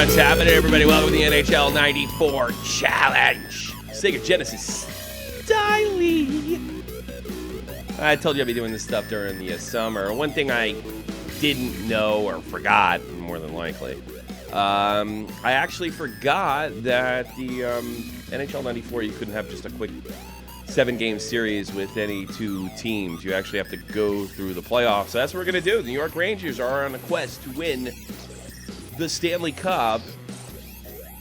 What's happening, everybody? Welcome to the NHL 94 Challenge. Sega Genesis Stanley. I told you I'd be doing this stuff during the summer. One thing I didn't know or forgot, more than likely, I actually forgot that the NHL 94, you couldn't have just a quick 7-game series with any two teams. You actually have to go through the playoffs. So that's what we're going to do. The New York Rangers are on a quest to win the Stanley Cup,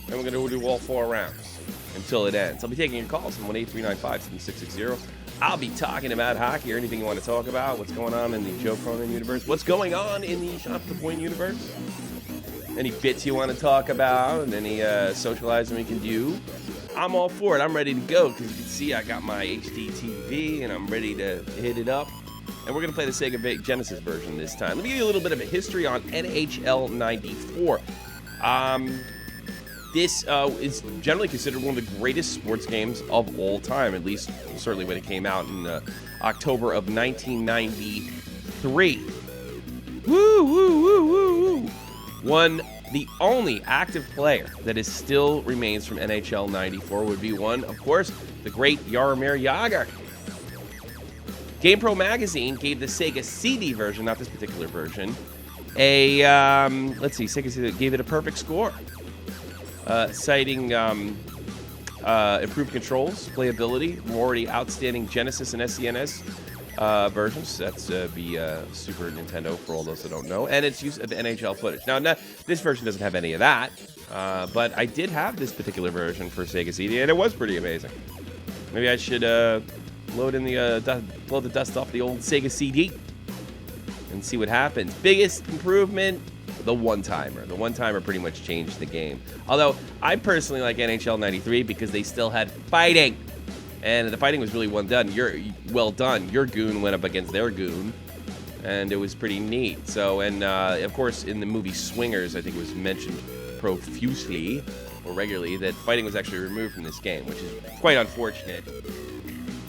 and we're going to do all 4 rounds until it ends. I'll be taking your calls from 1-839-57660. I'll be talking about hockey or anything you want to talk about. What's going on in the Joe Cronin universe? What's going on in the shotfromthepoint universe? Any bits you want to talk about and any socializing we can do? I'm all for it. I'm ready to go because you can see I got my HD TV and I'm ready to hit it up. And we're going to play the Sega Genesis version this time. Let me give you a little bit of a history on NHL 94. This is generally considered one of the greatest sports games of all time, at least certainly when it came out in October of 1993. Woo, woo, woo, woo, woo. The only active player that is still remains from NHL 94 would be one, of course, the great Jaromir Jagr. GamePro magazine gave the Sega CD version, not this particular version, a, Sega CD gave it a perfect score, citing improved controls, playability, already outstanding Genesis and SCNS versions. That's the Super Nintendo, for all those that don't know, and its use of NHL footage. Now, this version doesn't have any of that, but I did have this particular version for Sega CD, and it was pretty amazing. Maybe I should blow the dust off the old Sega CD and see what happens. Biggest improvement, the one-timer. The one-timer pretty much changed the game. Although, I personally like NHL 93 because they still had fighting. And the fighting was really well done. Your goon went up against their goon. And it was pretty neat. So, and of course, in the movie Swingers, I think it was mentioned profusely or regularly that fighting was actually removed from this game, which is quite unfortunate.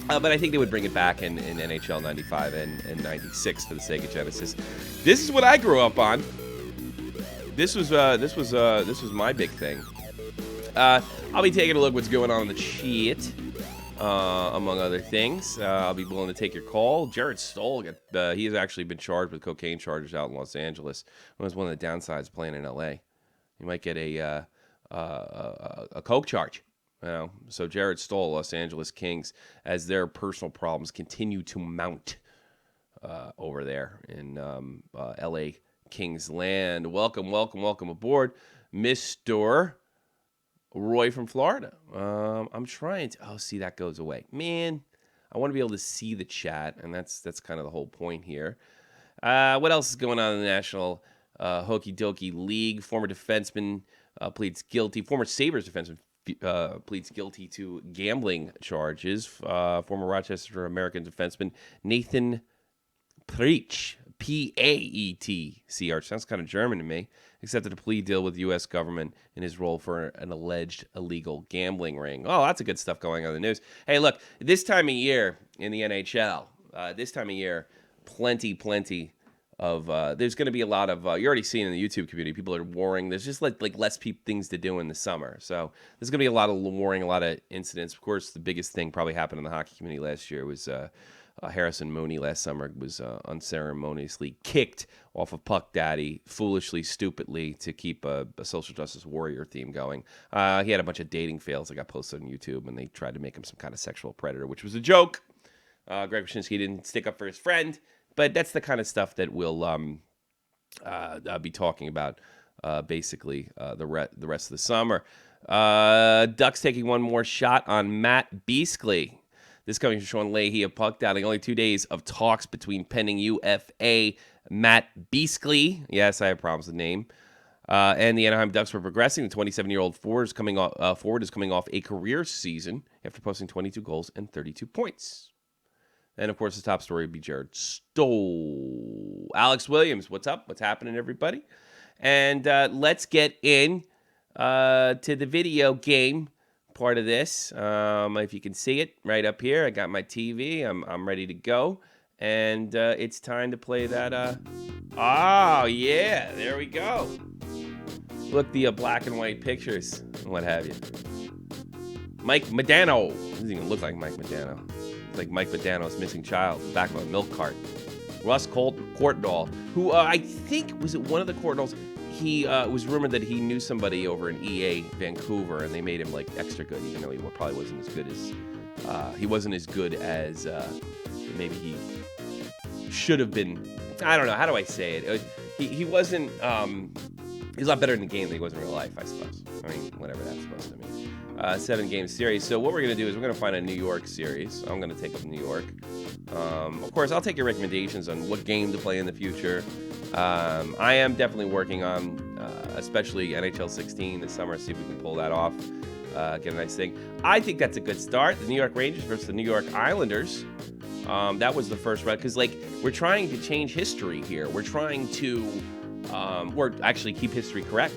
But I think they would bring it back in NHL 95 and 96 for the Sega Genesis. This is what I grew up on. This was my big thing. I'll be taking a look at what's going on in the chat, among other things. I'll be willing to take your call. Jared Stoll, he has actually been charged with cocaine charges out in Los Angeles. It was one of the downsides of playing in LA. You might get a coke charge. So Jared Stoll, Los Angeles Kings, as their personal problems continue to mount over there in L.A. Kings land. Welcome aboard, Mr. Roy from Florida. I'm trying to... Oh, see, that goes away. Man, I want to be able to see the chat, and that's kind of the whole point here. What else is going on in the National Hokey Dokey League? Former defenseman pleads guilty. Former Sabres defenseman pleads guilty to gambling charges. Former Rochester American defenseman Nathan Preach, P-A-E-T-C-R, sounds kind of German to me, accepted a plea deal with the U.S. government in his role for an alleged illegal gambling ring. Oh, lots of good stuff going on in the news. Hey, look, this time of year in the NHL, plenty of there's going to be a lot of you're already seeing in the YouTube community, people are warring. There's just like less things to do in the summer, so there's going to be a lot of warring, a lot of incidents. Of course, the biggest thing probably happened in the hockey community last year was Harrison Mooney last summer was unceremoniously kicked off of Puck Daddy, foolishly, stupidly, to keep a social justice warrior theme going. He had a bunch of dating fails that got posted on YouTube, and they tried to make him some kind of sexual predator, which was a joke. Greg Wyshynski didn't stick up for his friend. But that's the kind of stuff that we'll be talking about basically the rest of the summer. Ducks taking one more shot on Matt Beasley. This coming from Sean Leahy of Puck Doubting. Only 2 days of talks between pending UFA Matt Beasley. Yes, I have problems with the name. And the Anaheim Ducks were progressing. The 27-year-old forward is coming off a career season after posting 22 goals and 32 points. And, of course, the top story would be Jared Stoll. Alex Williams, what's up? What's happening, everybody? And let's get in to the video game part of this. If you can see it right up here, I got my TV. I'm ready to go. And it's time to play that. Oh, yeah, there we go. Look, the black and white pictures and what have you. Mike Modano. Doesn't even look like Mike Modano. It's like Mike Modano's missing child in the back of a milk cart. Russ Courtnall, who I think, was it one of the Courtnalls? He was rumored that he knew somebody over in EA Vancouver, and they made him like extra good, even though he probably wasn't as good as maybe he should have been. I don't know. How do I say it? He wasn't. He's a lot better in the game than he was in real life, I suppose. I mean, whatever that's supposed to mean. 7-game series. So what we're going to do is we're going to find a New York series. I'm going to take up New York. Of course, I'll take your recommendations on what game to play in the future. I am definitely working on, especially NHL 16 this summer, see if we can pull that off. Get a nice thing. I think that's a good start. The New York Rangers versus the New York Islanders. That was the first round. Because, like, we're trying to change history here. We're trying to... or actually keep history correct.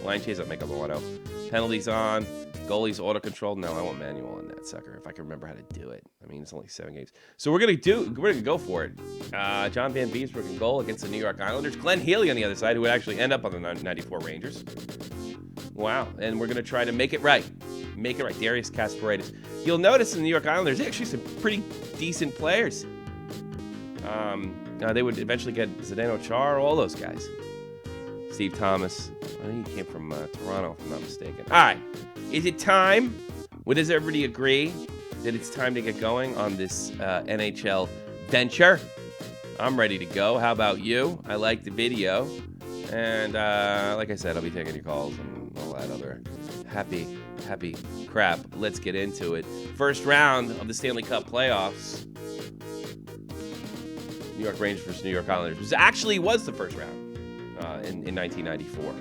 Line chase up, make up a 1-0. Penalties on. Goalies auto control. No, I want manual on that sucker. If I can remember how to do it. I mean, it's only 7 games. So we're gonna go for it. John Van Beesbrook in goal against the New York Islanders. Glenn Healy on the other side, who would actually end up on the 94 Rangers. Wow. And we're gonna try to make it right. Make it right. Darius Kasparaitis. You'll notice in the New York Islanders, they're actually some pretty decent players. They would eventually get Zdeno Chara, all those guys. Steve Thomas. I think he came from Toronto, if I'm not mistaken. All right. Is it time? Does everybody agree that it's time to get going on this NHL venture? I'm ready to go. How about you? I like the video. And like I said, I'll be taking your calls and all that other happy crap. Let's get into it. First round of the Stanley Cup playoffs. New York Rangers versus New York Islanders. Which actually was the first round in 1994.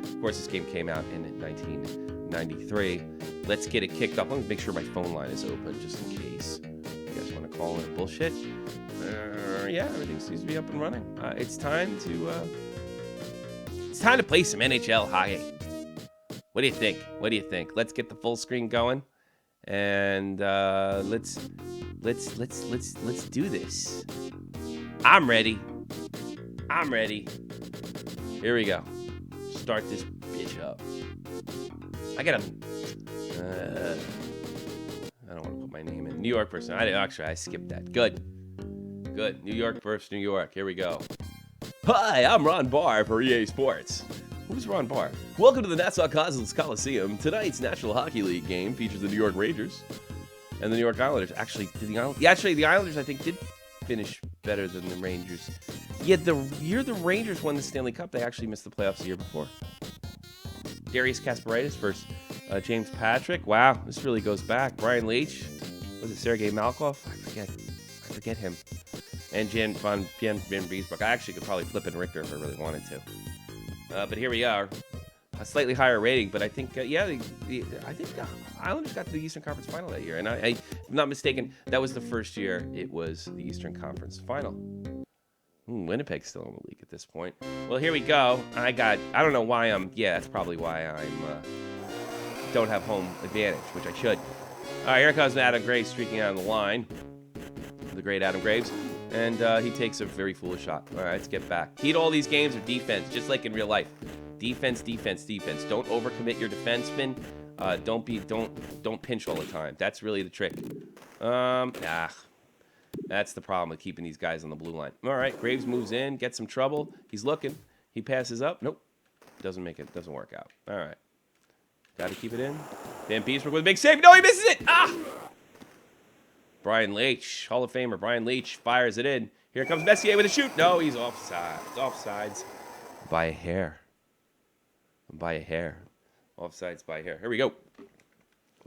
Of course, this game came out in 1993. Let's get it kicked off. Let me make sure my phone line is open just in case you guys want to call in bullshit. Yeah, everything seems to be up and running. It's time to play some NHL hockey. What do you think? Let's get the full screen going, and let's do this. I'm ready. Here we go. Start this bitch up. I don't want to put my name in. New York person. I skipped that. Good. New York versus New York. Here we go. Hi, I'm Ron Barr for EA Sports. Who's Ron Barr? Welcome to the Nassau Coliseum. Tonight's National Hockey League game features the New York Rangers and the New York Islanders. Actually, the Islanders, I think, did finish better than the Rangers. Yeah, the year the Rangers won the Stanley Cup, they actually missed the playoffs the year before. Darius Kasparaitis versus James Patrick. Wow, this really goes back. Brian Leach. Was it Sergei Malkov? I forget him. And Jan Van Beesbrook. I actually could probably flip in Richter if I really wanted to. But here we are. A slightly higher rating, but I think, I think the Islanders got to the Eastern Conference Final that year. And if I'm not mistaken, that was the first year it was the Eastern Conference Final. Winnipeg's still in the league at this point. Well, here we go. I don't know why that's probably why I'm don't have home advantage, which I should. All right, here comes Adam Graves streaking out on the line. The great Adam Graves. And he takes a very foolish shot. All right, let's get back. Key to all these games are defense, just like in real life. Defense. Don't overcommit your defenseman. Don't pinch all the time. That's really the trick. That's the problem with keeping these guys on the blue line. All right, Graves moves in, gets some trouble. He's looking. He passes up. Nope. Doesn't make it. Doesn't work out. All right. Got to keep it in. Van Beesbrook with a big save. No, he misses it. Brian Leach, Hall of Famer Brian Leach, fires it in. Here comes Messier with a shoot. No, he's offside. Offsides by a hair. Offsides by a hair. Here we go.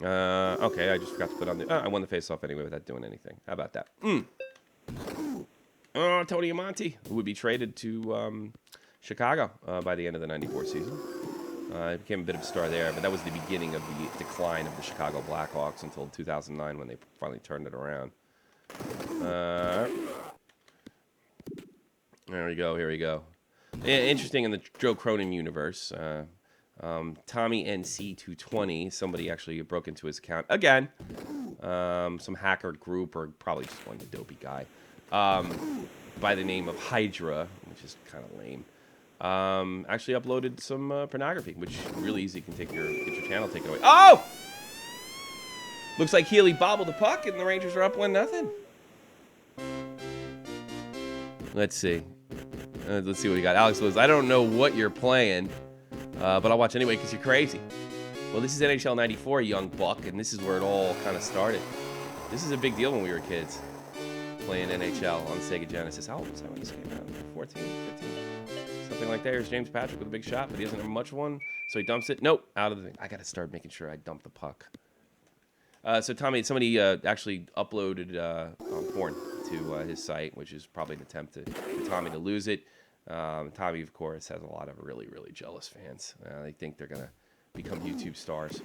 Okay, I just forgot to put on the... I won the face-off anyway without doing anything. How about that? Tony Amonte, who would be traded to Chicago by the end of the 94 season. He became a bit of a star there, but that was the beginning of the decline of the Chicago Blackhawks until 2009 when they finally turned it around. Here we go. Interesting in the Joe Cronin universe. Tommy NC220, somebody actually broke into his account again. Some hacker group, or probably just one dopey guy, by the name of Hydra, which is kind of lame. actually uploaded some pornography, which really easy can get your channel taken away. Oh! Looks like Healy bobbled the puck, and the Rangers are up 1-0. Let's see. Let's see what we got. Alex Lewis, I don't know what you're playing, but I'll watch anyway because you're crazy. Well, this is NHL 94, young buck, and this is where it all kind of started. This is a big deal when we were kids, playing NHL on Sega Genesis. How old was I when this came out? 14, 15, something like that. Here's James Patrick with a big shot, but he doesn't have much of one, so he dumps it. Nope, out of the thing. I got to start making sure I dump the puck. So Tommy, somebody actually uploaded porn to his site, which is probably an attempt for Tommy to lose it. Tommy, of course, has a lot of really, really jealous fans. They think they're gonna become YouTube stars,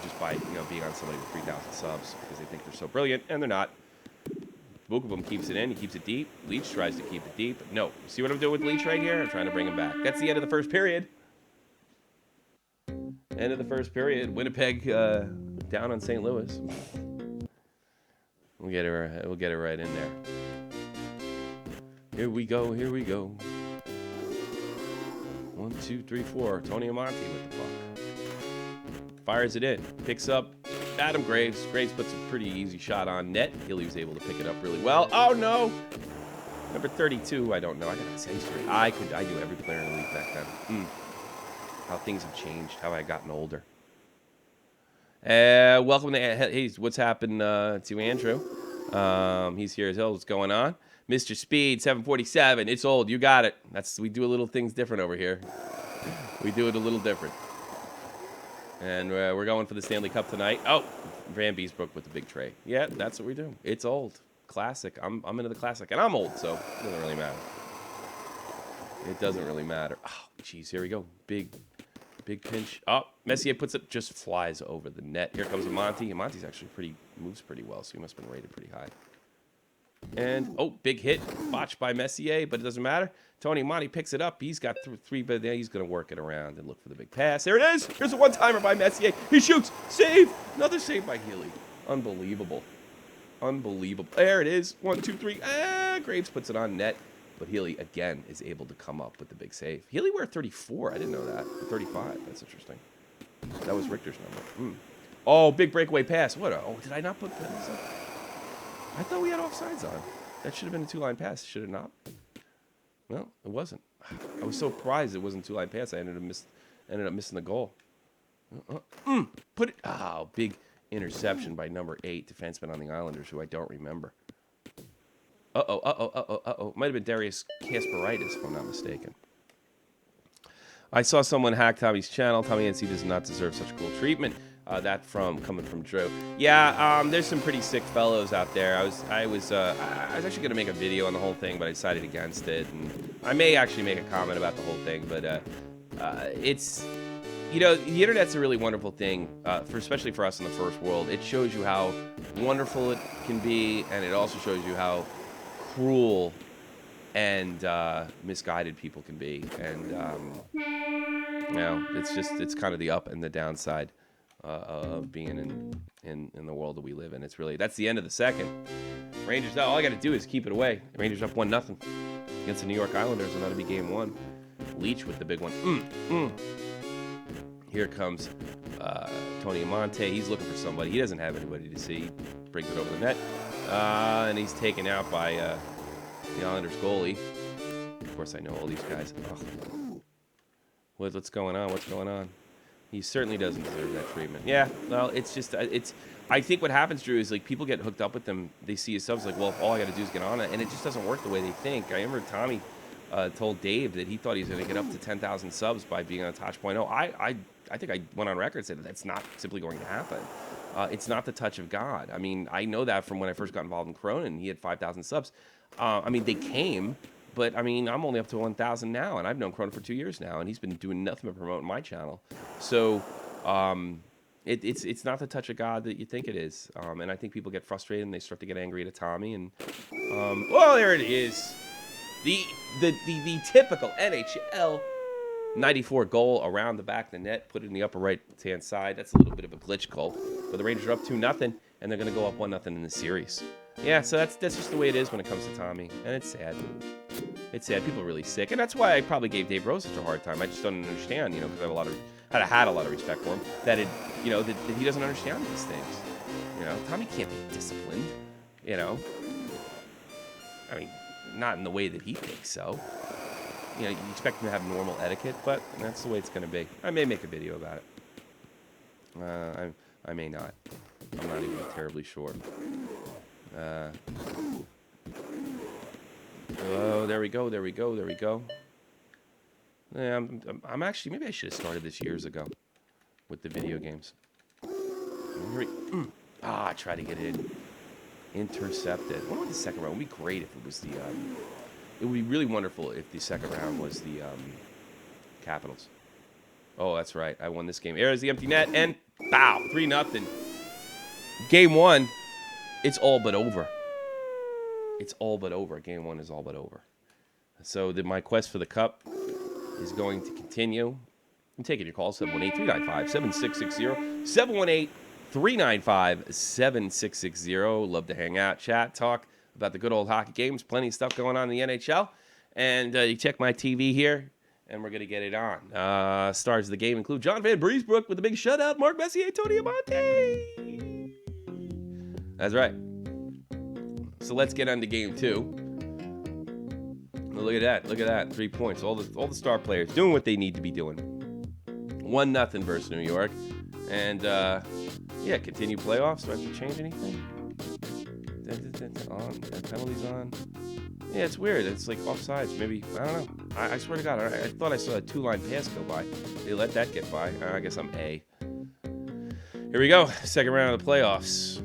just by being on somebody with 3,000 subs because they think they're so brilliant, and they're not. Book of them keeps it in. He keeps it deep. Leach tries to keep it deep. No, see what I'm doing with Leach right here? I'm trying to bring him back. That's the end of the first period. End of the first period. Winnipeg down on St. Louis. We'll get it right in there. Here we go. Here we go. 1, 2, 3, 4. Tony Amonte with the puck. Fires it in. Picks up Adam Graves. Graves puts a pretty easy shot on net. Healy was able to pick it up really well. Oh no! Number 32. I don't know. I gotta say history. I do every player in the league back then. How things have changed. How I've gotten older. Welcome to hey, what's happened to Andrew? He's here as hell. What's going on? Mr. Speed 747. It's old. You got it. We do a little things different over here. We do it a little different. And we're going for the Stanley Cup tonight. Oh, Van Beesbrook with the big tray. Yeah, that's what we do. It's old. Classic. I'm into the classic. And I'm old, so it doesn't really matter. It doesn't really matter. Oh, jeez. Here we go. Big pinch. Oh, Messier puts it, just flies over the net. Here comes Amonte. Amonte's actually moves pretty well, so he must have been rated pretty high. And, oh, big hit. Botched by Messier, but it doesn't matter. Tony Amonte picks it up. He's got three, but he's going to work it around and look for the big pass. There it is. Here's a one-timer by Messier. He shoots. Save. Another save by Healy. Unbelievable. Unbelievable. There it is. 1, 2, 3. Graves puts it on net. But Healy, again, is able to come up with the big save. Healy wear 34. I didn't know that. 35. That's interesting. That was Richter's number. Oh, big breakaway pass. Oh, did I not put penalties up? I thought we had offsides on. That should have been a two-line pass. Should it not? Well, it wasn't. I was so surprised it wasn't a two-line pass. I ended up missing the goal. Put it. Oh, big interception by number 8, defenseman on the Islanders, who I don't remember. Uh-oh. Might have been Darius Kasparaitis, if I'm not mistaken. I saw someone hack Tommy's channel. Tommy NC does not deserve such cool treatment. That coming from Drew. Yeah, there's some pretty sick fellows out there. I was actually gonna make a video on the whole thing, but I decided against it. And I may actually make a comment about the whole thing, but it's, the internet's a really wonderful thing, especially for us in the first world. It shows you how wonderful it can be, and it also shows you how cruel and misguided people can be. And it's kind of the up and the downside of being in the world that we live in. That's the end of the second. Rangers, all I got to do is keep it away. Rangers up 1-0 against the New York Islanders, and that'll be game 1. Leach with the big one. Here comes Tony Amonte. He's looking for somebody. He doesn't have anybody to see. Brings it over the net. And he's taken out by the Islanders goalie. Of course, I know all these guys. Oh. What's going on? What's going on? He certainly doesn't deserve that treatment. Yeah, well, it's just, I think what happens, Drew, is like people get hooked up with them. They see his subs like, well, all I got to do is get on it. And it just doesn't work the way they think. I remember Tommy told Dave that he thought he was going to get up to 10,000 subs by being on Detached 0.0. I think I went on record and said that that's not simply going to happen. It's not the touch of God. I mean, I know that from when I first got involved in Cronin. He had 5,000 subs. They came, but I'm only up to 1,000 now, and I've known Cronin for 2 years now, and he's been doing nothing but promoting my channel. So it's not the touch of God that you think it is. And I think people get frustrated and they start to get angry at Tommy. And well, there it is, the typical NHL 94 goal around the back of the net, put it in the upper right-hand side. That's a little bit of a glitch goal. But the Rangers are up 2-0, and they're going to go up 1-0 in the series. Yeah, so that's just the way it is when it comes to Tommy, and it's sad. It's sad. People are really sick, and that's why I probably gave Dave Rose such a hard time. I just don't understand, you know, because I had a lot of respect for him. That he doesn't understand these things. You know, Tommy can't be disciplined. You know, I mean, not in the way that he thinks so. You know, you expect him to have normal etiquette, but that's the way it's going to be. I may make a video about it. I may not. I'm not even terribly sure. Oh, there we go. Yeah, I'm actually, maybe I should have started this years ago with the video games. I try to get it intercepted. I wonder what the second round would be great if it was the. It would be really wonderful if the second round was the Capitals. Oh, that's right. I won this game. There's the empty net, and bow, 3-0. Game 1, it's all but over. It's all but over. Game 1 is all but over. So my quest for the cup is going to continue. I'm taking your call, 718-395-7660. 718-395-7660. Love to hang out, chat, talk about the good old hockey games. Plenty of stuff going on in the NHL. And you check my TV here, and we're going to get it on. Stars of the game include John Van Breesbrook with a big shutout, Mark Messier, Tony Amonte. That's right. So let's get on to game 2. Look at that. Look at that. 3 points. All the star players doing what they need to be doing. 1-0 versus New York. And, yeah, continue playoffs. Do I have to change anything? Penalties on. Yeah, it's weird. It's like offsides. Maybe, I don't know. I swear to God, I thought I saw a 2-line pass go by. They let that get by. I guess I'm A. Here we go. Second round of the playoffs.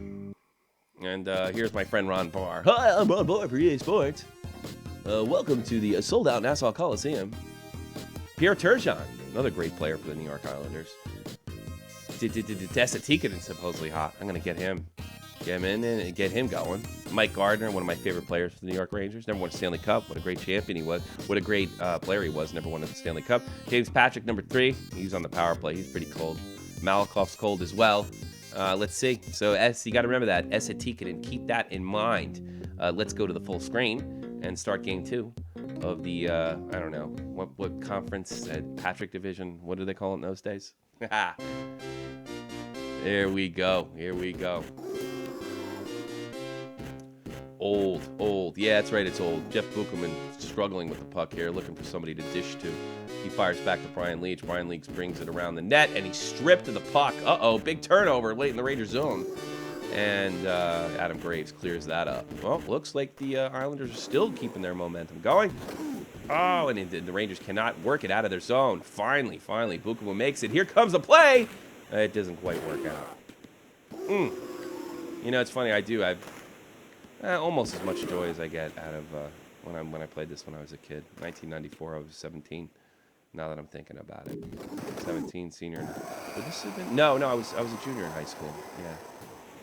And here's my friend Ron Barr. Hi, I'm Ron Barr for EA Sports. Welcome to the sold-out Nassau Coliseum. Pierre Turgeon, another great player for the New York Islanders. Detached supposedly hot. I'm going to get him in and get him going. Mike Gardner, one of my favorite players for the New York Rangers. Never won a Stanley Cup. What a great champion he was. What a great player he was. Never won a Stanley Cup. James Patrick, number 3. He's on the power play. He's pretty cold. Malakoff's cold as well. Let's see. So, you got to remember that. Esatikanen, keep that in mind. Let's go to the full screen and start game 2 of the, I don't know, what conference? Patrick Division? What do they call it in those days? There we go. Here we go. Old. Yeah, that's right, it's old. Jeff Buchman struggling with the puck here, looking for somebody to dish to. He fires back to Brian Leetch. Brian Leetch brings it around the net, and he's stripped of the puck. Uh-oh, big turnover late in the Rangers zone. And Adam Graves clears that up. Well, looks like the Islanders are still keeping their momentum going. Oh, and the Rangers cannot work it out of their zone. Finally, Buchman makes it. Here comes the play. It doesn't quite work out. You know, it's funny. I've almost as much joy as I get out of when I played this when I was a kid. 1994, I was 17. Now that I'm thinking about it, 17, senior. Would this have been? No, I was a junior in high school.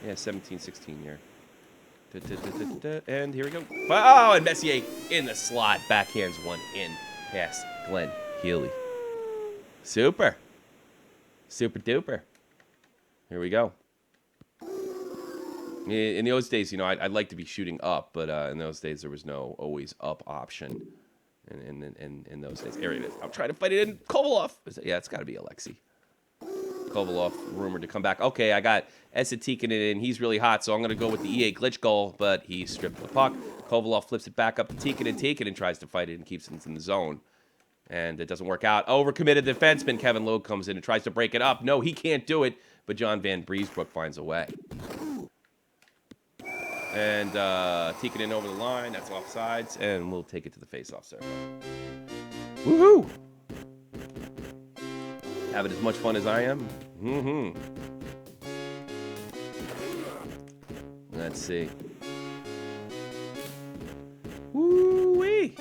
Yeah, 17, 16 year. And here we go. Oh, and Messier in the slot. Backhands one in past Glenn Healy. Super duper. Here we go. In those days, you know, I'd like to be shooting up, but in those days there was no always up option. In those days, there it is. I'm trying to fight it in. Kovalov. Yeah, it's got to be Alexei. Kovalov rumored to come back. Okay, I got Esatikanen in. He's really hot, so I'm going to go with the EA glitch goal, but he stripped the puck. Kovalov flips it back up to Tikkanen. Tikkanen tries to fight it and keeps it in the zone. And it doesn't work out. Overcommitted defenseman Kevin Lowe comes in and tries to break it up. No, he can't do it, but John Van Breesbrook finds a way. And Tikkanen over the line. That's offsides, and we'll take it to the face-off circle. Woohoo! Having as much fun as I am? Let's see. Woo-wee!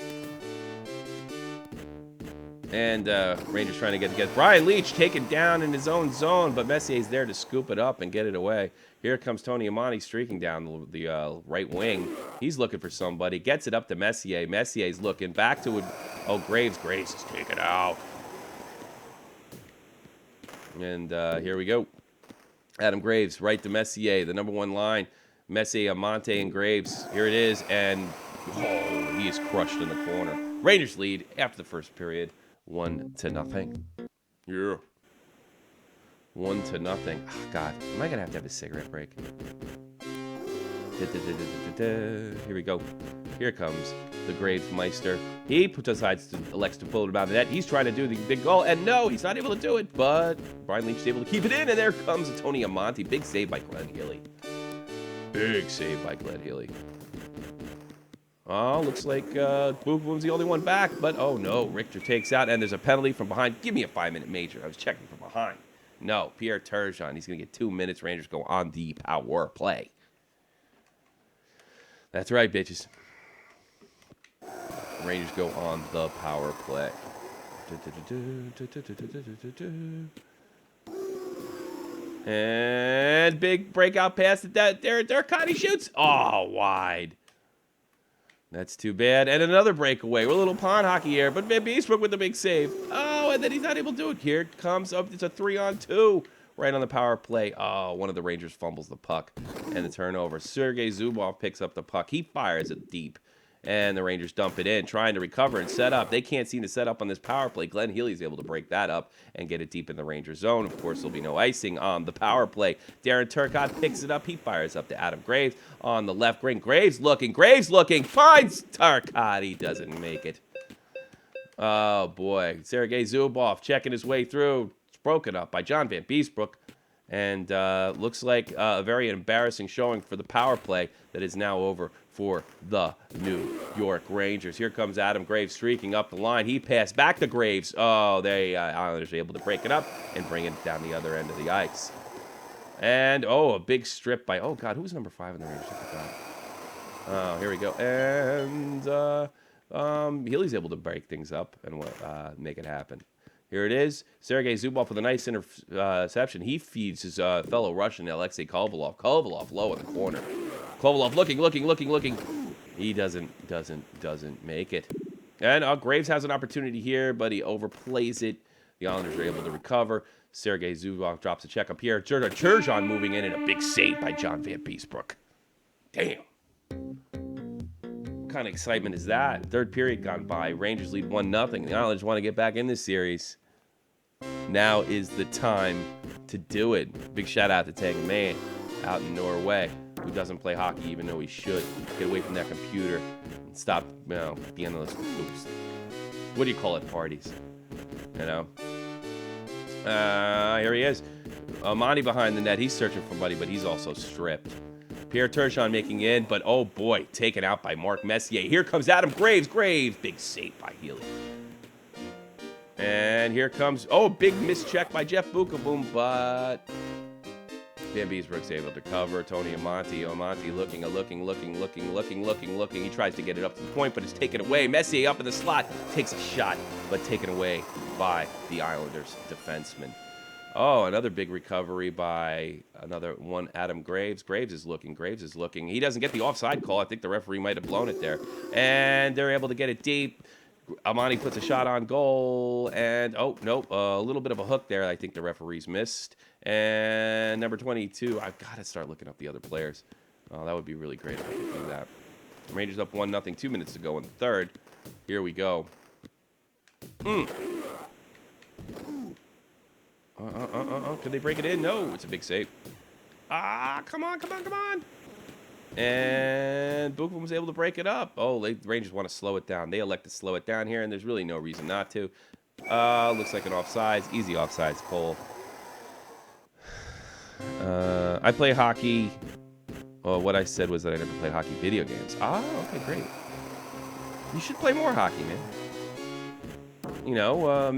And Rangers trying to get Brian Leetch taken down in his own zone, but Messier's there to scoop it up and get it away. Here comes Tony Amonte streaking down the right wing. He's looking for somebody. Gets it up to Messier. Messier's looking back to it. Oh, Graves. Graves is taken out. And here we go. Adam Graves right to Messier, the number 1 line. Messier, Amonte, and Graves. Here it is, and oh, he is crushed in the corner. Rangers lead after the first period, 1-0. Yeah. 1-0. Oh, God, am I going to have a cigarette break? Here we go. Here comes the Graves Meister. He elects to pull it out of the net. He's trying to do the big goal, and no, he's not able to do it, but Brian Leach is able to keep it in, and there comes Tony Amonte. Big save by Glenn Healy. Big save by Glenn Healy. Oh, looks like Boom Boom's the only one back, but oh no, Richter takes out, and there's a penalty from behind. Give me a 5-minute major. I was checking from behind. No, Pierre Turgeon. He's going to get 2 minutes. Rangers go on the power play. That's right, bitches. Rangers go on the power play. And big breakout pass that Connie shoots. Oh, wide. That's too bad. And another breakaway. We're a little pond hockey here, but Van Beesbrook with the big save. Oh, and then he's not able to do it. Here it comes up. It's a 3-on-2 right on the power play. Oh, one of the Rangers fumbles the puck and the turnover. Sergei Zubov picks up the puck. He fires it deep, and the Rangers dump it in, trying to recover and set up. They can't seem to set up on this power play. Glenn Healy's able to break that up and get it deep in the Ranger zone. Of course, there'll be no icing on the power play. Darren Turcotte picks it up. He fires up to Adam Graves on the left wing. Graves looking, finds Turcotte. He doesn't make it. Oh, boy. Sergei Zubov checking his way through. It's broken up by John Van Beesbrook. And looks like a very embarrassing showing for the power play that is now over for the New York Rangers. Here comes Adam Graves streaking up the line. He passed back to Graves. Oh, the Islanders are able to break it up and bring it down the other end of the ice. And, oh, a big strip by, oh, God, who's number 5 in the Rangers? Oh, here we go. And Healy's able to break things up and make it happen. Here it is. Sergei Zubov with a nice interception. He feeds his fellow Russian, Alexei Kovalov. Kovalov low in the corner. Kovalov looking. He doesn't make it. And Graves has an opportunity here, but he overplays it. The Islanders are able to recover. Sergei Zubov drops a check up here. Turgeon moving in, and a big save by John Van Beesbrook. Damn. What kind of excitement is that? Third period gone by. Rangers lead 1-0. The Islanders want to get back in this series. Now is the time to do it. Big shout out to Tang Man out in Norway, who doesn't play hockey even though he should. Get away from that computer and stop, being on those, what do you call it, parties, Here he is. Monty behind the net. He's searching for Buddy, but he's also stripped. Pierre Turgeon making in, but oh boy, taken out by Mark Messier. Here comes Adam Graves. Big save by Healy. And here comes, big mischeck by Jeff Bukaboom, but Van Beesbrook's able to cover. Tony Amonte looking. He tries to get it up to the point, but it's taken away. Messier up in the slot, takes a shot, but taken away by the Islanders defenseman. Oh, another big recovery by another one, Adam Graves. Graves is looking. He doesn't get the offside call. I think the referee might have blown it there. And they're able to get it deep. Amani puts a shot on goal, and a little bit of a hook there. I think the referees missed. And number 22, I've got to start looking up the other players. Oh, that would be really great if I could do that. Rangers up 1-0, 2 minutes to go in the third. Here we go. Can they break it in? No, it's a big save. Come on. And Buchman was able to break it up. Oh, the Rangers want to slow it down. They elect to slow it down here, and there's really no reason not to. Looks like an offsides. Easy offsides, Cole. I play hockey. Well, what I said was that I never played hockey video games. Okay, great. You should play more hockey, man.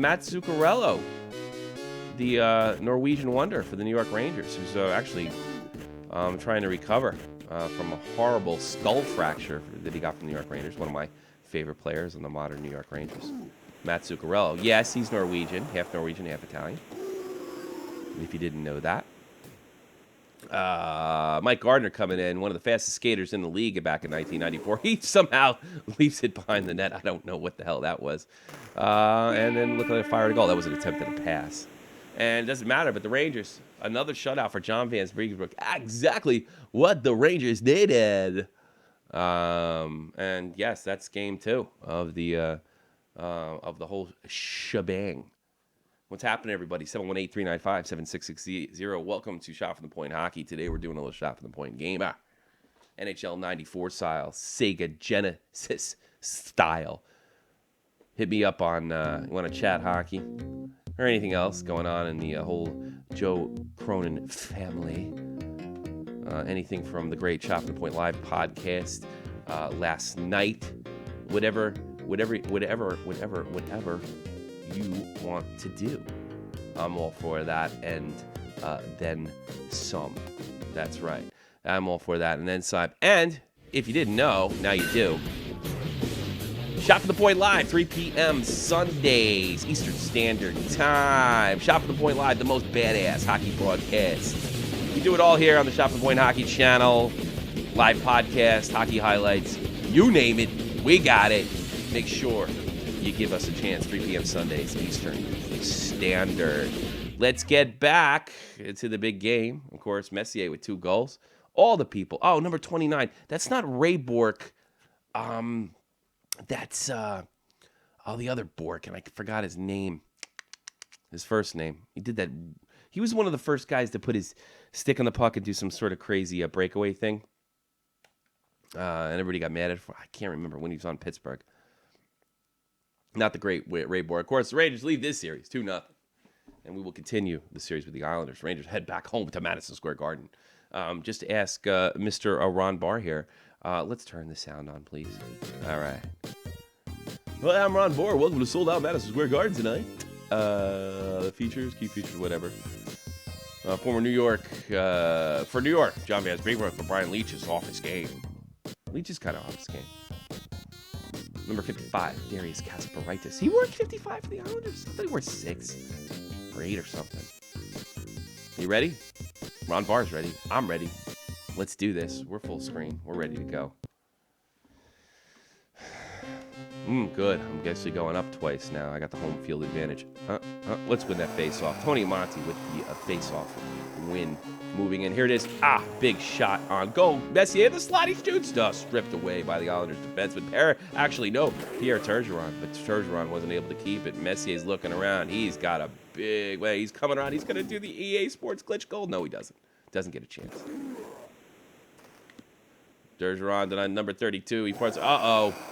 Matt Zuccarello, the Norwegian wonder for the New York Rangers, who's actually trying to recover from a horrible skull fracture that he got from the New York Rangers. One of my favorite players on the modern New York Rangers. Matt Zuccarello. Yes, he's Norwegian, half Italian. If you didn't know that. Mike Gardner coming in, one of the fastest skaters in the league back in 1994. He somehow leaps it behind the net. I don't know what the hell that was. And then look like a fired goal. That was an attempt at a pass. And it doesn't matter, but the Rangers, another shutout for John Van Beesbrook. Exactly what the Rangers needed. And yes, that's game 2 of the of the whole shebang. What's happening, everybody? 718-395-7660. Welcome to Shot from the Point Hockey. Today we're doing a little Shot from the Point game. NHL 94 style, Sega Genesis style. Hit me up on, you want to chat hockey or anything else going on in the whole Joe Cronin family. Anything from the great Shot from the Point Live podcast last night. Whatever you want to do. I'm all for that, and then some. That's right. I'm all for that, and then some. And if you didn't know, now you do. Shot from the Point Live, 3 p.m. Sundays, Eastern Standard Time. Shot from the Point Live, the most badass hockey broadcast. We do it all here on the Shot from the Point Hockey channel. Live podcast, hockey highlights, you name it, we got it. Make sure you give us a chance, 3 p.m. Sundays, Eastern Standard. Let's get back to the big game. Of course, Messier with 2 goals. All the people. Oh, number 29. That's not Ray Bork. That's the other Bork, and I forgot his name. His first name. He did that. He was one of the first guys to put his stick on the puck and do some sort of crazy breakaway thing. And everybody got mad at him. I can't remember when he was on Pittsburgh. Not the great Ray Bork. Of course, the Rangers leave this series 2-0. And we will continue the series with the Islanders. Rangers head back home to Madison Square Garden. Just to ask Mr. Ron Barr here. Let's turn the sound on, please. All right. Well, I'm Ron Barr. Welcome to Sold Out Madison Square Garden tonight. Features, key features, whatever. Former New York, for New York, John Van Springberg for Brian Leach is off his game. Leach is kind of off his game. Number 55, Darius Kasparaitis. He wore 55 for the Islanders. I thought he wore 6 or 8 or something. You ready? Ron Barr's ready. I'm ready. Let's do this. We're full screen. We're ready to go. Good. I'm actually going up twice now. I got the home field advantage. Let's win that face-off. Tony Monty with the face-off win. Moving in. Here it is. Big shot on goal. Messier, the slotty shoots. Stripped away by the Islanders defenseman. Pierre Turgeron. But Turgeron wasn't able to keep it. Messier's looking around. He's got a big way. He's coming around. He's going to do the EA Sports glitch goal. No, he doesn't. Doesn't get a chance. Turgeron to number 32. He parts.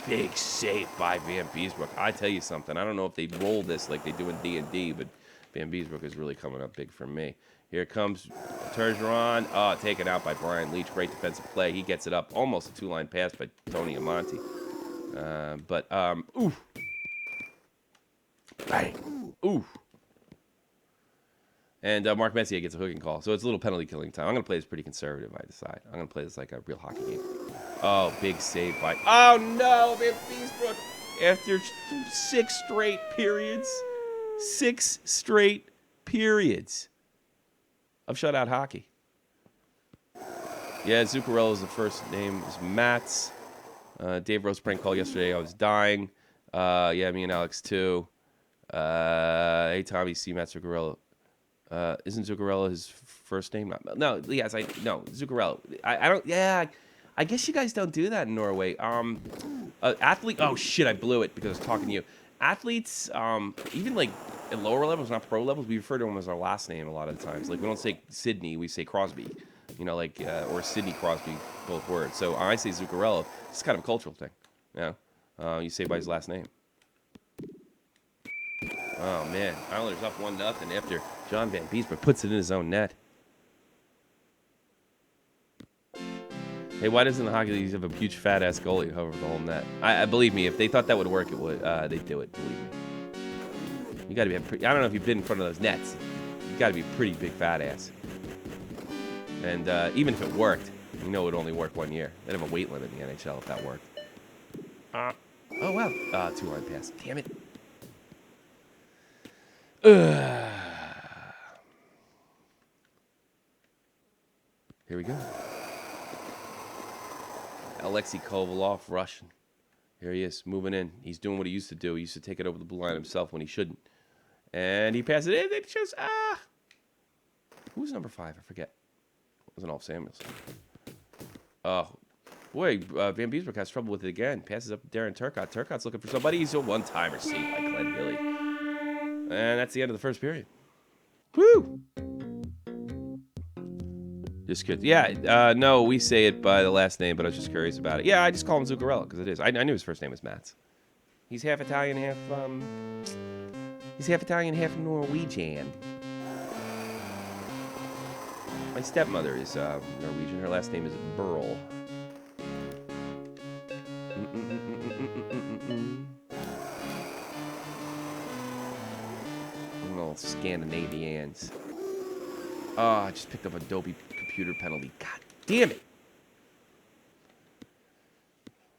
Big save by Van Beesbrook. I tell you something. I don't know if they roll this like they do in D&D, but Van Beesbrook is really coming up big for me. Here comes Turgeron. Taken out by Brian Leach. Great defensive play. He gets it up. Almost a 2-line pass by Tony Amonte. Oof. Bang. Oof. And Mark Messier gets a hooking call. So it's a little penalty killing time. I'm going to play this pretty conservative, I decide. I'm going to play this like a real hockey game. Oh, big save by... Oh, no! Van Beesbrook. After 6 straight periods. 6 straight periods of shutout hockey. Yeah, Zuccarello's the first name. Is Mats. Dave Rose prank call yesterday. I was dying. Yeah, me and Alex too. Hey, Tommy, see Matt Zuccarello. Isn't Zuccarello his first name? No, yes, no, Zuccarello. I don't, yeah, I guess you guys don't do that in Norway. Athlete, oh shit, I blew it because I was talking to you. Athletes, even like at lower levels, not pro levels, we refer to them as our last name a lot of the times. Like we don't say Sydney, we say Crosby, you know, like, or Sidney Crosby, both words. So I say Zuccarello, it's kind of a cultural thing, you know? You say by his last name. Oh, man. Islanders up 1-0 after John Van Beesbrook puts it in his own net. Hey, why doesn't the Hockey League have a huge fat-ass goalie over the whole net? I believe me, if they thought that would work, it would. They'd do it, believe me. You got to be pretty... I don't know if you've been in front of those nets. You got to be a pretty big fat ass. And even if it worked, you know it would only work 1 year. They'd have a weight limit in the NHL if that worked. Oh, wow. 2-line pass. Damn it. Here we go. Alexei Kovalov, Russian. Here he is, moving in. He's doing what he used to do. He used to take it over the blue line himself when he shouldn't. And he passes it in. It shows, Who's number 5? I forget. It wasn't Alf Samuelson. Oh, Boy, Van Beesbrook has trouble with it again. Passes up to Darren Turcotte. Turcotte's looking for somebody. He's a one-timer saved by Glenn Healy. And that's the end of the first period. Woo! Just kidding. Yeah, no, we say it by the last name, but I was just curious about it. Yeah, I just call him Zuccarello because it is. I knew his first name was Mats. He's half Italian, half half Norwegian. My stepmother is Norwegian. Her last name is Burl. Little Scandinavians. Oh, I just picked up Adobe computer penalty. God damn it.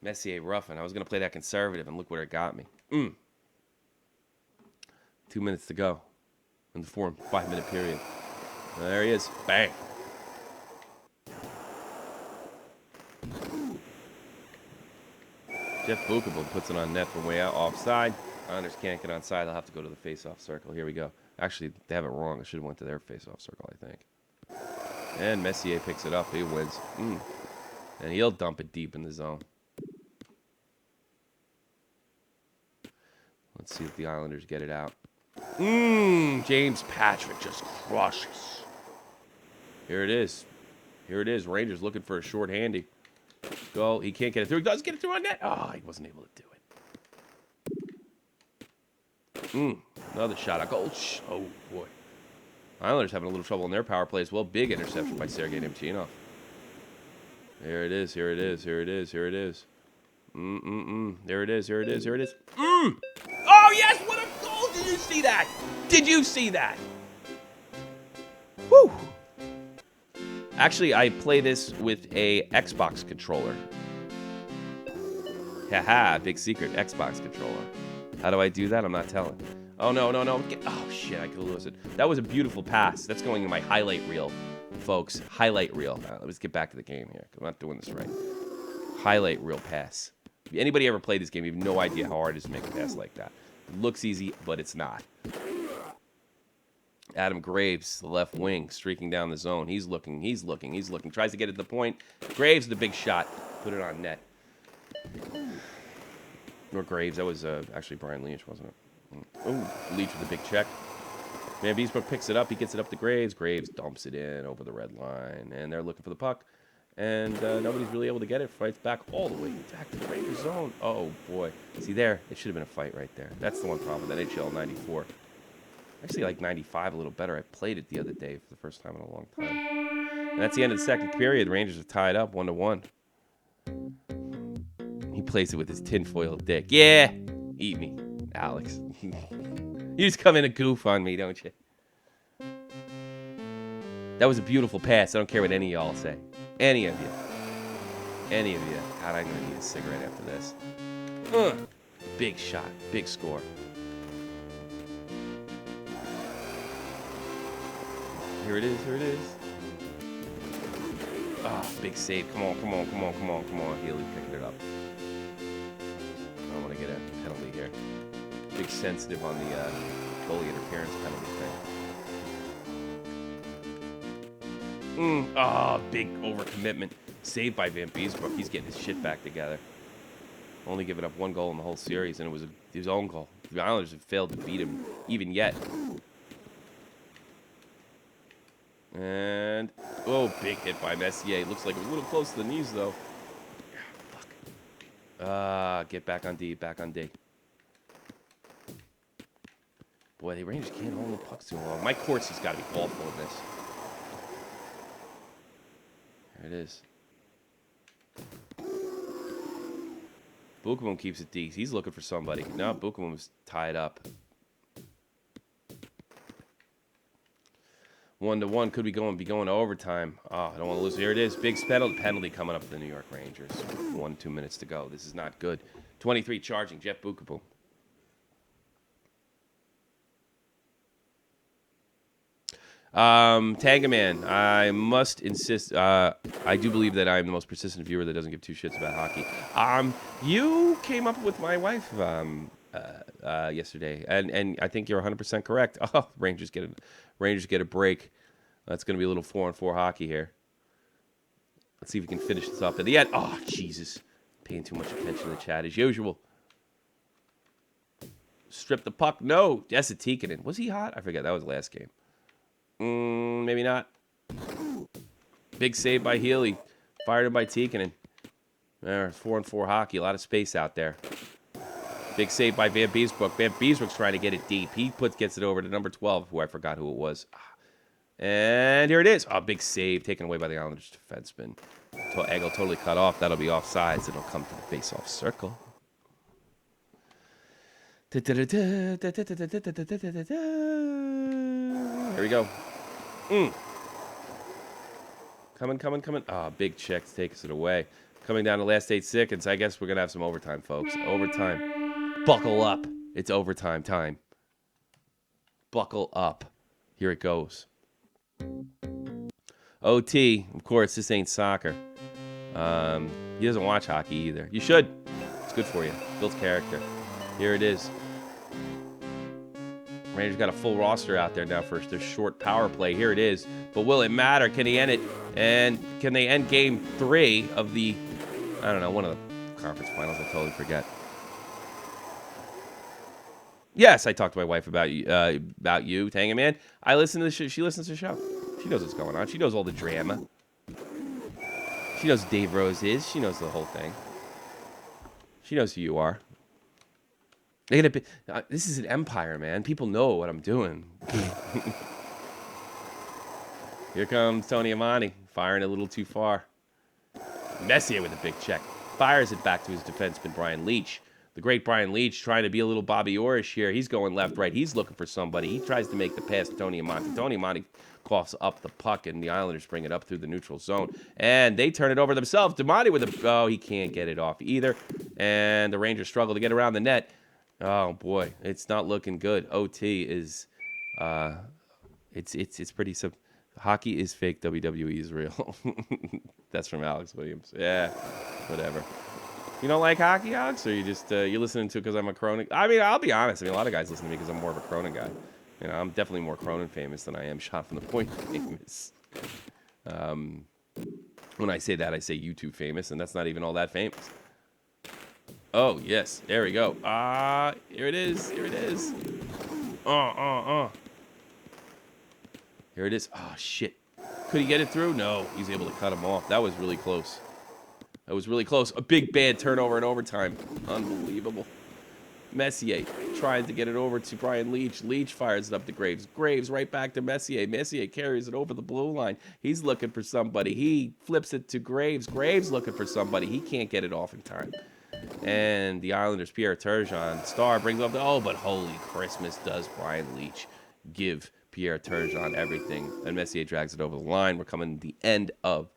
Messier roughing. I was going to play that conservative, and look where it got me. 2 minutes to go in the 4 and 5 minute period. There he is. Bang. Jeff Buchable puts it on net from way out offside. Islanders can't get onside. They'll have to go to the face-off circle. Here we go. Actually, they have it wrong. I should have went to their face-off circle, I think. And Messier picks it up. He wins. And he'll dump it deep in the zone. Let's see if the Islanders get it out. James Patrick just crushes. Here it is. Here it is. Rangers looking for a short handy. Go. He can't get it through. He does get it through on net. Oh, he wasn't able to do it. Another shot. A goal. Oh, boy. Islanders having a little trouble in their power play as well. Big interception by Sergei Nemchinov. Here it is. Here it is. Here it is. Here it is. There it is. Here it is. Here it is. Oh, yes. What a goal. Did you see that? Did you see that? Whew. Actually, I play this with a Xbox controller. Haha, big secret. Xbox controller. How do I do that? I'm not telling. Oh, no. Oh, shit. I could lose it. That was a beautiful pass. That's going in my highlight reel, folks. Highlight reel. Let's get back to the game here. I'm not doing this right. Highlight reel pass. If anybody ever played this game, you have no idea how hard it is to make a pass like that. It looks easy, but it's not. Adam Graves, the left wing, streaking down the zone. He's looking. Tries to get it to the point. Graves, the big shot. Put it on net. Or Graves. That was actually Brian Leach, wasn't it? Oh, Leach with a big check. Van Beesbrook picks it up. He gets it up to Graves. Graves dumps it in over the red line. And they're looking for the puck. And nobody's really able to get it. Fights back all the way back to the Rangers zone. Oh, boy. See there? It should have been a fight right there. That's the one problem with NHL 94. Actually, like 95 a little better. I played it the other day for the first time in a long time. And that's the end of the second period. The Rangers are tied up 1-1. He plays it with his tinfoil dick. Yeah, eat me, Alex. You just come in and goof on me, don't you? That was a beautiful pass. I don't care what any of y'all say. Any of you. God, I'm going to need a cigarette after this. Big shot. Big score. Here it is. Ah, big save. Come on. Healy picking it up. I don't want to get a penalty here. Big sensitive on the goalie interference penalty thing. Big overcommitment. Saved by Van Beesbrook. He's getting his shit back together. Only giving up one goal in the whole series, and it was his own goal. The Islanders have failed to beat him even yet. And, big hit by Messier. Looks like it was a little close to the knees, though. Fuck. Get back on D. Boy, the Rangers can't hold the pucks too long. Mike Corsi's got to be awful in this. There it is. Buchamo keeps it deep. He's looking for somebody. No, Buchamo's tied up. 1-1. Could be going to overtime. Oh, I don't want to lose. Here it is. Big penalty coming up for the New York Rangers. 2 minutes to go. This is not good. 23 charging. Jeff Buchamo. Tangaman, I must insist. I do believe that I'm the most persistent viewer that doesn't give two shits about hockey. You came up with my wife yesterday, and I think you're 100% correct. Oh, Rangers get a break. That's going to be a little 4-on-4 hockey here. Let's see if we can finish this up at the end. Oh, Jesus. Paying too much attention to the chat as usual. Strip the puck. No. Jesse Tikkanen. Was he hot? I forget. That was the last game. Maybe not. Big save by Healy. Fired him by Tikkanen. 4-on-4 hockey. A lot of space out there. Big save by Van Beesbrook. Van Beesbrook's trying to get it deep. He gets it over to number 12, who I forgot who it was. And here it is. Oh, big save taken away by the Islanders defenseman. Angle totally cut off. That'll be offsides. It'll come to the face-off circle. Here we go. Coming. Ah, big check takes it away. Coming down to the last 8 seconds. I guess we're going to have some overtime, folks. Overtime. Buckle up. It's overtime time. Buckle up. Here it goes. OT. Of course, this ain't soccer. He doesn't watch hockey either. You should. It's good for you. Builds character. Here it is. Rangers got a full roster out there now for their short power play. Here it is. But will it matter? Can he end it? And can they end game 3 of the, I don't know, one of the conference finals? I totally forget. Yes, I talked to my wife about you, Tanga Man. I listen to the show. She listens to the show. She knows what's going on. She knows all the drama. She knows who Dave Rose is. She knows the whole thing. She knows who you are. They're gonna be, this is an empire, man. People know what I'm doing. Here comes Tony Amani, firing a little too far. Messier with a big check. Fires it back to his defenseman, Brian Leach. The great Brian Leach trying to be a little Bobby Orrish here. He's going left, right. He's looking for somebody. He tries to make the pass to Tony Amani. Tony Amani coughs up the puck, and the Islanders bring it up through the neutral zone. And they turn it over themselves. Amani with a... Oh, he can't get it off either. And the Rangers struggle to get around the net. Oh, boy. It's not looking good. OT is... It's pretty... Hockey is fake. WWE is real. That's from Alex Williams. Yeah, whatever. You don't like hockey, Alex, or you just you're listening to it because I'm a Cronin? I mean, I'll be honest. I mean, a lot of guys listen to me because I'm more of a Cronin guy. You know, I'm definitely more Cronin famous than I am shot from the point famous. When I say that, I say YouTube famous, and that's not even all that famous. Oh yes, there we go. Here it is. Here it is. Here it is. Oh shit. Could he get it through? No, he's able to cut him off. That was really close. That was really close. A big bad turnover in overtime. Unbelievable. Messier trying to get it over to Brian Leach. Leach fires it up to Graves. Graves right back to Messier. Messier carries it over the blue line. He's looking for somebody. He flips it to Graves. Graves looking for somebody. He can't get it off in time. And the Islanders, Pierre Turgeon, star brings up the... Oh, but holy Christmas does Brian Leach give Pierre Turgeon everything. And Messier drags it over the line. We're coming to the end of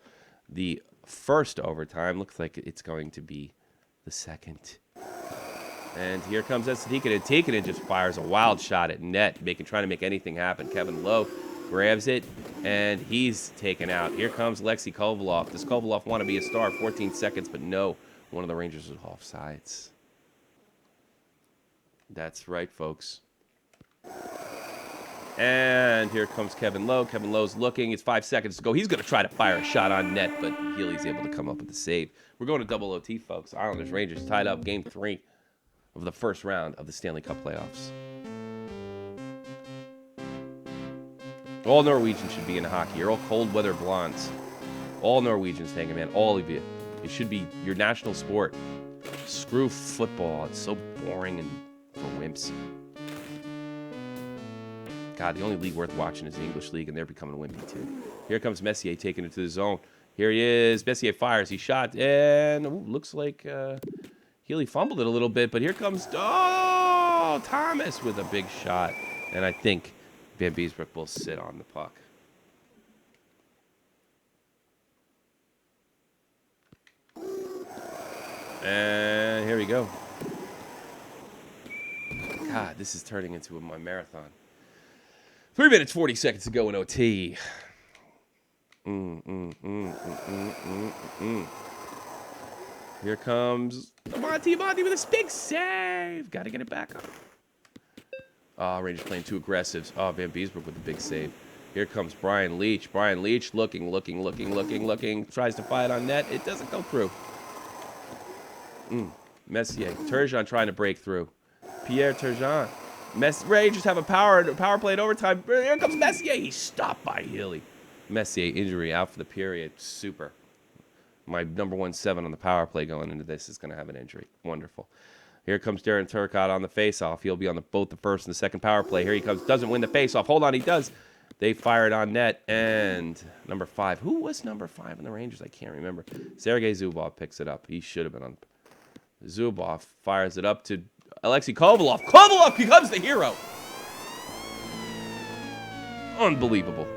the first overtime. Looks like it's going to be the second. And here comes Tikkanen. Tikkanen just fires a wild shot at net, trying to make anything happen. Kevin Lowe grabs it, and he's taken out. Here comes Alexei Kovalov. Does Kovalov want to be a star? 14 seconds, but no. One of the Rangers is offsides. That's right, folks. And here comes Kevin Lowe. Kevin Lowe's looking. It's 5 seconds to go. He's going to try to fire a shot on net, but Healy's able to come up with the save. We're going to double OT, folks. Islanders, Rangers tied up game 3 of the first round of the Stanley Cup playoffs. All Norwegians should be in hockey. You're all cold-weather blondes. All Norwegians, hanging man. All of you. It should be your national sport. Screw football. It's so boring and for wimps. God, the only league worth watching is the English League, and they're becoming wimpy too. Here comes Messier taking it to the zone. Here he is. Messier fires. He shot, and looks like Healy fumbled it a little bit, but here comes Thomas with a big shot. And I think Van Beesbrook will sit on the puck. And here we go. God, this is turning into my marathon. 3 minutes, 40 seconds to go in OT. Here comes Monty with a big save. Got to get it back on. Oh, Rangers playing too aggressive. Oh, Van Beesbrook with a big save. Here comes Brian Leach. Brian Leach looking. Tries to fire it on net. It doesn't go through. Messier. Turgeon trying to break through. Pierre Turgeon. Rangers have a power play in overtime. Here comes Messier. He's stopped by Healy. Messier injury out for the period. Super. My number 1-7 on the power play going into this is going to have an injury. Wonderful. Here comes Darren Turcotte on the faceoff. He'll be on both the first and the second power play. Here he comes. Doesn't win the faceoff. Hold on, he does. They fire it on net. And number 5. Who was number 5 in the Rangers? I can't remember. Sergei Zubov picks it up. He should have been on. Zubov fires it up to Alexei Kovalov. Kovalov becomes the hero. Unbelievable.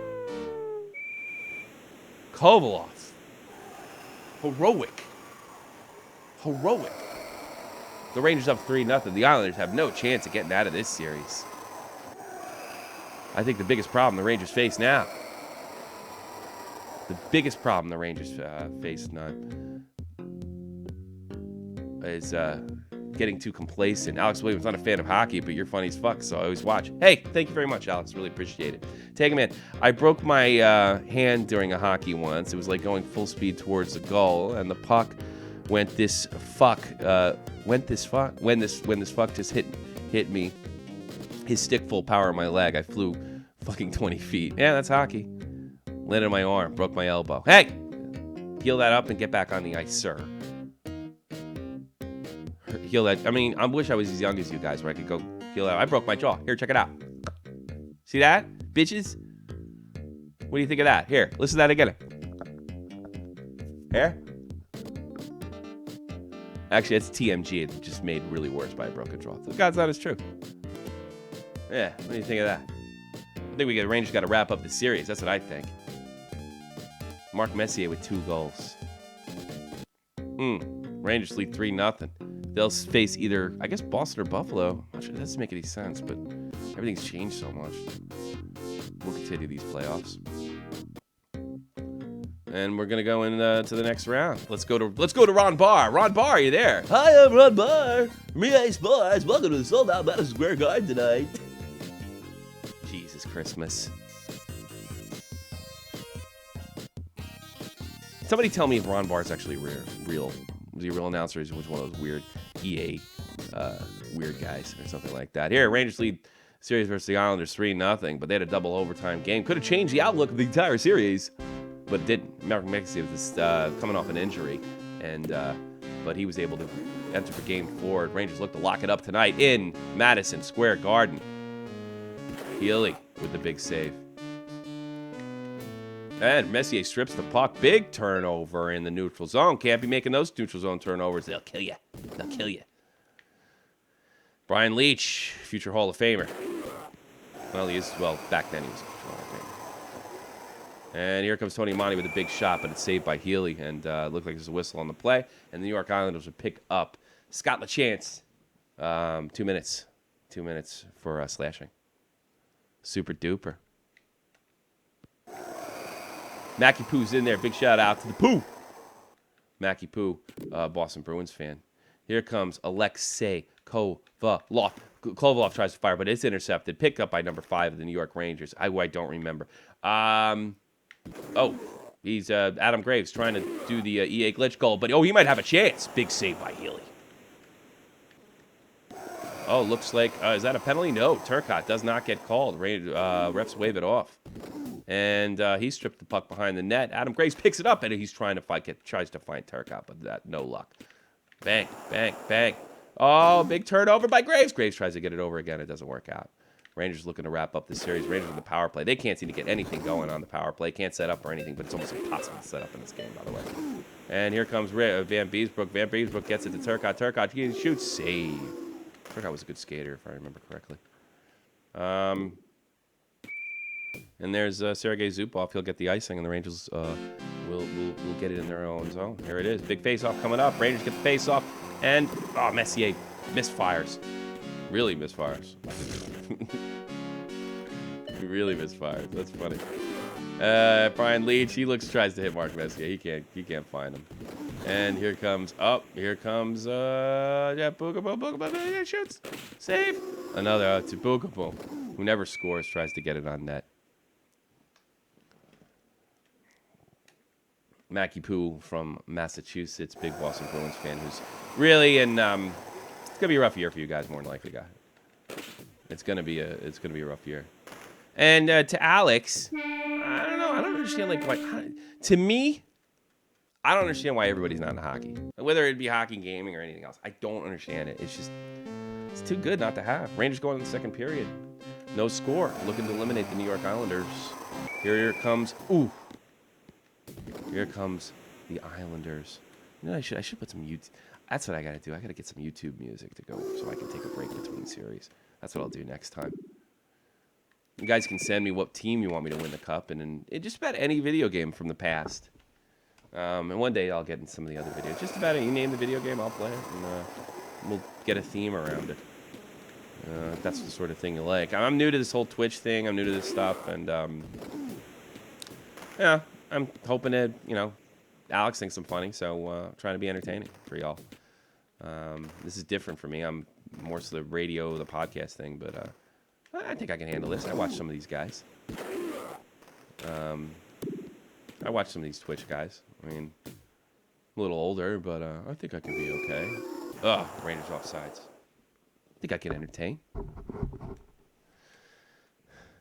Kovalov. Heroic. The Rangers up 3-0. The Islanders have no chance of getting out of this series. I think the biggest problem the Rangers face now. Face now is getting too complacent. Alex Williams, not a fan of hockey, but you're funny as fuck, so I always watch. Hey, thank you very much, Alex. Really appreciate it. Take him in. I broke my hand during a hockey once. It was like going full speed towards the goal, and the puck went this fuck. When this fuck just hit me, his stick full power on my leg. I flew fucking 20 feet. Yeah, that's hockey. Landed on my arm, broke my elbow. Hey, heal that up and get back on the ice, sir. Heal that. I mean, I wish I was as young as you guys where I could go heal that. I broke my jaw. Here, check it out. See that, bitches? What do you think of that? Here, listen to that again. Here. Actually, it's TMG. It's just made really worse by a broken jaw. God's honest truth. Yeah, what do you think of that? I think Rangers got to wrap up the series. That's what I think. Mark Messier with 2 goals. Rangers lead 3-0. They'll face either, I guess, Boston or Buffalo. I'm not sure that doesn't make any sense, but everything's changed so much. We'll continue these playoffs. And we're gonna go into the next round. Let's go to Ron Barr. Ron Barr, are you there? Hi, I'm Ron Barr. Me Ice Boys. Welcome to the sold out Madison Square Garden tonight. Jesus Christmas. Somebody tell me if Ron Barr's actually real. Was he a real announcer? Or was he one of those weird EA weird guys or something like that? Here, Rangers lead series versus the Islanders 3-0, but they had a double overtime game. Could have changed the outlook of the entire series, but didn't. Mark Messier was coming off an injury, and but he was able to enter for Game 4. Rangers look to lock it up tonight in Madison Square Garden. Healy with the big save. And Messier strips the puck. Big turnover in the neutral zone. Can't be making those neutral zone turnovers. They'll kill you. They'll kill you. Brian Leach, future Hall of Famer. Well, he is. Well, back then he was a future Hall of Famer. And here comes Tony Monty with a big shot, but it's saved by Healy. And looked like there's a whistle on the play. And the New York Islanders would pick up Scott LaChance. 2 minutes. 2 minutes for slashing. Super duper. Mackie Poo's in there. Big shout out to the Pooh. Mackie Poo, Boston Bruins fan. Here comes Alexei Kovalov. Kovalov tries to fire, but it's intercepted. Picked up by number 5 of the New York Rangers. I don't remember. He's Adam Graves trying to do the EA glitch goal, but he might have a chance. Big save by Healy. Oh, looks like, is that a penalty? No, Turcotte does not get called. Refs wave it off. And he stripped the puck behind the net. Adam Graves picks it up, and he's tries to find Turcotte, but no luck. Bang, bang, bang. Oh, big turnover by Graves. Graves tries to get it over again. It doesn't work out. Rangers looking to wrap up the series. Rangers with the power play. They can't seem to get anything going on the power play. Can't set up or anything, but it's almost impossible to set up in this game, by the way. And here comes Van Beesbrook. Van Beesbrook gets it to Turcotte. Turcotte shoots, save. Turcotte was a good skater, if I remember correctly. And there's Sergei Zubov. He'll get the icing, and the Rangers will get it in their own zone. Here it is. Big face-off coming up. Rangers get the face-off. And, Messier misfires. Really misfires. He really misfires. That's funny. Brian Leach, tries to hit Mark Messier. He can't find him. And here comes Boogabo. Shoots. Save. Another to Boogabo, who never scores, tries to get it on net. Mackie Poo from Massachusetts, big Boston Bruins fan, who's really in. It's gonna be a rough year for you guys, more than likely, guy. It's gonna be a rough year. And to Alex, I don't know. I don't understand to me, I don't understand why everybody's not into hockey. Whether it be hockey, gaming, or anything else, I don't understand it. It's just it's too good not to have. Rangers going in the second period, no score, looking to eliminate the New York Islanders. Here it comes. Ooh. Here comes the Islanders. You know, I should put some YouTube. That's what I gotta do. I gotta get some YouTube music to go so I can take a break between series. That's what I'll do next time. You guys can send me what team you want me to win the cup, and just about any video game from the past. And one day I'll get in some of the other videos. Just about it. You name the video game, I'll play it, and we'll get a theme around it. If that's the sort of thing you like. I'm new to this whole Twitch thing. I'm new to this stuff, and yeah, I'm hoping that Alex thinks I'm funny, so trying to be entertaining for y'all. This is different for me. I'm more so the radio, the podcast thing, but I think I can handle this. I watch some of these guys. I watch some of these Twitch guys. I mean, I'm a little older, but I think I can be okay. Ugh, Rangers offsides. I think I can entertain.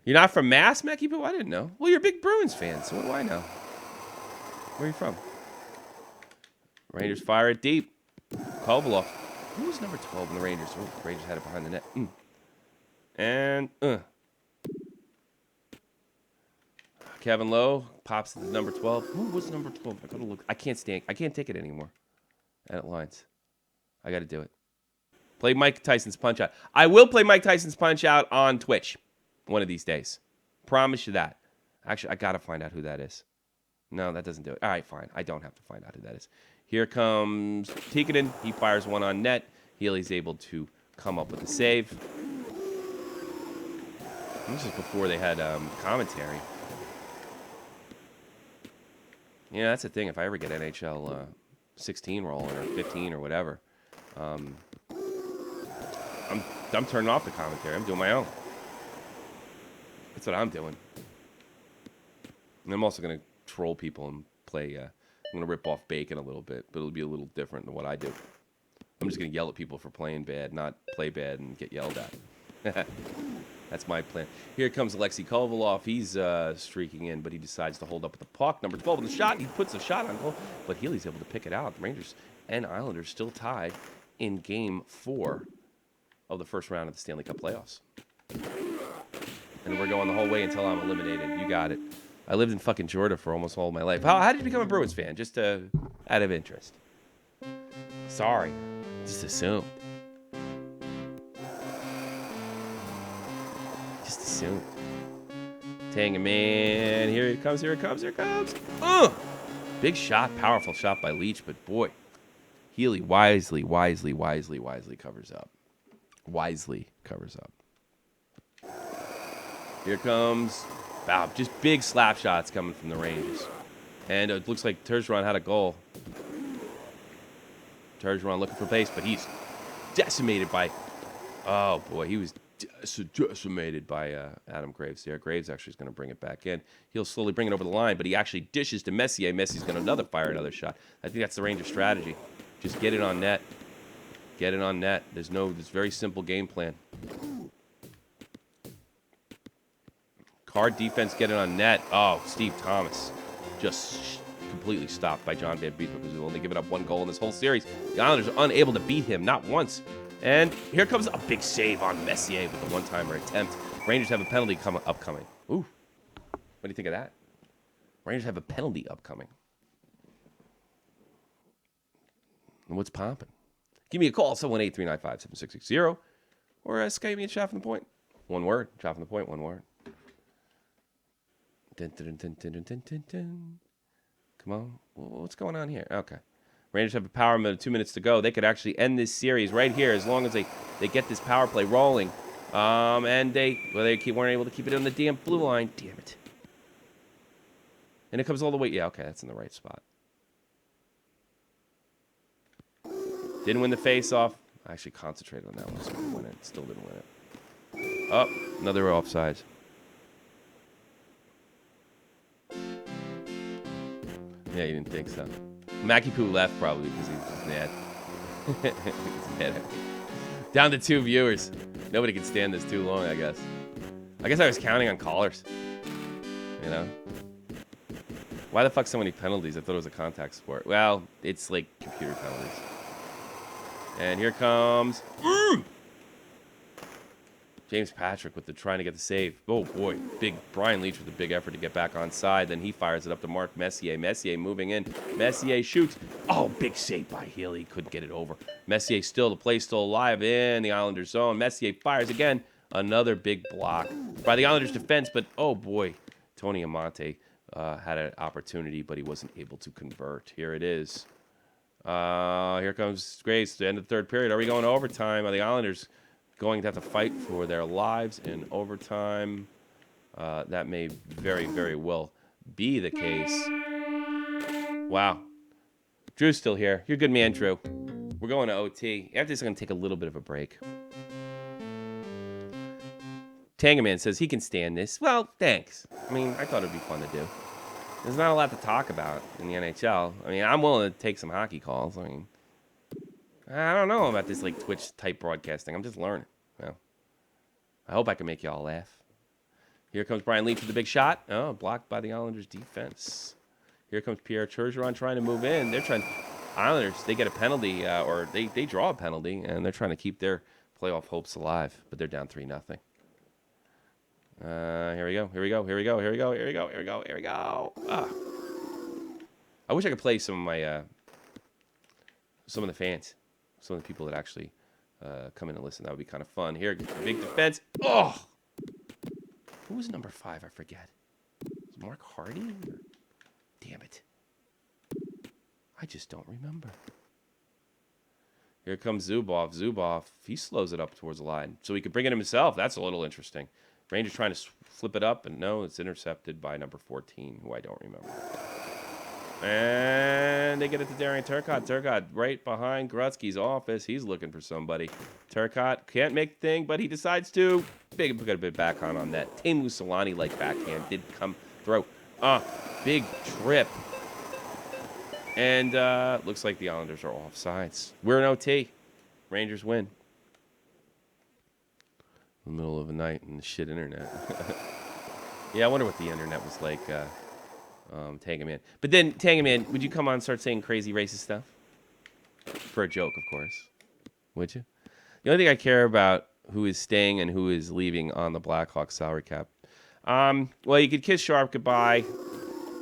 You're not from Mass, Mackie Poo? I didn't know. Well, you're a big Bruins fan, so what do I know? Where are you from? Rangers fire it deep. Kovalov. Who was number 12 in the Rangers? Oh, the Rangers had it behind the net. And Kevin Lowe pops to the number 12. Who was number 12? I gotta look. I can't take it anymore. At lines. I gotta do it. Play Mike Tyson's Punch Out. I will play Mike Tyson's Punch Out on Twitch one of these days. Promise you that. Actually, I gotta find out who that is. No, that doesn't do it. All right, fine. I don't have to find out who that is. Here comes Tikkanen. He fires one on net. Healy's able to come up with a save. This is before they had commentary. Yeah, that's the thing. If I ever get NHL 16 rolling or 15 or whatever, I'm turning off the commentary. I'm doing my own. That's what I'm doing. And I'm also going to troll people and play. I'm going to rip off Bacon a little bit, but it'll be a little different than what I do. I'm just going to yell at people for playing bad, not play bad and get yelled at. That's my plan. Here comes Alexei Kovalov. He's streaking in, but he decides to hold up with the puck. Number 12 in the shot. He puts a shot on goal, but Healy's able to pick it out. The Rangers and Islanders still tied in Game 4 of the first round of the Stanley Cup playoffs. And we're going the whole way until I'm eliminated. You got it. I lived in fucking Georgia for almost all my life. How did you become a Bruins fan? Just out of interest. Sorry. Just assumed. Just assumed. Tangaman. Here it comes, here it comes, here it comes. Big shot, powerful shot by Leach, but boy, Healy wisely covers up. Wisely covers up. Here comes, wow, just big slap shots coming from the Rangers. And it looks like Tergeron had a goal. Tergeron looking for pace, but he's decimated by, oh boy, he was decimated by Adam Graves there. Graves actually is going to bring it back in. He'll slowly bring it over the line, but he actually dishes to Messier. Messier's going to fire another shot. I think that's the Rangers' strategy. Just get it on net. Get it on net. There's very simple game plan. Card defense, get it on net. Oh, Steve Thomas just completely stopped by John Van Beek because he's only given up one goal in this whole series. The Islanders are unable to beat him, not once. And here comes a big save on Messier with the one-timer attempt. Rangers have a penalty upcoming. Ooh. What do you think of that? Rangers have a penalty upcoming. And what's popping? Give me a call, 718-395-7660. Or Skype me at Shot from the Point. One word. Shot from the Point, one word. Dun, dun, dun, dun, dun, dun, dun, dun. Come on. What's going on here? Okay. Rangers have a power minute, 2 minutes to go. They could actually end this series right here as long as they get this power play rolling. And they weren't able to keep it on the damn blue line. Damn it. And it comes all the way. Yeah, okay, that's in the right spot. Didn't win the face-off. I actually concentrated on that one, so we win it. Still didn't win it. Oh, another offsides. Yeah, you didn't think so. Mackie Poo left probably because he's mad. He's mad at me. Down to 2 viewers. Nobody can stand this too long, I guess. I guess I was counting on callers. You know? Why the fuck so many penalties? I thought it was a contact sport. Well, it's like computer penalties. And here comes James Patrick with the trying to get the save. Oh boy, big Brian Leach with a big effort to get back on side. Then he fires it up to Mark Messier. Messier moving in. Messier shoots. Oh, big save by Healy. Couldn't get it over. Messier still, the play still alive in the Islanders zone. Messier fires again. Another big block by the Islanders defense, but oh boy, Tony Amante had an opportunity, but he wasn't able to convert. Here it is. Here comes Grace. The end of the third period. Are we going to overtime? Are the Islanders going to have to fight for their lives in overtime? That may very, very well be the case. Wow. Drew's still here. You're a good man, Drew. We're going to OT. After this, I'm going to take a little bit of a break. Tangaman says he can stand this. Well, thanks. I mean, I thought it'd be fun to do. There's not a lot to talk about in the NHL. I mean, I'm willing to take some hockey calls. I mean, I don't know about this like Twitch type broadcasting. I'm just learning. Well, I hope I can make you all laugh. Here comes Brian Leach with the big shot. Oh, blocked by the Islanders defense. Here comes Pierre Turgeon trying to move in. They're trying. Islanders, they get a penalty, or they draw a penalty, and they're trying to keep their playoff hopes alive. But they're down 3-0. Here we go. Here we go. Here we go. Here we go. Here we go. Here we go. Here we go. Ah. I wish I could play some of my some of the fans, some of the people that actually come in and listen. That would be kind of fun. Here, big defense. Oh, who was number 5? I forget. Was Mark Hardy? Damn it. I just don't remember. Here comes Zubov. Zubov, he slows it up towards the line, so he could bring it himself. That's a little interesting. Rangers trying to flip it up, and no, it's intercepted by number 14, who I don't remember. And they get it to Darian Turcotte. Turcotte right behind Gretzky's office. He's looking for somebody. Turcotte can't make the thing, but he decides to. Big put a bit back on that. Teemu Solani-like backhand did come through. Big trip. And looks like the Islanders are offsides. We're in OT. Rangers win. In the middle of the night and the shit internet. Yeah, I wonder what the internet was like. Tangaman. But then, Tangaman, would you come on and start saying crazy racist stuff? For a joke, of course. Would you? The only thing I care about who is staying and who is leaving on the Blackhawks salary cap. Well, you could kiss Sharp goodbye.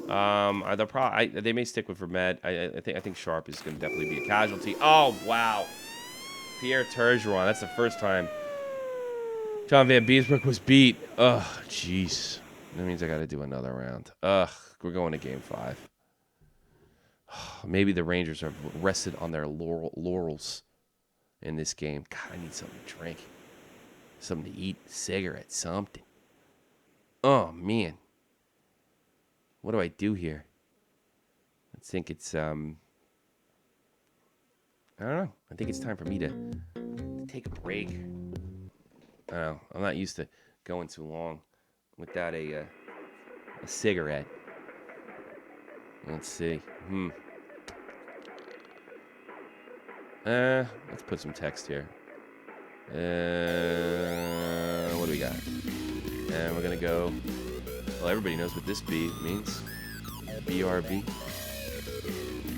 They may stick with Vermette. I think Sharp is going to definitely be a casualty. Oh, wow. Pierre Turgeon. That's the first time John Van Beesbrook was beat. Ugh, jeez. That means I got to do another round. Ugh, we're going to Game 5. Maybe the Rangers have rested on their laurels in this game. God, I need something to drink. Something to eat. Cigarette, something. Oh, man. What do I do here? I think it's, I don't know. I think it's time for me to take a break. I don't know. I'm not used to going too long without a cigarette. Let's see. Let's put some text here. What do we got? And we're going to go... Well, everybody knows what this B means. BRB.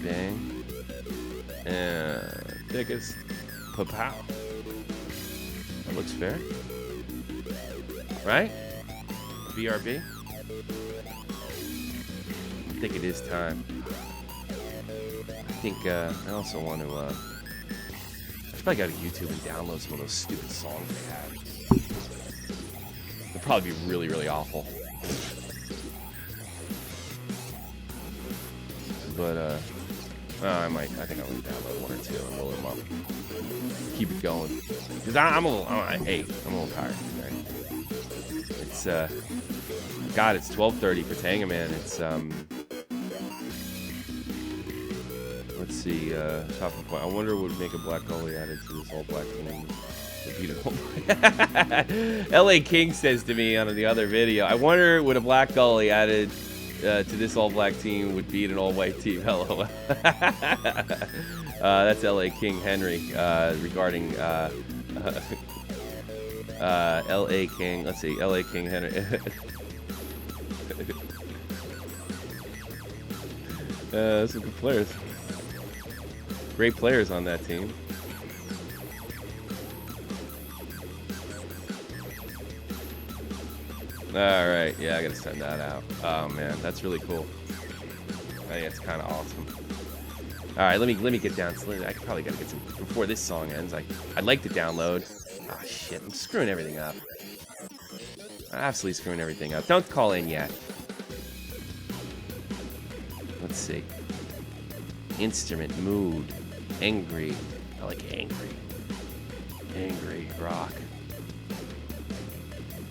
Bang. And biggest. Pow. That looks fair. Right? BRB. I think it is time. I think I also want to I should probably go to YouTube and download some of those stupid songs they have. They'll probably be really, really awful. But I think I'll download one or two and roll them up. Keep it going. Because I'm a little tired. Right? It's God, it's 12:30 for Tangaman. It's let's see, top of the point. I wonder what would make a black goalie added to this all black team. Beautiful. LA King says to me on the other video, I wonder would a black goalie added to this all-black team would beat an all-white team. Hello. That's LA King Henry regarding LA King. Let's see, LA King Henry. Some good players. Great players on that team. All right, yeah, I gotta send that out. Oh man, that's really cool. I think it's kind of awesome. All right, let me get down. I probably gotta get some before this song ends. I'd like to download. Oh shit, I'm screwing everything up. Absolutely screwing everything up. Don't call in yet. Let's see. Instrument, mood, angry. I like angry. Angry rock.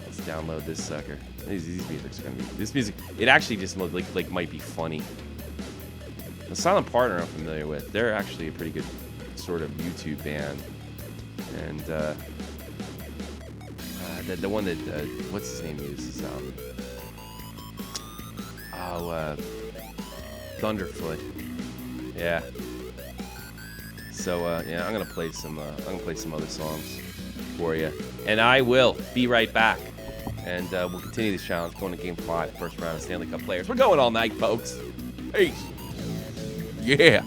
Let's download this sucker. These music's gonna be. This music. It actually just like might be funny. The Silent Partner I'm familiar with. They're actually a pretty good sort of YouTube band, and the one that what's his name uses Thunderfoot. Yeah. So yeah, I'm gonna play some other songs for you, and I will be right back. And we'll continue this challenge going to Game 5, first round of Stanley Cup players. We're going all night, folks. Peace. Yeah.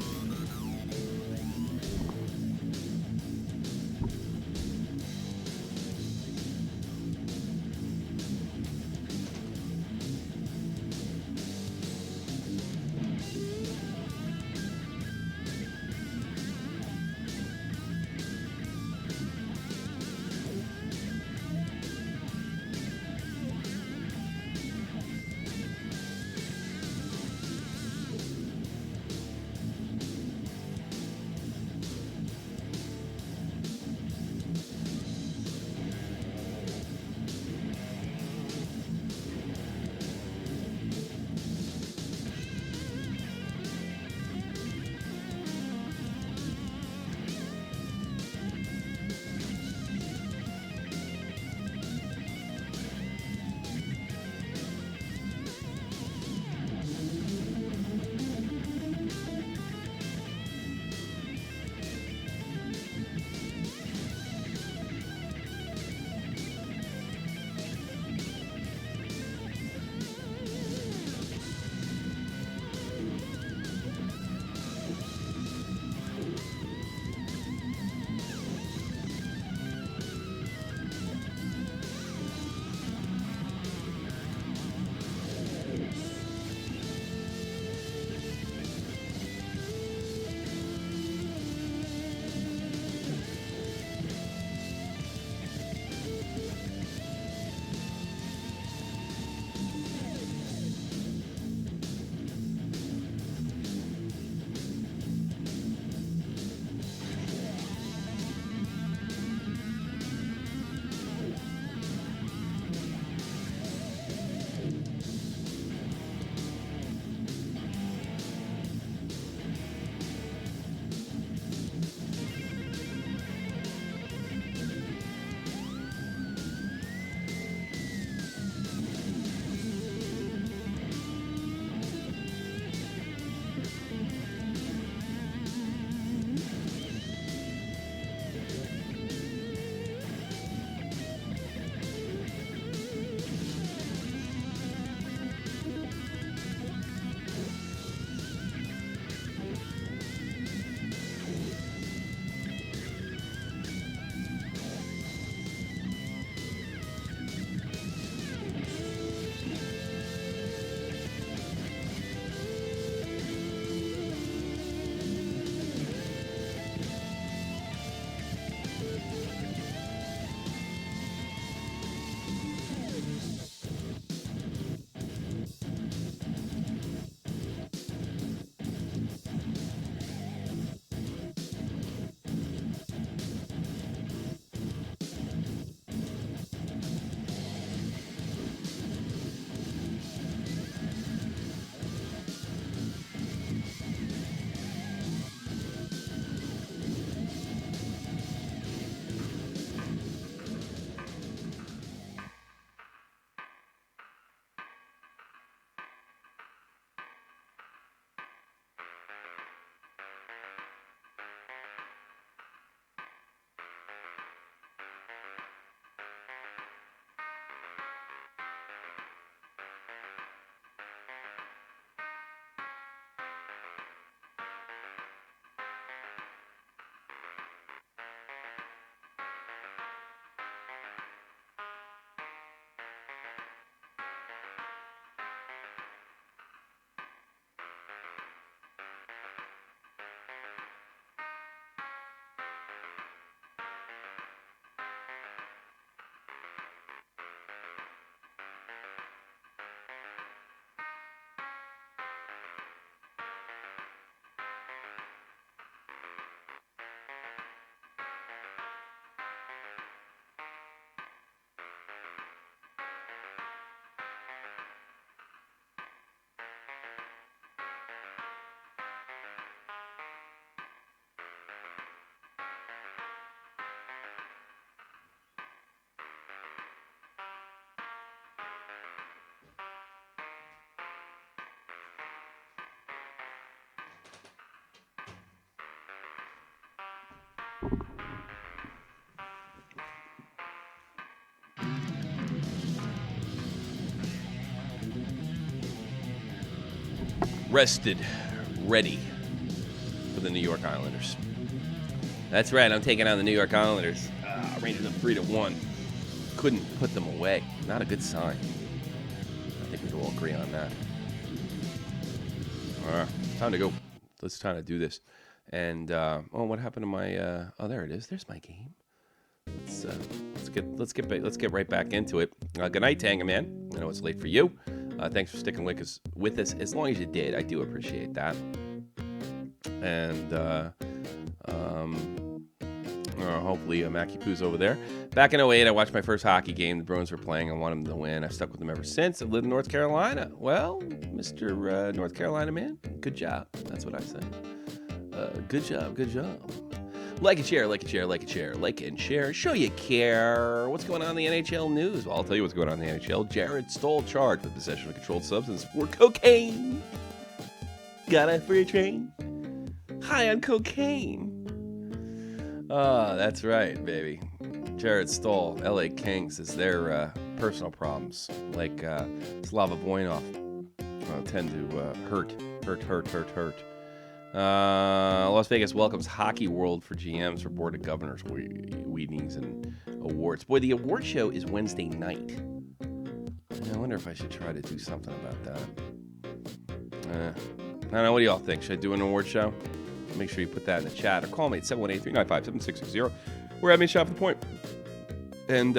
Rested, ready for the New York Islanders. That's right, I'm taking on the New York Islanders. Rangers up 3-1. Couldn't put them away. Not a good sign. I think we can all agree on that. All right, time to go. Let's try to do this. And oh, what happened to my? Oh, there it is. There's my game. Let's get right back into it. Good night, Tanga Man. I know it's late for you. Thanks for sticking with us as long as you did. I do appreciate that. And hopefully Mackie Poo's over there. Back in 08, I watched my first hockey game. The Bruins were playing. I wanted them to win. I've stuck with them ever since. I've lived in North Carolina. Well, Mr. North Carolina man, good job. That's what I say. Good job. Like and share, like and share, like and share, like and share. Show you care. What's going on in the NHL news? Well, I'll tell you what's going on in the NHL. Jared Stoll charged with possession of a controlled substance for cocaine. Got it for your train? High on cocaine. Oh, that's right, baby. Jared Stoll, LA Kings, is their personal problems, like Slava Voinov, tend to hurt. Las Vegas welcomes Hockey World for GMs for Board of Governors meetings and awards. Boy, the award show is Wednesday night. I wonder if I should try to do something about that. I don't know. What do y'all think? Should I do an award show? Make sure you put that in the chat or call me at 718-395-7660. We're at Shot from the Point. And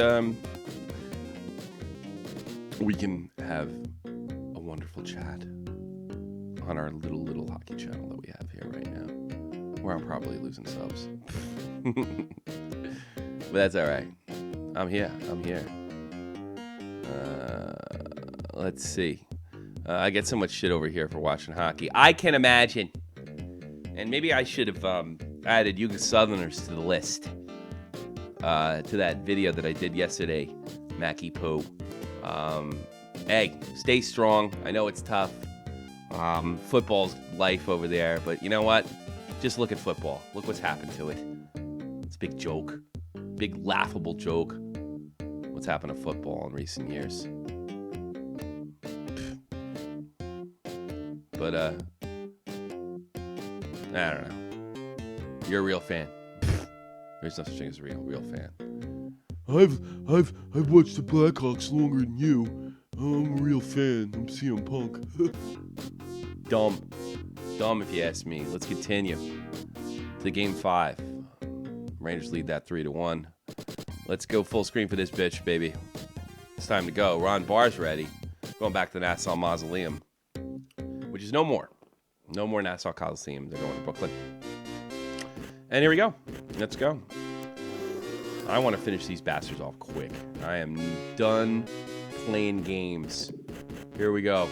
we can have a wonderful chat on our little hockey channel that we have here right now, where I'm probably losing subs. But that's all right. I'm here. Let's see. I get so much shit over here for watching hockey. I can imagine. And maybe I should have added you Southerners to the list. To that video that I did yesterday, Mackie Poo. Hey, stay strong. I know it's tough. Football's life over there, but you know what? Just look at football. Look what's happened to it. It's a big joke. Big laughable joke. What's happened to football in recent years. But, I don't know. You're a real fan. There's no such thing as a real fan. I've watched the Blackhawks longer than you. I'm a real fan. I'm CM Punk. Dumb if you ask me. Let's continue to game 5. Rangers lead that 3-1. Let's go full screen for this bitch, baby. It's time to go. Ron Barr's ready. Going back to the Nassau Mausoleum, which is no more. No more Nassau Coliseum. They're going to Brooklyn. And here we go. Let's go. I want to finish these bastards off quick. I am done playing games. Here we go.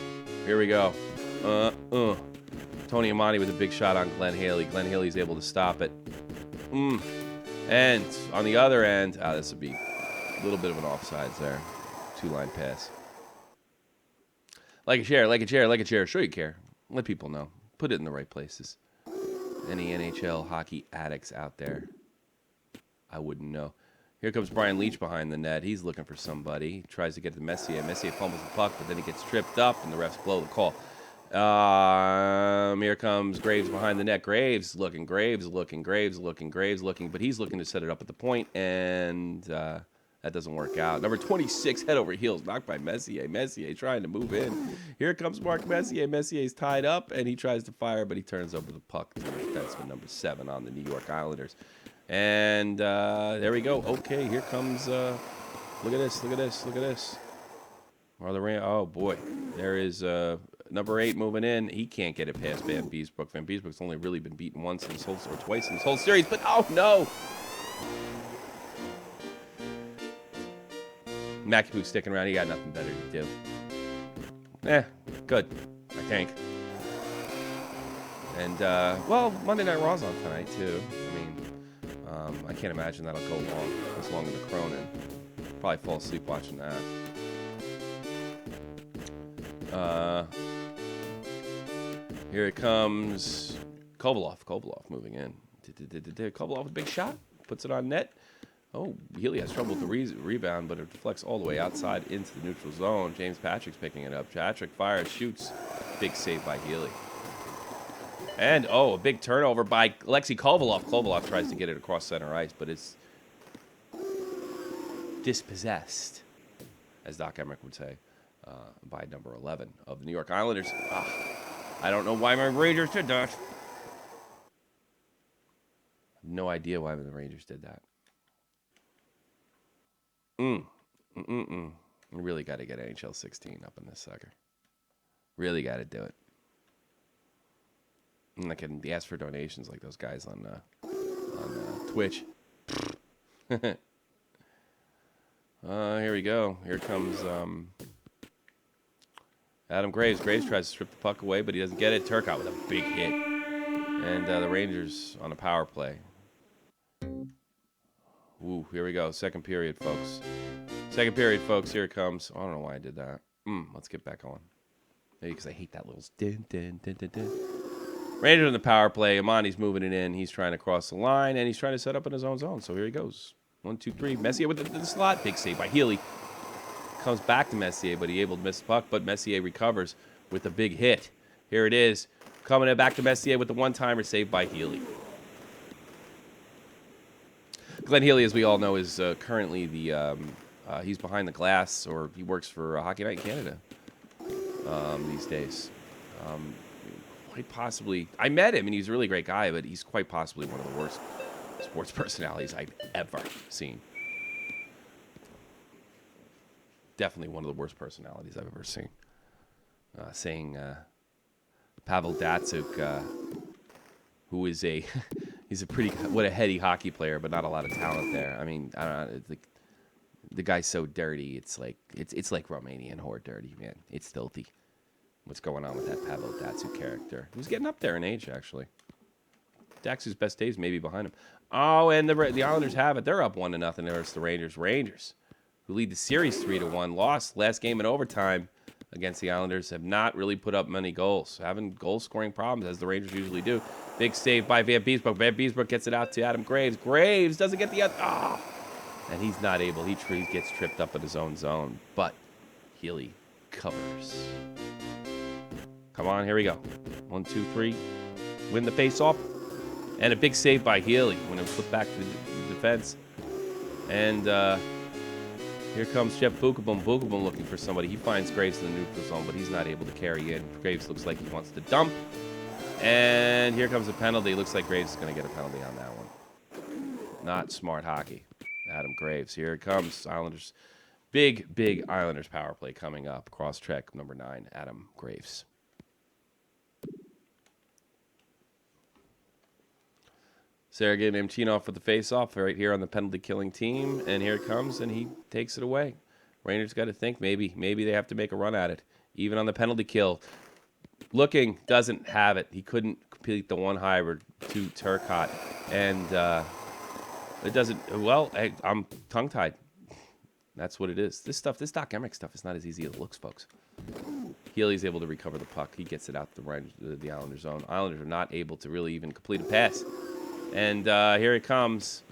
Tony Amati with a big shot on Glenn Haley. Glenn Haley's able to stop it. And on the other end, this would be a little bit of an offsides there. 2-line pass. Like a share. Show you care. Let people know. Put it in the right places. Any NHL hockey addicts out there, I wouldn't know. Here comes Brian Leach behind the net. He's looking for somebody. He tries to get to Messier. Messier fumbles the puck, but then he gets tripped up, and the refs blow the call. Here comes Graves behind the net. Graves looking, but he's looking to set it up at the point, and that doesn't work out. Number 26, head over heels, knocked by Messier. Messier trying to move in. Here comes Mark Messier. Messier's tied up, and he tries to fire, but he turns over the puck to defenseman number 7 on the New York Islanders. And there we go. Okay, here comes. Look at this. Oh boy, there is number 8 moving in. He can't get it past Van Beesbrook. Van Beesbrook's only really been beaten once in this whole, or twice in this whole series. But oh no! Mackie sticking around. He got nothing better to do. Good, I think. And well, Monday Night Raw's on tonight too. I mean. I can't imagine that'll go as long as the Cronin. Probably fall asleep watching that. Here it comes. Kovalov moving in. Couple off a big shot. Puts it on net. Oh, Healy has trouble with the rebound, but it deflects all the way outside into the neutral zone. James Patrick's picking it up. Patrick fires, shoots. Big save by Healy. And, oh, a big turnover by Alexei Kovalov. Kovalov tries to get it across center ice, but it's dispossessed, as Doc Emmerich would say, by number 11 of the New York Islanders. I don't know why my Rangers did that. No idea why the Rangers did that. We really got to get NHL 16 up in this sucker. Really got to do it. And I can ask for donations like those guys on Twitch. Here we go. Here comes Adam Graves. Graves tries to strip the puck away, but he doesn't get it. Turcotte with a big hit. And the Rangers on a power play. Ooh, here we go. Second period, folks. Second period, folks. Here it comes. Oh, I don't know why I did that. Let's get back on. Maybe because I hate that little din, din, din, din, din. Rangers on the power play. Amandi's moving it in. He's trying to cross the line, and he's trying to set up in his own zone. So here he goes. 1, 2, 3. Messier with the slot. Big save by Healy. Comes back to Messier, but he able to miss the puck. But Messier recovers with a big hit. Here it is. Coming back to Messier with the one-timer saved by Healy. Glenn Healy, as we all know, is currently the he's behind the glass, or he works for Hockey Night in Canada these days. Quite possibly, I met him, and he's a really great guy, but he's quite possibly one of the worst sports personalities I've ever seen. Definitely one of the worst personalities I've ever seen. Saying Pavel Datsyuk, who is he's a pretty, what a heady hockey player, but not a lot of talent there. I mean, I don't know, the guy's so dirty. It's like Romanian whore dirty, man. It's filthy. What's going on with that Pavel Datsyuk character? Who's getting up there in age, actually. Dax's best days maybe behind him. Oh, and the Islanders have it. They're up 1-0 versus the Rangers. Rangers, who lead the series 3-1, lost last game in overtime against the Islanders, have not really put up many goals. Having goal-scoring problems, as the Rangers usually do. Big save by Van Beesbrook. Van Beesbrook gets it out to Adam Graves. Graves doesn't get the other. Oh! And he's not able. He gets tripped up in his own zone. But Healy covers. Come on, here we go. 1, 2, 3. Win the face-off. And a big save by Healy when it was flipped back to the defense. And here comes Jeff Bookabum. Bookabum looking for somebody. He finds Graves in the neutral zone, but he's not able to carry in. Graves looks like he wants to dump. And here comes a penalty. Looks like Graves is going to get a penalty on that one. Not smart hockey. Adam Graves. Here it comes. Islanders. Big Islanders power play coming up. Cross-check number 9, Adam Graves. Sergei Nemchinov with the face-off right here on the penalty-killing team. And here it comes, and he takes it away. Rangers got to think maybe they have to make a run at it. Even on the penalty kill. Looking, doesn't have it. He couldn't complete the one hybrid to Turcotte. And it doesn't, well, I'm tongue-tied. That's what it is. This Doc Emmerich stuff is not as easy as it looks, folks. Healy's able to recover the puck. He gets it out the Islanders' zone. Islanders are not able to really even complete a pass. And here it comes.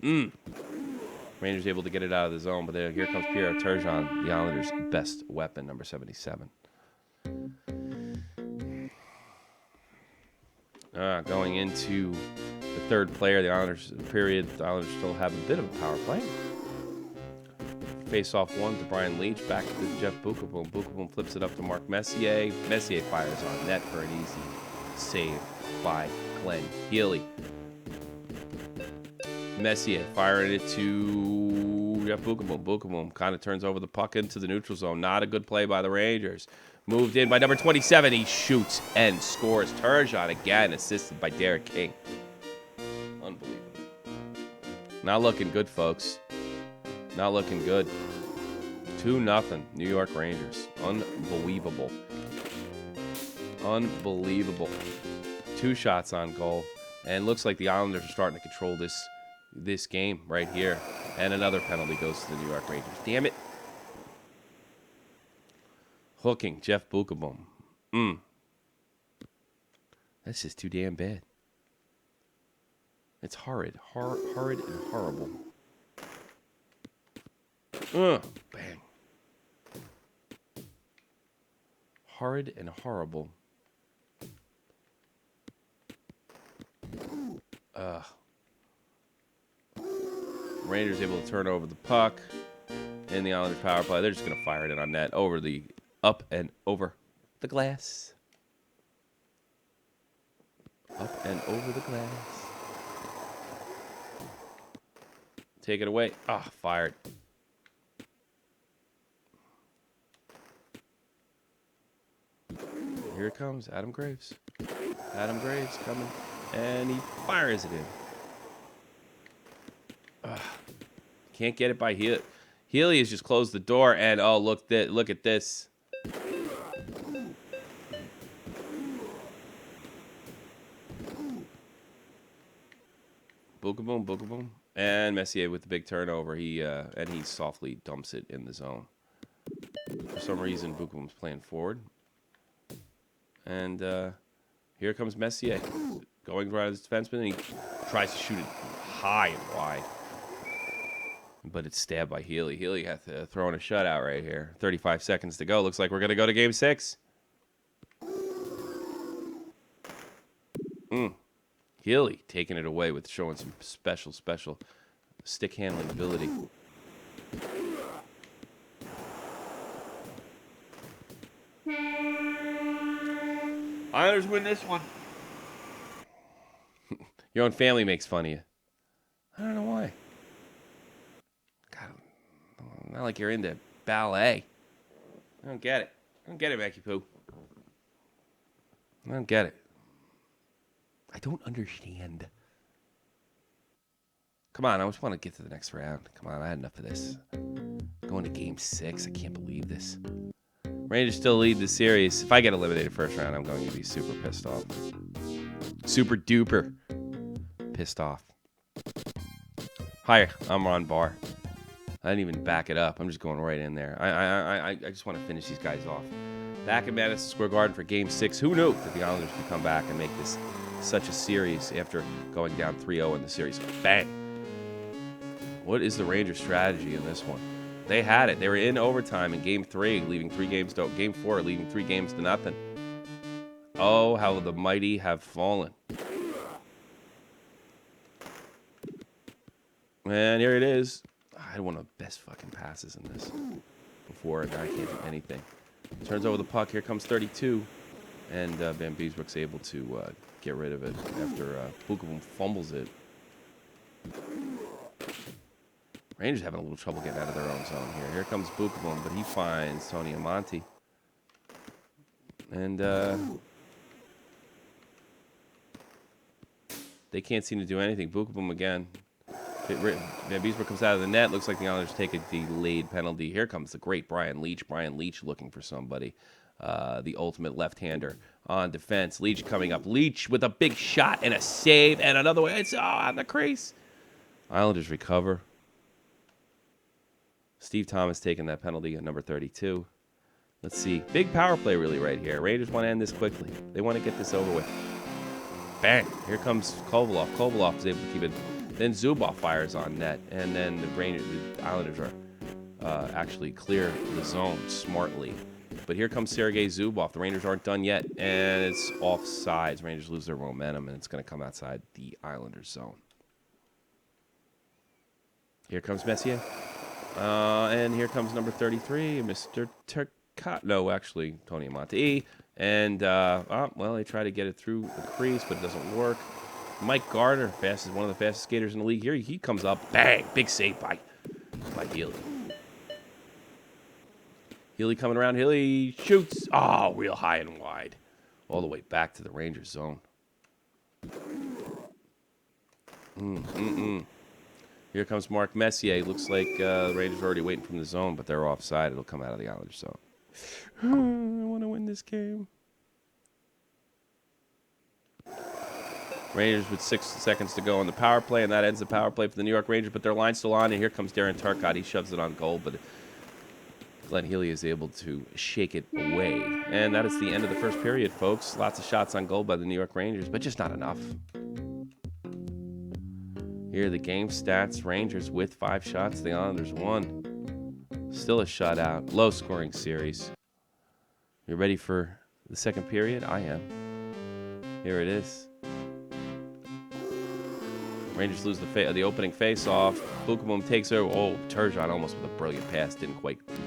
Rangers able to get it out of the zone, but here comes Pierre Turgeon, the Islanders' best weapon, number 77. Going into the third player, the Islanders still have a bit of a power play. Face-off 1 to Brian Leach, back to Jeff Bookabum. Bookabum flips it up to Mark Messier. Messier fires on net for an easy save by Glenn Healy. Messier firing it to Jeff Bookabum. Bookabum kind of turns over the puck into the neutral zone. Not a good play by the Rangers. Moved in by number 27. He shoots and scores. Turgeon again, assisted by Derek King. Unbelievable. Not looking good, folks. Not looking good. 2-0, New York Rangers. Unbelievable. Unbelievable. 2 shots on goal. And looks like the Islanders are starting to control this game right here. And another penalty goes to the New York Rangers. Damn it. Hooking, Jeff Bookabum. That's just too damn bad. It's horrid. Horrid and horrible. Bang. Horrid and horrible. Rangers able to turn over the puck in the Islanders power play. They're just going to fire it in on net over the up and over the glass. Up and over the glass. Take it away. Ah, fired. Here it comes, Adam Graves. Adam Graves coming, and he fires it in. Can't get it by Healy. Healy has just closed the door, and oh, look at this. Bookaboom, bookaboom. And Messier with the big turnover. He softly dumps it in the zone. For some reason, Bookaboom's playing forward. And here comes Messier. Going right as defenseman, and he tries to shoot it high and wide. But it's stabbed by Healy. Healy has to throw in a shutout right here. 35 seconds to go. Looks like we're going to go to Game 6. Healy taking it away with showing some special stick handling ability. Islanders win this one. Your own family makes fun of you. I don't know why. God, not like you're into ballet. I don't get it. I don't get it, Mackie Poo. I don't get it. I don't understand. Come on, I just want to get to the next round. Come on, I had enough of this. Going to Game 6. I can't believe this. Rangers still lead the series. If I get eliminated first round, I'm going to be super pissed off. Super duper pissed off. Hi, I'm Ron Barr. I didn't even back it up. I'm just going right in there. I just want to finish these guys off. Back in Madison Square Garden for Game 6. Who knew that the Islanders could come back and make this such a series after going down 3-0 in the series? Bang. What is the Rangers' strategy in this one? They had it. They were in overtime in Game 3, leaving 3 games to Game 4, leaving 3 games to nothing. Oh, how the mighty have fallen. And here it is. I had one of the best fucking passes in this before, and I can't do anything. Turns over the puck. Here comes 32. And Van Beesbrook's able to get rid of it after Bookaboom fumbles it. Rangers having a little trouble getting out of their own zone here. Here comes Bookaboom, but he finds Tony Amonte. And they can't seem to do anything. Bookaboom again. Van Beesbrook comes out of the net. Looks like the Islanders take a delayed penalty. Here comes the great Brian Leetch. Brian Leetch looking for somebody. The ultimate left-hander on defense. Leetch coming up. Leetch with a big shot and a save and another one. It's on the crease. Islanders recover. Steve Thomas taking that penalty at number 32. Let's see. Big power play really right here. Rangers want to end this quickly. They want to get this over with. Bang. Here comes Kovalov. Kovalov is able to keep it. Then Zubov fires on net. And then the Islanders are actually clear the zone smartly. But here comes Sergei Zubov. The Rangers aren't done yet. And it's offsides. Rangers lose their momentum. And it's going to come outside the Islanders zone. Here comes Messier. And here comes number 33, Mr. Turcotte. No, actually, Tony Amonte. And, well, they try to get it through the crease, but it doesn't work. Mike Gardner, one of the fastest skaters in the league here. He comes up, bang, big save by Healy. Healy coming around. Healy shoots. Oh, real high and wide. All the way back to the Rangers zone. Here comes Mark Messier. Looks like the Rangers are already waiting from the zone, but they're offside. It'll come out of the Islanders zone. I want to win this game. Rangers with 6 seconds to go on the power play, and that ends the power play for the New York Rangers, but their line's still on, and here comes Darren Turcotte. He shoves it on goal, but Glenn Healy is able to shake it away. And that is the end of the first period, folks. Lots of shots on goal by the New York Rangers, but just not enough. Here are the game stats. Rangers with 5 shots. The Islanders 1. Still a shutout. Low scoring series. You ready for the second period? I am. Here it is. Rangers lose the opening face-off. Bukaboom takes over. Oh, Turgeon almost with a brilliant pass.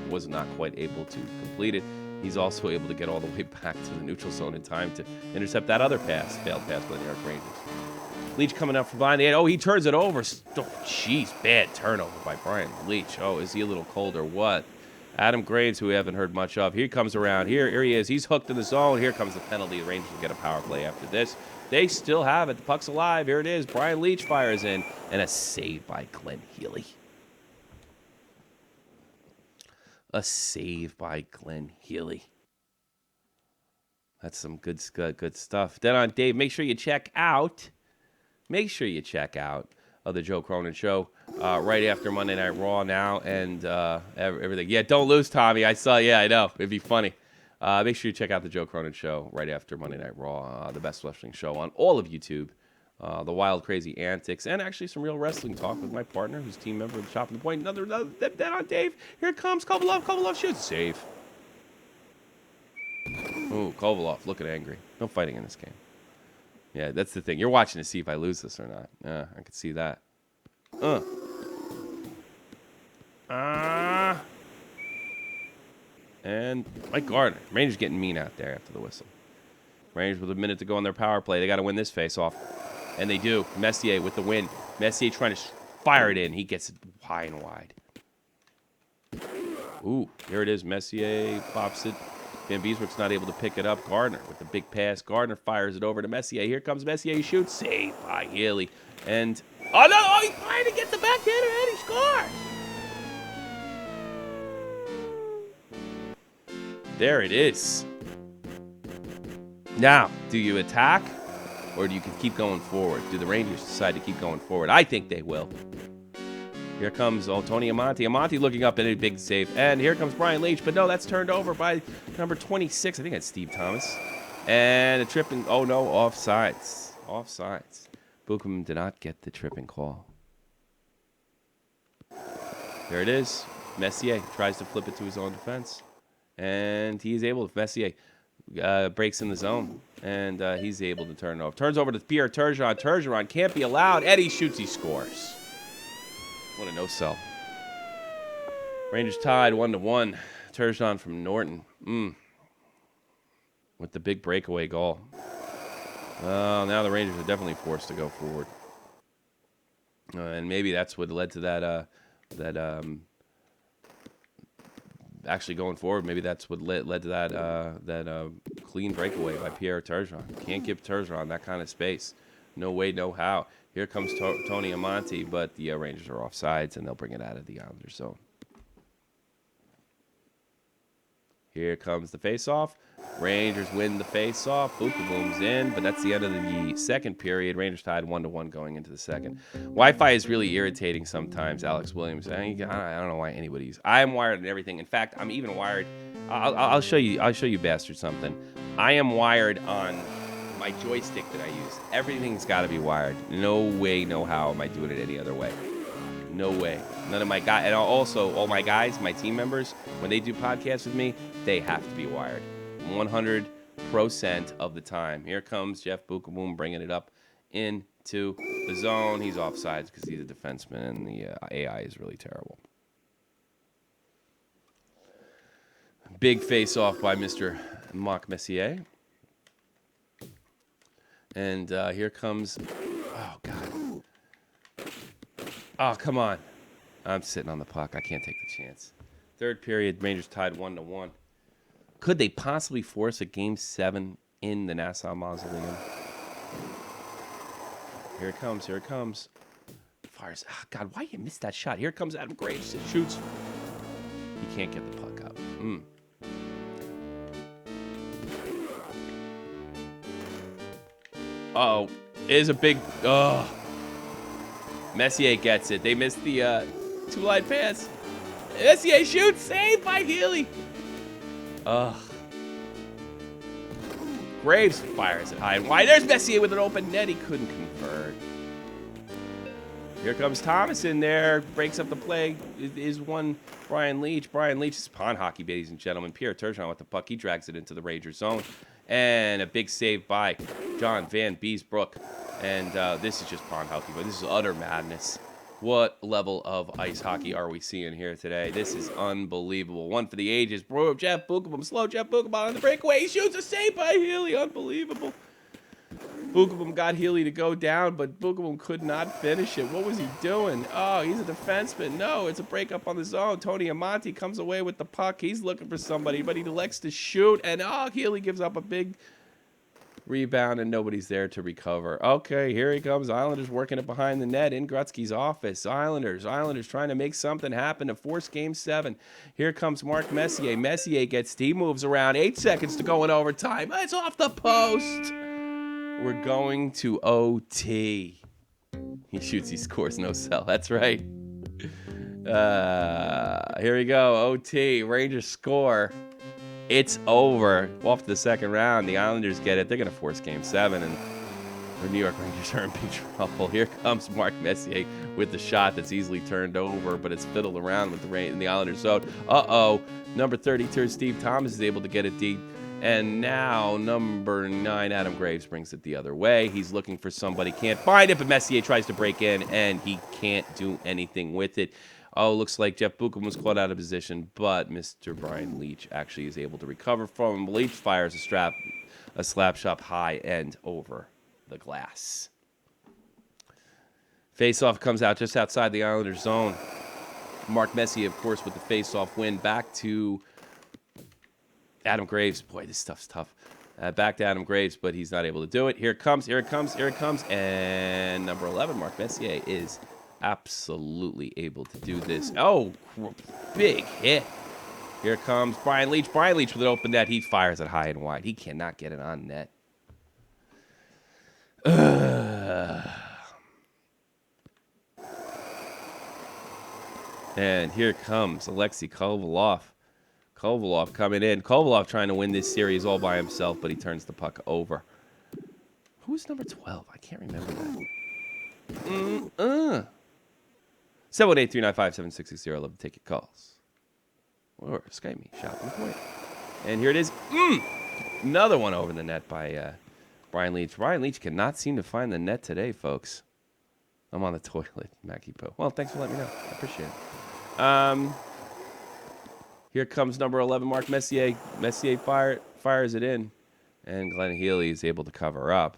Was not quite able to complete it. He's also able to get all the way back to the neutral zone in time to intercept that other pass. Failed pass by the New York Rangers. Leach coming up from behind the 8. Oh, he turns it over. Oh, jeez, bad turnover by Brian Leach. Oh, is he a little cold or what? Adam Graves, who we haven't heard much of. Here comes around. Here he is. He's hooked in the zone. Here comes the penalty. The Rangers will get a power play after this. They still have it. The puck's alive. Here it is. Brian Leach fires in. And a save by Glenn Healy. A save by Glenn Healy. That's some good stuff. Then on Dave, make sure you check out the Joe Cronin Show right after Monday Night Raw now and everything. Yeah, don't lose, Tommy. I know. It'd be funny. Make sure you check out the Joe Cronin Show right after Monday Night Raw, the best wrestling show on all of YouTube. The wild, crazy antics, and actually some real wrestling talk with my partner, who's team member of Shotfromthepoint. Point. Another then on Dave. Here it comes. Kovalov shoots. Save. Ooh, Kovalov looking angry. No fighting in this game. Yeah, that's the thing. You're watching to see if I lose this or not. Yeah, I can see that. And Mike Gardner. Rangers getting mean out there after the whistle. Rangers with a minute to go on their power play. They got to win this face-off. And they do. Messier with the win. Messier trying to fire it in. He gets it high and wide. Ooh, here it is. Messier pops it. Van Beeswick's not able to pick it up. Gardner with the big pass. Gardner fires it over to Messier. Here comes Messier. He shoots. Save by Healy. And, oh no! Oh, he's trying to get the backhander and he scores! There it is. Now, do you attack or do you keep going forward? Do the Rangers decide to keep going forward? I think they will. Here comes Tony Amonte. Amonte looking up at a big save. And here comes Brian Leach. But no, that's turned over by number 26. I think that's Steve Thomas. And a tripping. Oh, no. Offsides. Buchum did not get the tripping call. There it is. Messier tries to flip it to his own defense. And he's able to. Messier breaks in the zone. And he's able to turn it over. Turns over to Pierre Turgeon. Turgeon can't be allowed. Eddie shoots. He scores. What a no-sell. Rangers tied 1-1. Turgeon from Norton. With the big breakaway goal. Now the Rangers are definitely forced to go forward. And maybe that's what led to that actually going forward. Maybe that's what led to that clean breakaway by Pierre Turgeon. Can't give Turgeon that kind of space. No way, no how. Here comes Tony Amonte, but the Rangers are offsides, and they'll bring it out of the Islanders zone. Here comes the face-off. Rangers win the face-off. Bukaboom's in, but that's the end of the second period. Rangers tied 1-1 going into the second. Wi-Fi is really irritating sometimes, Alex Williams. I don't know why anybody's. I'm wired and everything. In fact, I'm even wired. I'll show you bastards something. I am wired on my joystick that I use. Everything's got to be wired. No way, no how am I doing it any other way. No way. None of my guys, and also all my guys, my team members, when they do podcasts with me, they have to be wired 100% of the time. Here comes Jeff Bukaboom bringing it up into the zone. He's offsides because he's a defenseman, and the AI is really terrible. Big face-off by Mr. Marc Messier. And here comes, oh, God. Oh, come on. I'm sitting on the puck. I can't take the chance. Third period, Rangers tied 1-1. Could they possibly force a Game 7 in the Nassau Mausoleum? Here it comes. Fires. Oh, God, why you missed that shot? Here comes Adam Graves. It shoots. He can't get the puck out. Uh-oh. It is a big... Oh. Messier gets it. They missed the two-line pass. Messier shoots. Saved by Healy. Ugh. Graves fires it high and wide. There's Messier with an open net. He couldn't convert. Here comes Thomas in there. Breaks up the play. Is one Brian Leach. Brian Leach is pond hockey, ladies and gentlemen. Pierre Turgeon with the puck. He drags it into the Ranger zone. And a big save by John Van Beesbrook. And this is just pond hockey, but this is utter madness. What level of ice hockey are we seeing here today? This is unbelievable. One for the ages. Bro, Jeff Bookabum. Slow Jeff Bookabum on the breakaway. He shoots a save by Healy. Unbelievable. Bookabum got Healy to go down, but Bookabum could not finish it. What was he doing? Oh, he's a defenseman. No, it's a breakup on the zone. Tony Amonte comes away with the puck. He's looking for somebody, but he elects to shoot. And, Healy gives up a big rebound, and nobody's there to recover. Okay, here he comes. Islanders working it behind the net in Gretzky's office. Islanders trying to make something happen to force Game 7. Here comes Mark Messier. Messier he moves around. 8 seconds to go in overtime. It's off the post. We're going to OT. He shoots, he scores, no cell. That's right. Here we go. OT. Rangers score. It's over. Off to the second round. The Islanders get it. They're going to force Game 7, and the New York Rangers are in big trouble. Here comes Mark Messier with the shot that's easily turned over, but it's fiddled around with the Islanders zone. Number 32, Steve Thomas is able to get it deep. And now number 9, Adam Graves, brings it the other way. He's looking for somebody. Can't find it, but Messier tries to break in, and he can't do anything with it. Oh, looks like Jeff Bookabum was caught out of position, but Mr. Brian Leach actually is able to recover from him. Leach fires a slap shot high and over the glass. Face-off comes out just outside the Islanders' zone. Mark Messier, of course, with the face-off win. Back to Adam Graves. Boy, this stuff's tough. Back to Adam Graves, but he's not able to do it. Here it comes. And number 11, Mark Messier, is absolutely able to do this. Oh, big hit. Here comes Brian Leach. Brian Leach with an open net. He fires it high and wide. He cannot get it on net. And here comes Alexei Kovalov. Kovalov coming in. Kovalov trying to win this series all by himself, but he turns the puck over. Who's number 12? I can't remember that. 718-395-7660. Love to take your calls. Or Skype me. Shot from the point. And here it is. Another one over the net by Brian Leach. Brian Leach cannot seem to find the net today, folks. I'm on the toilet, Mackie Poe. Well, thanks for letting me know. I appreciate it. Here comes number 11, Mark Messier. Messier fires it in, and Glenn Healy is able to cover up.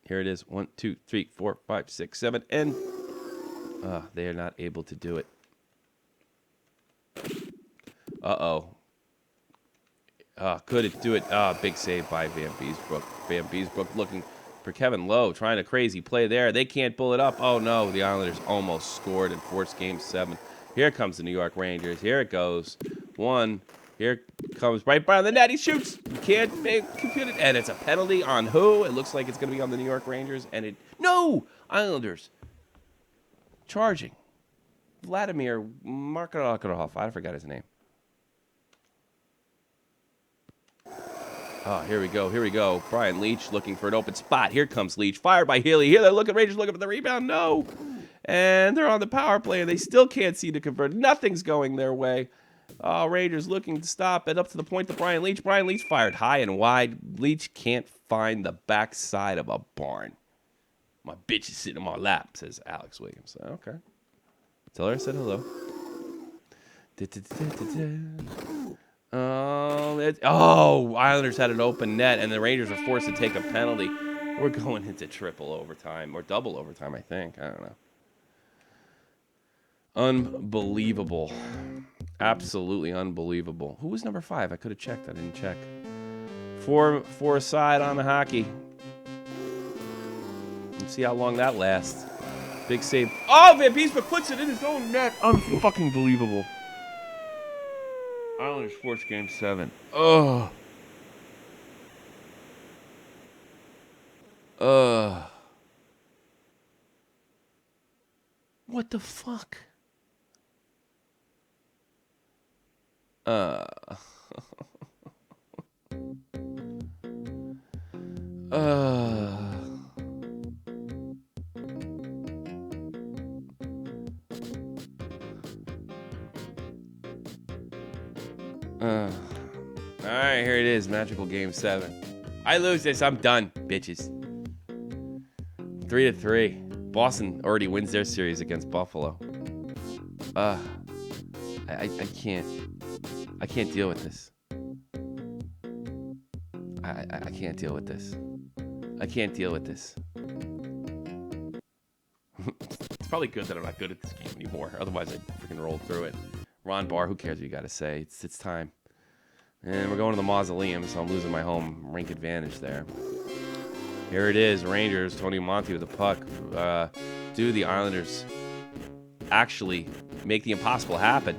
Here it is. 1, 2, 3, 4, 5, 6, 7, and they are not able to do it. Could it do it? Big save by Van Beesbrook. Van Beesbrook looking for Kevin Lowe, trying a crazy play there. They can't pull it up. Oh, no. The Islanders almost scored and forced Game 7. Here comes the New York Rangers. Here it goes. One. Here comes right by the net. He shoots. Can't compute it. And it's a penalty on who? It looks like it's going to be on the New York Rangers. And no! Islanders charging. Vladimir Markarov. I forgot his name. Oh, here we go. Brian Leach looking for an open spot. Here comes Leach. Fired by Healy. Here, Rangers looking for the rebound. No. And they're on the power play, and they still can't seem to convert. Nothing's going their way. Rangers looking to stop it up to the point to Brian Leach. Brian Leach fired high and wide. Leach can't find the backside of a barn. My bitch is sitting on my lap, says Alex Williams. Okay. Tell her I said hello. Islanders had an open net, and the Rangers were forced to take a penalty. We're going into triple overtime, or double overtime, I think. I don't know. Unbelievable. Absolutely unbelievable. Who was number 5? I could have checked. I didn't check. Four aside on the hockey. Let's see how long that lasts. Big save. Oh, Van Beesbrook puts it in his own net. Unfucking believable. Islanders force Game 7. What the fuck? All right, here it is. Magical game 7. I lose this. I'm done, bitches. 3-3. Boston already wins their series against Buffalo. I can't. I can't deal with this. I can't deal with this. I can't deal with this. It's probably good that I'm not good at this game anymore. Otherwise, I'd freaking roll through it. Ron Barr, who cares what you got to say? It's time. And we're going to the Mausoleum, so I'm losing my home rink advantage there. Here it is, Rangers, Tony Monty with the puck. Do the Islanders actually make the impossible happen?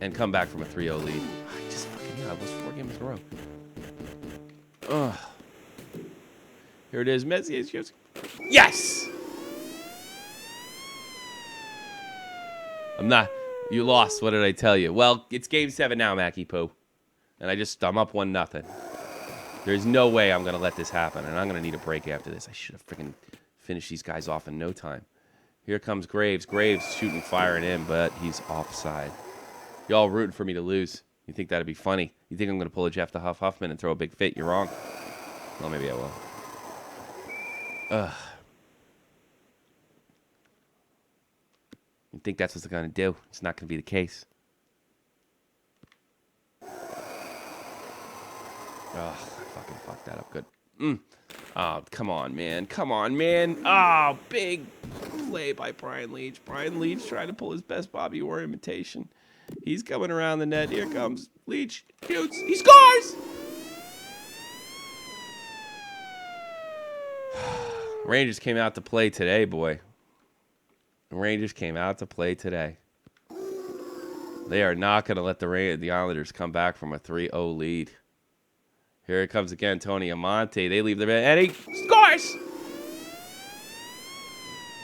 And come back from a 3-0 lead. I just fucking, I lost 4 games in a row. Ugh. Here it is, Messi. Yes! I'm not. You lost. What did I tell you? Well, it's game 7 now, Mackie Poo. And I'm up 1-0. There's no way I'm going to let this happen. And I'm going to need a break after this. I should have freaking finished these guys off in no time. Here comes Graves. Graves shooting, firing in, but he's offside. Y'all rooting for me to lose. You think that'd be funny? You think I'm going to pull a Jeff the Huffman and throw a big fit? You're wrong. Well, maybe I will. Ugh. You think that's what they're going to do? It's not going to be the case. Oh, I fucking fucked that up good. Oh, come on, man. Come on, man. Oh, big play by Brian Leach. Brian Leach trying to pull his best Bobby Orr imitation. He's coming around the net. Here comes Leach. Shoots. He scores! Rangers came out to play today, boy. Rangers came out to play today. They are not going to let the Islanders come back from a 3-0 lead. Here it comes again, Tony Amonte. They leave the red, and he scores!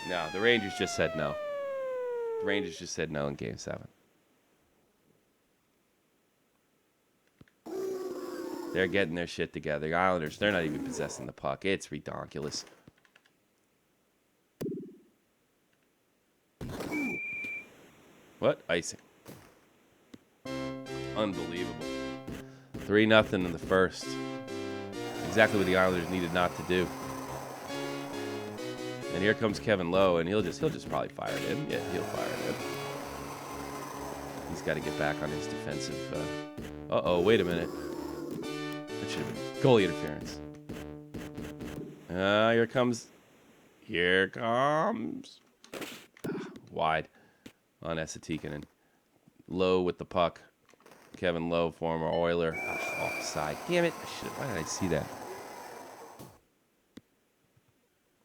No, the Rangers just said no. The Rangers just said no in Game 7. They're getting their shit together. The Islanders, they're not even possessing the puck. It's redonkulous. What? Icing. Unbelievable. 3-0 in the first. Exactly what the Islanders needed not to do. And here comes Kevin Lowe, and he'll just probably fire it in. Yeah, he'll fire it in. He's got to get back on his defensive. Wait a minute. That should have been goalie interference. Here comes. Wide on Esatikanen. Low with the puck. Kevin Lowe, former Oiler. Offside. Damn it. Why did I see that?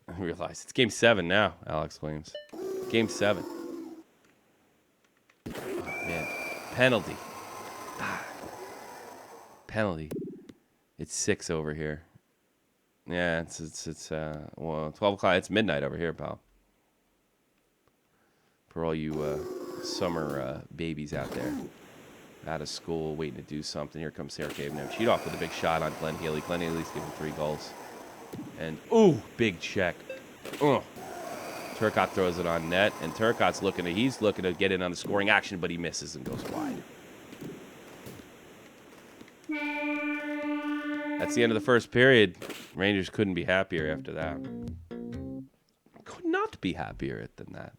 I realized it's Game 7 now, Alex Williams. Game 7. Oh, man. Penalty. Penalty. It's 6 over here. Yeah, it's 12 o'clock. It's midnight over here, pal. For all you summer babies out there. Out of school, waiting to do something. Here comes Sarah Caveman. Cheat off with a big shot on Glenn Healy. Glenn Healy's given 3 goals. And, ooh, big check. Turcotte throws it on net. And Turcotte's looking to get in on the scoring action, but he misses and goes wide. That's the end of the first period. Rangers couldn't be happier after that. Could not be happier than that.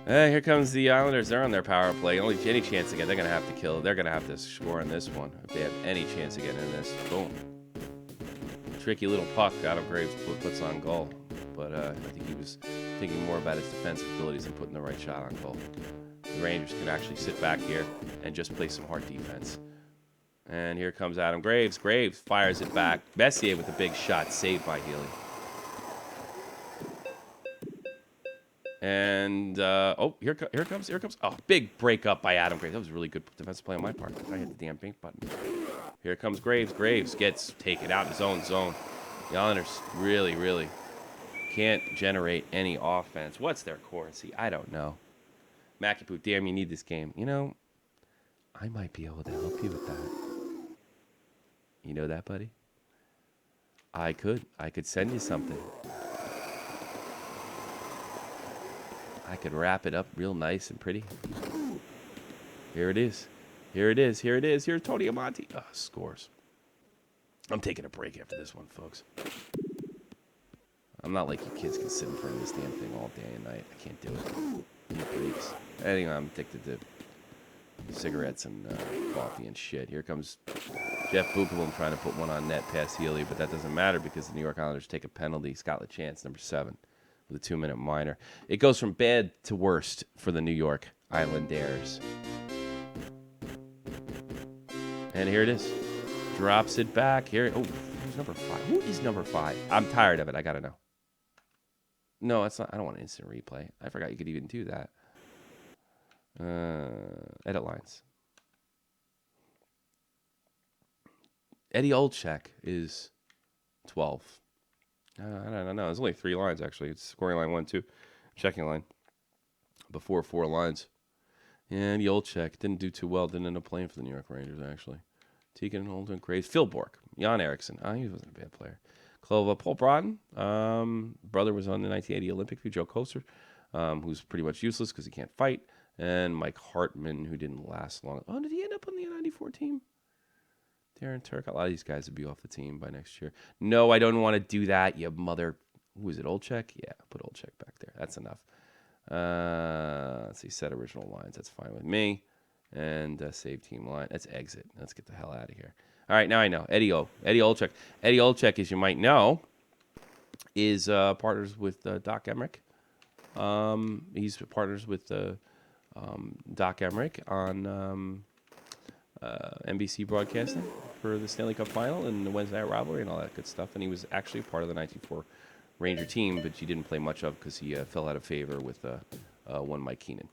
Here comes the Islanders. They're on their power play. Only any chance again. They're going to have to kill. They're going to have to score on this one. If they have any chance again in this. Boom. Tricky little puck. Adam Graves puts on goal. But I think he was thinking more about his defensive abilities than putting the right shot on goal. The Rangers can actually sit back here and just play some hard defense. And here comes Adam Graves. Graves fires it back. Messier with a big shot. Saved by Healy. And, here comes. Oh, big break up by Adam Graves. That was a really good defensive play on my part. I hit the damn pink button. Here comes Graves. Graves gets taken out in his own zone. The Islanders really, really can't generate any offense. What's their currency? I don't know. Mackie Poo, damn, you need this game. You know, I might be able to help you with that. You know that, buddy? I could send you something. I could wrap it up real nice and pretty. Here it is. Here it is. Here it is. Here's Tony Amonte. Oh, scores. I'm taking a break after this one, folks. I'm not like you kids can sit in front of this damn thing all day and night. I can't do it. Need breaks. Anyway, I'm addicted to cigarettes and coffee and shit. Here comes Jeff Buchel trying to put one on net past Healy, but that doesn't matter because the New York Islanders take a penalty. Scott LaChance, number 7, with a 2-minute minor. It goes from bad to worst for the New York Islanders. And here it is. Drops it back. Here. Oh, who's number 5? Who is number 5? I'm tired of it. I got to know. No, it's not. I don't want an instant replay. I forgot you could even do that. Edit lines. Eddie Olczyk is 12. I don't know. There's only 3 lines, actually. It's scoring line 1, 2. Checking line. Before 4 lines. And the Olczyk didn't do too well. Didn't end up playing for the New York Rangers, actually. Tegan, Holden, Graves. Phil Bork. Jan Eriksson. He wasn't a bad player. Clova. Paul Brodin. Brother was on the 1980 Olympic team. Joe Koster, who's pretty much useless because he can't fight. And Mike Hartman, who didn't last long. Oh, did he end up on the 94 team? Darren Turk. A lot of these guys would be off the team by next year. No, I don't want to do that, you mother. Who is it, Olczyk? Yeah, put Olczyk back there. That's enough. Let's see, set original lines. That's fine with me. And save team line. Let's exit. Let's get the hell out of here. All right, now I know. Eddie Olczyk. Eddie Olczyk, as you might know, is partners with Doc Emmerich. He's partners with Doc Emmerich on NBC Broadcasting for the Stanley Cup Final and the Wednesday Night Rivalry and all that good stuff. And he was actually part of the 1994 Ranger team, but he didn't play much of because he fell out of favor with one Mike Keenan.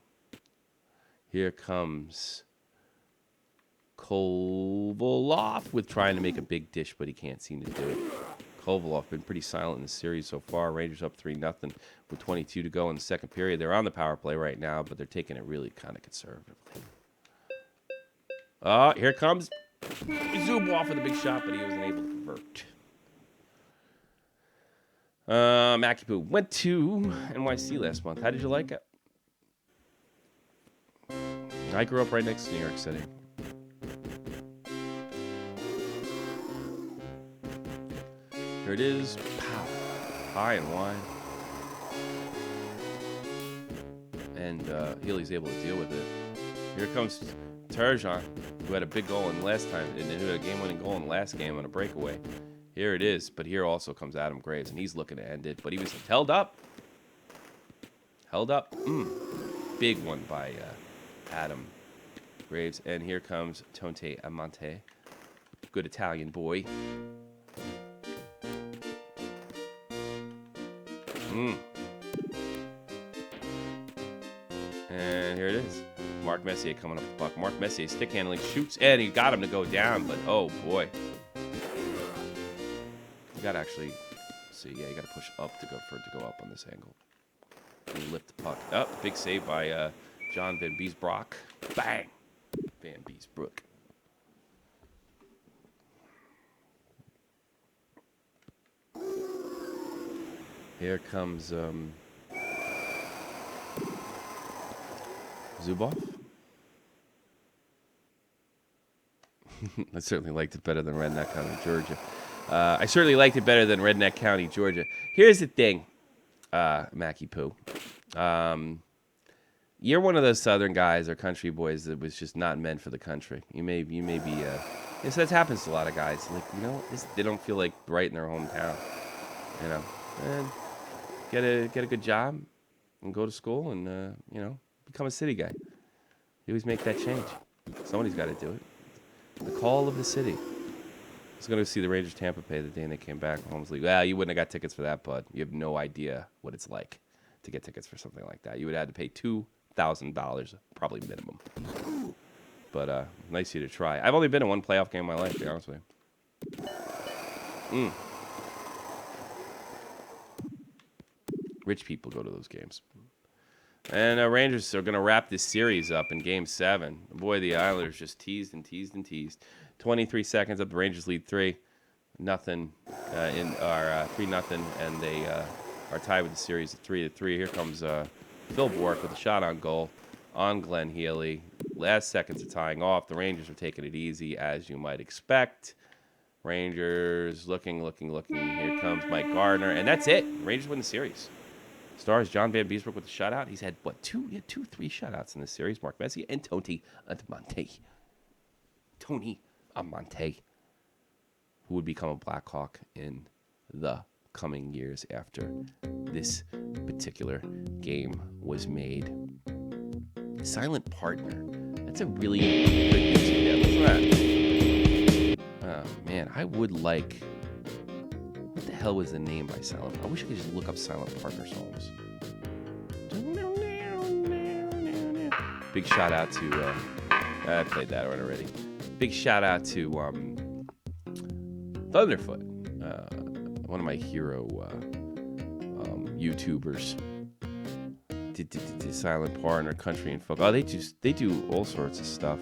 Here comes Kovalov with trying to make a big dish, but he can't seem to do it. Kovalov been pretty silent in the series so far. Rangers up 3-0 with 22 to go in the second period. They're on the power play right now, but they're taking it really kind of conservatively. Here comes Zubov with a big shot, but he wasn't able to convert. Makipu went to NYC last month. How did you like it? I grew up right next to New York City. Here it is. Pow. High and wide. And Healy's able to deal with it. Here comes Turgeon, who had a big goal in last time, and who had a game-winning goal in the last game on a breakaway. Here it is, but here also comes Adam Graves, and he's looking to end it, but he was held up. Held up. Big one by Adam Graves, and here comes Tonte Amante. Good Italian boy. And here it is. Mark Messier coming up with the puck. Mark Messier stick handling, shoots, and he got him to go down, but oh boy. You gotta actually see, yeah, you gotta push up to go for it to go up on this angle. And you lift the puck up. Big save by John Van Beesbroek. Bang! Van Beesbroek. Here comes Zubov. I certainly liked it better than Redneck County, Georgia. I certainly liked it better than Redneck County, Georgia. Here's the thing, Mackie Poo. You're one of those Southern guys or country boys that was just not meant for the country. You may be. Yes, that happens to a lot of guys. Like, you know, they don't feel like right in their hometown. You know, and get a good job and go to school and you know, become a city guy. You always make that change. Somebody's got to do it. The call of the city. I was going to see the Rangers Tampa Bay the day they came back. Holmes League. Well, you wouldn't have got tickets for that, bud. You have no idea what it's like to get tickets for something like that. You would have had to pay $2,000, probably minimum. But nice of you to try. I've only been in one playoff game in my life, to be honest with you. Rich people go to those games. And Rangers are going to wrap this series up in Game 7. Boy, the Islanders just teased and teased and teased. 23 seconds up, the Rangers lead 3-0 3-0, and they are tied with the series at 3-3. Here comes Phil Bork with a shot on goal on Glenn Healy. Last seconds of tying off. The Rangers are taking it easy, as you might expect. Rangers looking. Here comes Mike Gardner, and that's it. Rangers win the series. Stars John Van Beesbrook with a shutout. He's had, what, three shutouts in this series. Mark Messier and Tony Amante, who would become a Blackhawk in the coming years after this particular game was made. Silent Partner. That's a really good YouTube. Listen to that. Oh, man. I would like... What the hell was the name by Silent Partner? I wish I could just look up Silent Partner songs. Big shout out to... I played that one already. Big shout out to Thunderfoot. One of my hero YouTubers. Silent Partner, country and folk. Oh, they do all sorts of stuff.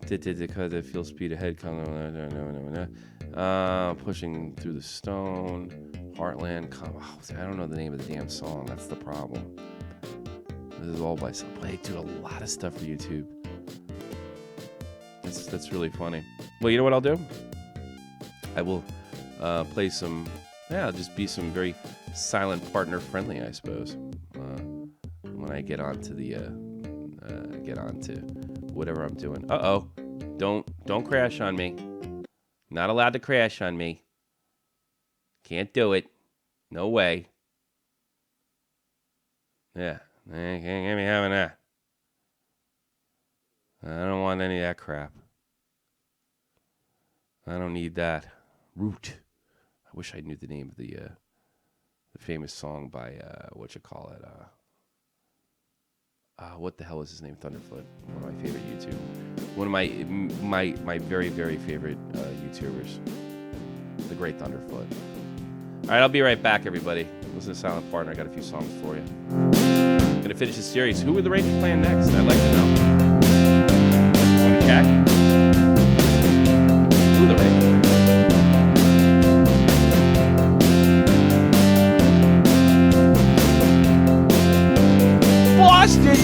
Because I feel speed ahead. Pushing through the stone. Heartland. I don't know the name of the damn song. That's the problem. This is all by some. They do a lot of stuff for YouTube. That's really funny. Well, you know what I'll do? I will play some. Yeah, I'll just be some very Silent Partner friendly, I suppose. When I get onto whatever I'm doing. Uh-oh. Don't crash on me. Not allowed to crash on me. Can't do it. No way. Yeah. Can't get me having that. I don't want any of that crap. I don't need that. Root. I wish I knew the name of the famous song by what the hell is his name? Thunderfoot. One of my favorite one of my very, very favorite YouTubers. The great Thunderfoot. All right, I'll be right back, everybody. Listen to Silent Partner. I got a few songs for you. I'm gonna finish this series. Who are the Rangers playing next? I'd like to know. Want to check? Who are the Rangers playing? Boston!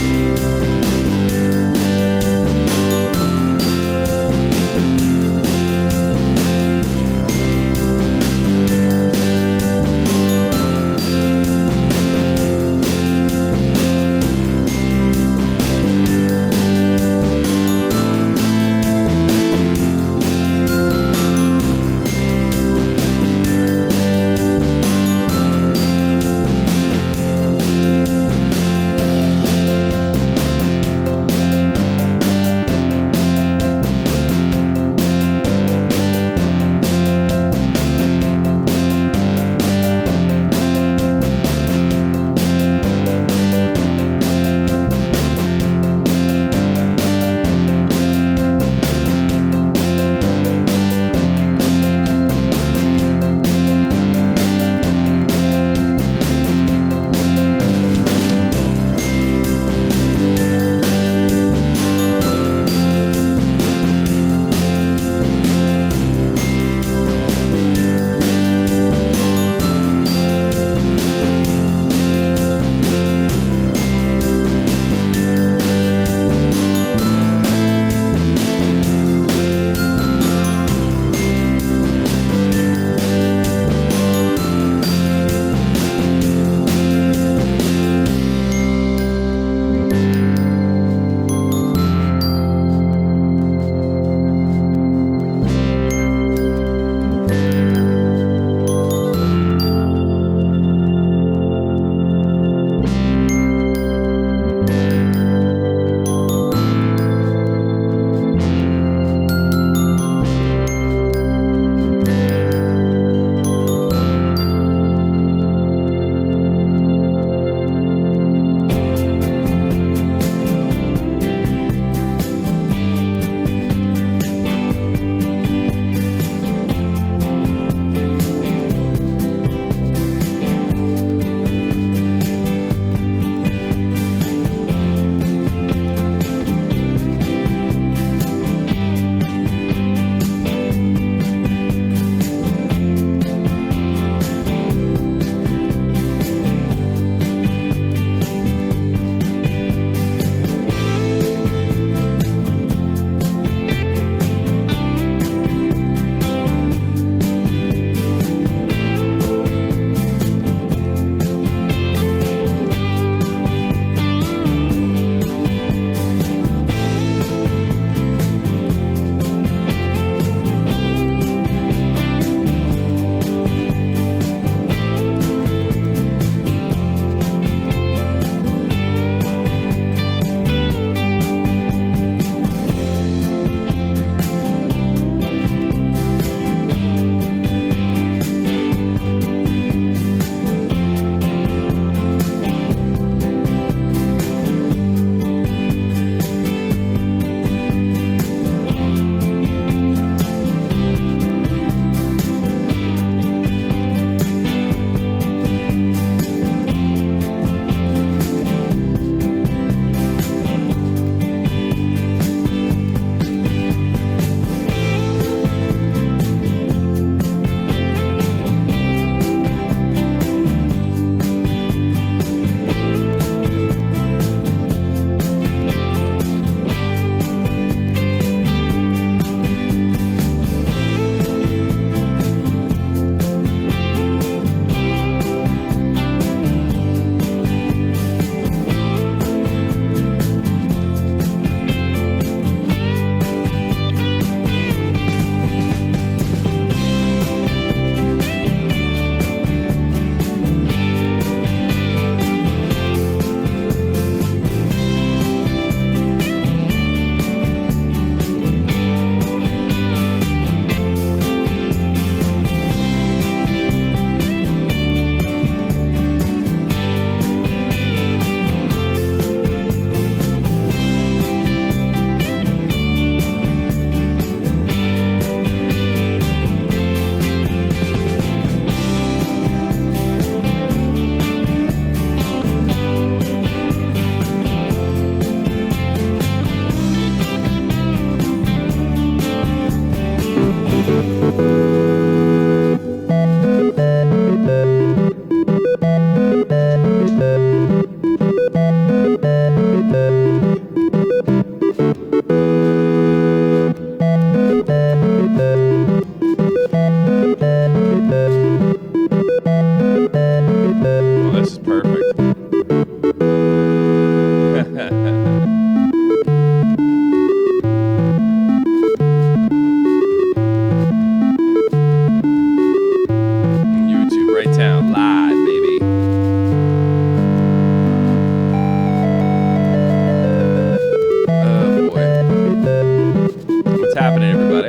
happening, everybody?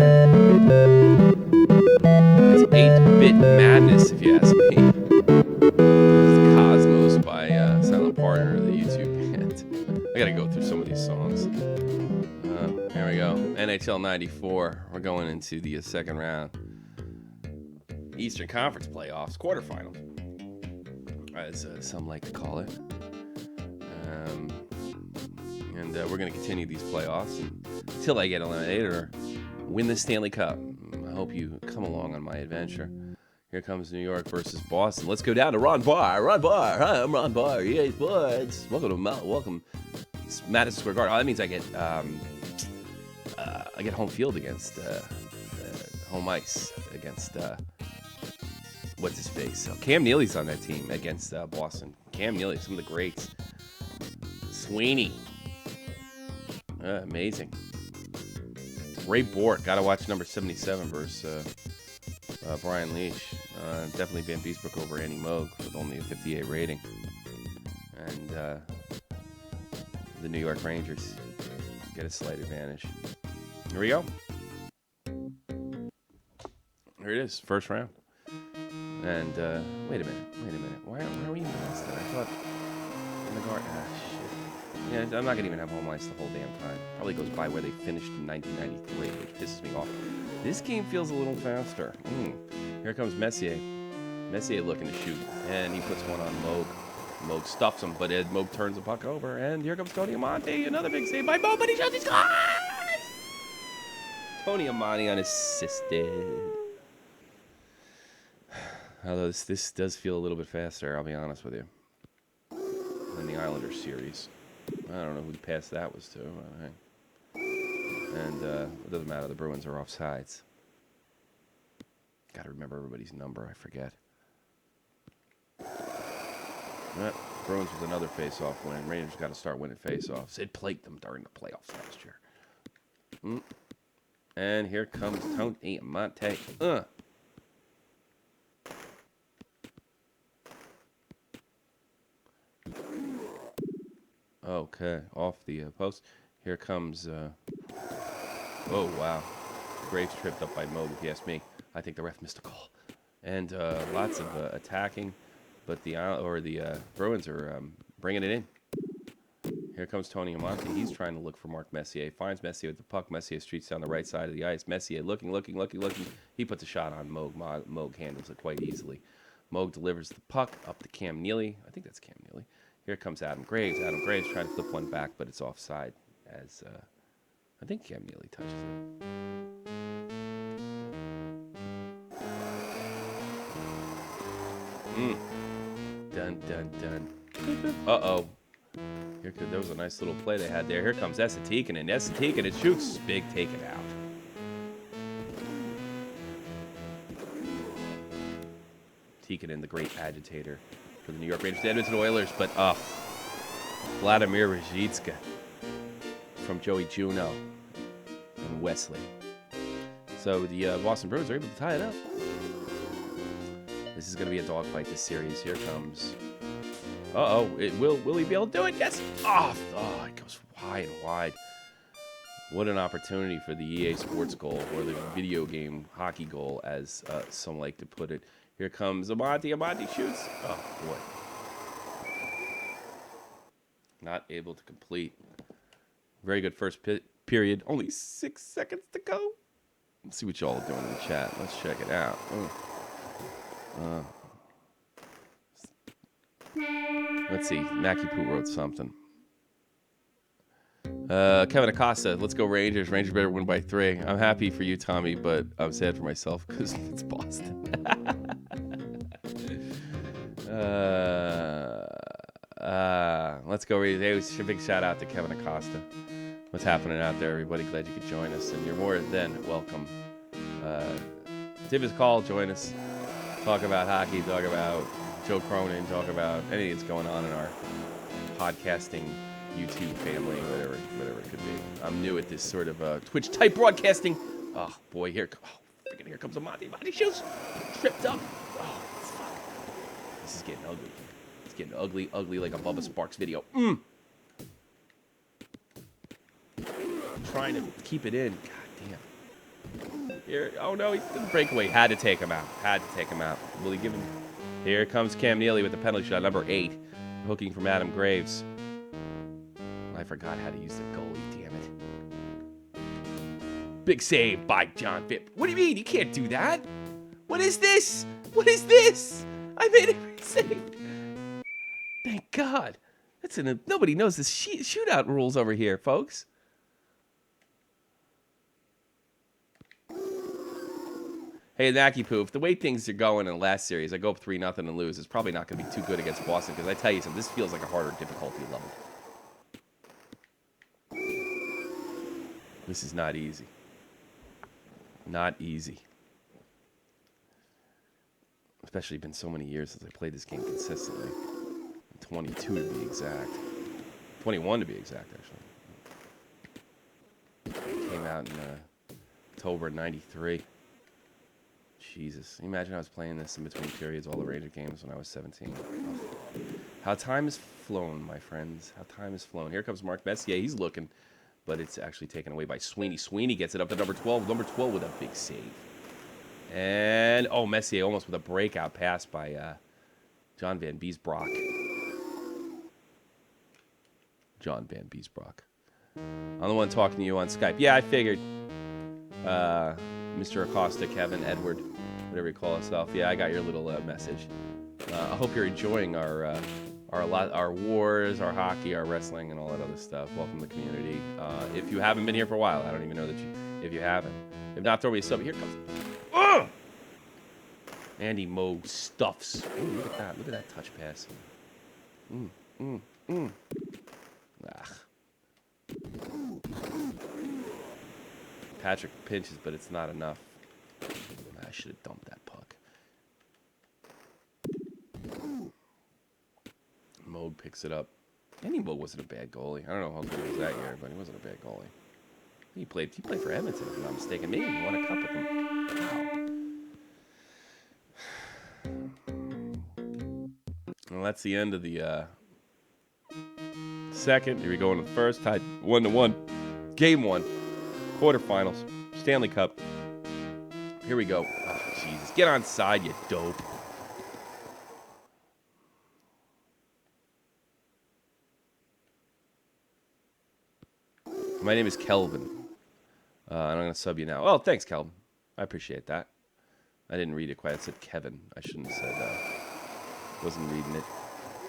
It's 8-bit madness, if you ask me. This is Cosmos by Silent Partner, the YouTube band. I gotta go through some of these songs. Here we go. NHL 94. We're going into the second round. Eastern Conference playoffs, quarterfinals, as some like to call it. And we're going to continue these playoffs until I get eliminated or win the Stanley Cup. I hope you come along on my adventure. Here comes New York versus Boston. Let's go down to Ron Barr. Ron Barr. Hi, I'm Ron Barr. EA Sports. Welcome Madison Square Garden. Oh, that means I get home field against home ice against what's his face? Cam Neely's on that team against Boston. Cam Neely, some of the greats. Sweeney. Amazing. Ray Bork. Got to watch number 77 versus Brian Leach. Definitely Van Beesbrook over Andy Moog with only a 58 rating. And the New York Rangers get a slight advantage. Here we go. Here it is, first round. And wait a minute. Why are we even missed it? I thought in the guard. Shit. Yeah, I'm not gonna even have home ice the whole damn time. Probably goes by where they finished in 1993, which pisses me off. This game feels a little faster. Here comes Messier. Messier looking to shoot, and he puts one on Moog. Moog stuffs him, but Moog turns the puck over, and here comes Tony Amonte. Another big save by Moog, but he shoots. He scores! Tony Amonte unassisted. Although this does feel a little bit faster, I'll be honest with you, than the Islanders series. I don't know who the pass that was to. And it doesn't matter. The Bruins are offsides. Got to remember everybody's number. I forget. Bruins with another face-off win. Rangers got to start winning face-offs. It plagued them during the playoffs last year. And here comes Tony Amonte. Okay, off the post. Here comes. Oh wow, Graves tripped up by Moog. If you ask me, I think the ref missed a call. And lots of attacking, but the Bruins are bringing it in. Here comes Tony Amonte. He's trying to look for Mark Messier. Finds Messier with the puck. Messier streaks down the right side of the ice. Messier looking. He puts a shot on Moog. Moog handles it quite easily. Moog delivers the puck up to Cam Neely. I think that's Cam Neely. Here comes Adam Graves. Adam Graves trying to flip one back, but it's offside as I think Cam Neely touches it. Dun. Uh-oh. There was a nice little play they had there. Here comes Esatikin, and Esatikin, shoots. Big, take it out. Tikkanen, the great agitator for the New York Rangers, the Edmonton Oilers, but Vladimir Rizhitska from Joey Juneau and Wesley. So the Boston Bruins are able to tie it up. This is going to be a dogfight, this series. Here comes. Uh-oh. Will he be able to do it? Yes. Oh, it goes high and wide. What an opportunity for the EA Sports goal, or the video game hockey goal, as some like to put it. Here comes Amonte. Amonte shoots. Oh, boy. Not able to complete. Very good first period. Only 6 seconds to go. Let's see what y'all are doing in the chat. Let's check it out. Let's see. Mackie Poo wrote something. Kevin Acosta, let's go Rangers. Rangers better win by 3. I'm happy for you, Tommy, but I'm sad for myself because it's Boston. Let's go Rangers. Hey, big shout out to Kevin Acosta. What's happening out there, everybody? Glad you could join us, and you're more than welcome. Give us a call, join us. Talk about hockey, talk about Joe Cronin, talk about anything that's going on in our podcasting YouTube family, whatever it could be. I'm new at this sort of Twitch type broadcasting. Oh boy, here comes Amonte. Amonte shoots, tripped up. Oh fuck! This is getting ugly. It's getting ugly like a Bubba Sparks video. Trying to keep it in. God damn. Here, oh no, he didn't break away. Had to take him out. Had to take him out. Will he give him? Here comes Cam Neely with the penalty shot, number 8, hooking from Adam Graves. I forgot how to use the goalie. Damn it! Big save by John Vipp. What do you mean? You can't do that. What is this? What is this? I made every save. Thank God. Nobody knows the shootout rules over here, folks. Hey, Nacky Poof, the way things are going in the last series, I go up 3-0 and lose. It's probably not going to be too good against Boston because I tell you something, this feels like a harder difficulty level. This is not easy. Not easy. Especially been so many years since I played this game consistently. 22 to be exact. 21 to be exact, actually. Came out in October '93. Jesus. Can you imagine I was playing this in between periods, all the Ranger games when I was 17. Oh. How time has flown, my friends. How time has flown. Here comes Mark Messier. He's looking, but it's actually taken away by Sweeney. Sweeney gets it up to number 12. Number 12 with a big save. And, oh, Messier almost with a breakout pass by John Van Beesbrock. John Van Beesbrock. I'm the one talking to you on Skype. Yeah, I figured. Mr. Acosta, Kevin, Edward, whatever you call yourself. Yeah, I got your little message. I hope you're enjoying our wars, our hockey, our wrestling, and all that other stuff. Welcome to the community. If you haven't been here for a while, I don't even know that if you haven't. If not, throw me a sub. Here comes. Ugh! Andy Moog stuffs. Ooh, look at that. Look at that touch pass. Ah. Patrick pinches, but it's not enough. I should have dumped that puck. Moog picks it up. Andy Moog wasn't a bad goalie. I don't know how good he was that year, but he wasn't a bad goalie. He played for Edmonton, if I'm not mistaken. Maybe he won a cup with him. Wow. Well, that's the end of the second. Here we go into the first. Tied 1-1. Game 1. Quarterfinals. Stanley Cup. Here we go. Oh, Jesus. Get on side, you dope. My name is Kelvin. And I'm going to sub you now. Oh, thanks, Kelvin. I appreciate that. I didn't read it quite. I said Kevin. I shouldn't have said wasn't reading it.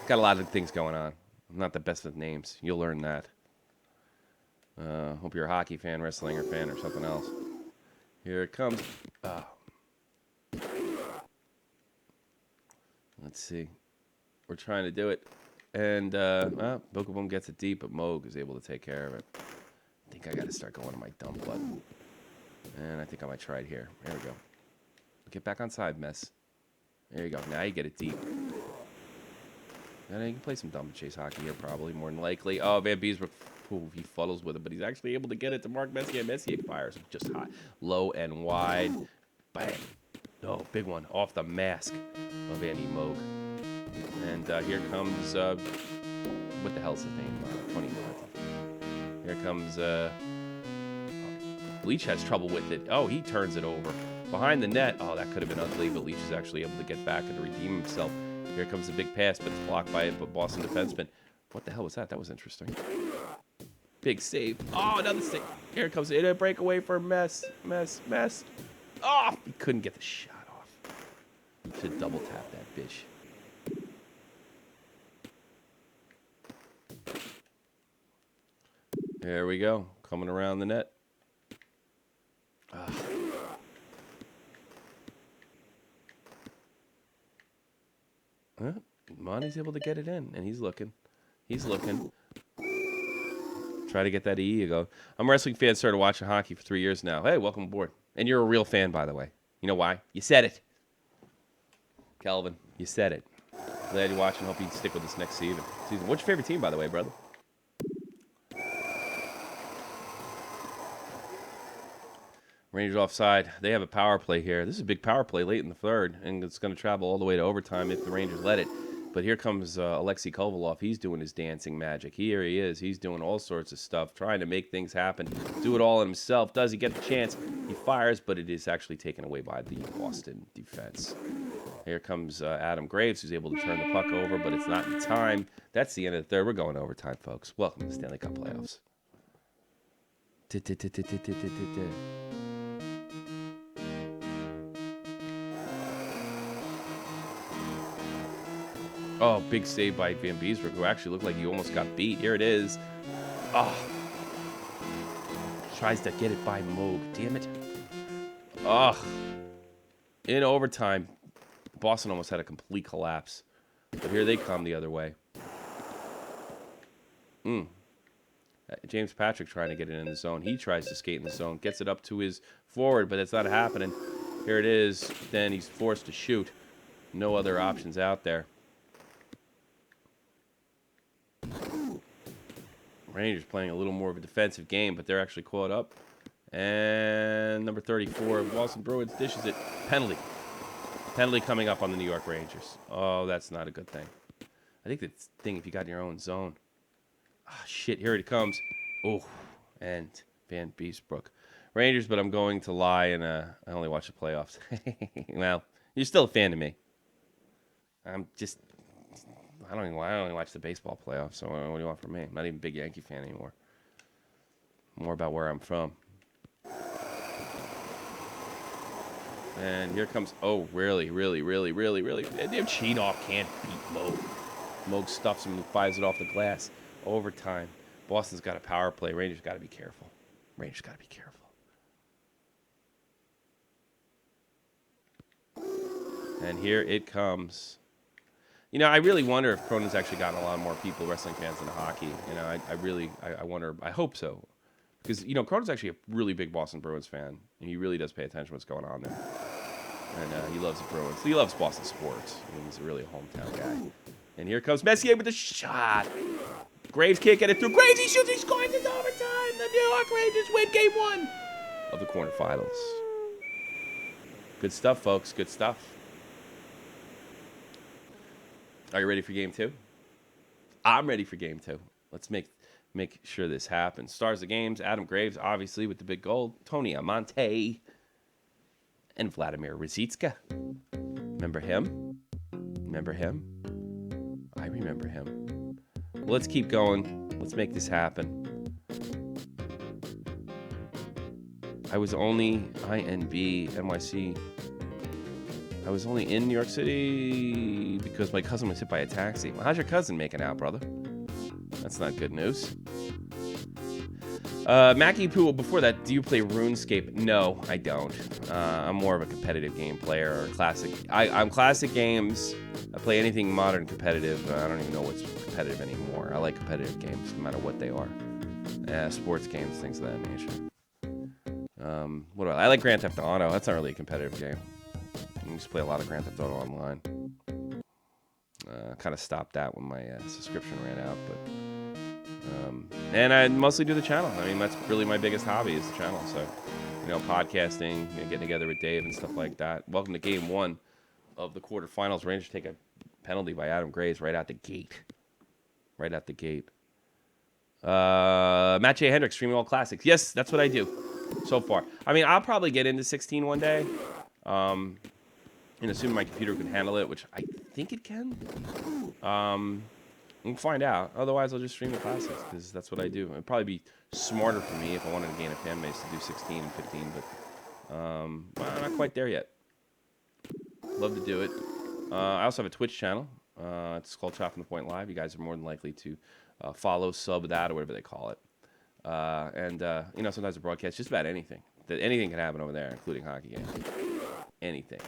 Got a lot of things going on. I'm not the best with names. You'll learn that. Hope you're a hockey fan, wrestling fan, or something else. Here it comes. Oh. Let's see. We're trying to do it. And Bookabum gets it deep, but Moog is able to take care of it. I think I got to start going to my dump button. And I think I might try it here. There we go. Get back on side, mess. There you go. Now you get it deep. And you can play some dump and chase hockey here, probably, more than likely. Oh, Van Beesbrook, he fuddles with it, but he's actually able to get it to Mark Messier. Messier fires just hot. Low and wide. Bang. Oh, big one. Off the mask of Andy Moog. And here comes, what the hell's his name? Tony Martin. Here comes, Leach has trouble with it. Oh, he turns it over. Behind the net. Oh, that could have been ugly, but Leach is actually able to get back and to redeem himself. Here comes the big pass, but it's blocked by a Boston defenseman. What the hell was that? That was interesting. Big save. Oh, another save. Here it comes. A breakaway for Mess. Oh, he couldn't get the shot off. Should double tap that bitch. There we go. Coming around the net. Monty's able to get it in, and he's looking. Try to get that EE go. I'm a wrestling fan, started watching hockey for 3 years now. Hey, welcome aboard. And you're a real fan, by the way. You know why? You said it. Kelvin, you said it. Glad you're watching. Hope you stick with us next season. What's your favorite team, by the way, brother? Rangers offside. They have a power play here. This is a big power play late in the third, and it's going to travel all the way to overtime if the Rangers let it. But here comes Alexei Kovalov. He's doing his dancing magic. Here he is. He's doing all sorts of stuff, trying to make things happen. Do it all himself. Does he get the chance? He fires, but it is actually taken away by the Boston defense. Here comes Adam Graves, who's able to turn the puck over, but it's not in time. That's the end of the third. We're going overtime, folks. Welcome to the Stanley Cup playoffs. Oh, big save by Van Beesbrook, who actually looked like he almost got beat. Here it is. Oh. Tries to get it by Moog. Damn it. Oh. In overtime, Boston almost had a complete collapse. But here they come the other way. James Patrick trying to get it in the zone. He tries to skate in the zone. Gets it up to his forward, but it's not happening. Here it is. Then he's forced to shoot. No other options out there. Rangers playing a little more of a defensive game, but they're actually caught up. And number 34, Boston Bruins dishes it. Penalty. Penalty coming up on the New York Rangers. Oh, that's not a good thing. I think that's the thing if you got in your own zone. Ah, shit, here it comes. Oh, and Van Beesbrook. Rangers, but I'm going to lie, and I only watch the playoffs. Well, you're still a fan to me. I'm just... I don't even watch the baseball playoffs, so what do you want from me? I'm not even a big Yankee fan anymore. More about where I'm from. And here comes... Oh, really? Damn, Cheatov can't beat Moog. Moog stuffs him and fires it off the glass. Overtime. Boston's got a power play. Rangers got to be careful. And here it comes... You know, I really wonder if Cronin's actually gotten a lot more people, wrestling fans, into hockey. You know, I wonder. I hope so. Because, you know, Cronin's actually a really big Boston Bruins fan. And he really does pay attention to what's going on there. And he loves the Bruins. He loves Boston sports. I mean, he's really a hometown guy. And here comes Messier with the shot. Graves can't get it through. Graves, he shoots, he scores, it's overtime. The New York Rangers win game 1 of the quarterfinals. Good stuff, folks. Good stuff. Are you ready for game 2? I'm ready for game 2. Let's make sure this happens. Stars of the games, Adam Graves, obviously, with the big goal. Tony Amante. And Vladimir Rizitska. Remember him? I remember him. Well, let's keep going. Let's make this happen. I was only NYC. I was only in New York City because my cousin was hit by a taxi. Well, how's your cousin making out, brother? That's not good news. Mackie Poole, before that, do you play RuneScape? No, I don't. I'm more of a competitive game player or classic. I'm classic games. I play anything modern competitive. I don't even know what's competitive anymore. I like competitive games no matter what they are. Sports games, things of that nature. What do I like? Grand Theft Auto. That's not really a competitive game. I used to play a lot of Grand Theft Auto online. Kind of stopped that when my subscription ran out, but and I mostly do the channel. I mean, that's really my biggest hobby is the channel. So, you know, podcasting, you know, getting together with Dave and stuff like that. Welcome to game 1 of the quarterfinals. Rangers take a penalty by Adam Graves right out the gate. Matt J. Hendricks streaming all classics. Yes, that's what I do so far. I mean, I'll probably get into 16 one day. And assuming my computer can handle it, which I think it can. We'll find out. Otherwise, I'll just stream the classics because that's what I do. It'd probably be smarter for me if I wanted to gain a fan base to do 16 and 15, but I'm not quite there yet. Love to do it. I also have a Twitch channel. It's called Shot from the Point Live. You guys are more than likely to follow, sub that, or whatever they call it. And you know, sometimes I broadcast just about anything. Anything can happen over there, including hockey games. Anything.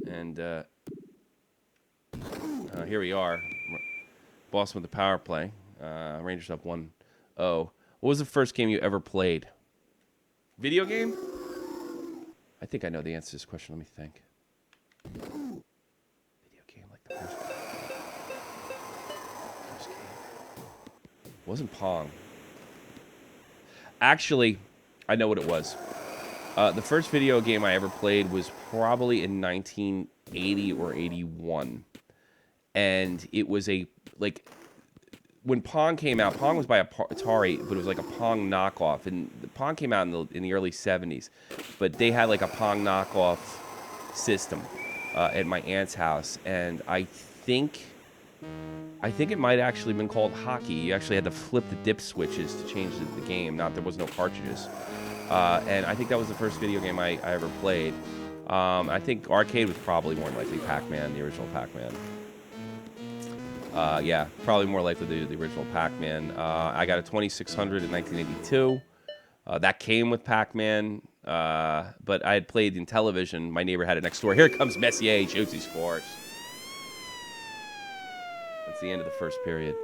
And here we are. Boston with the power play. Rangers up 1-0. What was the first game you ever played? Video game? I think I know the answer to this question. Let me think. Video game, like the first game. Wasn't Pong. Actually, I know what it was. The first video game I ever played was probably in 1980 or 81. and it was like when Pong came out. Pong was by Atari, but it was like a Pong knockoff, and the Pong came out in the early '70s. But they had like a Pong knockoff system at my aunt's house, and I think it might have actually been called hockey. You actually had to flip the dip switches to change the game. There was no cartridges. And I think that was the first video game I ever played. I think arcade was probably more likely Pac-Man, the original Pac-Man. Yeah, probably more likely the original Pac-Man. I got a 2600 in 1982. That came with Pac-Man, but I had played in television. My neighbor had it next door. Here comes Messier. He shoots, he scores. That's the end of the first period.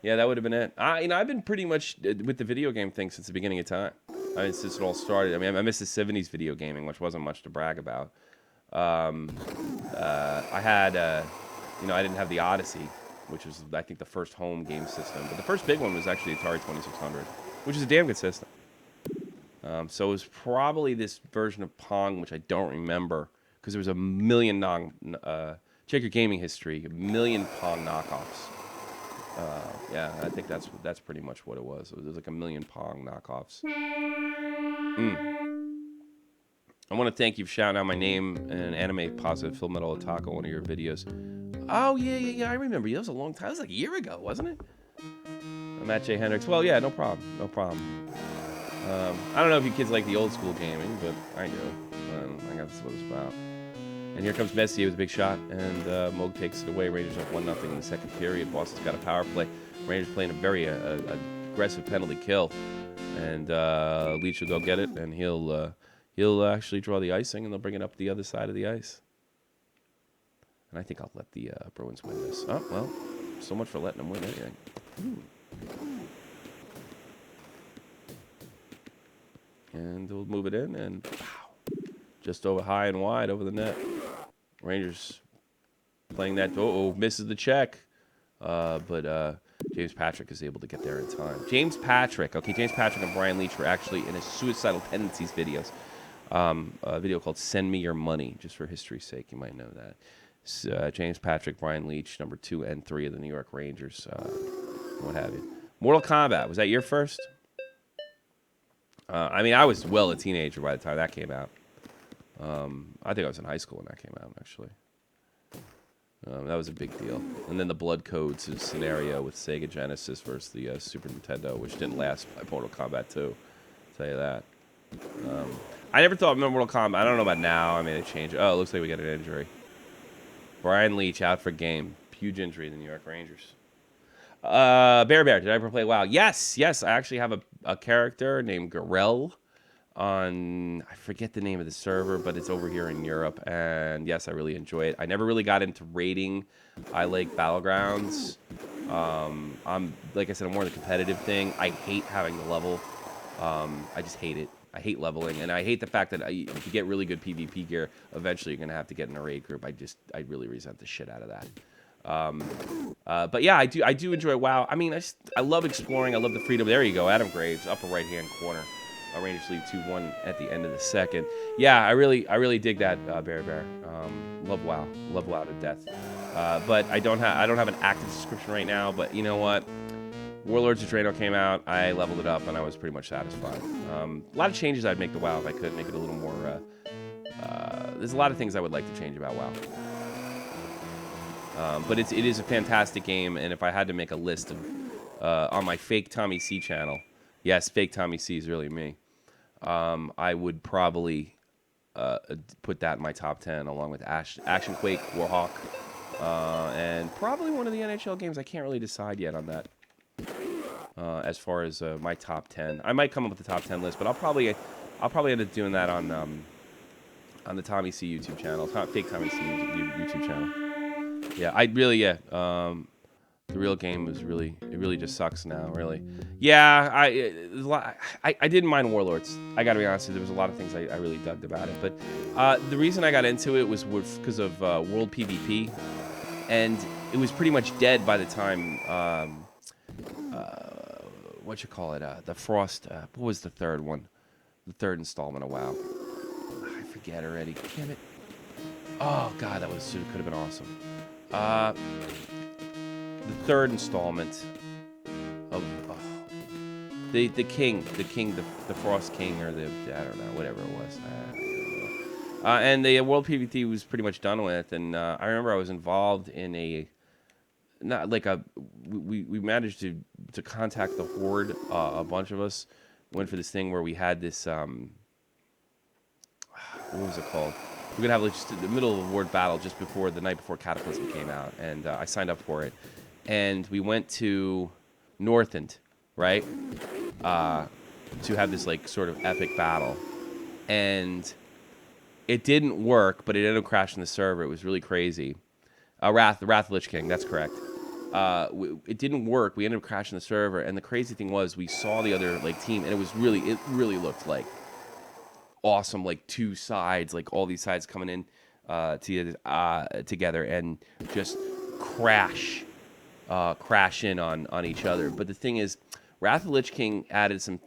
Yeah, that would have been it. I've been pretty much with the video game thing since the beginning of time. I mean, since it all started. I mean, I missed the 70s video gaming, which wasn't much to brag about. I had, I didn't have the Odyssey, which was, I think, the first home game system. But the first big one was actually Atari 2600, which is a damn good system. So it was probably this version of Pong, which I don't remember, because there was a million check your gaming history, a million Pong knockoffs. Yeah, I think that's pretty much what it was. It was like a million Pong knockoffs. I want to thank you for shouting out my name and Anime Positive Full Metal Otaku, one of your videos. Oh, yeah, I remember you. That was a long time. That was like a year ago, wasn't it? Matt J. Hendricks. Well, yeah, no problem. I don't know if you kids like the old school gaming, but I do. I guess that's what it's about. And here comes Messier with a big shot, and Moog takes it away. Rangers up 1-0 in the second period. Boston's got a power play. Rangers playing a very aggressive penalty kill, and Leach will go get it, and he'll actually draw the icing, and they'll bring it up the other side of the ice. And I think I'll let the Bruins win this. Oh, well, so much for letting them win anything. And they'll move it in, and wow, just over high and wide over the net. Rangers playing that. Misses the check. But James Patrick is able to get there in time. James Patrick and Brian Leach were actually in a Suicidal Tendencies videos. A video called Send Me Your Money, just for history's sake. You might know that. James Patrick, Brian Leach, number 2 and 3 of the New York Rangers. What have you. Mortal Kombat, was that your first? I mean, I was a teenager by the time that came out. I think I was in high school when that came out, actually. That was a big deal. And then the Blood Codes scenario with Sega Genesis versus the Super Nintendo, which didn't last by Mortal Kombat 2. I'll tell you that. I never thought of Mortal Kombat. I don't know about now. I mean, it changed. Oh, it looks like we got an injury. Brian Leach out for game. Huge injury in the New York Rangers. Bear, did I ever play WoW? Yes. I actually have a character named Garel on, I forget the name of the server, but it's over here in Europe. And yes, I really enjoy it. I never really got into raiding. I like Battlegrounds. I'm, like I said, I'm more the competitive thing. I hate having the level. I just hate it. I hate leveling, and I hate the fact that if you get really good PvP gear, eventually you're gonna have to get in a raid group. I really resent the shit out of that. But yeah, I do enjoy WoW. I mean, I love exploring. I love the freedom. There you go, Adam Graves, upper right hand corner. Rangers lead 2-1 at the end of the second. Yeah, I really dig that, Bear. Love WoW to death. But I don't have an active subscription right now. But you know what? Warlords of Draenor came out. I leveled it up, and I was pretty much satisfied. A lot of changes I'd make to WoW if I could make it a little more. There's a lot of things I would like to change about WoW. But it is a fantastic game, and if I had to make a list of on my fake Tommy C channel, yes, fake Tommy C is really me. I would probably put that in my top 10, along with Action Quake, Warhawk, and probably one of the NHL games. I can't really decide yet on that. As far as my top 10, I might come up with the top 10 list, but I'll probably end up doing that on the Tommy C YouTube channel, fake Tommy C YouTube channel. Yeah, the real game is really just sucks now, really. Yeah, I didn't mind Warlords. I gotta be honest with you, there was a lot of things I really dug about it, but the reason I got into it was because of World PvP, and it was pretty much dead by the time. The Frost, what was the third one? The third installment of WoW. I forget already. Damn it. Oh, God, could have been awesome. third installment of the Frost King, or the I don't know, whatever it was. And the World PvP was pretty much done with, and I remember I was involved in we managed to contact the Horde. A bunch of us went for this thing where we had this what was it called? We're gonna have like just the middle of a Horde battle just before the night before Cataclysm came out, and I signed up for it, and we went to Northend, right, to have this like sort of epic battle, and it didn't work, but it ended up crashing the server. It was really crazy. The Wrath of the Lich King, that's correct. It didn't work. We ended up crashing the server, and the crazy thing was we saw the other like team, and it really looked like awesome, like two sides, like all these sides coming in together and just crash in on each other. But the thing is, Wrath of the Lich King added some.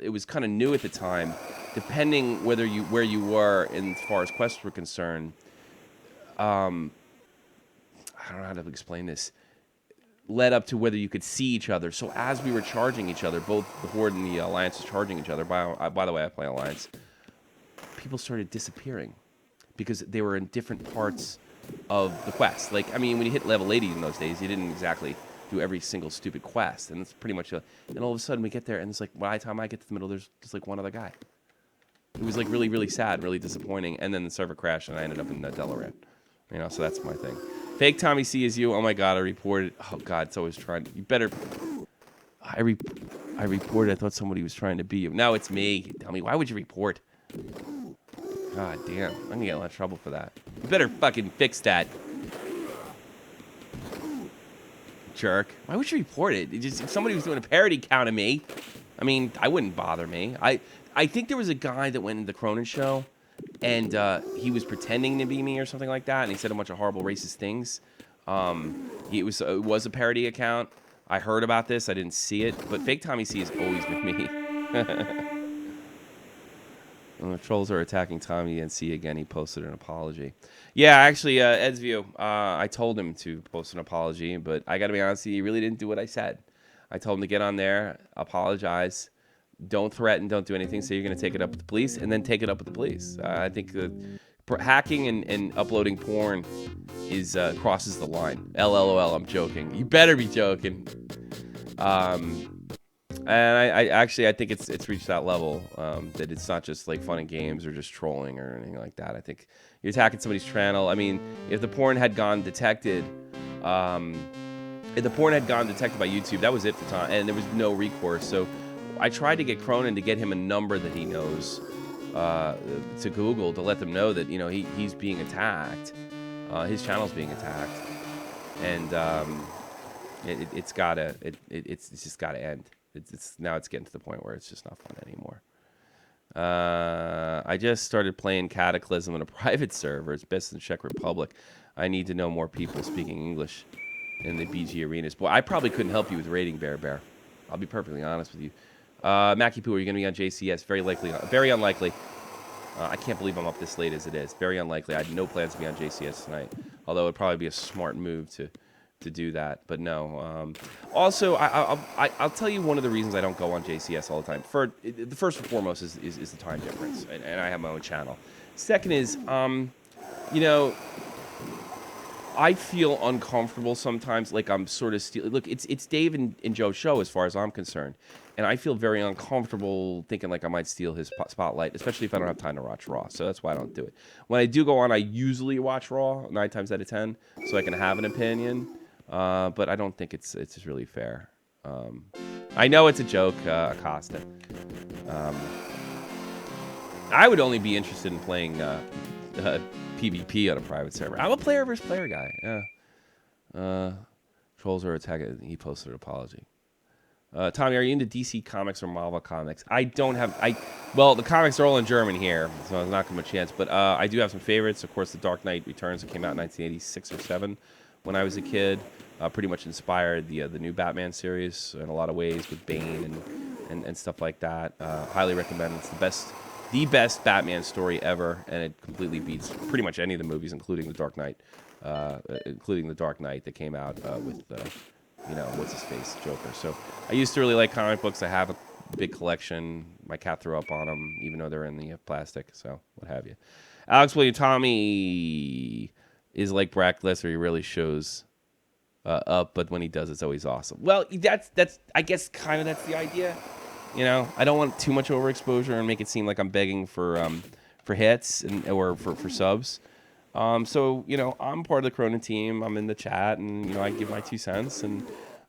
It was kind of new at the time, depending where you were in as far as quests were concerned. I don't know how to explain this. Led up to whether you could see each other. So as we were charging each other, both the Horde and the Alliance was charging each other. By the way, I play Alliance. People started disappearing because they were in different parts of the quest. Like, I mean, when you hit level 80 in those days, you didn't exactly do every single stupid quest, and it's pretty much and all of a sudden we get there, and it's like by the time I get to the middle, there's just like one other guy. It was like really, really sad, really disappointing, and then the server crashed, and I ended up in Delaware. You know, so that's my thing. Fake Tommy C is you. Oh my God, I reported. Oh God, it's always trying. You better. I reported. I thought somebody was trying to be you. No, it's me. Tell me, why would you report? God damn, I'm gonna get in a lot of trouble for that. You better fucking fix that. Jerk. Why would you report it? If somebody was doing a parody count of me, I mean, I wouldn't bother me. I think there was a guy that went into the Cronin show, and he was pretending to be me or something like that, and he said a bunch of horrible racist things. It was a parody account. I heard about this. I didn't see it, but Fake Tommy C has always been me. When the trolls are attacking Tommy and C again, he posted an apology. Yeah, actually, Ed's view. I told him to post an apology, but I got to be honest, he really didn't do what I said. I told him to get on there, apologize, don't threaten, don't do anything. Say you're going to take it up with the police, and then take it up with the police. I think hacking and uploading porn is crosses the line. LOL, I'm joking. You better be joking. And I think it's reached that level that it's not just like fun and games or just trolling or anything like that. I think you're attacking somebody's channel. I mean, if the porn had gone detected, by YouTube, that was it for time, and there was no recourse. So I tried to get Cronin to get him a number that he knows to Google to let them know that he's being attacked, his channel's being attacked, and it's just gotta end. Now it's getting to the point where it's just not fun anymore. I just started playing Cataclysm on a private server. It's best in Czech Republic. I need to know more people speaking English in the BG arenas. Boy, I probably couldn't help you with rating Bear. I'll be perfectly honest with you. Mackie Poo, are you going to be on JCS? Very likely. Very unlikely. I can't believe I'm up this late as it is. Very unlikely. I had no plans to be on JCS tonight. Although it would probably be a smart move to do that, but no. Also, I'll tell you one of the reasons I don't go on JCS all the time. The first and foremost is the time difference, and I have my own channel. Second is, I feel uncomfortable sometimes, like I'm sort of stealing. Look, it's Dave and Joe's show as far as I'm concerned, and I feel very uncomfortable thinking like I might steal his spotlight, especially if I don't have time to watch Raw. So that's why I don't do it. When I do go on, I usually watch Raw 9 times out of 10, so I can have an opinion. But I don't think it's just really fair. I know it's a joke, Acosta. I would only be interested in playing PvP on a private server. I'm a player versus player guy. Yeah. Trolls are attacking. He posted an apology. Tommy, are you into DC Comics or Marvel Comics? I don't have. Well, the comics are all in German here, so there's not much chance. But I do have some favorites. Of course, The Dark Knight Returns that came out in 1986 or 7 when I was a kid. Pretty much inspired the new Batman series in a lot of ways with Bane and stuff like that. Highly recommend. It's the best the best Batman story ever, and it completely beats pretty much any of the movies, including The Dark Knight, that came out with, what's his face, Joker. So I used to really like comic books. I have a big collection. My cat threw up on them, even though they're in the plastic. So what have you? Alex William Tommy is like Brock Lesnar. He really shows up, but when he does, it's always awesome. Well, that's I guess kind of that's the idea. I don't want too much overexposure and make it seem like I'm begging for hits or for subs. So I'm part of the Cronin team. I'm in the chat, and I give my 2 cents, and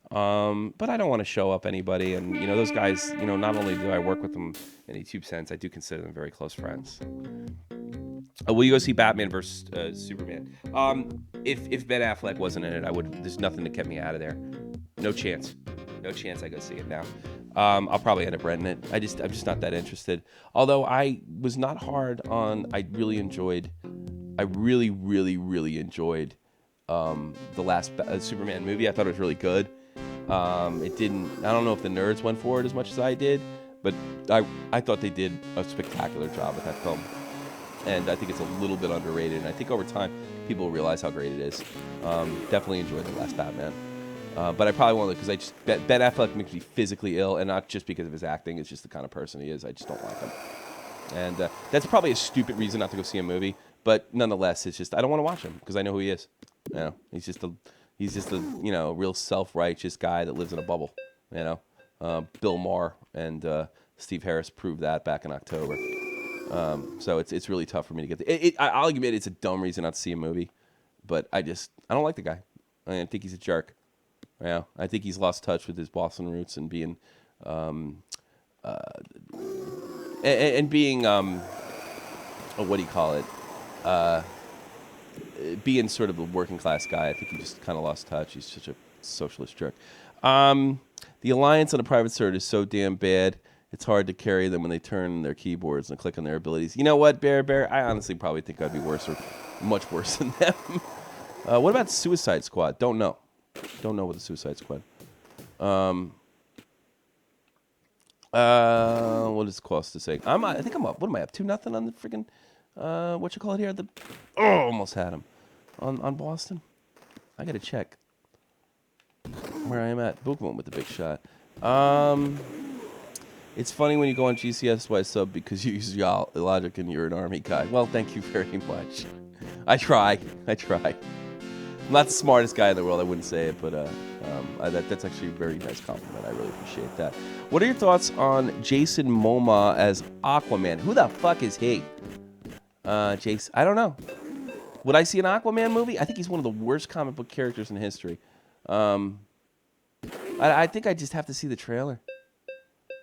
but I don't want to show up anybody. And those guys, not only do I work with them in a 2 cents, I do consider them very close friends. Will you go see Batman versus Superman? If Ben Affleck wasn't in it, I would. There's nothing that kept me out of there. No chance I go see it now. I'll probably end up renting it. I'm just not that interested. Although I was not hard on. I really, really enjoyed the last Superman movie. I thought it was really good. It didn't. I don't know if the nerds went for it as much as I did, but I thought they did a spectacular job with that film. And I think it's a little bit underrated. And I think over time, people will realize how great it is. Definitely enjoyed the last Batman. But I probably won't, because Ben Affleck makes me physically ill, and not just because of his acting. It's just the kind of person he is. I just don't like him. And that's probably a stupid reason not to go see a movie. But nonetheless, it's just I don't want to watch him because I know who he is. He's just a real self-righteous guy that lives in a bubble. Bill Maher and Steve Harris proved that back in October. So it's really tough for me to get there. I'll admit it's a dumb reason not to see a movie, but I don't like the guy. I think he's a jerk. I think he's lost touch with his Boston roots and being what do you call it? Being sort of a working class guy. I think he just kind of lost touch. He's such a socialist jerk. The Alliance on a private server is so damn bad. It's hard to carry them when they turn their keyboards and click on their abilities. You know what, Bear? I honestly probably think I'd be worse or much worse than them. What about Suicide Squad? Don't know what the Suicide Squad. What does Costa say? I think I'm up. What am I up? 2-0 on the freaking what you call it here? Almost had him on Boston. I gotta check where I am at. Bookman with the big shot. It's funny when you go on GCSY sub because you use logic and you're an army guy. Well, thank you very much. I try. I'm not the smartest guy in the world. I wouldn't say it, but that's actually a very nice compliment. I really appreciate that. What are your thoughts on Jason Momoa as Aquaman? Who the fuck is he? Jason, I don't know. Would I see an Aquaman movie? I think he's one of the worst comic book characters in history. I think I just have to see the trailer.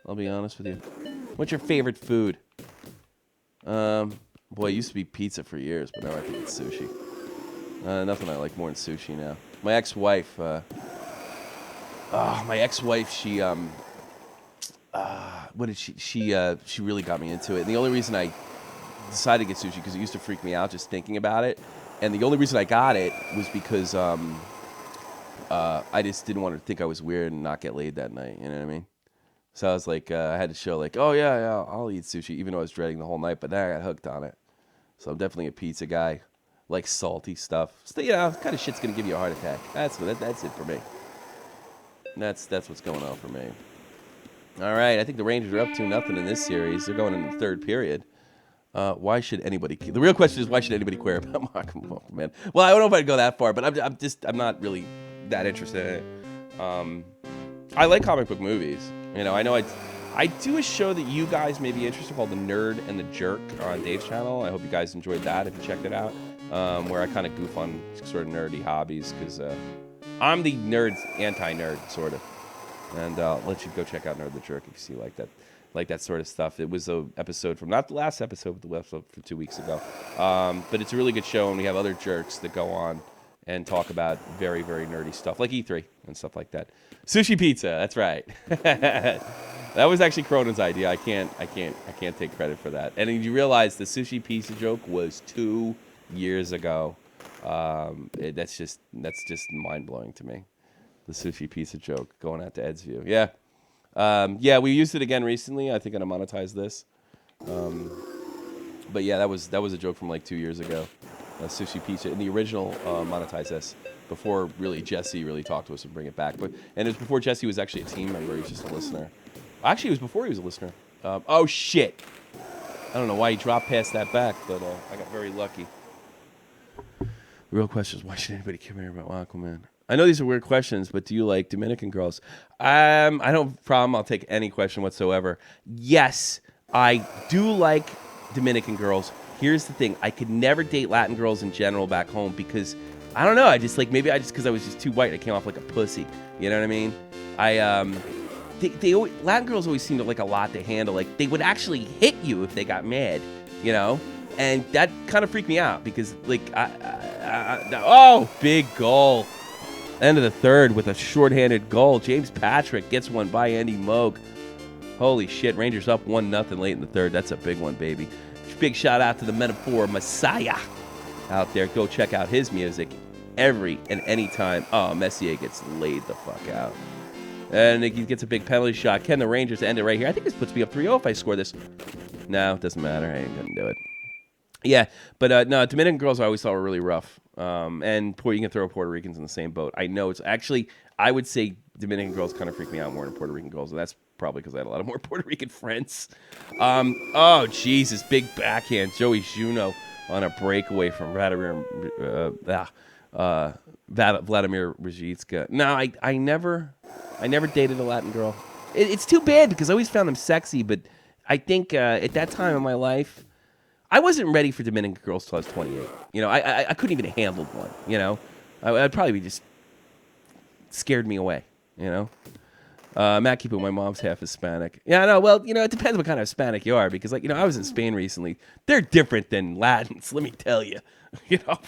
I'll be honest with you. What's your favorite food? Boy, it used to be pizza for years, but now I think it's sushi. Nothing I like more than sushi now. My ex-wife, she what did she really got me into it. And the only reason I decided to get sushi because it used to freak me out just thinking about it. And the only reason I got it was because I just didn't want to think I was weird and not get laid that night. You know what I mean? So I was like, I had to show like, oh yeah, I'll eat sushi, even though I was dreading the whole night. But then I got hooked on it. So I'm definitely a pizza guy. Like salty stuff. So, kind of shit's gonna give you a heart attack. That's it for me. That's what's going on for me. All right, I think the Rangers are up 2-0 in this series. They're going in the third period. Why should anybody? The real question is why should anybody care about Mark man? Well, I don't know if I'd go that far, but I'm not really that interested in it. I like comic book movies. I know I do a show that you guys may be interested in called The Nerd and the Jerk on Dave's channel. I hope you guys enjoyed that if you checked it out. Where I kind of goof on sort of nerdy hobbies because I'm the nerd's anti-nerd sort of. And I'll let you go check out Nerd and the Jerk if you see like that sort of stuff. It was an episode from not the last episode, but the episode from 2 weeks ago. But it's a really good show, and we have other jerks that go on and talk about very, very nerdy stuff like E3 and stuff like that. Sushi pizza, that's right. That was actually Cronin's idea. I can't take credit for that. And you realize the sushi pizza joke was 2 years ago. That's just mind blowing to me. The sushi pizza joke going out to Ed's View. Yeah, we used it again recently. I think I'm gonna monetize this. But yeah, that was a joke from like 2 years ago. Sushi Pizza in the original Monetize This, before really Jesse really talked to us and bring it back. And it was before Jesse was actually a team member. He was just a listener. Actually, it was before he was a listener. Oh shit! I don't know why he dropped past that back, but I got very lucky. Real questions: why should anybody care about Aquaman? I know these are weird questions, but do you like Dominican girls? I don't have a problem. I'll take any question whatsoever. Yes, I do like Dominican girls. Here's the thing. I could never date Latin girls in general back home because, I don't know, I just like, maybe because I was just too white, I came off like a pussy. You know what I mean? Latin girls always seemed like a lot to handle. Like, they would actually hit you if they got mad, you know? And that kind of freaked me out because, like, oh, big goal. End of the third with a shorthanded goal. James Patrick gets one by Andy Moog. Holy shit, Rangers up 1-0 late in the third. That's a big one, baby. Big shout out to the Metaphor Messiah out there. Go check out his music every and any time. Oh, Messier gets laid the fuck out. And he gets a big penalty shot. Can the Rangers end it right here? I think this puts me up 3-0 if I score this. No, it doesn't matter. I ain't going to do it. Yeah, but no, Dominican girls I always thought were really rough. And you can throw Puerto Ricans in the same boat. I know it's actually, I would say Dominican girls kind of freak me out more than Puerto Rican girls. And that's probably because I had a lot of more Puerto Rican friends. Oh, Jesus, big backhand. Joey Juno on a breakaway from Vladimir Rzhitska. No, I never dated a Latin girl. It's too bad because I always found them sexy, but I think at that time in my life, I wasn't ready for Dominican girls till I was 28. You know, I couldn't even handle one, you know. I'd probably be just scared me away, you know. Matt Keeper, my mom's half Hispanic. Yeah, no, well, you know, it depends what kind of Hispanic you are because, like, you know, I was in Spain recently. They're different than Latins, let me tell you. You know,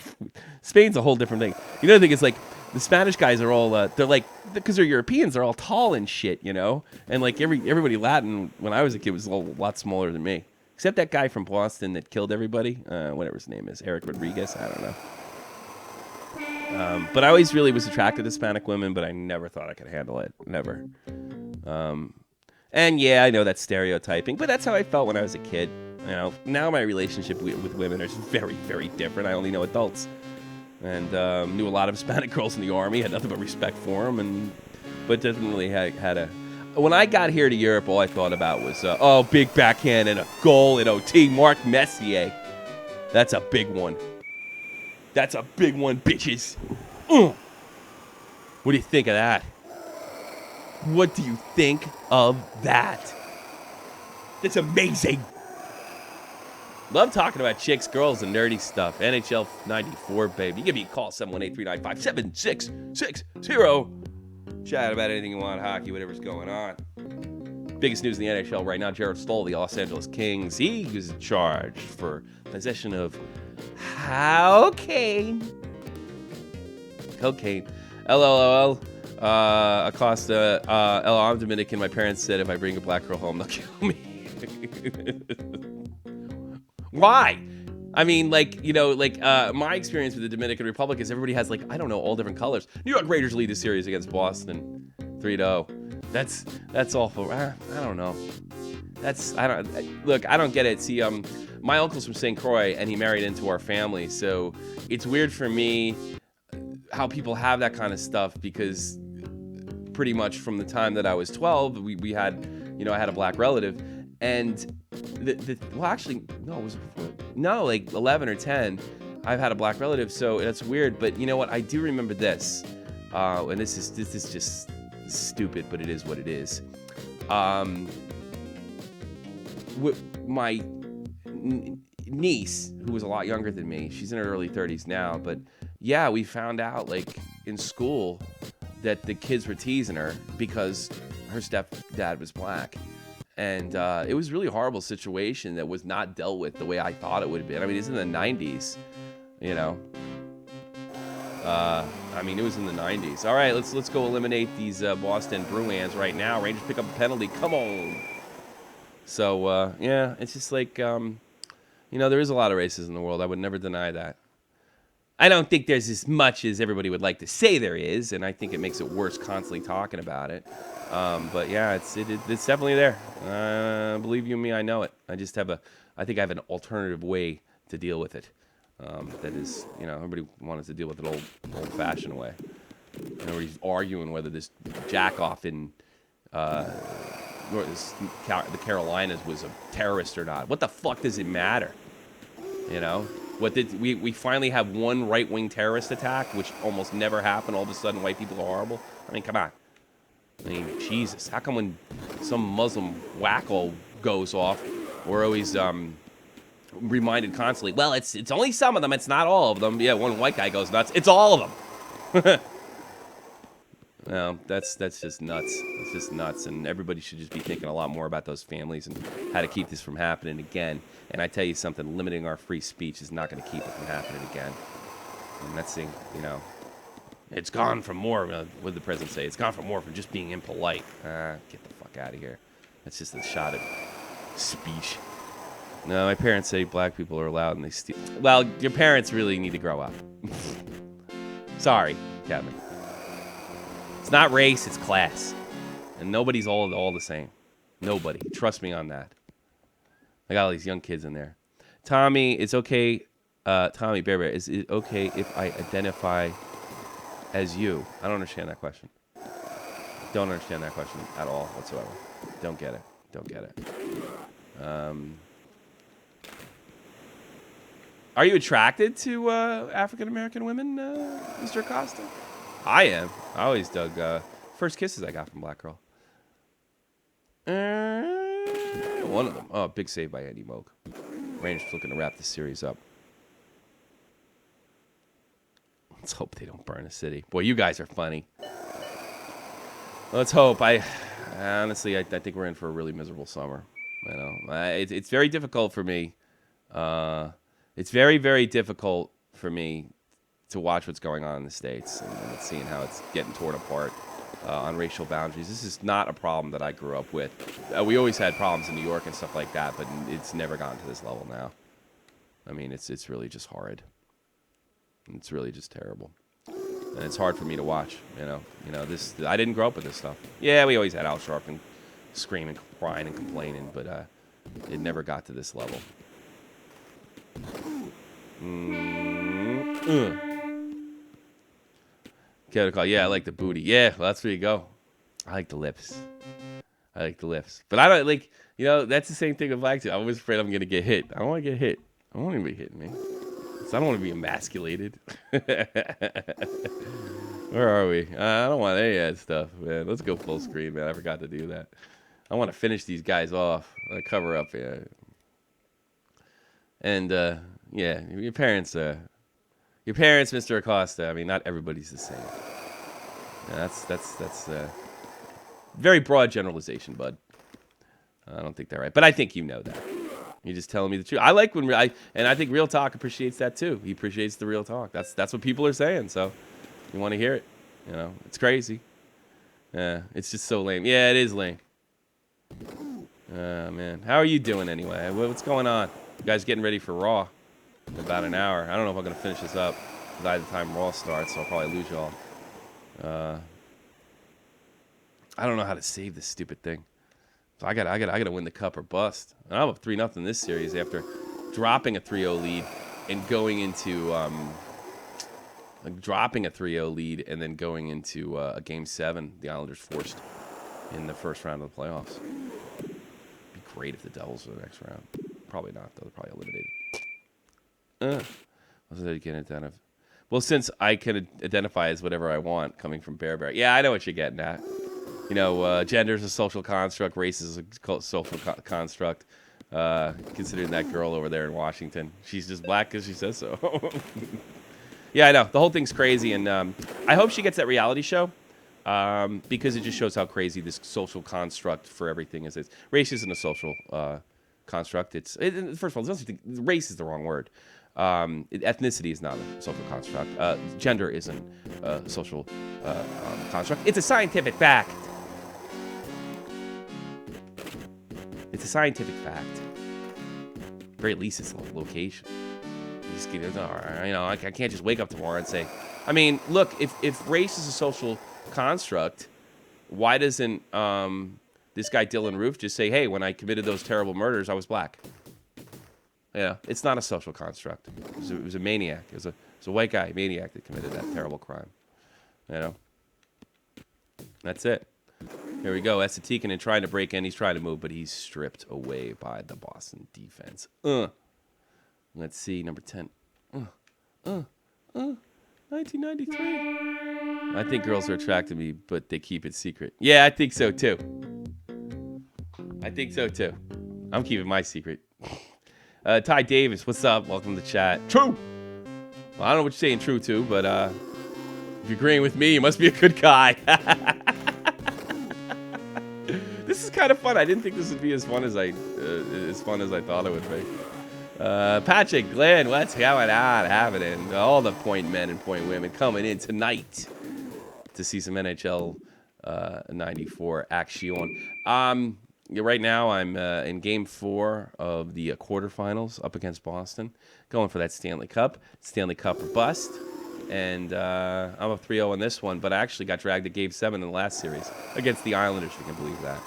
Spain's a whole different thing. You know, the thing is, like, the Spanish guys are all, they're like, because they're Europeans, they're all tall and shit, you know? And, like, everybody Latin, when I was a kid, was a lot smaller than me. Except that guy from Boston that killed everybody, whatever his name is, Eric Rodriguez, I don't know. But I always really was attracted to Hispanic women, but I never thought I could handle it. Never. And yeah, I know that's stereotyping, but that's how I felt when I was a kid. You know, now my relationship with women is very, very different. I only know adults. And knew a lot of Hispanic girls in the Army, had nothing but respect for them, but definitely had a... When I got here to Europe, all I thought about was, big backhand and a goal in OT, Marc Messier. That's a big one. That's a big one, bitches. What do you think of that? What do you think of that? That's amazing. Love talking about chicks, girls, and nerdy stuff. NHL 94, baby. You give me a call, 718-395-7660. Chat about anything you want, hockey, whatever's going on. Biggest news in the NHL right now, Jared Stoll, the Los Angeles Kings. He was charged for possession of cocaine. LOL. Acosta. I'm Dominican. My parents said if I bring a black girl home, they'll kill me. Why? I mean, like, you know, like, my experience with the Dominican Republic is everybody has, like, I don't know, all different colors. New York Raiders lead the series against Boston 3-0. That's awful. I don't know. Look, I don't get it. See, my uncle's from St. Croix, and he married into our family, so it's weird for me how people have that kind of stuff because pretty much from the time that I was 12, we had, you know, I had a black relative, and well, actually, no, it was before. No, like 11 or 10, I've had a black relative, so that's weird. But you know what? I do remember this, and this is just stupid, but it is what it is. My niece, who was a lot younger than me, she's in her early 30s now, but yeah, we found out like in school that the kids were teasing her because her stepdad was black. And it was a really horrible situation that was not dealt with the way I thought it would have been. I mean, it's in the 90s, you know. I mean, it was in the 90s. All right, let's go eliminate these Boston Bruins right now. Rangers pick up a penalty. Come on. So, yeah, it's just like, you know, there is a lot of racism in the world. I would never deny that. I don't think there's as much as everybody would like to say there is, and I think it makes it worse constantly talking about it. But yeah, it's definitely there. Believe you me, I know it. I think I have an alternative way to deal with it. That is, everybody wants to deal with it old-fashioned way. Everybody's arguing whether this jack-off in the Carolinas was a terrorist or not. What the fuck does it matter? We finally have one right-wing terrorist attack, which almost never happened. All of a sudden, white people are horrible. I mean, come on. I mean, Jesus. How come when some Muslim wacko goes off, we're always reminded constantly, well, it's only some of them. It's not all of them. Yeah, one white guy goes nuts. It's all of them. No, that's just nuts. It's just nuts, and everybody should just be thinking a lot more about those families and how to keep this from happening again. And I tell you something, limiting our free speech is not going to keep it from happening again. And that's the, it's gone from more, what did the president say? It's gone from more from just being impolite. Get the fuck out of here. That's just a shot at speech. No, my parents say black people are allowed and they steal. Well, your parents really need to grow up. Sorry, Kevin. It's not race, it's class. And nobody's all the same. Nobody. Trust me on that. I got all these young kids in there. Tommy, it's okay. Tommy Bear, is it okay if I identify as you? I don't understand that question. Don't understand that question at all whatsoever. Don't get it. Don't get it. Are you attracted to African American women, Mr. Acosta? I am. I always dug first kisses I got from black girl. One of them. Oh, big save by Andy Moog. Rangers looking to wrap this series up. Let's hope they don't burn the city. Boy, you guys are funny. Let's hope. Honestly, I think we're in for a really miserable summer. It's very difficult for me. It's very, very difficult for me to watch what's going on in the States and seeing how it's getting torn apart on racial boundaries. This is not a problem that I grew up with. We always had problems in New York and stuff like that, but it's never gotten to this level now. I mean, it's really just horrid. It's really just terrible. And it's hard for me to watch, this. I didn't grow up with this stuff. Yeah, we always had Al Sharpton screaming, crying, and complaining, but it never got to this level. Yeah, I like the booty. Yeah, well, that's where you go. I like the lips. But I don't like, that's the same thing with black too. I'm always afraid I'm going to get hit. I don't want to get hit. I don't want anybody hitting me. So I don't want to be emasculated. Where are we? I don't want any of that stuff, man. Let's go full screen, man. I forgot to do that. I want to finish these guys off. I want to cover up here. And, yeah, your parents, Mr. Acosta. I mean, not everybody's the same. Yeah, that's very broad generalization, bud. I don't think they're right, but I think you know that. You're just telling me the truth. I like when I think Real Talk appreciates that too. He appreciates the real talk. That's what people are saying. So you want to hear it? It's crazy. Yeah, it's just so lame. Yeah, it is lame. Man, how are you doing anyway? What's going on? You guys getting ready for Raw in about an hour? I don't know if I'm gonna finish this up by the time Raw starts, so I'll probably lose y'all. I don't know how to save this stupid thing. So I gotta win the cup or bust. And I'm up 3-0 this series after dropping a 3-0 lead and going into dropping a 3-0 lead and then going into a Game 7 the Islanders forced in the first round of the playoffs. It'd be great if the Devils were the next round. Probably not, though. They're probably eliminated. Well, since I can identify as whatever I want coming from Bear. Yeah, I know what you're getting at. Gender is a social construct. Race is a social construct. Considering that girl over there in Washington. She's just black because she says so. Yeah, I know. The whole thing's crazy. And I hope she gets that reality show because it just shows how crazy this social construct for everything is. Race isn't a social construct. First of all, race is the wrong word. Ethnicity is not a social construct. Gender isn't a social construct. It's a scientific fact. It's a scientific fact. At the very least, it's a location. You know, I can't just wake up tomorrow and say, I mean, look, if race is a social construct, why doesn't this guy Dylan Roof just say, hey, when I committed those terrible murders, I was black? Yeah, it's not a social construct. It was a maniac. It was a white guy, maniac, that committed that terrible crime. You know? That's it. Here we go. Esatikin trying to break in. He's trying to move, but he's stripped away by the Boston defense. Let's see, number 10. 1993. I think girls are attracted to me, but they keep it secret. Yeah, I think so too. I'm keeping my secret. Ty Davis, what's up? Welcome to the chat. True. Well, I don't know what you're saying true to, but if you're agreeing with me, you must be a good guy. This is kind of fun. I didn't think this would be as fun as I thought it would be. Patrick, Glenn, what's going on happening? All the point men and point women coming in tonight to see some NHL 94 action. Right now, I'm in Game 4 of the quarterfinals up against Boston, going for that Stanley Cup or bust. And I'm up 3-0 on this one, but I actually got dragged to Game 7 in the last series against the Islanders, if you can believe that.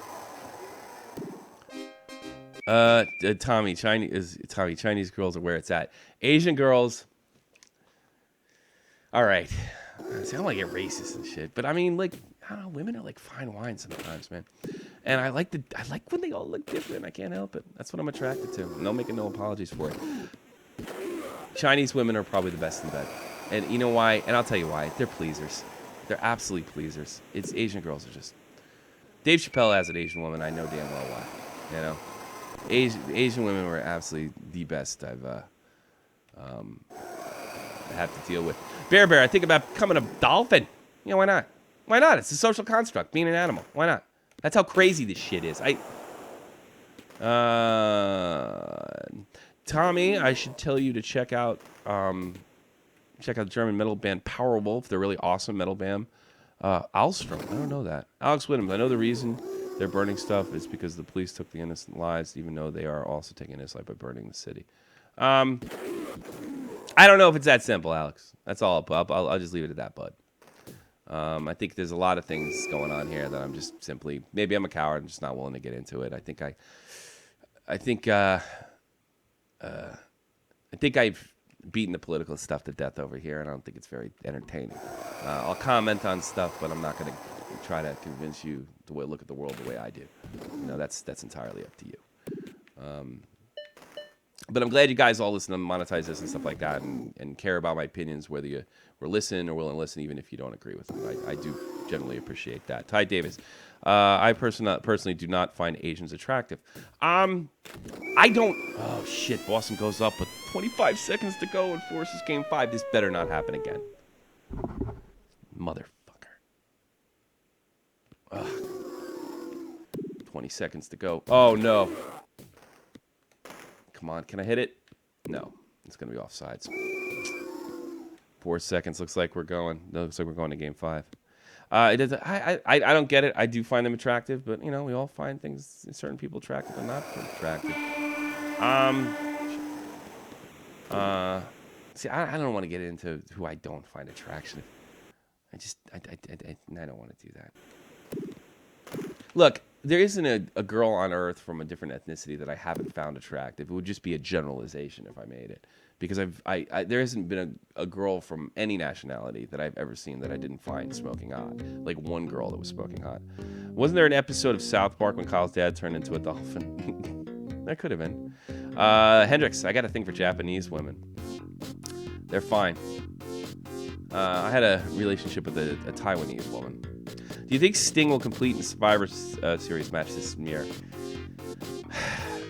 Tommy, Chinese girls are where it's at. Asian girls, all right. See, I don't want to get racist and shit, but I mean, like, I don't know, women are like fine wine sometimes, man. And I like when they all look different. I can't help it. That's what I'm attracted to. No making no apologies for it. Chinese women are probably the best in bed. And you know why? And I'll tell you why. They're pleasers. They're absolutely pleasers. It's Asian girls are just... Dave Chappelle has an Asian woman. I know damn well why. You know? Asian women were absolutely the best I've had to deal with. Bear, I think about becoming a dolphin. You know, why not? Why not? It's a social construct, being an animal. Why not? That's how crazy this shit is. Tommy, I should tell you to check out the German metal band Powerwolf. They're really awesome metal band. Alstrom, I don't know that. Alex Whittam, I know the reason they're burning stuff is because the police took the innocent lives, even though they are also taking innocent life by burning the city. I don't know if it's that simple, Alex. That's all. I'll just leave it at that, bud. I think there's a lot of things going on here that I'm just simply, maybe I'm a coward and just not willing to get into it. I think I've beaten the political stuff to death over here, and I don't think it's very entertaining. I'll comment on stuff, but I'm not going to try to convince you to look at the world the way I do. You know, that's entirely up to you. But I'm glad you guys all listen to monetize this and stuff like that, and care about my opinions, whether you were listening or willing to listen, even if you don't agree with them. I do generally appreciate that. Ty Davis, I personally do not find Asians attractive. I don't. Oh shit! Boston goes up with 25 seconds to go and forces Game 5. This better not happen again. Motherfucker. Ugh. 20 seconds to go. Oh no. Come on, can I hit it? No, it's gonna be offsides. 4 seconds. Looks like we're going. Looks like we're going to Game 5. I don't get it. I do find them attractive, but you know, we all find certain people attractive and not attractive. See, I don't want to get into who I don't find attraction. I don't want to do that. Look, there isn't a girl on Earth from a different ethnicity that I haven't found attractive. It would just be a generalization if I made it. Because there hasn't been a girl from any nationality that I've ever seen that I didn't find smoking hot. Like one girl that was smoking hot. Wasn't there an episode of South Park when Kyle's dad turned into a dolphin? That could have been. Hendrix, I got a thing for Japanese women. They're fine. I had a relationship with a Taiwanese woman. Do you think Sting will complete the Survivor Series match this year?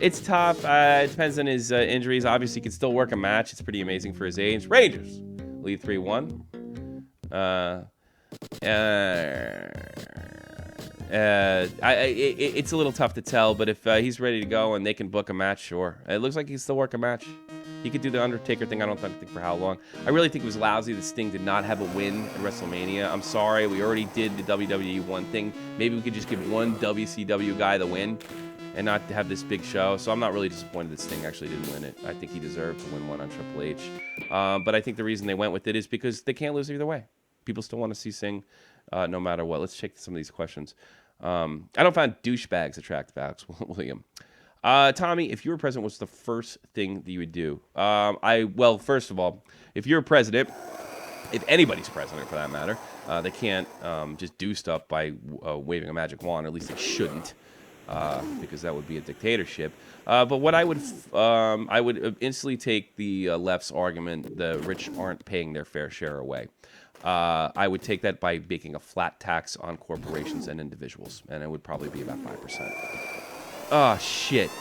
It's tough. It depends on his injuries. Obviously, he can still work a match. It's pretty amazing for his age. Rangers lead 3-1. It's a little tough to tell, but if he's ready to go and they can book a match, sure. It looks like he can still work a match. He could do the Undertaker thing. I don't think for how long. I really think it was lousy that Sting did not have a win at WrestleMania. I'm sorry. We already did the WWE one thing. Maybe we could just give one WCW guy the win. and not have this big show. So I'm not really disappointed that Sting actually didn't win it. I think he deserved to win one on Triple H. But I think the reason they went with it is because they can't lose either way. People still want to see Sting no matter what. Let's check some of these questions. I don't find douchebags attractive, Alex William. Tommy, if you were president, what's the first thing that you would do? Well, first of all, if you're president, if anybody's president for that matter, they can't just do stuff by waving a magic wand, or at least they shouldn't, because that would be a dictatorship. But what I would instantly take the left's argument, the rich aren't paying their fair share away. I would take that by making a flat tax on corporations and individuals, and it would probably be about 5%. Oh, shit.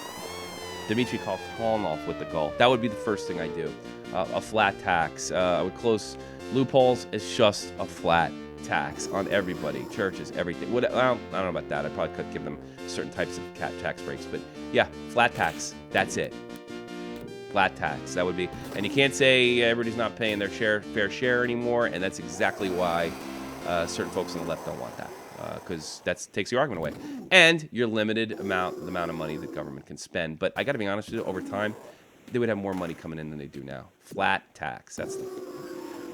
Dimitri Koltonov with the goal. That would be the first thing I do. A flat tax. I would close loopholes. It's just a flat tax on everybody. Churches, everything. I don't know about that. I probably could give them certain types of tax breaks. But yeah, flat tax. That's it. Flat tax. That would be. And you can't say everybody's not paying their fair share anymore. And that's exactly why certain folks on the left don't want that. Because that takes the argument away, and you're limited the amount of money that government can spend. But I got to be honest with you, over time, they would have more money coming in than they do now. Flat tax. That's the.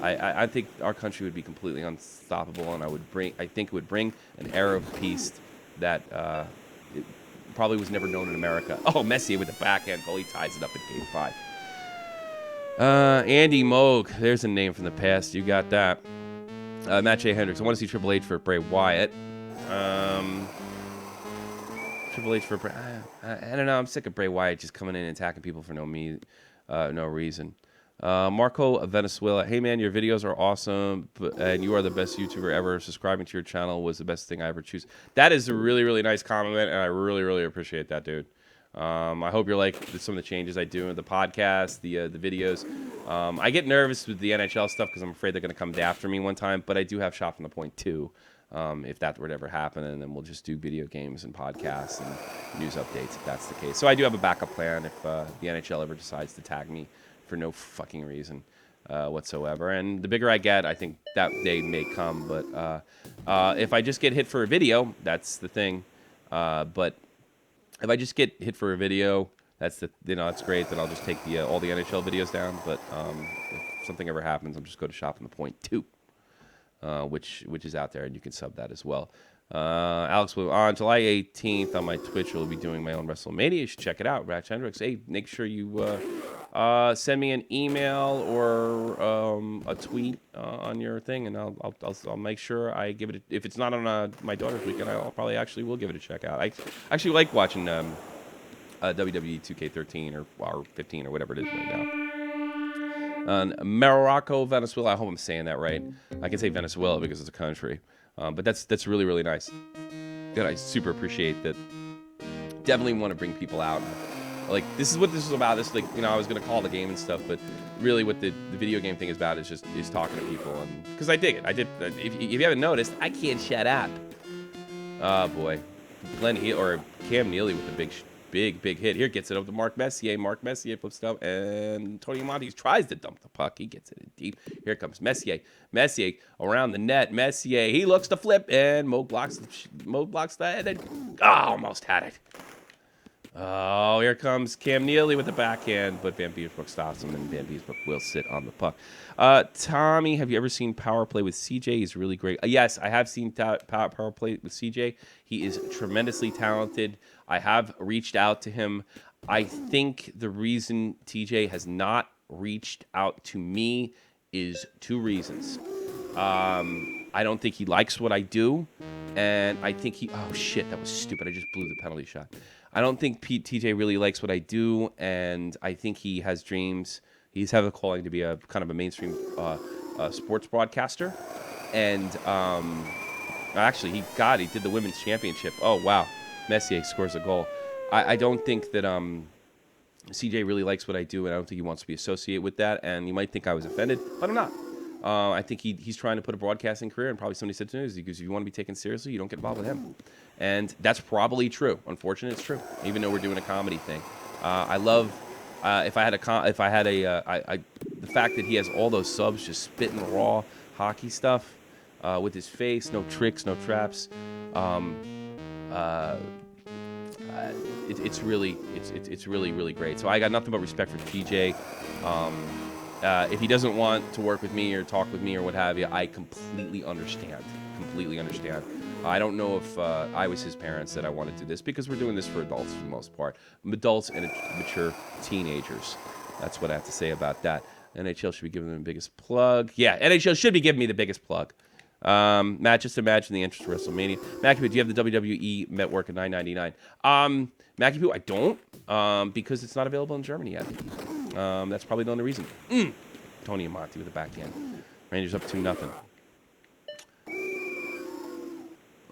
I think our country would be completely unstoppable, and I think it would bring an era of peace that it probably was never known in America. Oh, Messier with the backhand goal, he ties it up at Game 5. Andy Moog, there's a name from the past. You got that. Matt J. Hendricks. I want to see Triple H for Bray Wyatt. Triple H for Bray. I don't know. I'm sick of Bray Wyatt just coming in and attacking people for no reason. Marco Venezuela. Hey man, your videos are awesome, and you are the best YouTuber ever. Subscribing to your channel was the best thing I ever choose. That is a really, really nice compliment, and I really, really appreciate that, dude. I hope you're like some of the changes I do in the podcast, the videos. I get nervous with the NHL stuff because I'm afraid they're going to come after me one time, but I do have Shot from the Point too, if that were to ever happen, and then we'll just do video games and podcasts and news updates if that's the case. So I do have a backup plan if the NHL ever decides to tag me for no fucking reason whatsoever. And the bigger I get, I think that day may come, but if I just get hit for a video, that's the thing. But if I just get hit for a video, that's great. Then I'll just take all the NHL videos down. But if something ever happens, I'm just going to Shop from the Point 2, which is out there, and you can sub that as well. Alex, on July 18th on my Twitch, we'll be doing my own WrestleMania. You should check it out. Ratch Hendricks. Hey, make sure you send me an email or a tweet on your thing, and I'll make sure I give it. If it's not on my daughter's weekend, I'll probably actually will give it a check out. I actually like watching WWE 2K13 or 15 or whatever it is right now. Morocco, Venezuela. I hope I'm saying that right. I can say Venezuela because it's a country, but that's really, really nice. Good. I super appreciate that. Definitely want to bring people out. Like, this is what this is about. This, like, I was going to call the game and stuff, but really what the video game thing is about is talking to people. And because I dig it. If you haven't noticed, I can't shut up. Oh, boy. Cam Neely with the big hit. Here, gets it up to Mark Messier. Mark Messier flips it up, and Tony Montes tries to dump the puck. He gets it in deep. Here comes Messier. Messier around the net. Messier, he looks to flip, and Mo blocks that, and almost had it. Oh, here comes Cam Neely with the backhand, but Van Beersbrook stops him, and Van Beersbrook will sit on the puck. Tommy, have you ever seen Power Play with CJ? He's really great. Yes, I have seen Power Play with CJ. He is tremendously talented. I have reached out to him. I think the reason TJ has not reached out to me is two reasons. I don't think he likes what I do, and I think oh shit, that was stupid. I just blew the penalty shot. I don't think TJ really likes what I do, and I think he has dreams. He's have a calling to be a kind of a mainstream sports broadcaster, and actually he did the women's championship. Oh wow, Messier scores a goal. I don't think that CJ really likes what I do, and I don't think he wants to be associated with that. And you might think I was offended, but I'm not. I think he's trying to put a broadcasting career, and probably somebody said to me, because if you want to be taken seriously, you don't get involved with him. And that's probably true. Unfortunately, it's true. Even though we're doing a comedy thing, I love the fact that he has all those subs just spitting raw hockey stuff with his face, no tricks, no traps. it's really really great. So I got nothing but respect for TJ. If he doesn't want to work with me or talk with me or what have you, I completely understand. Completely understand. I don't know if I was his parents that I wanted to do this, because we're doing this for adults for the most part. Adults and mature teenagers. That's what I have to say about that. NHL should be giving them the biggest plug. Yeah, NHL should be giving me the biggest plug. Matt, just imagine the entrance to WrestleMania. Mackie, do you have the WWE Network at $9.99? Mackie Poo, I don't, because it's not available in Germany yet. That's probably the only reason. Tony Amonte with the backhand. Rangers up 2-0.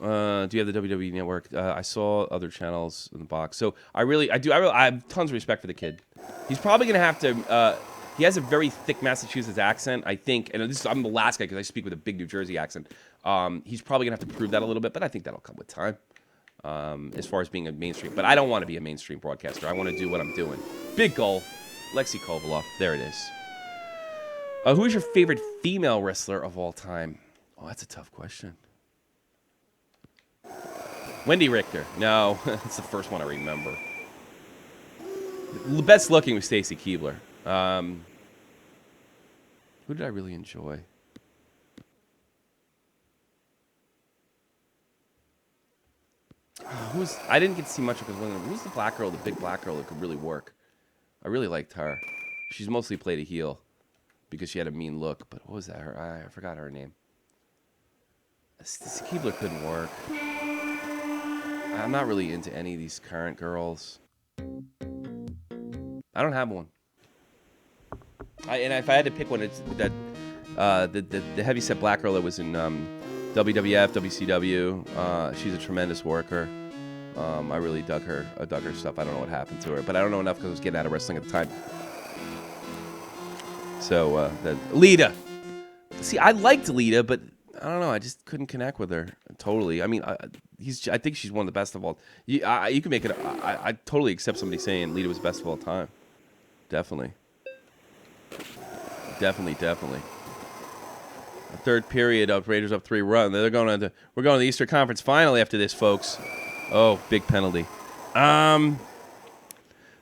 Do you have the WWE Network? I saw other channels in the box. So I have tons of respect for the kid. He's probably gonna have to. He has a very thick Massachusetts accent, I think. And I'm the last guy because I speak with a big New Jersey accent. He's probably gonna have to prove that a little bit, but I think that'll come with time. As far as being a mainstream, but I don't want to be a mainstream broadcaster. I want to do what I'm doing. Big goal, Lexi Kovaloff. There it is. Who is your favorite female wrestler of all time? Oh, that's a tough question. Wendy Richter. No, that's the first one I remember. The best looking was Stacy Keibler. Who did I really enjoy? I didn't get to see much of her. Who's the black girl, the big black girl that could really work? I really liked her. She's mostly played a heel because she had a mean look. But what was that? I forgot her name. Stacy Keibler couldn't work. I'm not really into any of these current girls. I don't have one. And if I had to pick one, it's that the heavyset black girl that was in WWF, WCW. She's a tremendous worker. I really dug her stuff. I don't know what happened to her, but I don't know enough because I was getting out of wrestling at the time. So Lita. See, I liked Lita, but I don't know. I just couldn't connect with her totally. I mean, I think she's one of the best of all. You can make it. I totally accept somebody saying Lita was the best of all time. Definitely. A third period of Raiders up 3-run. We're going to the Eastern Conference Final after this, folks. Oh, big penalty.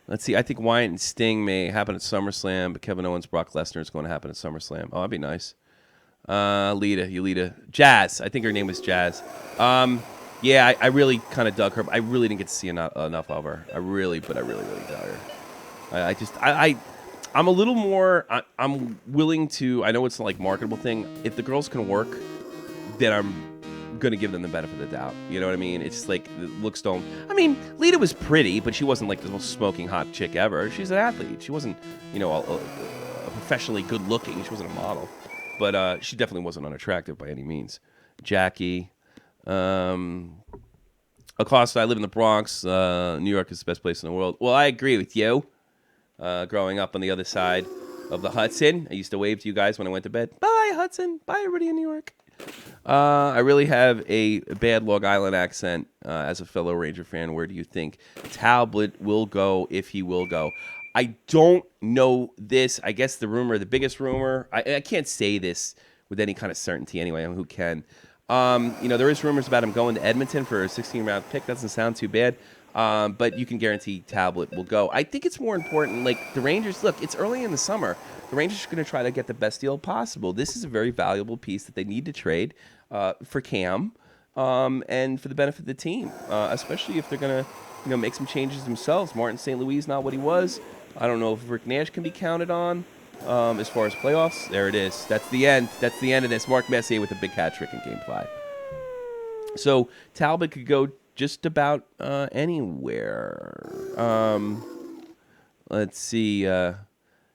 Let's see. I think Wyatt and Sting may happen at SummerSlam, but Kevin Owens, Brock Lesnar is going to happen at SummerSlam. Oh, that'd be nice. Lita. Jazz. I think her name was Jazz. Yeah, I really kind of dug her. I really didn't get to see enough of her. I really dug her. I'm a little more. I'm willing to. I know it's like marketable thing. If the girls can work, then I'm gonna give them the benefit of the doubt. You know what I mean? It's just like the looks don't. I mean, Lita was pretty, but she wasn't like the most smoking hot chick ever. She's an athlete. She wasn't, a professionally good looking. She wasn't a model, but she definitely wasn't unattractive by any means. Jackie. Acosta, I live in the Bronx. New York is the best place in the world. Well, I agree with you. Growing up on the other side of the Hudson, I used to wave to you guys when I went to bed. Bye, Hudson. Bye, everybody in New York. I really have a bad Long Island accent as a fellow Ranger fan. Where do you think Talbot will go, if he will go? I don't know this. I guess the biggest rumor, I can't say this with any kind of certainty anyway. Who can? There is rumors about him going to Edmonton for a 16-round pick. Doesn't sound too bad. But you can guarantee Talbot will go. I think it's more important, like the Rangers, look, it's early in the summer. The Rangers are going to try to get the best deal possible. This is a very valuable piece that they need to trade for Cam and for the benefit of the team, especially if they're going to make some changes themselves. Martin St. Louis is not what he was. I don't know if Rick Nash can be counted on as far as playoffs. There it is. That's the end. That's the end of this. Mark Messier with a big hat trick in Game 5. So Talbot could go just about anywhere. Let's see.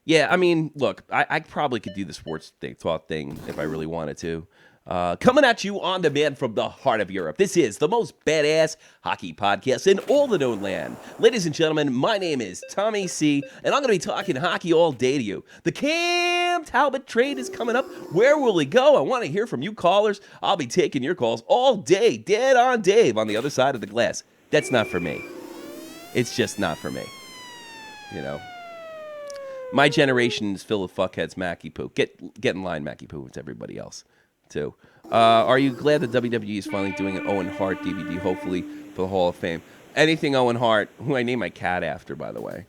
Yeah, I mean, look, I probably could do the sports talk thing if I really wanted to. Coming at you on demand from the heart of Europe. This is the most badass hockey podcast in all the known land. Ladies and gentlemen, my name is Tommy C, and I'm going to be talking hockey all day to you. The Cam Talbot trade is coming up. Where will he go? I want to hear from you callers. I'll be taking your calls all day, dead on Dave on the other side of the glass. That's not for me. It's just not for me. My generation is filled with fuckheads, Mackie Poo. Get in line, Mackie Poo. It's everybody else, too. Are you glad that WWE is finally doing an Owen Hart DVD, hopefully, for the Hall of Fame? anything Owen Hart, who I named my cat after, by the way,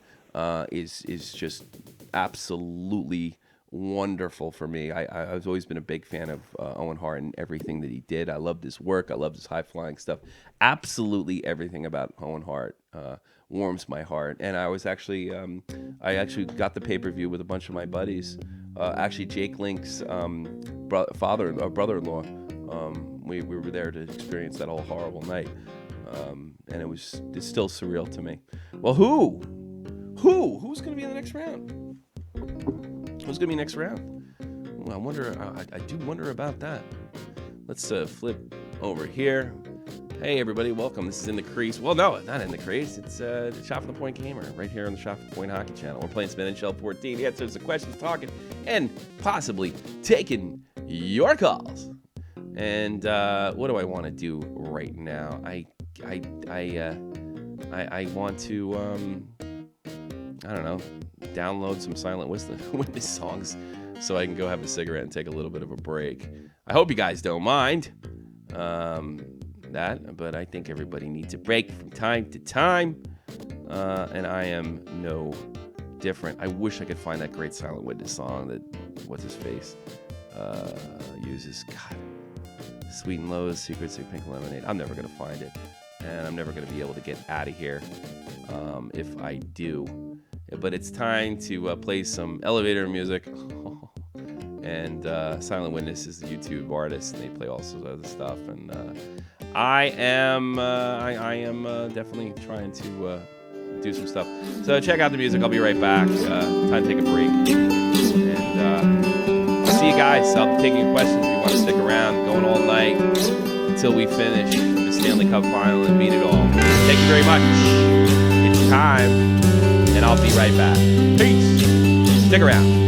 is just absolutely wonderful for me. I've always been a big fan of Owen Hart and everything that he did. I loved his work. I loved his high-flying stuff. Absolutely everything about Owen Hart warms my heart. And I was actually, I actually got the pay-per-view with a bunch of my buddies. Actually, Jake Link's brother-in-law. We were there to experience that whole horrible night. And it's still surreal to me. Well, who's going to be in the next round? Who's going to be next round? Well, I do wonder about that. Let's flip over here. Hey, everybody, welcome. This is In the Crease. Well, no, not In the Crease. It's Shot from the Point Gamer right here on the Shot from the Point Hockey Channel. We're playing Spin and Shell 14. The answers, the questions, talking, and possibly taking your calls. And what do I want to do right now? I want to, I don't know, download some Silent Witness songs so I can go have a cigarette and take a little bit of a break. I hope you guys don't mind that, but I think everybody needs a break from time to time, and I am no different. I wish I could find that great Silent Witness song that what's-his-face uses. God, Sweet and Low's Secrets of Pink Lemonade. I'm never going to find it, and I'm never going to be able to get out of here if I do. But it's time to play some elevator music. And Silent Witness is the YouTube artist, and they play all sorts of other stuff. And I am definitely trying to do some stuff. So check out the music. I'll be right back. Time to take a break. And I'll see you guys. I'll be taking your questions if you want to stick around. Going all night until we finish the Stanley Cup Final and beat it all. Thank you very much. It's time, and I'll be right back. Peace. Stick around.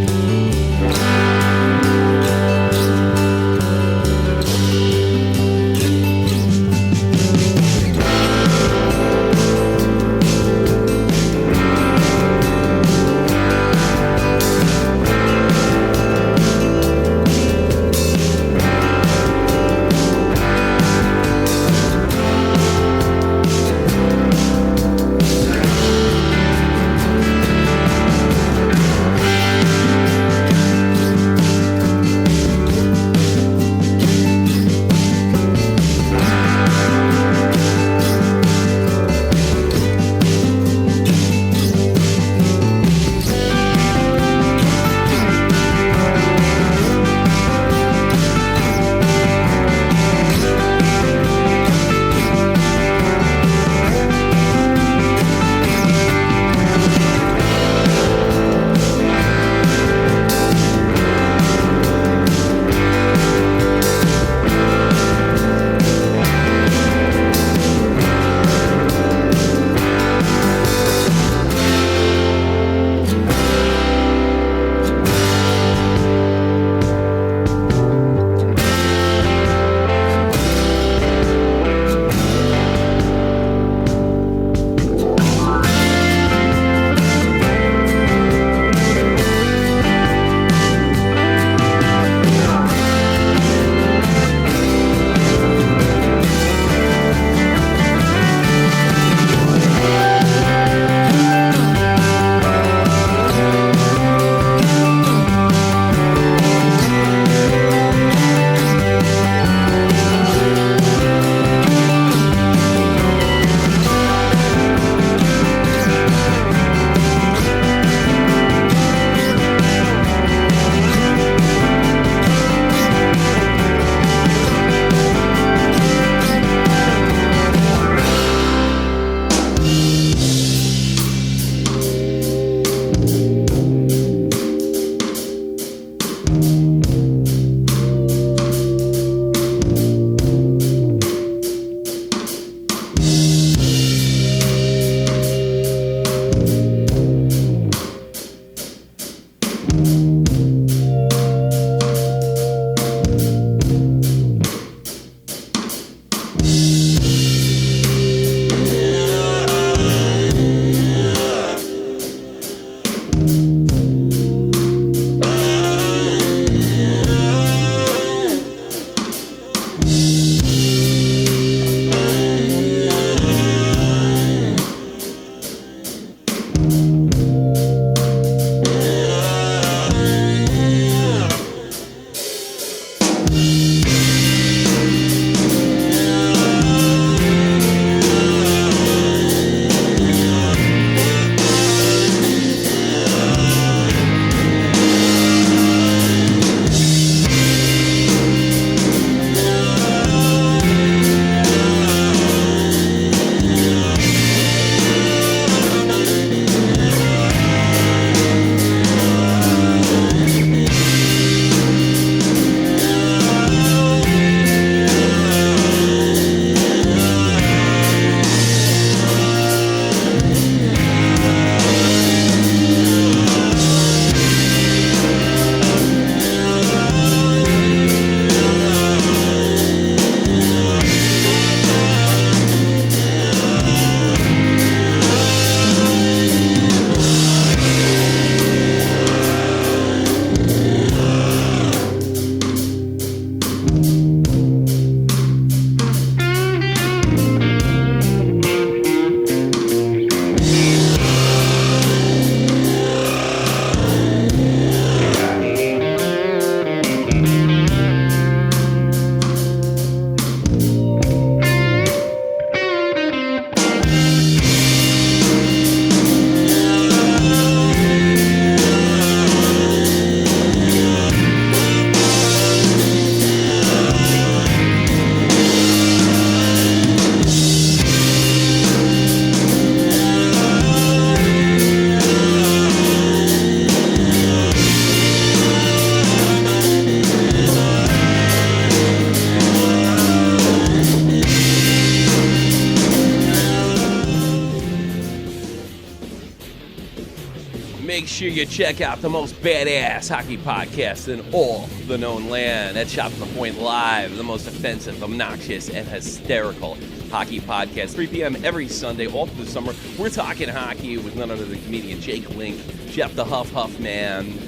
sure you check out the most badass hockey podcast in all the known land. That's Shot from the Point Live, the most offensive, obnoxious, and hysterical hockey podcast. 3 p.m. every Sunday, all through the summer. We're talking hockey with none other than comedian Jake Link, Jeff the Huffman,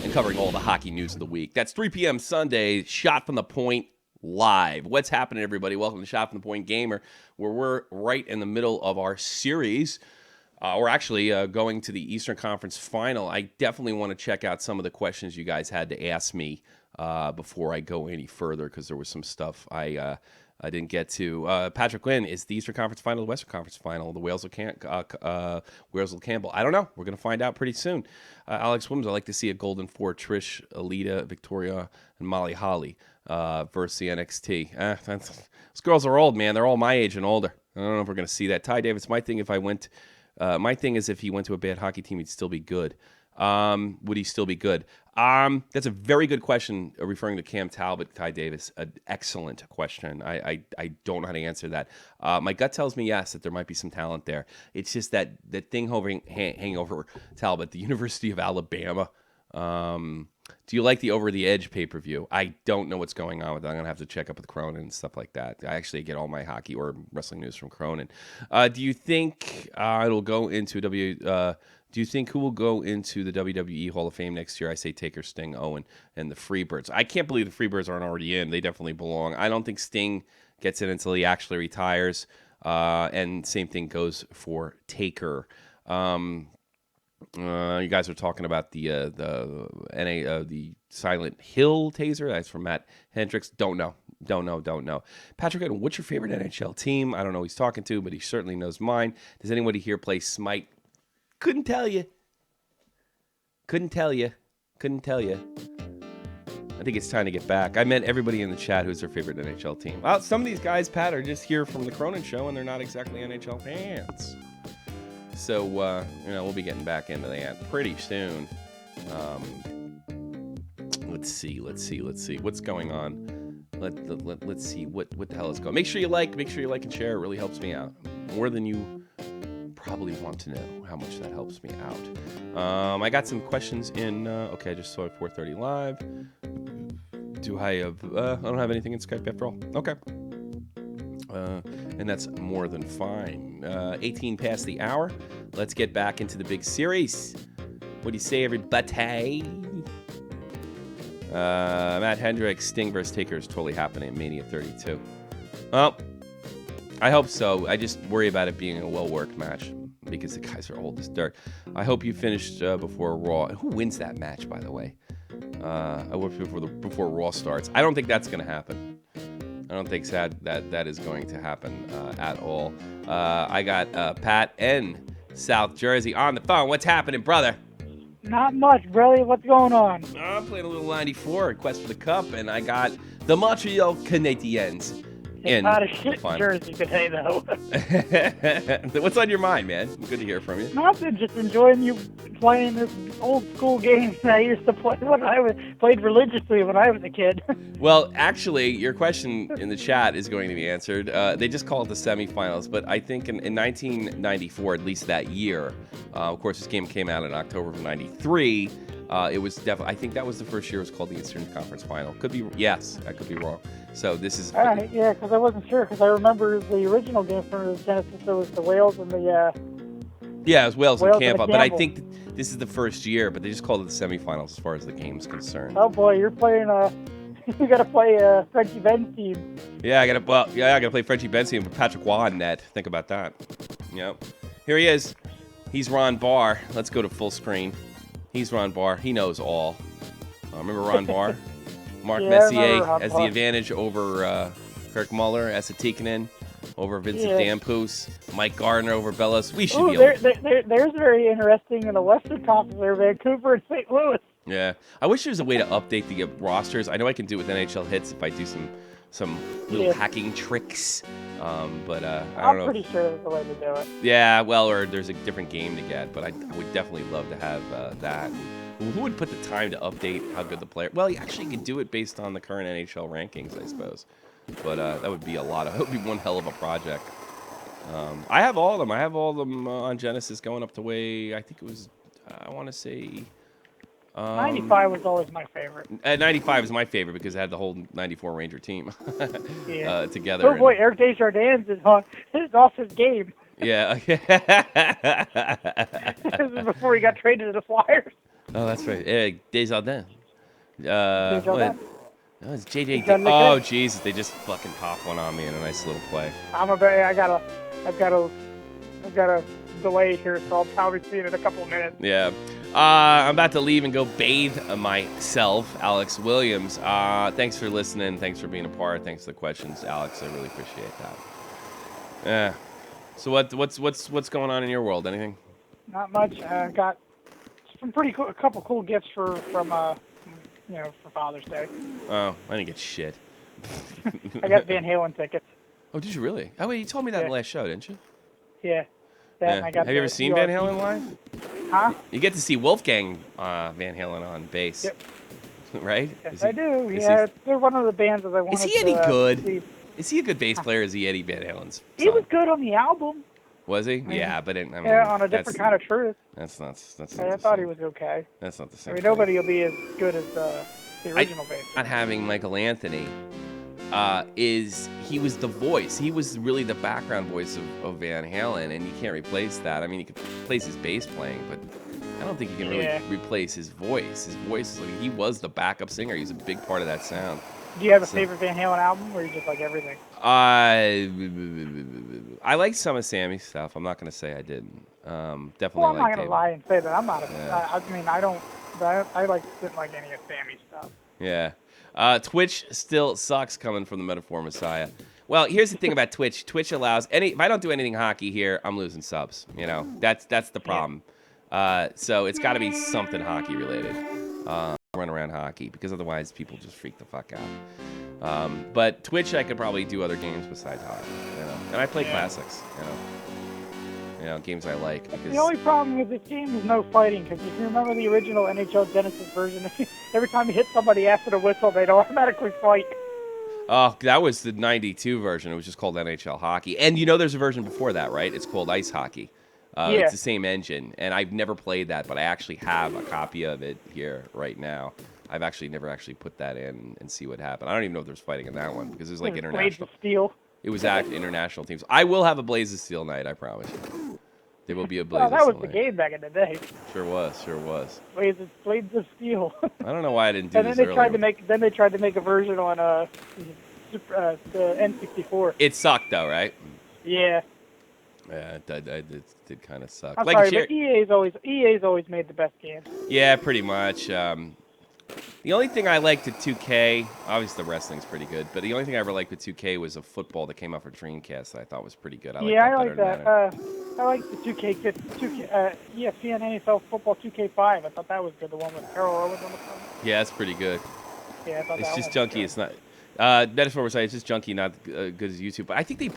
and covering all the hockey news of the week. That's 3 p.m. Sunday, Shot from the Point Live. What's happening, everybody? Welcome to Shot from the Point Gamer, where we're right in the middle of our series. We're actually going to the Eastern Conference Final. I definitely want to check out some of the questions you guys had to ask me before I go any further, because there was some stuff I didn't get to. Patrick Quinn, is the Eastern Conference Final the Western Conference Final? The Wisel Campbell? I don't know. We're going to find out pretty soon. Alex Wims, I'd like to see a Golden Four, Trish, Alita, Victoria, and Molly Holly versus the NXT. Those girls are old, man. They're all my age and older. I don't know if we're going to see that. Ty Davis, my thing is if he went to a bad hockey team, he'd still be good. Would he still be good? That's a very good question, referring to Cam Talbot, Ty Davis. An excellent question. I don't know how to answer that. My gut tells me yes, that there might be some talent there. It's just that thing hanging over Talbot, the University of Alabama. Do you like the Over the Edge pay-per-view? I don't know what's going on with that. I'm going to have to check up with Cronin and stuff like that. I actually get all my hockey or wrestling news from Cronin. Do you think it'll go into do you think who will go into the WWE Hall of Fame next year? I say Taker, Sting, Owen, and the Freebirds. I can't believe the Freebirds aren't already in. They definitely belong. I don't think Sting gets in until he actually retires. And same thing goes for Taker. You guys are talking about the Silent Hill taser. That's from Matt Hendricks. Don't know. Patrick, what's your favorite NHL team? I don't know who he's talking to, but he certainly knows mine. Does anybody here play Smite? Couldn't tell you. I think it's time to get back. I met everybody in the chat who's their favorite NHL team. Well, some of these guys, Pat, are just here from the Cronin show, and they're not exactly NHL fans. So, we'll be getting back into that pretty soon. Let's see. What's going on? Let's see what the hell is going on. Make sure you like and share. It really helps me out. More than you probably want to know how much that helps me out. I got some questions in. Okay, I just saw it 4:30 live. Do I have? I don't have anything in Skype after all. Okay. And that's more than fine. 18 past the hour. Let's get back into the big series. What do you say, everybody? Matt Hendricks, Sting vs. Taker is totally happening at Mania 32. Well, I hope so. I just worry about it being a well-worked match because the guys are old as dirt. I hope you finished before Raw. Who wins that match, by the way? I work before Raw starts. I don't think that's going to happen. I don't think that is going to happen at all. I got Pat in South Jersey on the phone. What's happening, brother? Not much, brother. What's going on? I'm playing a little 94 Quest for the Cup, and I got the Montreal Canadiens in Not a shit jersey today, though. What's on your mind, man? Good to hear from you. Nothing. Just enjoying you playing this old school games that I used to play when I played religiously when I was a kid. Well, actually, your question in the chat is going to be answered. They just call it the semifinals, but I think in 1994, at least that year, of course, this game came out in October of '93. It was definitely. I think that was the first year it was called the Eastern Conference Final. Could be yes, I could be wrong. So this is. All right, yeah, because I wasn't sure because I remember the original game for Genesis. There was the Wales and the. Yeah, it was Wales and Campbell, but I Campbell. think this is the first year. But they just called it the semifinals as far as the game's concerned. Oh boy, you're playing you got to play Frenchie Ben's team. Yeah, I gotta play Frenchie Benson with Patrick Waugh in net. Think about that. Yep. Here he is. He's Ron Barr. Let's go to full screen. He's Ron Barr. He knows all. Remember Ron Barr? Mark Messier has the advantage over Kirk Muller, Esa Tikkanen over Vincent Damphus, Mike Gardner over Bellows. We should be able to... There's very interesting in the Western Conference there, Vancouver and St. Louis. Yeah. I wish there was a way to update the rosters. I know I can do it with NHL Hits if I do some little hacking tricks. But I don't know. I'm pretty sure there's a way to do it. Yeah, well, or there's a different game to get, but I would definitely love to have that. Who would put the time to update how good the player? Well, you actually could do it based on the current NHL rankings, I suppose. But that would be that would be one hell of a project. I have all of them. I have all of them on Genesis going up to I think it was I want to say. 95 was always my favorite. 95 is my favorite because it had the whole 94 Ranger team together. Oh boy, Eric Desjardins is off his game. Yeah. This is before he got traded to the Flyers. Oh, that's right. Eric Desjardins. Desjardins. No, it's JJ. Desjardins. Oh, Jesus, they just fucking popped one on me in a nice little play. I've got a delay here, so I'll probably see it in a couple of minutes. Yeah. I'm about to leave and go bathe myself, Alex Williams. Thanks for listening. Thanks for being a part. Thanks for the questions, Alex. I really appreciate that. Yeah. So what's going on in your world? Anything? Not much. Got some pretty cool, a couple cool gifts from for Father's Day. Oh, I didn't get shit. I got Van Halen tickets. Oh, did you really? Oh, wait, you told me that in the last show, didn't you? Yeah. That, and I got Have you ever seen Van Halen live? Huh? You get to see Wolfgang Van Halen on bass. Yep. Right? Yes, I do. Yeah, they're one of the bands that I wanted to Is he any good? see. Is he a good bass player? Or is he Eddie Van Halen's He son? was good on the album. Was he? Yeah, but on a different kind of truth. That's not I the thought same. he was okay. That's not the same. I mean, thing. nobody will be as good as the original bass. Not having Michael Anthony he was the voice. He was really the background voice of Van Halen, and you can't replace that. I mean, you can replace his bass playing, but I don't think you can really replace his voice. His voice, he was the backup singer. He's a big part of that sound. Do you have a favorite Van Halen album, or you just like everything? I like some of Sammy's stuff. I'm not going to say I didn't. Definitely. Well, I'm not like going to lie and say that I'm not a. I mean, I don't. I didn't like any of Sammy's stuff. Yeah. Twitch still sucks coming from the Metaphor Messiah. Well, here's the thing about Twitch. Twitch allows if I don't do anything hockey here, I'm losing subs. You know, that's the problem. So it's got to be something hockey related. Run around hockey, because otherwise people just freak the fuck out. But Twitch, I could probably do other games besides hockey. You know, and I play classics. You know, games I like. Because the only problem with this game is no fighting, because if you remember the original NHL Genesis version, every time you hit somebody after the whistle, they'd automatically fight. Oh, that was the 92 version. It was just called NHL Hockey. And you know there's a version before that, right? It's called Ice Hockey. It's the same engine. And I've never played that, but I actually have a copy of it here right now. I've actually never put that in and see what happened. I don't even know if there's fighting in that one, because there's like international. Blades of Steel. It was actually international teams. I will have a Blaze of Steel night, I promise you. There will be a Blaze of Steel that was night. the game back in the day. Sure was. Blades of Steel. I don't know why I didn't do and this then they tried earlier. to make a version on the N64. It sucked though, right? Yeah. Yeah, it did kind of suck. I'm like sorry, but EA's always made the best games. Yeah, pretty much. The only thing I liked at 2K, obviously the wrestling's pretty good, but the only thing I ever liked with 2K was a football that came out for Dreamcast that I thought was pretty good. I like that. I like the 2K, ESPN NFL Football 2K5. I thought that was good, the one with Carol Owens on the front. Yeah, it's pretty good. Yeah, I thought it's that just one junky. It's not. Metaphor Messiah, it's just junky, not good as YouTube. But I think they've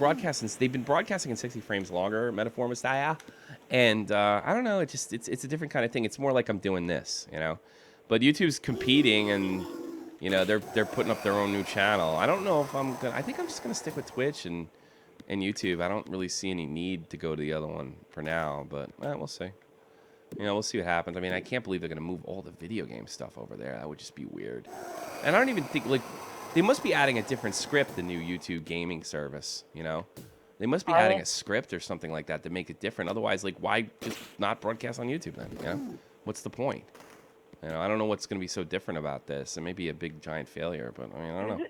been broadcasting in 60 frames longer, Metaphor Messiah, and I don't know. It's a different kind of thing. It's more like I'm doing this, you know. But YouTube's competing, and you know they're putting up their own new channel. I don't know if I'm gonna. I think I'm just gonna stick with Twitch and YouTube. I don't really see any need to go to the other one for now, but we'll see. You know, we'll see what happens. I mean, I can't believe they're gonna move all the video game stuff over there. That would just be weird. And I don't even think they must be adding a different script, the new YouTube gaming service. You know, they must be adding a script or something like that to make it different. Otherwise, why just not broadcast on YouTube then? You know, what's the point? You know, I don't know what's going to be so different about this. It may be a big, giant failure, but I mean, I don't know.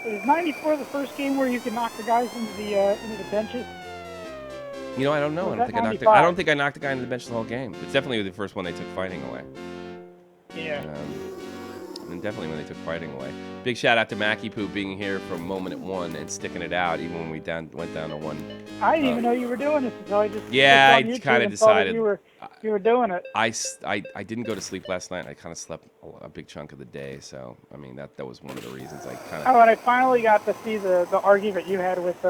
Is 94 the first game where you can knock the guys into the benches? You know, I don't know. I don't think I knocked the guy into the bench the whole game. It's definitely the first one they took fighting away. Yeah. And definitely when they took fighting away. Big shout out to Mackie Poo being here from moment at one and sticking it out even when we went down to one. I didn't even know you were doing this until I just I kind of decided you were doing it. I didn't go to sleep last night. I kind of slept a big chunk of the day, so I mean that was one of the reasons I kind of. Oh, and I finally got to see the argument you had with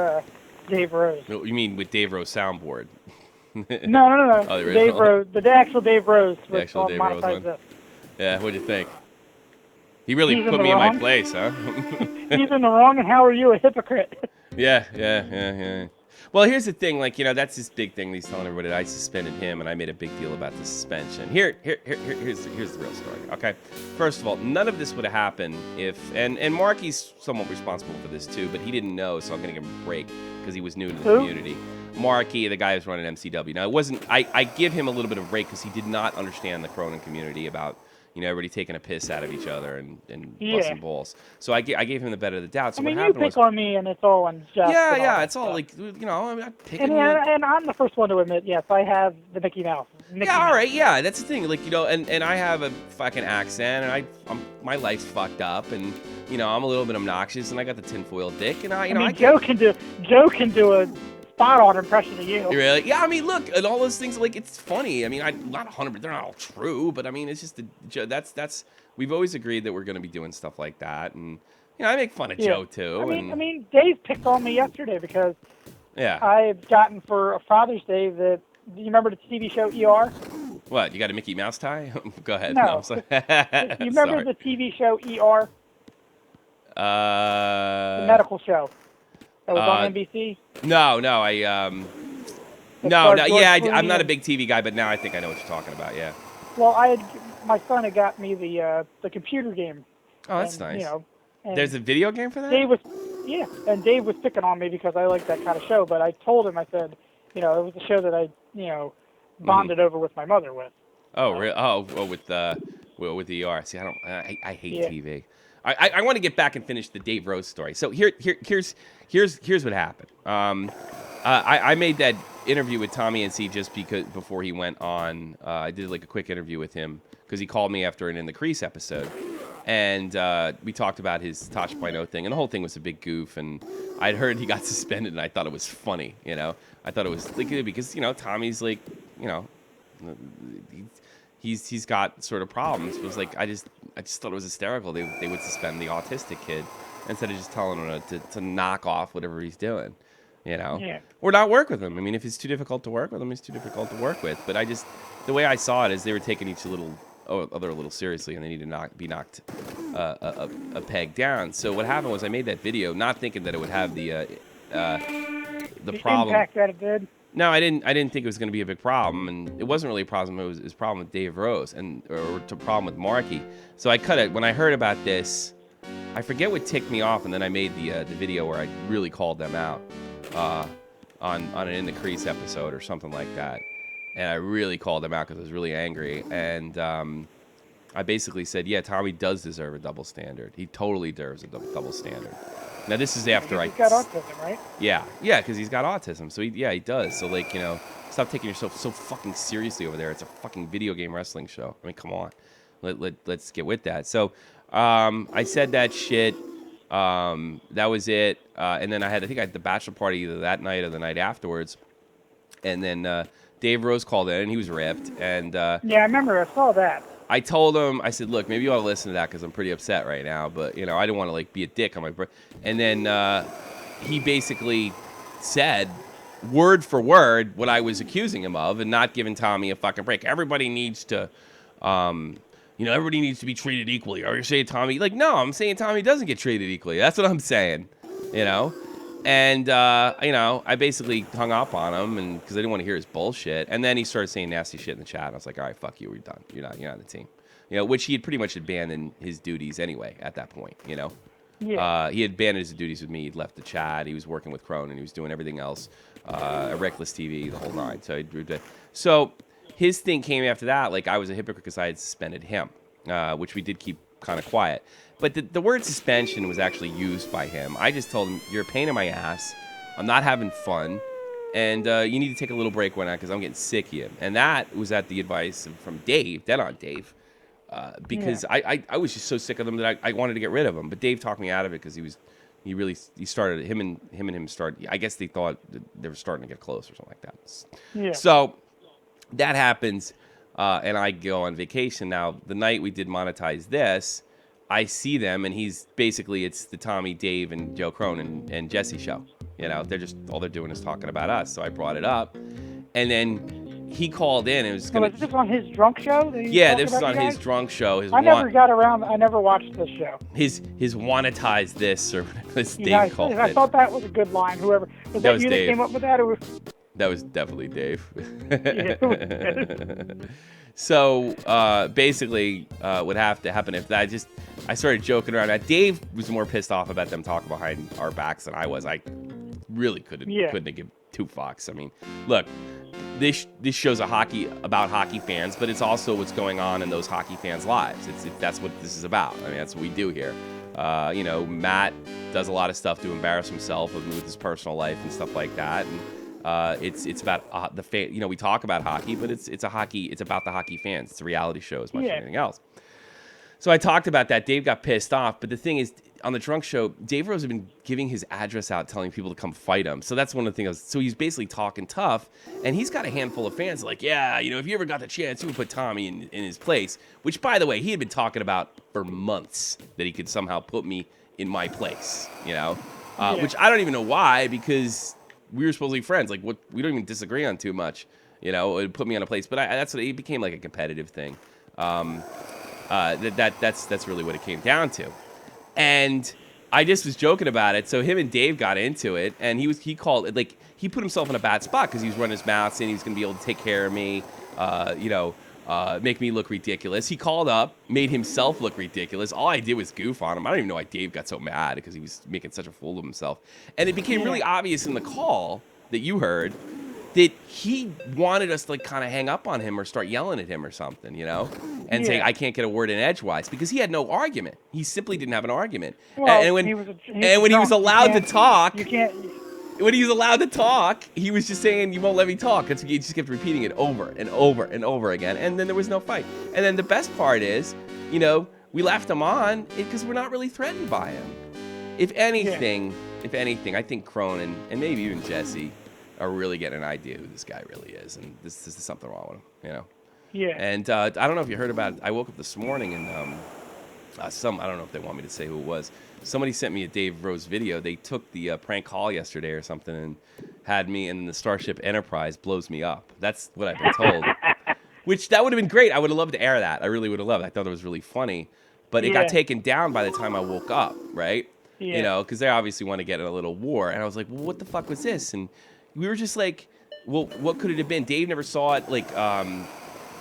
Dave Rose. You mean with Dave Rose soundboard? No. Oh, the Dave Rose, the actual Dave Rose. The actual Dave Rose one. Yeah, what'd you think? He really He's put me in my place, huh? He's in the wrong, and how are you a hypocrite? Yeah. Well, here's the thing. Like, that's his big thing. He's telling everybody that I suspended him, and I made a big deal about the suspension. Here's the real story. Okay. First of all, none of this would have happened if and Marky's somewhat responsible for this too, but he didn't know, so I'm gonna give him a break because he was new to the community. Marky, the guy who's running MCW. Now, it wasn't. I give him a little bit of a break because he did not understand the Cronin community about everybody taking a piss out of each other and busting balls. So I gave him the benefit of the doubt. So I mean, what you happened pick on me, and it's all unjust. Yeah, it's all like, I'm not picking and I'm the first one to admit, yes, I have the Mickey Mouse. All right, yeah, that's the thing. Like, and I have a fucking accent, and my life's fucked up, and I'm a little bit obnoxious, and I got the tinfoil dick, and I mean, Joe can do a spot-on impression of you. Really? Yeah, I mean, look, and all those things, like, it's funny. I mean, not 100%, they're not all true, but I mean, it's just that's we've always agreed that we're going to be doing stuff like that, and I make fun of Joe too. I mean, Dave picked on me yesterday because I've gotten for a Father's Day that. Do you remember the TV show ER? What? You got a Mickey Mouse tie? Go ahead. No. Sorry. You remember the TV show ER? The medical show that was on NBC. No, I'm not a big TV guy, but now I think I know what you're talking about. Yeah. Well, my son had got me the computer game. Oh, that's nice. And there's a video game for that? Dave was picking on me because I like that kind of show, but I told him, I said, it was a show that I, bonded over with my mother with. Oh, really? Oh, with the ER. See, I hate TV. I want to get back and finish the Dave Rose story. So here's what happened. I made that interview with Tommy NC just because before he went on. I did like a quick interview with him because he called me after an In the Crease episode, and we talked about his Detached 0.0 thing, and the whole thing was a big goof. And I'd heard he got suspended, and I thought it was funny. I thought it was like because Tommy's like he's got sort of problems. It was like I just thought it was hysterical. They would suspend the autistic kid instead of just telling him to knock off whatever he's doing. Or not work with him. I mean, if it's too difficult to work with him, it's too difficult to work with. But the way I saw it is they were taking each other a little seriously, and they need to be knocked a peg down. So what happened was I made that video not thinking that it would have the problem. Impact that it did. No, I didn't think it was going to be a big problem, and it wasn't really a problem. It was a problem with Dave Rose or a problem with Marky. So I cut it when I heard about this. I forget what ticked me off, and then I made the video where I really called them out on an In the Crease episode or something like that, and I really called them out because I was really angry, and I basically said, yeah, Tommy does deserve a double standard. He totally deserves a double standard. Now, this is after he's got autism, right? Yeah, because he's got autism. So, he does. So, like, stop taking yourself so fucking seriously over there. It's a fucking video game wrestling show. I mean, come on. Let's get with that. So, I said that shit. That was it. And then I think I had the bachelor party either that night or the night afterwards. And then Dave Rose called in, and he was ripped. And yeah, I remember. I saw that. I told him, I said, look, maybe you ought to listen to that because I'm pretty upset right now. But, I didn't want to, like, be a dick on my birthday. And then he basically said, word for word, what I was accusing him of and not giving Tommy a fucking break. Everybody needs to, everybody needs to be treated equally. Are you saying Tommy? Like, no, I'm saying Tommy doesn't get treated equally. That's what I'm saying, And, I basically hung up on him and because I didn't want to hear his bullshit. And then he started saying nasty shit in the chat. And I was like, all right, fuck you. We're done. You're not on the team. Which he had pretty much abandoned his duties anyway at that point, Yeah. He had abandoned his duties with me. He'd left the chat. He was working with Cronin. He was doing everything else. Reckless TV, the whole nine. So his thing came after that. Like, I was a hypocrite because I had suspended him, which we did keep kind of quiet. But the word suspension was actually used by him. I just told him, you're a pain in my ass. I'm not having fun. And you need to take a little break right now because I'm getting sick of you. And that was at the advice from Dave, dead on Dave. Because I was just so sick of them that I wanted to get rid of him. But Dave talked me out of it because he started, him and him started, I guess they thought they were starting to get close or something like that. Yeah. So that happens. And I go on vacation. Now, the night we did monetize this, I see them, and it's the Tommy, Dave, and Joe Cronin and Jesse show. They're just, all they're doing is talking about us. So I brought it up. And then he called in and was So gonna. was this on his drunk show? That he Yeah, talked this is about on you his guys? drunk show. His I never got around. I never watched this show. his wanetize this or whatever this Yeah, Dave called I it. thought that was a good line. Whoever was that was you Dave. that came up with that? Or was, That was definitely Dave. yeah, it was good. So basically, what have to happen if I started joking around. Dave was more pissed off about them talking behind our backs than I was. I really couldn't give two fucks. I mean, look, this show's about hockey fans, but it's also what's going on in those hockey fans' lives. That's what this is about. I mean, that's what we do here. You know, Matt does a lot of stuff to embarrass himself with his personal life and stuff like that. And it's about the fan. You know, we talk about hockey, but it's about the hockey fans. It's a reality show as much as anything else. So I talked about that. Dave got pissed off, but the thing is, on the drunk show, Dave Rose had been giving his address out, telling people to come fight him. So that's one of the things. So he's basically talking tough, and he's got a handful of fans like, yeah, you know, if you ever got the chance, you would put Tommy in his place. Which, by the way, he had been talking about for months that he could somehow put me in my place. You know, which I don't even know why, because we were supposed to be friends. Like, we don't even disagree on too much. You know, it put me on a place, but that's what it became, like a competitive thing. That's really what it came down to. And I just was joking about it. So him and Dave got into it, and he called it, like, he put himself in a bad spot because he was running his mouth saying he was going to be able to take care of me, make me look ridiculous. He called up, made himself look ridiculous. All I did was goof on him. I don't even know why Dave got so mad because he was making such a fool of himself. And it became really obvious in the call that you heard that he wanted us to, like, kind of hang up on him or start yelling at him or something, you know, and saying, I can't get a word in edgewise, because he had no argument. He simply didn't have an argument. Well, and when he he was allowed to talk, you can't. when he was allowed to talk, he was just saying, you won't let me talk. He just kept repeating it over and over and over again. And then there was no fight. And then the best part is, you know, we left him on because we're not really threatened by him. If anything, I think Cronin and maybe even Jesse are really getting an idea who this guy really is, and this is something wrong with him, you know. Yeah. And I don't know if you heard about it. I woke up this morning and I don't know if they want me to say who it was. Somebody sent me a Dave Rose video. They took the prank call yesterday or something and had me in the Starship Enterprise blows me up. That's what I've been told. Which that would have been great. I would have loved to air that. I really would have loved it. I thought it was really funny, but it got taken down by the time I woke up, right? Yeah. You know, because they obviously want to get in a little war, and I was like, well, what the fuck was this? And we were just like, well, what could it have been? Dave never saw it. Like,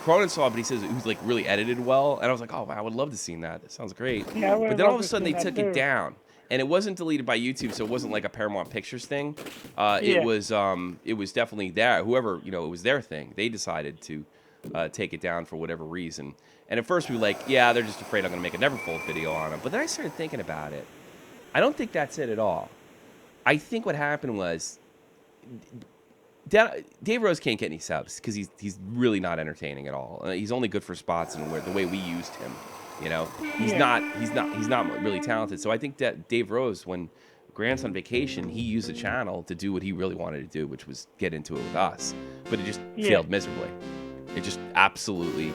Cronin saw it, but he says it was, like, really edited well. And I was like, oh, wow, I would love to see that. That sounds great. Yeah, but then all of a sudden they took it down. And it wasn't deleted by YouTube, so it wasn't like a Paramount Pictures thing. It was definitely there. Whoever, you know, it was their thing. They decided to take it down for whatever reason. And at first we were like, yeah, they're just afraid I'm going to make a Neverfull video on them. But then I started thinking about it. I don't think that's it at all. I think what happened was Dave Rose can't get any subs because he's really not entertaining at all. He's only good for spots and the way we used him. You know, he's not really talented. So I think that Dave Rose, when Grant's on vacation, he used the channel to do what he really wanted to do, which was get into it with us. But it just failed miserably. It just absolutely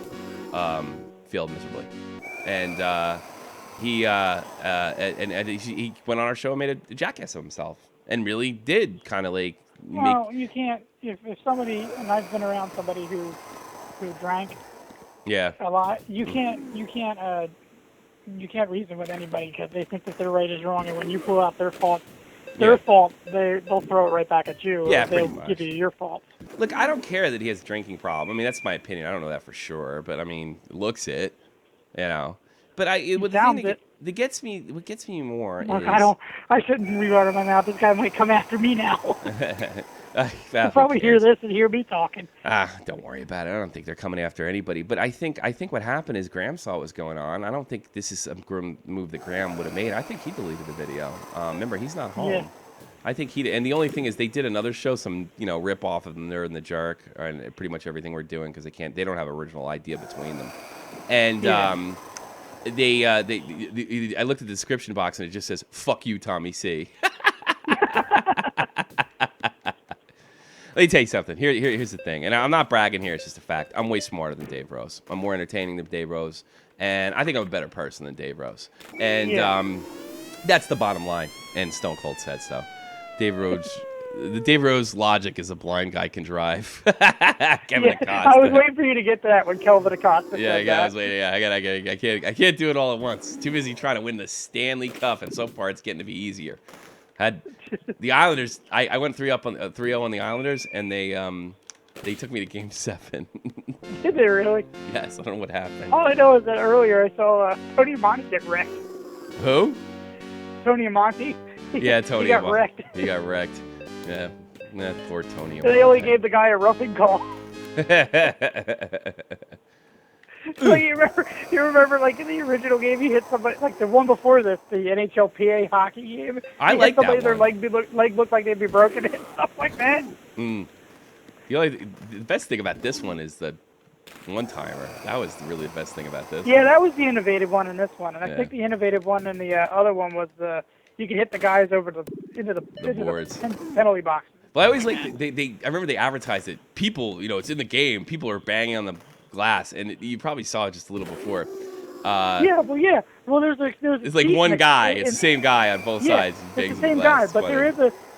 failed miserably. And he went on our show and made a jackass of himself, and really did kind of like. Well, you can't if somebody, and I've been around somebody who drank. Yeah. A lot. You can't reason with anybody because they think that their right is wrong, and when you pull out their fault, they'll throw it right back at you. Yeah, they'll pretty much. give you your fault. Look, I don't care that he has a drinking problem. I mean, that's my opinion. I don't know that for sure, but I mean, looks it, you know. But what gets me more Look, is I shouldn't reword my mouth. This guy might come after me now. He'll probably hear this and hear me talking. Don't worry about it. I don't think they're coming after anybody. But I think what happened is Graham saw what was going on. I don't think this is a move that Graham would have made. I think he deleted the video. Remember, he's not home. Yeah. I think and the only thing is they did another show, some rip off of them. They're in the Jerk, and pretty much everything we're doing because they don't have original idea between them. And I looked at the description box and it just says "fuck you, Tommy C." Let me tell you something. Here's the thing, and I'm not bragging here. It's just a fact. I'm way smarter than Dave Rose. I'm more entertaining than Dave Rose, and I think I'm a better person than Dave Rose. And that's the bottom line. And Stone Cold said so. Dave Rose The Dave Rose logic is a blind guy can drive. Kevin Yeah, Acosta. I was waiting for you to get to that when Kelvin Acosta Yeah, said I that. was waiting. Yeah, I can't do it all at once. Too busy trying to win the Stanley Cup, and so far it's getting to be easier. Had the Islanders. I went 3-0 on the Islanders, and they took me to Game 7. Did they really? Yes, I don't know what happened. All I know is that earlier I saw Tony Monty get wrecked. Who? Tony Monty. Yeah, Tony. He got wrecked. He got wrecked. Yeah, poor Tony. They only gave the guy a roughing call. So you remember, like in the original game, he hit somebody, like the one before this, the NHLPA hockey game. I he like hit somebody, that their one. leg looked like they'd be broken and stuff like that. The best thing about this one is the one-timer. That was really the best thing about this. Yeah, that was the innovative one in this one, and Yeah. I think the innovative one in the other one was you can hit the guys into the boards. penalty box. Well, I always like I remember they advertised it. People, it's in the game. People are banging on the glass, and you probably saw it just a little before. Yeah. Well, there's It's like one guy. It's the same guy on both sides. He bangs It's the on same glass. guy, It's but funny.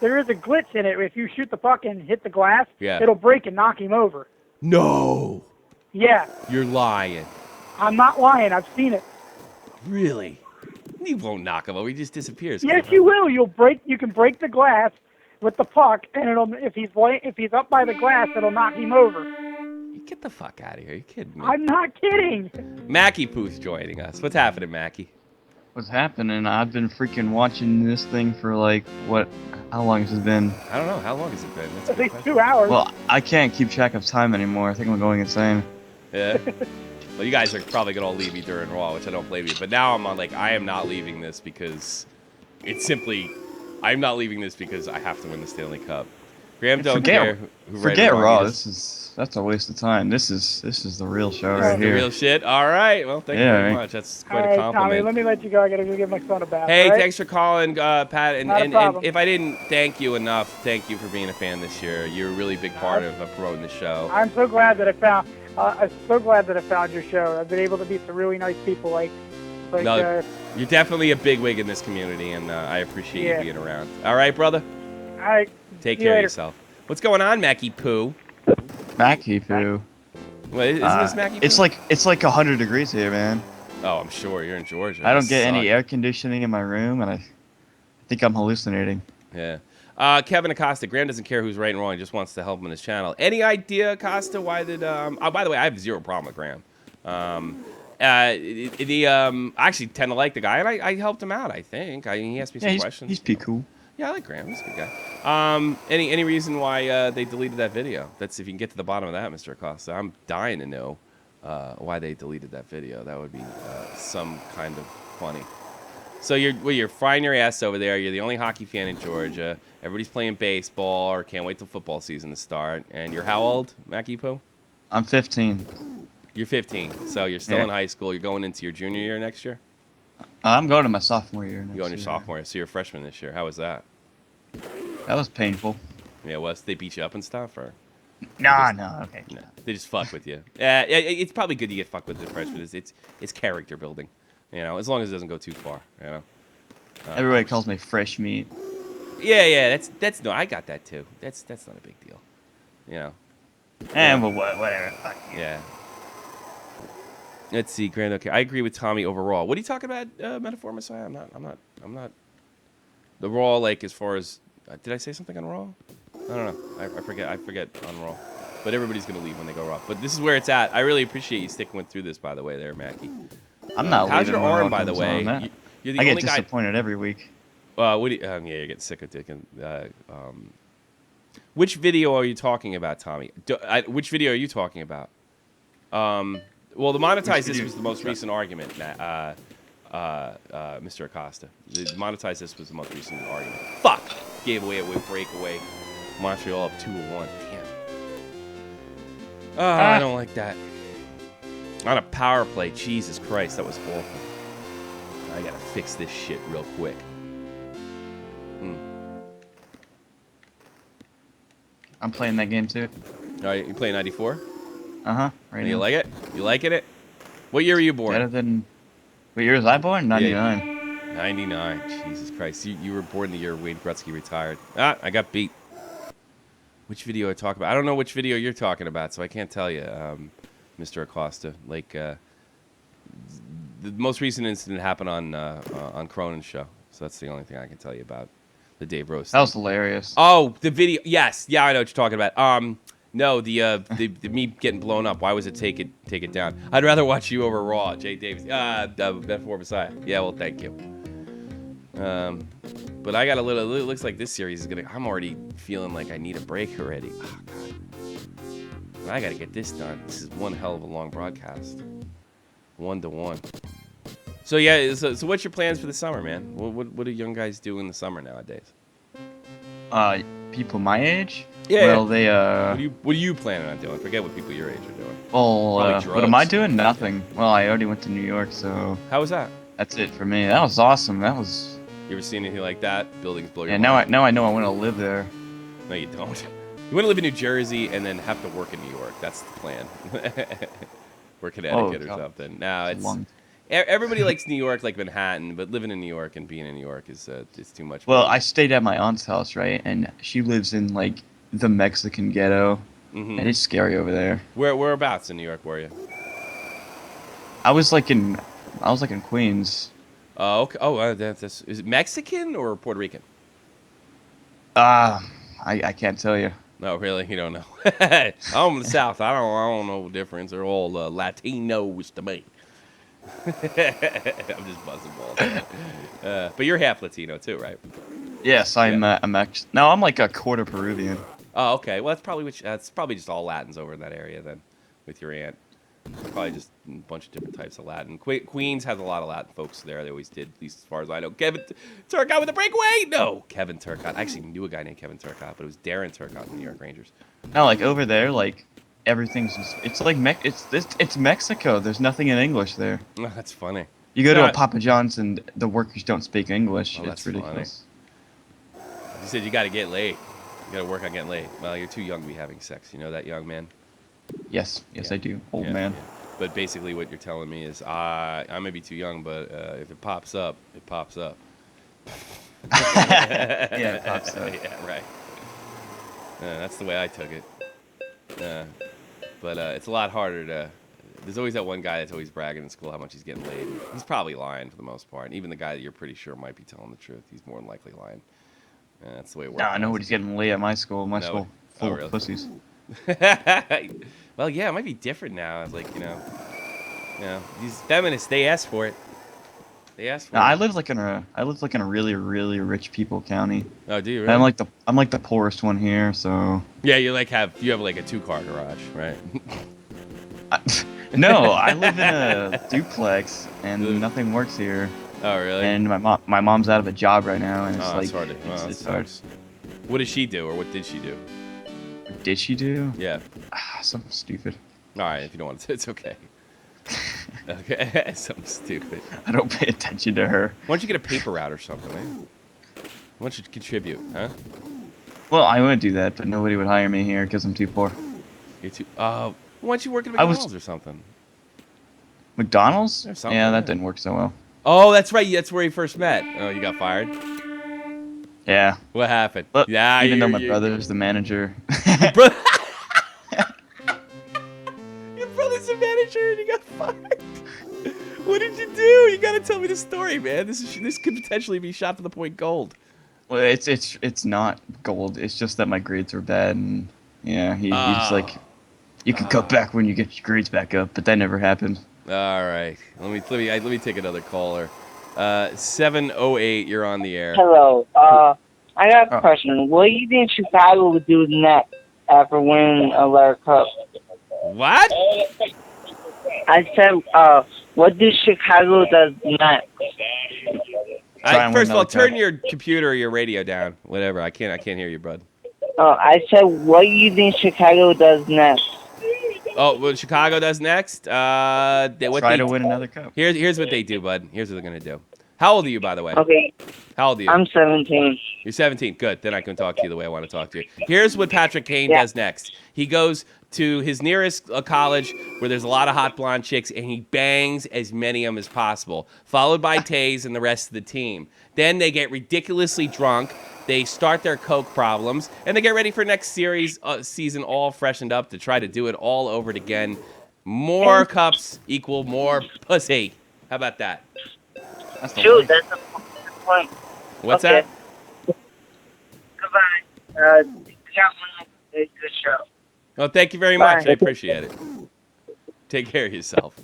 there is a glitch in it. If you shoot the puck and hit the glass, Yeah. it'll break and knock him over. No, Yeah, you're lying. I'm not lying. I've seen it. Really? He won't knock him over. He just disappears. Yes, you will. You can break the glass with the puck, and if he's up by the glass, it'll knock him over. Get the fuck out of here. Are you kidding me? I'm not kidding. Mackie Poo's joining us. What's happening, Mackie? What's happening? I've been freaking watching this thing for like, how long has it been? I don't know. How long has it been? That's a At good least question. 2 hours. Well, I can't keep track of time anymore. I think I'm going insane. Yeah. Well, you guys are probably going to all leave me during Raw, which I don't blame you. But now I'm on, I am not leaving this because I'm not leaving this because I have to win the Stanley Cup. Graham don't care. Forget Raw. That's a waste of time. This is the real show right The here. real shit. All right. Well, thank you very much. That's quite All a right, compliment. Tommy, let me let you go. I gotta go give my son a bath. Hey, all right? thanks for calling, Pat. Not a And problem. if I didn't thank you enough, thank you for being a fan this year. You're a really big part of promoting the show. I'm so glad that I found your show. I've been able to meet some really nice people No, you're definitely a big wig in this community, and I appreciate you being around. All right, brother? all right. Take See you care of later. yourself. What's going on, Mackie Poo? Mackie Poo. What, isn't this Mackie Poo? It's like 100 degrees here, man. Oh, I'm sure. You're in Georgia. I don't That get any sucks. air conditioning in my room, and I think I'm hallucinating. Yeah. Kevin Acosta. Graham doesn't care who's right and wrong. He just wants to help him on his channel. Any idea, Acosta, why did... Oh, by the way, I have zero problem with Graham. I actually tend to like the guy, and I helped him out, I think. He asked me some questions. He's pretty cool. Yeah, I like Graham. He's a good guy. Any reason why they deleted that video? That's if you can get to the bottom of that, Mr. Acosta. I'm dying to know why they deleted that video. That would be some kind of funny. So you're frying your ass over there. You're the only hockey fan in Georgia. Everybody's playing baseball or can't wait till football season to start. And you're how old, Mackie Poo? I'm 15. You're 15. So you're still in high school. You're going into your junior year next year? I'm going to my sophomore year next You're going your year. sophomore year. So you're a freshman this year. How was that? That was painful. Yeah, was they beat you up and stuff, or? No, okay. No, they just fuck with you. It's probably good to get fucked with the freshmen. It's character building, as long as it doesn't go too far, Everybody calls me fresh meat. Yeah. That's no. I got that too. That's not a big deal, And whatever. Fuck you. Yeah. Let's see, Grand. Okay, I agree with Tommy overall. What are you talking about, Metaphor Messiah? I'm not. The Raw, as far as, did I say something on Raw? I don't know. I forget on Raw. But everybody's gonna leave when they go Raw. But this is where it's at. I really appreciate you sticking through this, by the way, there, Mackie. I'm not How's leaving your when arm, Raw by the comes way? on. That- You're the I get only guy. disappointed every week. What do you, yeah, you're getting sick of dick. Which video are you talking about, Tommy? Which video are you talking about? Well, the monetize this was the most recent argument, Mr. Acosta. The monetize this was the most recent argument. Fuck! Gave away a breakaway. Montreal up 2-1. Damn. Oh, I don't like that. On a power play, Jesus Christ, that was awful. I gotta fix this shit real quick. I'm playing that game too. All right, you play 94? Right You now. like it? You liking it? What year were you born? Better than... What year was I born? 99. 99. Jesus Christ. You were born the year Wayne Gretzky retired. I got beat. Which video I talk about? I don't know which video you're talking about, so I can't tell you, Mr. Acosta. Like, the most recent incident happened on Cronin's show, so that's the only thing I can tell you about the Dave roast. That was hilarious. Oh, the video. Yes, yeah, I know what you're talking about. No, the me getting blown up. Why was it take it down? I'd rather watch you over Raw, Jay Davis. Before Messiah. Yeah, well, thank you. But I got a little. It looks like this series is gonna. I'm already feeling like I need a break already. Oh, God. I gotta get this done. This is one hell of a long broadcast. 1-to-1. So yeah. So what's your plans for the summer, man? What do young guys do in the summer nowadays? People my age? Yeah. Well, they What are you planning on doing? Forget what people your age are doing. Well, Probably what am I drugs. doing? Nothing. Well, I already went to New York, so How was that? that's it for me. That was awesome. That was. You ever seen anything like that? Buildings blow your Yeah. mind. Now I know I want to live there. No, you don't. You want to live in New Jersey and then have to work in New York. That's the plan. Or Connecticut or God. something. No, It's long. everybody likes New York, like Manhattan, but living in New York and being in New York is too much. Well, I stayed at my aunt's house, right, and she lives in like the Mexican ghetto, Mhm. and it's scary over there. Whereabouts in New York were you? I was like in Queens. Oh, okay. Oh, is it Mexican or Puerto Rican? I can't tell you. No, really, you don't know. I'm in the South. I don't know the difference. They're all Latinos to me. I'm just buzzing balls. But you're half Latino too, right? Yes, I'm no, I'm like a quarter Peruvian. Oh, okay. Well, that's probably just all Latins over in that area then, with your aunt. Probably just a bunch of different types of Latin. Queens has a lot of Latin folks there. They always did, at least as far as I know. Kevin Turcotte with a breakaway? No, Kevin Turcotte. I actually knew a guy named Kevin Turcotte, but it was Darren Turcotte in the New York Rangers. No, like over there, like everything's just, it's like it's Mexico. There's nothing in English there. Oh, that's funny. You go to No, a Papa John's and the workers don't speak English. Oh, It's that's ridiculous. You said you got to get laid. You got to work on getting laid. Well, you're too young to be having sex. You know that, young man? Yes, Yeah. I do, old Yeah, man. yeah. But basically what you're telling me is I may be too young, but if it pops up, it pops up. Yeah, it pops up. Yeah, right. That's the way I took it. But it's a lot harder to... There's always that one guy that's always bragging in school how much he's getting laid. He's probably lying for the most part. And even the guy that you're pretty sure might be telling the truth, he's more than likely lying. That's the way it works. No, I know what he's getting laid at my school. My No, school oh, full really? of pussies. Well, yeah, it might be different now. It's like, these feminists, they ask for it. They ask for No, it. I live like in a really, really rich people county. Oh, do you And really? I'm like the poorest one here, so. Yeah, you have like a 2-car garage, right? No, I live in a duplex, and nothing works here. Oh, really? And my mom's out of a job right now, and it's Oh, like it's hard to, well, it's that hard. sucks. What does she do, or what did she do? What did she do? Yeah. Something stupid. All right, if you don't want to, it's okay. Okay, something stupid. I don't pay attention to her. Why don't you get a paper route or something, man? Why don't you contribute, huh? Well, I would do that, but nobody would hire me here because I'm too poor. You're too. Why don't you work at I was- McDonald's or something? McDonald's? Or something, Yeah, that yeah. didn't work so well. Oh, that's right. That's where you first met. Oh, you got fired. Yeah. What happened? But Yeah, even though my you- brother's the manager. Bro- Your brother's a manager and you got fired. What did you do? You gotta tell me the story, man. This could potentially be shot to the point gold. Well, it's not gold. It's just that my grades were bad, and yeah, he's like, you can cut back when you get your grades back up, but that never happened. All right. Let me take another caller. 708. You're on the air. Hello. I got a Oh. question. What do you think Chicago would do next after winning a Larry Cup? What? I said, what does Chicago does next? Try and First of win all, another turn cup. your computer or your radio down. Whatever. I can't hear you, bud. I said, what do you think Chicago does next? Oh, what Chicago does next? Try to win another cup. Here's what they do, bud. Here's what they're gonna do. How old are you, by the way? Okay, How old are you? I'm 17. You're 17. Good. Then I can talk to you the way I want to talk to you. Here's what Patrick Kane Yeah. does next. He goes to his nearest college where there's a lot of hot blonde chicks, and he bangs as many of them as possible, followed by Taze and the rest of the team. Then they get ridiculously drunk. They start their coke problems, and they get ready for next season all freshened up to try to do it all over again. More cups equal more pussy. How about that? That's the Shoot, life. that's a point. What's Okay. that? Goodbye. Good show. Oh, thank you very Bye. much. I appreciate it. Take care of yourself.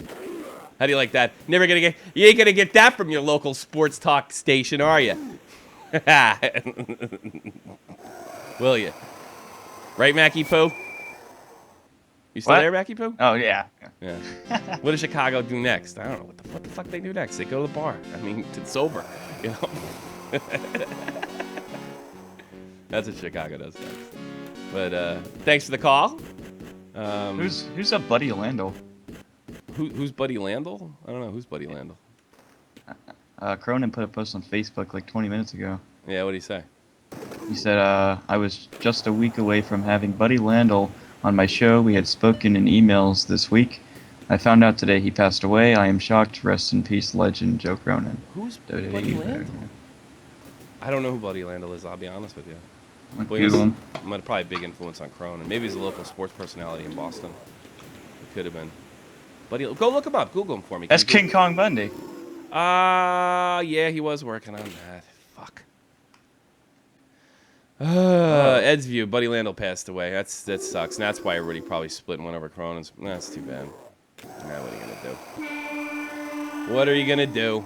How do you like that? You ain't gonna get that from your local sports talk station, are you? Will you? Right, Mackie Poo? You still What? there, Mackie Poo? Oh yeah. Yeah. What does Chicago do next? I don't know. What the fuck they do next? They go to the bar. I mean, to sober. You know. That's what Chicago does next. But thanks for the call. Who's up, Buddy Landell? Who's Buddy Landell? I don't know. Who's Buddy Landell? Cronin put a post on Facebook like 20 minutes ago. Yeah, what did he say? He said, I was just a week away from having Buddy Landell on my show. We had spoken in emails this week. I found out today he passed away. I am shocked. Rest in peace, legend Joe Cronin. Who's WWE. Buddy Landell? I don't know who Buddy Landell is, I'll be honest with you. Like, Well, he's Google him. probably a big influence on Cronin. Maybe he's a local sports personality in Boston. It could have been. Buddy, go look him up. Google him for me. That's Can you King Kong Bundy. yeah, he was working on that. Fuck. Ed's view. Buddy Landell passed away. That sucks. And that's why everybody probably split and went over Cronin's. That's too bad. Now what are you gonna do? What are you gonna do?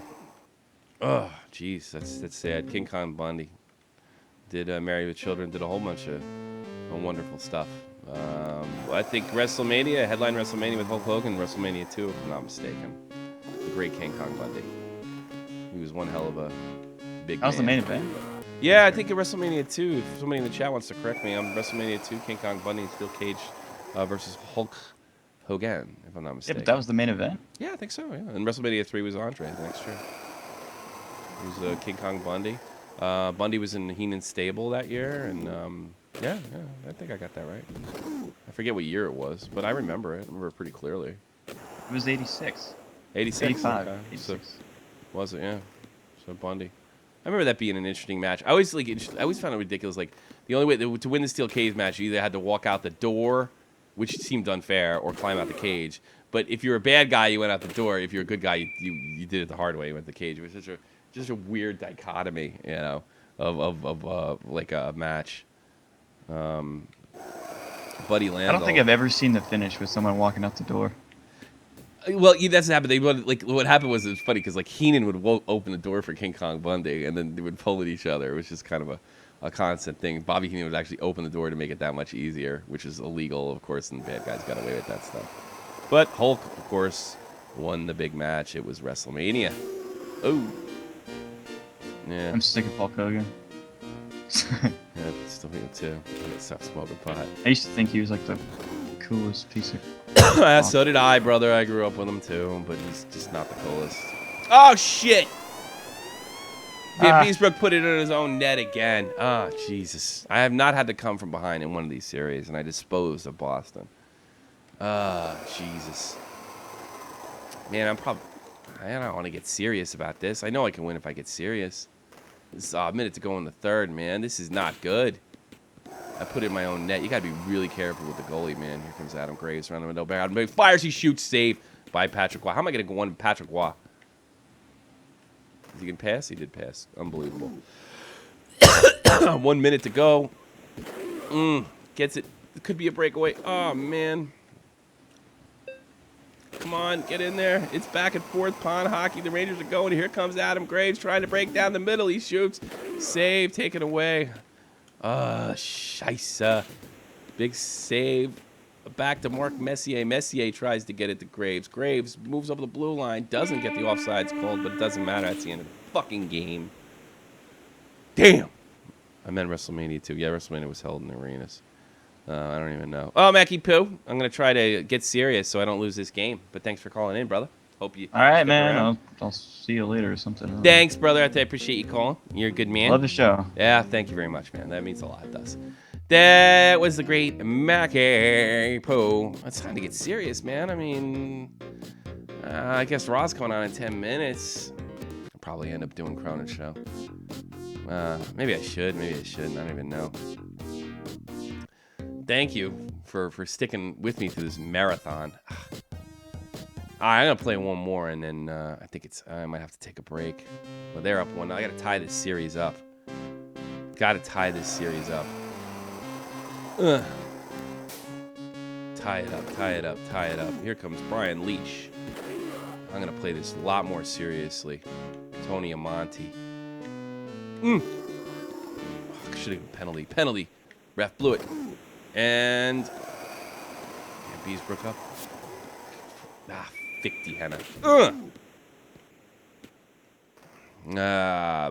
Oh, jeez, that's sad. King Kong Bundy did Married with Children. Did a whole bunch of wonderful stuff. I think WrestleMania, headline WrestleMania with Hulk Hogan, WrestleMania 2, if I'm not mistaken. The great King Kong Bundy. He was one hell of a big That was the man. main event. Yeah, I think at WrestleMania 2, if somebody in the chat wants to correct me, WrestleMania 2, King Kong Bundy, Steel Cage versus Hulk Hogan, if I'm not Yeah, mistaken. but that was the main event. Yeah, I think so, yeah. And WrestleMania 3 was Andre the next year. It was King Kong Bundy. Bundy was in Heenan's stable that year, and yeah, I think I got that right. I forget what year it was, but I remember it. I remember it pretty clearly. It was 86. 86? 85. Okay. 86. So, was it? Yeah. So Bundy. I remember that being an interesting match. I always found it ridiculous. Like, the only way to win the steel cage match, you either had to walk out the door, which seemed unfair, or climb out the cage. But if you're a bad guy, you went out the door. If you're a good guy, you did it the hard way. You went to the cage. It was just a weird dichotomy, you know, of like a match. Buddy Landell. I don't think I've ever seen the finish with someone walking out the door. Well, that's what happened. What happened was, it was funny because like Heenan would open the door for King Kong Bundy, and then they would pull at each other. It was just kind of a constant thing. Bobby Heenan would actually open the door to make it that much easier, which is illegal, of course, and bad guys got away with that stuff. But Hulk, of course, won the big match. It was WrestleMania. Oh, yeah. I'm sick of Hulk Hogan. Yeah, still here too. I gotta stop smoking pot. I used to think he was like the coolest piece of... So did I, brother. I grew up with him too, but he's just not the coolest. Oh shit! Yeah, Beesbrook put it in his own net again. Oh, Jesus. I have not had to come from behind in one of these series, and I disposed of Boston. Jesus. Man, I don't want to get serious about this. I know I can win if I get serious. This is a minute to go in the third, man. This is not good. I put it in my own net. You got to be really careful with the goalie, man. Here comes Adam Graves around the window. Adam Graves fires, he shoots, save by Patrick Waugh. How am I going to go on Patrick Waugh? Is he going to pass? He did pass. Unbelievable. 1 minute to go. Gets it. It could be a breakaway. Oh, man. Come on, get in there. It's back and forth pond hockey. The Rangers are going. Here comes Adam Graves trying to break down the middle. He shoots. Save, taken away. Scheisse. Big save. Back to Mark Messier. Messier tries to get it to Graves. Graves moves over the blue line. Doesn't get the offsides called, but it doesn't matter. That's the end of the fucking game. Damn. I meant WrestleMania 2. Yeah, WrestleMania was held in the arenas. I don't even know. Oh, Mackie Poo. I'm going to try to get serious so I don't lose this game. But thanks for calling in, brother. Hope you All right, stick man. around. I'll see you later or something. Thanks, brother. I appreciate you calling. You're a good man. Love the show. Yeah, thank you very much, man. That means a lot. It does. That was the great Mackie Poe. It's time to get serious, man. I mean, I guess Raw's coming on in 10 minutes. I'll probably end up doing Cronin's show. Maybe I should. Maybe I shouldn't. I don't even know. Thank you for sticking with me through this marathon. I'm going to play one more, and then I might have to take a break. Well, they're up 1. I got to tie this series up. Got to tie this series up. Ugh. Tie it up, tie it up, tie it up. Here comes Brian Leach. I'm going to play this a lot more seriously. Tony Amonte. Should have penalty. Penalty. Ref blew it. And Beesbrook up. 50 Hannah.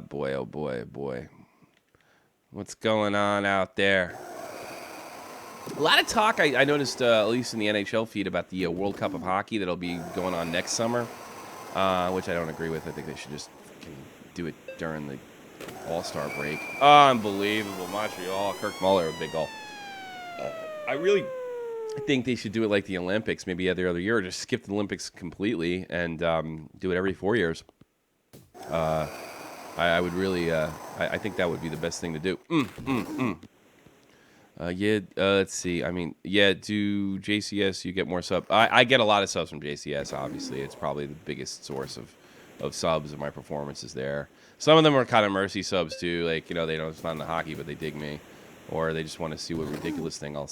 Boy, oh boy, boy. What's going on out there? A lot of talk, I noticed, at least in the NHL feed, about the World Cup of Hockey that'll be going on next summer, which I don't agree with. I think they should just do it during the All-Star break. Unbelievable. Montreal, Kirk Muller, a big goal. I really think they should do it like the Olympics, maybe every other year, or just skip the Olympics completely and do it every 4 years. I would really, I think that would be the best thing to do. Let's see. I mean, do JCS, you get more subs? I get a lot of subs from JCS, obviously. It's probably the biggest source of subs of my performances there. Some of them are kind of mercy subs, too. Like, they know it's not in the hockey, but they dig me. Or they just want to see what ridiculous thing I'll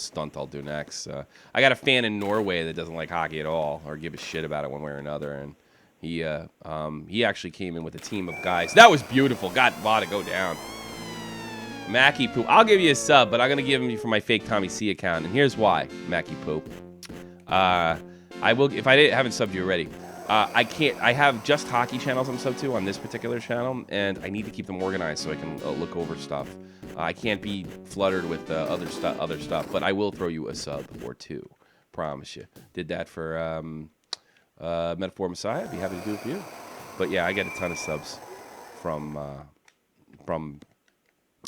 do next. I got a fan in Norway that doesn't like hockey at all or give a shit about it one way or another. And he actually came in with a team of guys. That was beautiful. Got Va to go down. Mackie Poop. I'll give you a sub, but I'm going to give him for my fake Tommy C account. And here's why, Mackie Poop. I will, if I haven't subbed you already, I can't. I have just hockey channels I'm subbed to on this particular channel, and I need to keep them organized so I can look over stuff. I can't be fluttered with other stuff, but I will throw you a sub or two. Promise you. Did that for Metaphor Messiah. I'd be happy to do it for you. But yeah, I get a ton of subs from.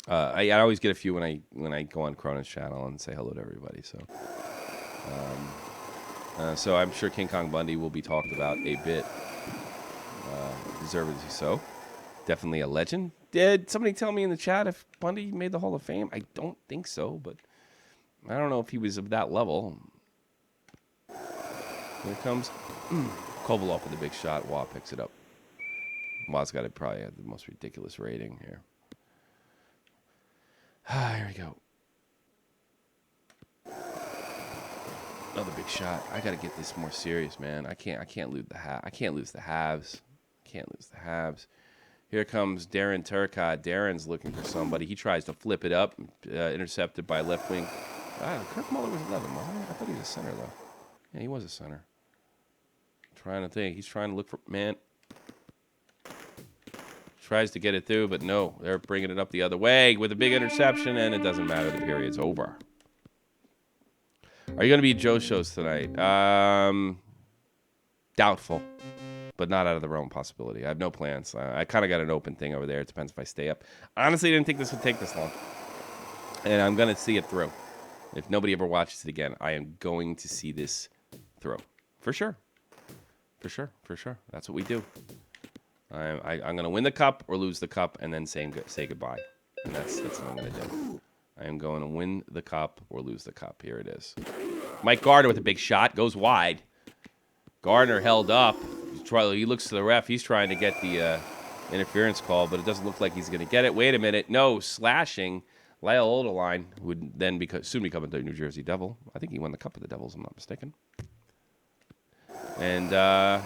I always get a few when I go on Cronin's channel and say hello to everybody. So I'm sure King Kong Bundy will be talked about a bit. Deservedly so. Definitely a legend. Did somebody tell me in the chat if Bundy made the Hall of Fame? I don't think so, but I don't know if he was of that level. Here it comes. Kovalov with a big shot. Waugh picks it up. Waugh's got to probably have the most ridiculous rating here. Here we go. Another big shot. I got to get this more serious, man. I can't lose the halves. I can't lose the halves. Here comes Darren Turcotte. Darren's looking for somebody. He tries to flip it up. Intercepted by left wing. Kirk Muller was 11. I thought he was a center, though. Yeah, he was a center. Trying to think. He's trying to look for... Man. Tries to get it through, but no. They're bringing it up the other way with a big interception, and it doesn't matter. The period's over. Are you going to be at Joe's shows tonight? Doubtful. But not out of the realm of possibility. I have no plans. I kind of got an open thing over there. It depends if I stay up. Honestly, I didn't think this would take this long. And I'm going to see it through. If nobody ever watches it again, I am going to see this through. For sure. That's what we do. I'm going to win the cup or lose the cup and then say goodbye. And that's what I'm going to do. I am going to win the cup or lose the cup. Here it is. Mike Gardner with a big shot. Goes wide. Gardner held up. He looks to the ref. He's trying to get the interference call, but it doesn't look like he's going to get it. Wait a minute. No, slashing. Lyle Olderline would then soon become a New Jersey Devil. I think he won the Cup of the Devils, if I'm not mistaken. And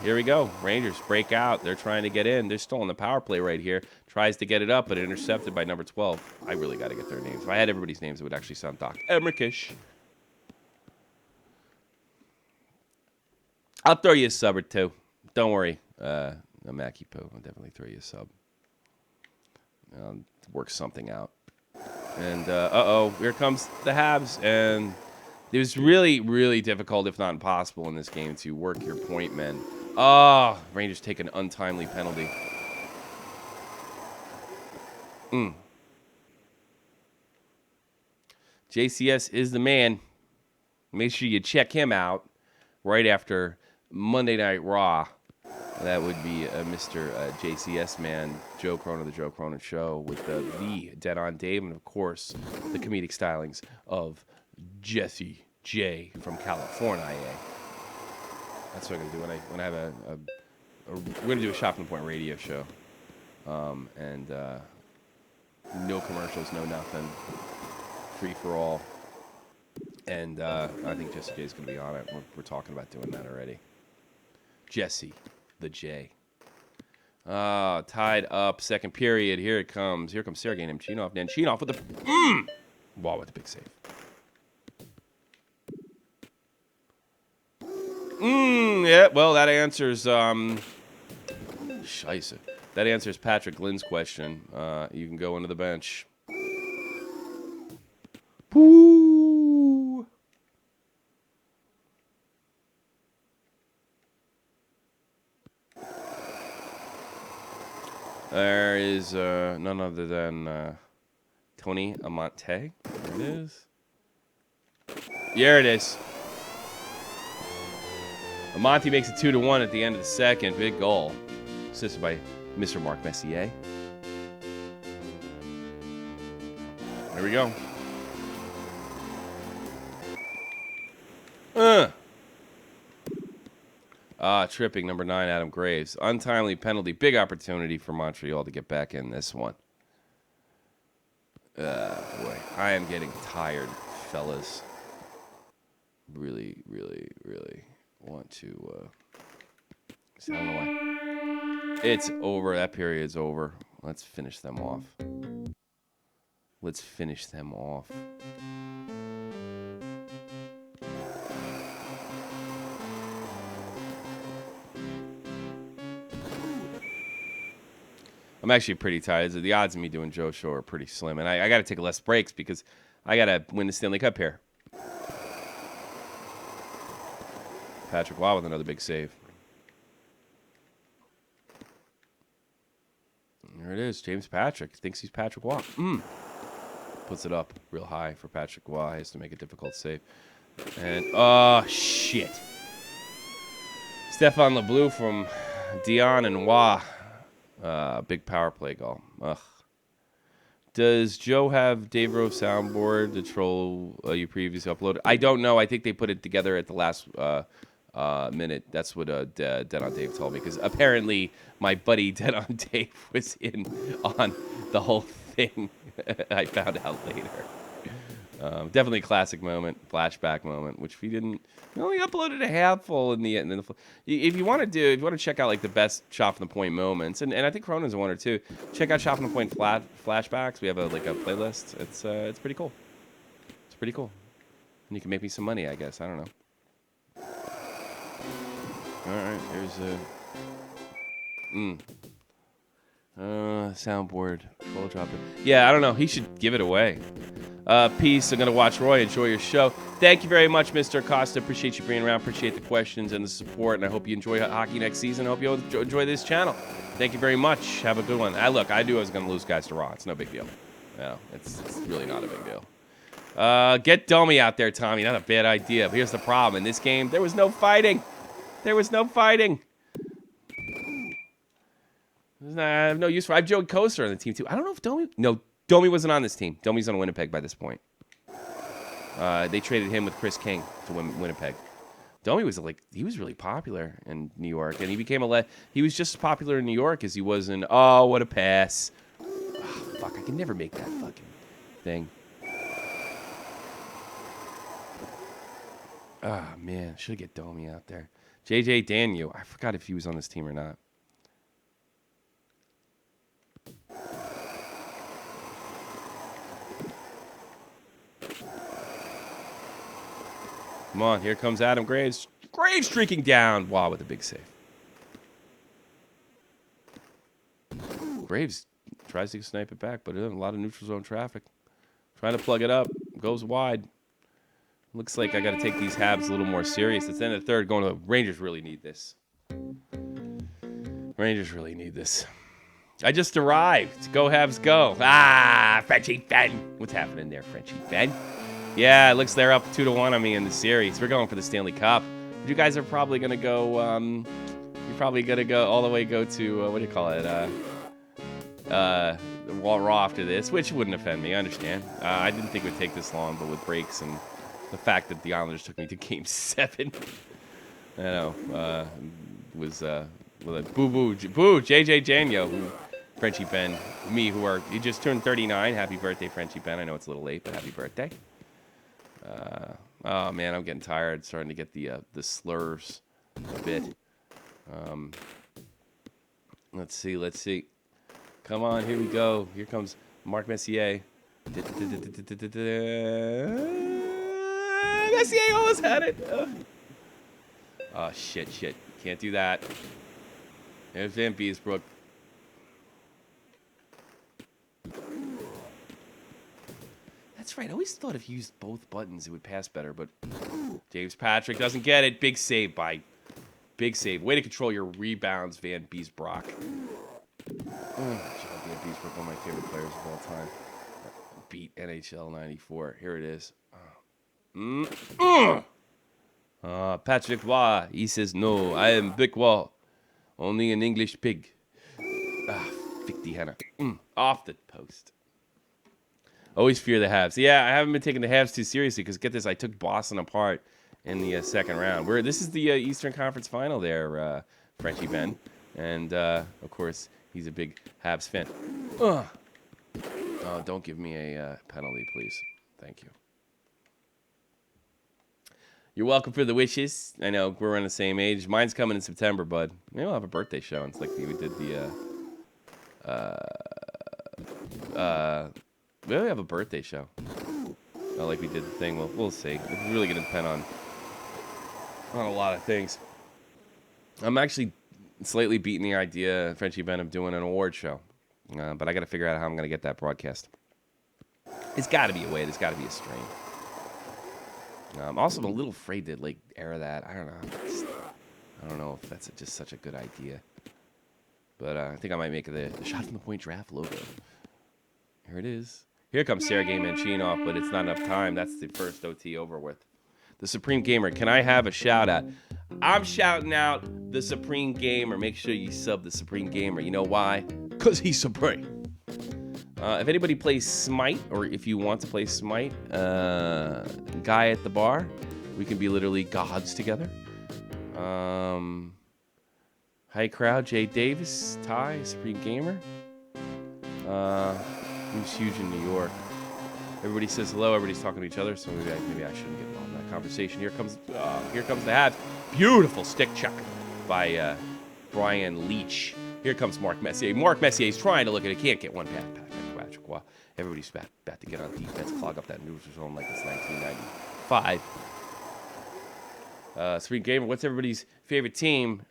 here we go. Rangers break out. They're trying to get in. They're still on the power play right here. Tries to get it up, but intercepted by number 12. I really got to get their names. If I had everybody's names, it would actually sound Doc Emmerich. I'll throw you a sub or two. Don't worry. Mackie Poe. I'll definitely throw you a sub. I'll work something out. And, here comes the Habs. And it was really, really difficult, if not impossible, in this game to work your point men Oh, Rangers take an untimely penalty. JCS is the man. Make sure you check him out right after Monday Night Raw. That would be Mr. JCS man, Joe Cronin, the Joe Cronin Show, with the Dead on Dave, and of course, the comedic stylings of Jesse J from California. That's what I'm gonna do when I have we're gonna do a Shot from the Point radio show, and no commercials, no nothing, free for all, and I think Jesse J is gonna be on it. We're talking about doing that already. Jesse, the J. Tied up, second period. Here it comes. Here comes Sergei Nemchinov. Nemchinov with the ball with the big save. Yeah, well, that answers Scheisse. That answers Patrick Lynn's question. You can go into the bench. Woo! There is none other than Tony Amante. There it is. There it is. Amante makes it 2-1 at the end of the second. Big goal. Assisted by Mr. Marc Messier. There we go. Tripping, number 9, Adam Graves. Untimely penalty. Big opportunity for Montreal to get back in this one. Boy, I am getting tired, fellas. Really, really, really want to... I don't know why. It's over. That period's over. Let's finish them off. Let's finish them off. I'm actually pretty tired. The odds of me doing Joe's show are pretty slim. And I got to take less breaks because I got to win the Stanley Cup here. Patrick Waugh with another big save. There it is. James Patrick thinks he's Patrick Waugh. Puts it up real high for Patrick Waugh. He has to make a difficult save. And, oh, shit. Stefan LeBleu from Dion and Waugh. Big power play goal. Ugh. Does Joe have Dave Rowe soundboard, the troll you previously uploaded? I don't know. I think they put it together at the last minute. That's what Dead on Dave told me. Because apparently my buddy Dead on Dave was in on the whole thing. I found out later. Definitely a classic moment, flashback moment, which we only uploaded a handful in the end. If you want to check out like the best Shot from the Point moments, and I think Cronin's one or two, check out Shot from the Point flashbacks. We have a playlist. It's pretty cool. It's pretty cool. And you can make me some money, I guess. I don't know. All right, here's soundboard. Full drop it. Yeah, I don't know. He should give it away. Peace. I'm going to watch Roy. Enjoy your show. Thank you very much, Mr. Acosta. Appreciate you being around. Appreciate the questions and the support. And I hope you enjoy hockey next season. I hope you enjoy this channel. Thank you very much. Have a good one. I knew I was going to lose guys to Raw. It's no big deal. No, it's really not a big deal. Get Domi out there, Tommy. Not a bad idea. But here's the problem. In this game, there was no fighting. There was no fighting. I have no use for. I have Joe Koster on the team, too. I don't know if Domi... No, Domi wasn't on this team. Domi's on Winnipeg by this point. They traded him with Chris King to Winnipeg. Domi was he was really popular in New York, and he became he was just as popular in New York as he was in. Oh, what a pass! Oh, fuck, I can never make that fucking thing. Oh man, should get Domi out there. JJ Daniel, I forgot if he was on this team or not. Come on, here comes Adam Graves. Graves streaking down. Wow, with a big save. Graves tries to snipe it back, but a lot of neutral zone traffic. Trying to plug it up. Goes wide. Looks like I got to take these Habs a little more serious. It's the end of the third. Going to the Rangers really need this. Rangers really need this. I just arrived. Go Habs go. Ah, Frenchie Ben. What's happening there, Frenchie Ben? Yeah, it looks they're up 2-1 on me in the series. We're going for the Stanley Cup. You guys are probably going to go, you're probably going to go all the way go to, what do you call it, Raw after this, which wouldn't offend me, I understand. I didn't think it would take this long, but with breaks and the fact that the Islanders took me to Game 7, I know, was with a boo, JJ Janyo, who, Frenchie Ben, me, he just turned 39. Happy birthday, Frenchie Ben. I know it's a little late, but happy birthday. Oh man, I'm getting tired. Starting to get the slurs a bit. Let's see. Come on, here we go. Here comes Mark Messier. Messier almost had it. Oh shit. Can't do that. There's Van Beesbrook. That's right. I always thought if you used both buttons, it would pass better, but James Patrick doesn't get it. Big save. Way to control your rebounds, Van Beesbrook. Van Beesbrook, one of my favorite players of all time. Beat NHL 94. Here it is. Patrick Waugh. He says, no, I am Big Waugh. Only an English pig. Fick die Henne. Off the post. Always fear the Habs. Yeah, I haven't been taking the Habs too seriously because, get this, I took Boston apart in the second round. This is the Eastern Conference Final there, Frenchie Ben. And, of course, he's a big Habs fan. Oh, don't give me a penalty, please. Thank you. You're welcome for the wishes. I know we're on the same age. Mine's coming in September, bud. Maybe we'll have a birthday show. It's like we did we have a birthday show. Like we did the thing. We'll see. It's really going to depend on a lot of things. I'm actually slightly beating the idea, Frenchie Ben, of doing an award show. But I got to figure out how I'm going to get that broadcast. It's got to be a way. There's got to be a stream. Also, I'm a little afraid to air that. I don't know. I don't know if that's just such a good idea. But I think I might make the Shot from the Point draft logo. Here it is. Here comes Sergei Manchinov, but it's not enough time. That's the first OT over with. The Supreme Gamer. Can I have a shout out? I'm shouting out the Supreme Gamer. Make sure you sub the Supreme Gamer. You know why? Because he's supreme. If anybody plays Smite, or if you want to play Smite, guy at the bar, we can be literally gods together. Hi crowd, Jay Davis, Ty, Supreme Gamer. Who's huge in New York? Everybody says hello. Everybody's talking to each other, so maybe I shouldn't get involved in that conversation. Here comes the Habs. Beautiful stick check by Brian Leach. Here comes Mark Messier. Mark Messier's trying to look at it. Can't get one past Patrick. Wow. Everybody's about to get on defense, clog up that neutral zone like it's 1995. Supreme Gamer, what's everybody's favorite team?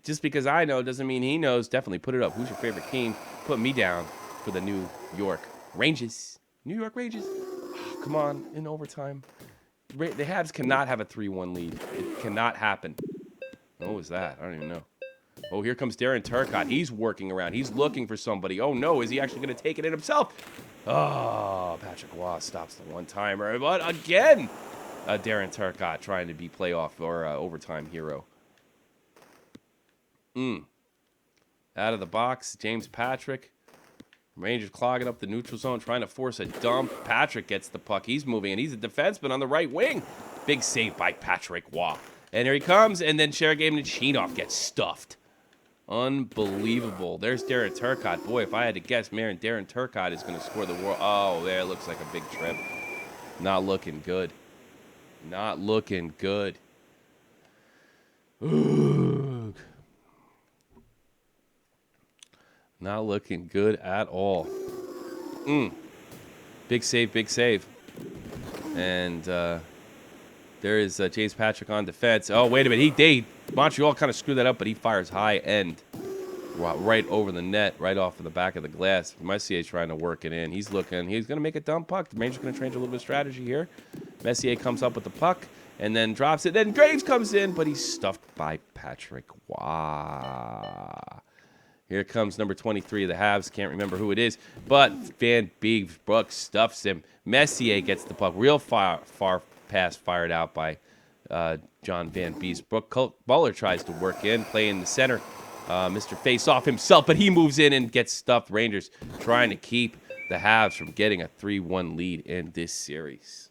Just because I know doesn't mean he knows. Definitely put it up. Who's your favorite team? Put me down for the New York Rangers. New York Rangers. Oh, come on, in overtime. The Habs cannot have a 3-1 lead. It cannot happen. What was that? I don't even know. Oh, here comes Darren Turcotte. He's working around. He's looking for somebody. Oh, no. Is he actually going to take it in himself? Oh, Patrick Waugh stops the one-timer. But again, Darren Turcotte trying to be playoff or overtime hero. Out of the box, James Patrick. Rangers clogging up the neutral zone, trying to force a dump. Patrick gets the puck. He's moving, and he's a defenseman on the right wing. Big save by Patrick Waugh. And here he comes, and then Sergei Manchinov gets stuffed. Unbelievable. There's Darren Turcotte. Boy, if I had to guess, man, Darren Turcotte is going to score the world. Oh, there looks like a big trip. Not looking good. Not looking good. Ooh. Not looking good at all. Big save, big save. And there is James Patrick on defense. Oh, wait a minute. Montreal kind of screwed that up, but he fires high end right over the net, right off of the back of the glass. Messier's trying to work it in. He's looking. He's going to make a dumb puck. The Rangers going to change a little bit of strategy here. Messier comes up with the puck and then drops it. Then Graves comes in, but he's stuffed by Patrick Waugh. Here comes number 23 of the Habs. Can't remember who it is, but Van Beek stuffs him. Messier gets the puck. Real far pass fired out by John Van Beesbrook. Buller tries to work in, play in the center. Mr. Face-Off himself, but he moves in and gets stuffed. Rangers trying to keep the Habs from getting a 3-1 lead in this series.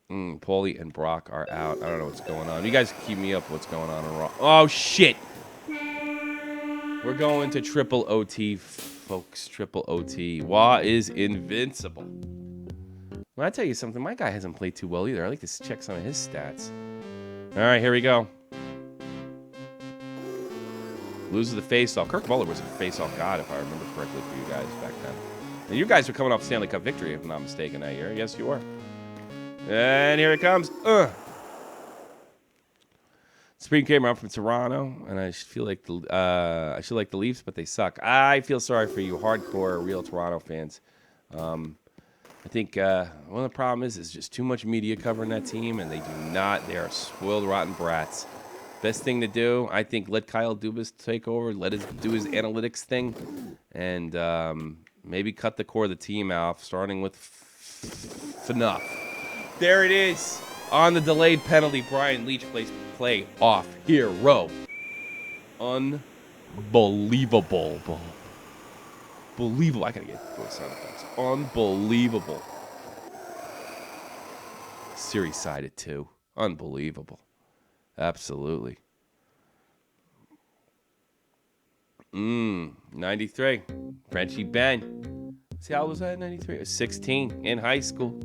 Paulie and Brock are out. I don't know what's going on. You guys keep me up what's going on in Raw. Oh, shit. We're going to triple OT, folks. Triple OT. Wah is invincible. Well, I tell you something. My guy hasn't played too well either. I like to check some of his stats. All right, here we go. Loses the face-off. Kirk Muller was a face-off god, if I remember correctly, for you guys back then. And you guys were coming off Stanley Cup victory, if I'm not mistaken, that year. Yes, you were. And here it comes. Spring came around from Toronto, and I feel like I should like the Leafs, but they suck. I feel sorry for you, hardcore, real Toronto fans. I think one of the problems is just too much media covering that team, and they do not. They are spoiled, rotten brats. Best thing to do, I think, let Kyle Dubas take over, let him do his analytics thing, and maybe cut the core of the team out, starting with Fnuff. There it is. On the delayed penalty, Brian Leach plays play off hero. Unbelievable. Believable. I gotta get those sound effects. Unbelievable. Series sided too. Unbelievable. Absolutely. 93. Frenchie Ben. See how old was I at 93? I was 16 in high school.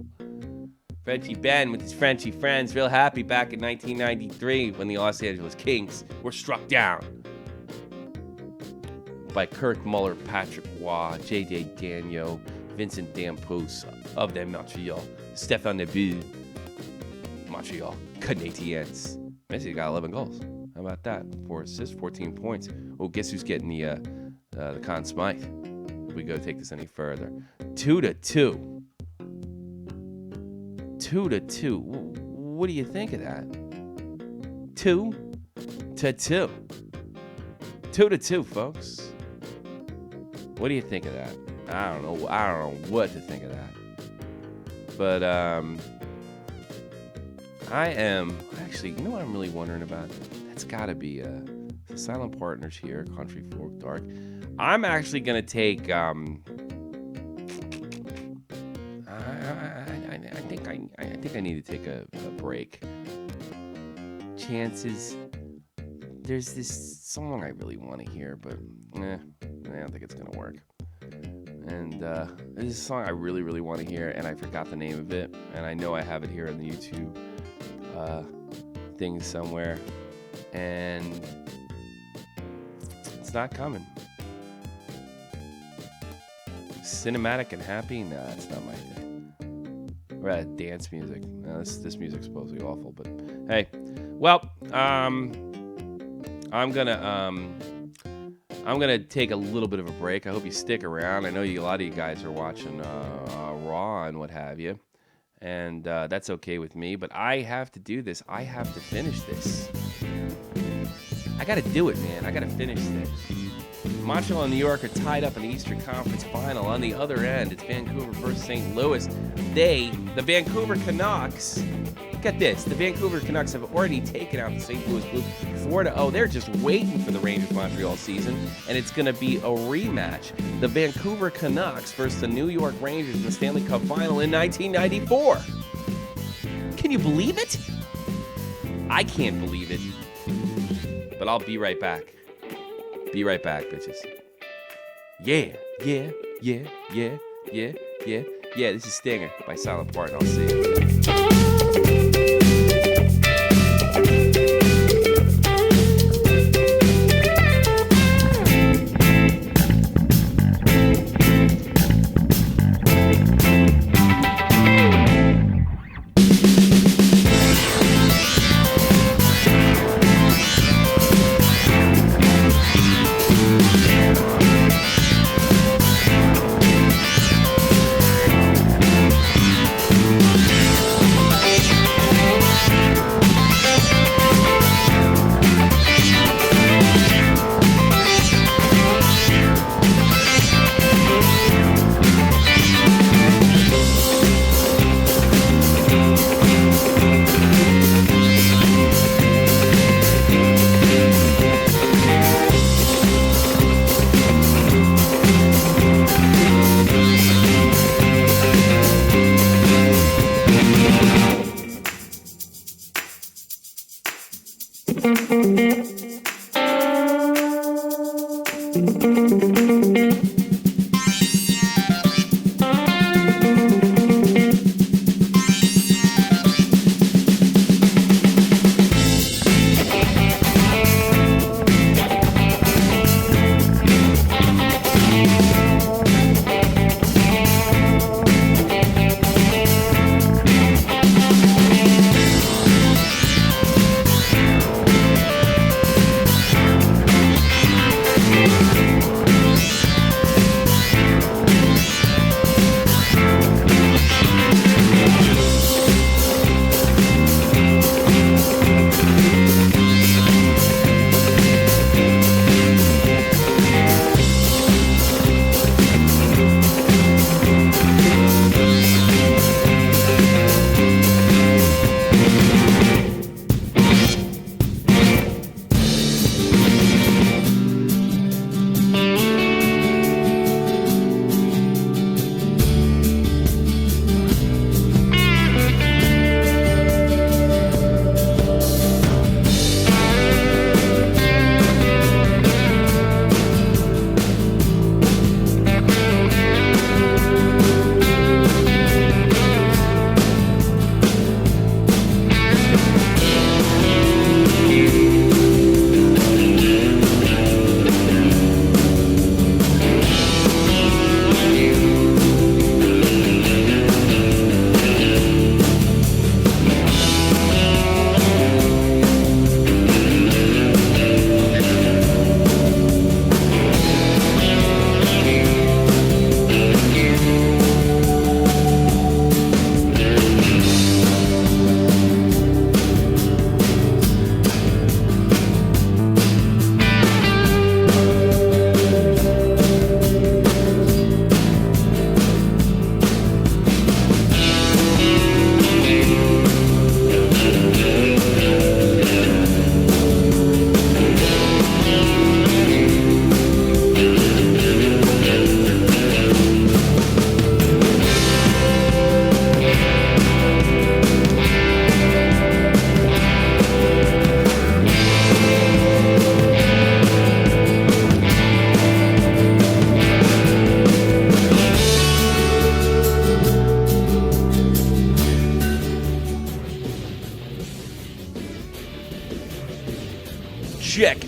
Frenchie Ben with his Frenchy friends, real happy back in 1993 when the Los Angeles Kings were struck down by Kirk Muller, Patrick Waugh, J.J. Gagnon, Vincent Dampus of the Montreal, Stéphane Nebu, Montreal Canadiens. Messi got 11 goals. How about that? 4 assists, 14 points. Oh, guess who's getting the Conn Smythe? If we go take this any further. 2-2. 2-2. What do you think of that? 2-2. 2-2, folks. What do you think of that? I don't know what to think of that. But I am actually. You know what I'm really wondering about? That's got to be the Silent Partners here, Country Folk Dark. I'm actually gonna take. I think I need to take a break. Chances. There's this song I really want to hear, but I don't think it's gonna work. And there's this song I really, really want to hear, and I forgot the name of it, and I know I have it here in the YouTube thing somewhere, and it's not coming. Cinematic and happy? Nah, it's not my thing. Or dance music. No, this music's supposed to be awful, but hey. Well, I'm gonna take a little bit of a break. I hope you stick around. I know a lot of you guys are watching Raw and what have you, and that's okay with me. But I have to do this. I have to finish this. I gotta do it, man. I gotta finish this. Montreal and New York are tied up in the Eastern Conference Final. On the other end, it's Vancouver versus St. Louis. The Vancouver Canucks, get this, the Vancouver Canucks have already taken out the St. Louis Blues 4-0. They're just waiting for the Rangers-Montreal season, and it's going to be a rematch. The Vancouver Canucks versus the New York Rangers in the Stanley Cup Final in 1994. Can you believe it? I can't believe it. But I'll be right back. Be right back, bitches. Yeah. This is Stinger by Silent Part, and I'll see you.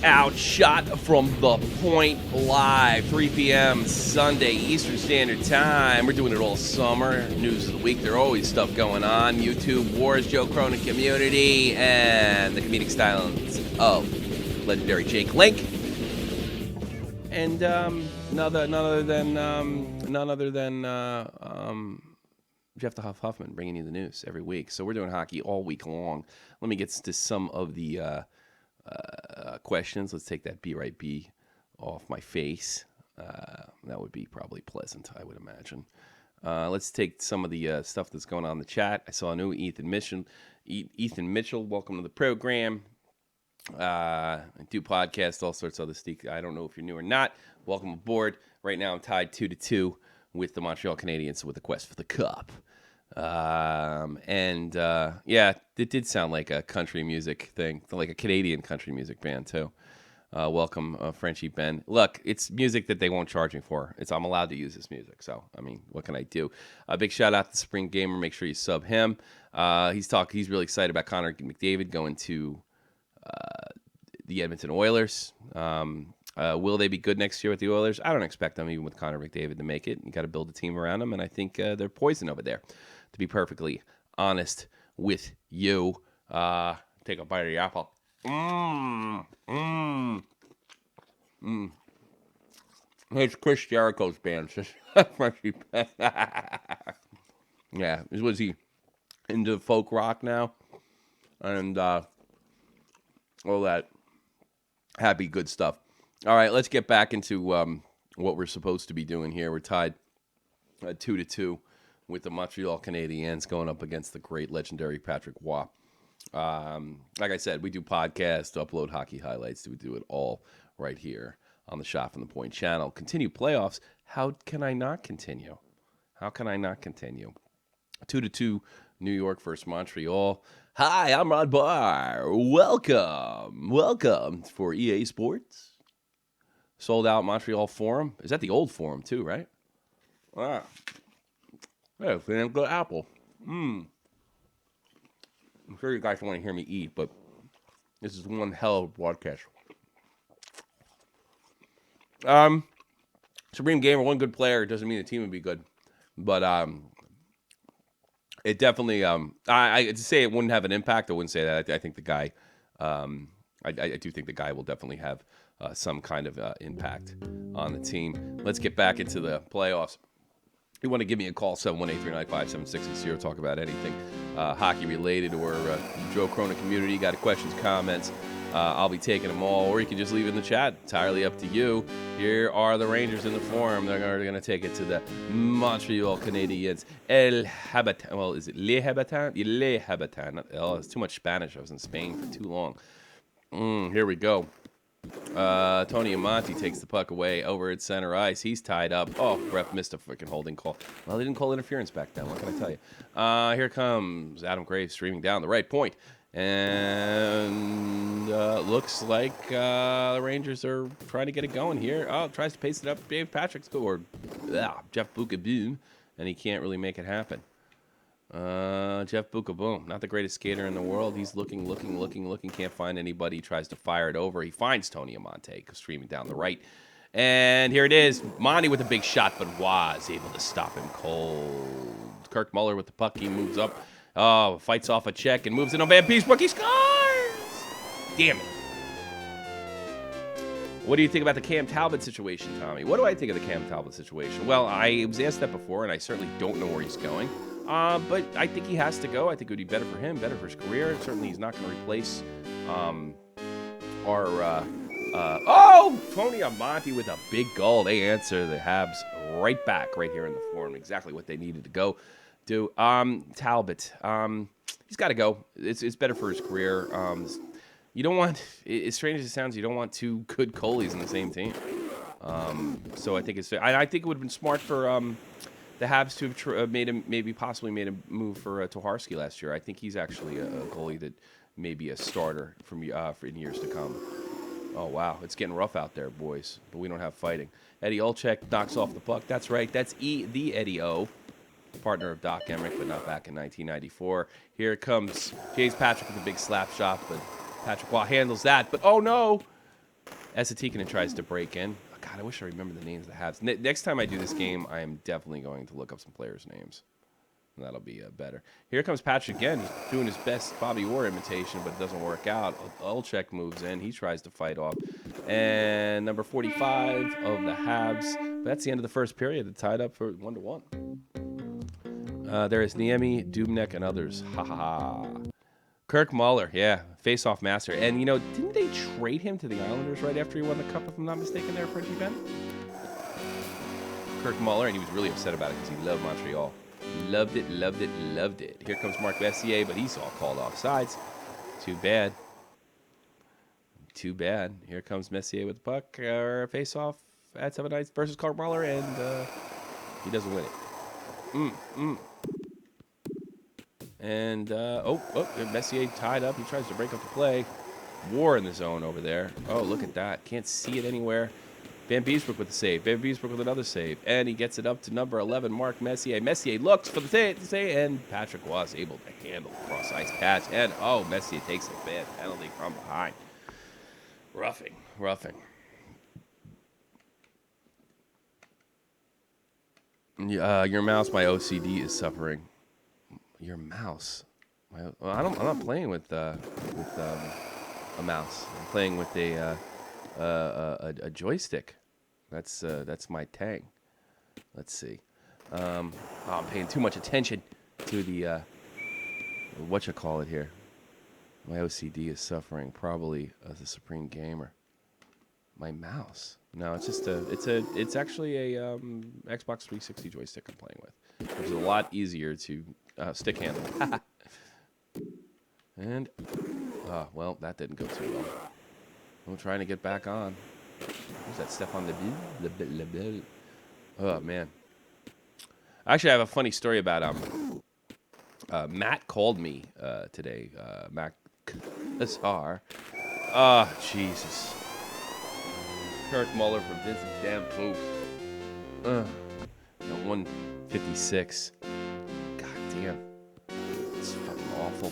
out. Shot from the point live, 3 p.m. Sunday Eastern Standard Time. We're doing it all summer. News of the week. There always stuff going on. YouTube Wars, Joe Cronin community, and the comedic stylings of legendary Jake Link. And none other than Jeff the Huffman bringing you the news every week. So we're doing hockey all week long. Let me get to some of the questions. Let's take that B right B off my face. That would be probably pleasant, I would imagine. Let's take some of the stuff that's going on in the chat. I saw a new Ethan Mitchell, welcome to the program. I do podcasts, all sorts of other stuff. I don't know if you're new or not. Welcome aboard. Right now I'm tied 2-2 with the Montreal Canadiens with the quest for the cup. Yeah, it did sound like a country music thing, like a Canadian country music band too. Welcome, Frenchie Ben. Look, it's music that they won't charge me for. I'm allowed to use this music, so I mean, what can I do? A big shout out to Spring Gamer. Make sure you sub him. He's really excited about Connor McDavid going to the Edmonton Oilers. Will they be good next year with the Oilers? I don't expect them, even with Connor McDavid, to make it. You got to build a team around them, and I think they're poison over there, to be perfectly honest with you. Take a bite of the apple. It's Chris Jericho's band. Yeah, was he into folk rock now? And all that happy, good stuff. All right, let's get back into what we're supposed to be doing here. We're tied 2-2 with the Montreal Canadiens going up against the great, legendary Patrick Roy. Like I said, we do podcasts, upload hockey highlights. We do it all right here on the Shot from the Point channel. Continue playoffs. How can I not continue? 2-2, New York versus Montreal. Hi, I'm Rod Barr. Welcome for EA Sports. Sold out Montreal Forum. Is that the old Forum too, right? Ah. Hey, feeling good apple. I'm sure you guys want to hear me eat, but this is one hell of a broadcast. Supreme Gamer, one good player doesn't mean the team would be good, but it definitely. I to say it wouldn't have an impact. I wouldn't say that. I think the guy. I do think the guy will definitely have some kind of impact on the team. Let's get back into the playoffs. If you want to give me a call, 718-395-7660, talk about anything hockey related or Joe Cronin community. Got questions, comments, I'll be taking them all. Or you can just leave it in the chat. Entirely up to you. Here are the Rangers in the Forum. They're going to take it to the Montreal Canadiens. El Habitant. Well, is it Les Habitants? Les Habitants. Oh, it's too much Spanish. I was in Spain for too long. Here we go. Tony Amonte takes the puck away over at center ice. He's tied up. Oh, ref missed a freaking holding call. Well, they didn't call interference back then. What can I tell you? Here comes Adam Graves streaming down the right point. And looks like the Rangers are trying to get it going here. Oh, tries to pace it up. Dave Patrick's or Jeff Bukaboom, and he can't really make it happen. Jeff Bukaboom, not the greatest skater in the world. He's looking, can't find anybody. He tries to fire it over. He finds Tony Amonte streaming down the right. And here it is. Monty with a big shot, but was able to stop him cold. Kirk Muller with the puck. He moves up. Oh, fights off a check and moves in on Van Peesbrook. He scores! Damn it. What do you think about the Cam Talbot situation, Tommy? What do I think of the Cam Talbot situation? Well, I was asked that before, and I certainly don't know where he's going. But I think he has to go. I think it would be better for him, better for his career. Certainly he's not going to replace Tony Amonte with a big goal. They answer the Habs right back right here in the Forum. Exactly what they needed to go do. Talbot, he's got to go. It's better for his career. You don't want, as strange as it sounds, you don't want two good goalies in the same team. So I think I think it would have been smart for the Habs to have possibly made a move for Toharski last year. I think he's actually a goalie that may be a starter for in years to come. Oh, wow. It's getting rough out there, boys. But we don't have fighting. Eddie Olczyk knocks off the puck. That's right. That's the Eddie O, partner of Doc Emmerich, but not back in 1994. Here comes James Patrick with a big slap shot, but Patrick Waugh handles that. But, oh, no. Esatikinen tries to break in. Oh, God, I wish I remember the names of the halves. Next time I do this game, I am definitely going to look up some players' names. And that'll be better. Here comes Patrick again. He's doing his best Bobby Orr imitation, but it doesn't work out. Olchek moves in. He tries to fight off. And number 45 of the halves. That's the end of the first period. It's tied up for 1-1. There is Niemi, Dubnik, and others. Ha ha ha. Kirk Muller, yeah, face-off master. And, you know, didn't they trade him to the Islanders right after he won the Cup, if I'm not mistaken, there, Frenchie Ben? Kirk Muller, and he was really upset about it because he loved Montreal. Loved it, loved it, loved it. Here comes Mark Messier, but he's all called off sides. Too bad. Too bad. Here comes Messier with the puck. Face-off at 7 Knights versus Kirk Muller, and he doesn't win it. And, Messier tied up. He tries to break up the play. War in the zone over there. Oh, look at that. Can't see it anywhere. Van Beesbrook with the save. Van Beesbrook with another save. And he gets it up to number 11, Mark Messier. Messier looks for the save, and Patrick was able to handle the cross-ice pass. And, Messier takes a bad penalty from behind. Roughing. Your mouse, my OCD is suffering. Your mouse. I'm not playing with a mouse. I'm playing with a joystick. That's my tang. Let's see. I'm paying too much attention to the whatchamacallit here. My OCD is suffering, probably as a supreme gamer. My mouse. No, it's just it's actually a Xbox 360 joystick I'm playing with, which is a lot easier to stick handle. And well, that didn't go too well. I'm trying to get back on. Who's that? Stefan Lebil? Oh man. Actually, I have a funny story about Matt called me today. Matt Lazar. Oh, Jesus. Kirk Muller for Vincent Damn Poop. 156. God damn. It's fucking awful.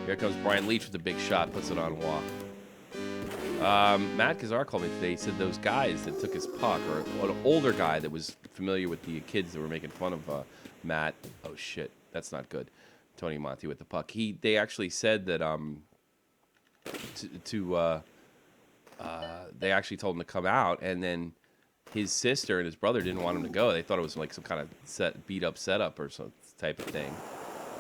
Here comes Brian Leach with a big shot, puts it on walk. Matt Kazar called me today. He said those guys that took his puck, or an older guy that was familiar with the kids that were making fun of Matt. Oh shit, that's not good. Tony Monty with the puck. They actually said that they actually told him to come out, and then his sister and his brother didn't want him to go. They thought it was like some kind of beat up setup or some type of thing.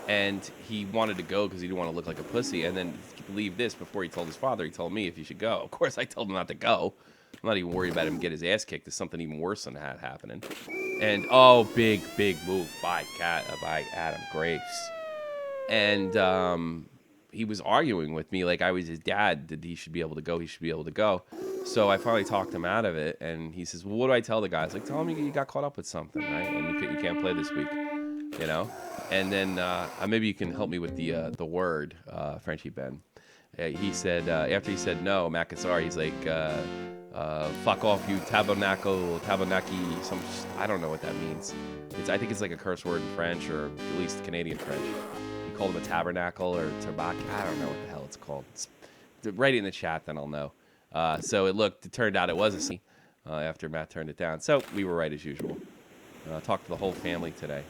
And he wanted to go because he didn't want to look like a pussy. And then, believe this, before he told his father, he told me if he should go. Of course, I told him not to go. I'm not even worried about him get his ass kicked. There's something even worse than that happening. And, big move by Adam Graves. And he was arguing with me like I was his dad, that he should be able to go, he should be able to go. So I finally talked him out of it. And he says, well, what do I tell the guys? Like, tell him you got caught up with something, right? And you can't play this week, you know? And then maybe you can help me with the word, Frenchie Ben. He said, after he said no, Makasar, he's like, fuck off, you tabernacle, I don't know what that means. I think it's like a curse word in French, or at least Canadian French. He called him a tabernacle or tabac. I don't know what the hell it's called. Write it in the chat, then I'll know. So it turned out it was a C after Matt turned it down. So we were right as usual. Talked to the whole family today.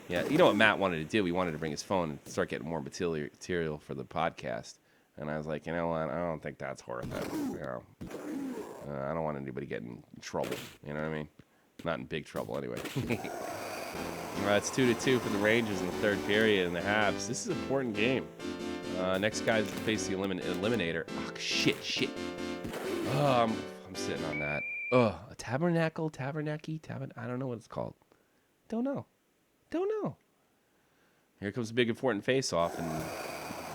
Yeah, you know what Matt wanted to do? He wanted to bring his phone and start getting more material for the podcast. And I was like, you know what? I don't think that's worth it. You know, I don't want anybody getting in trouble. You know what I mean? Not in big trouble, anyway. It's 2-2 for the Rangers in the third period in the halves. This is an important game. Next guy's to face the eliminator. Oh, shit. Oh, I'm sitting on that. A tabernacle, I don't know what it's called. Don't know. Here comes a big important face-off in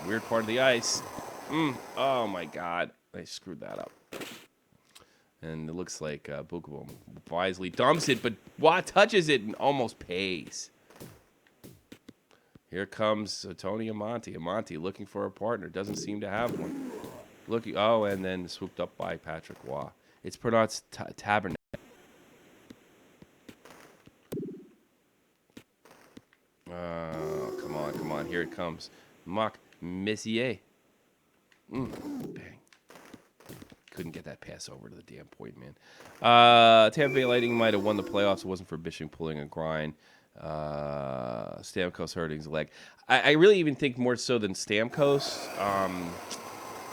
weird part of the ice. Oh my God, they screwed that up. And it looks like Bukovo wisely dumps it, but Watt touches it and almost pays. Here comes Tony Amonte. Amonte looking for a partner, doesn't seem to have one. And then swooped up by Patrick Waugh. It's pronounced tabernacle. Come on, here it comes. Marc Messier. Bang. couldn't get that pass over to the damn point, man. Tampa Bay Lightning might have won the playoffs. It wasn't for Bishing pulling a grind. Stamkos hurting his leg. I really even think more so than Stamkos.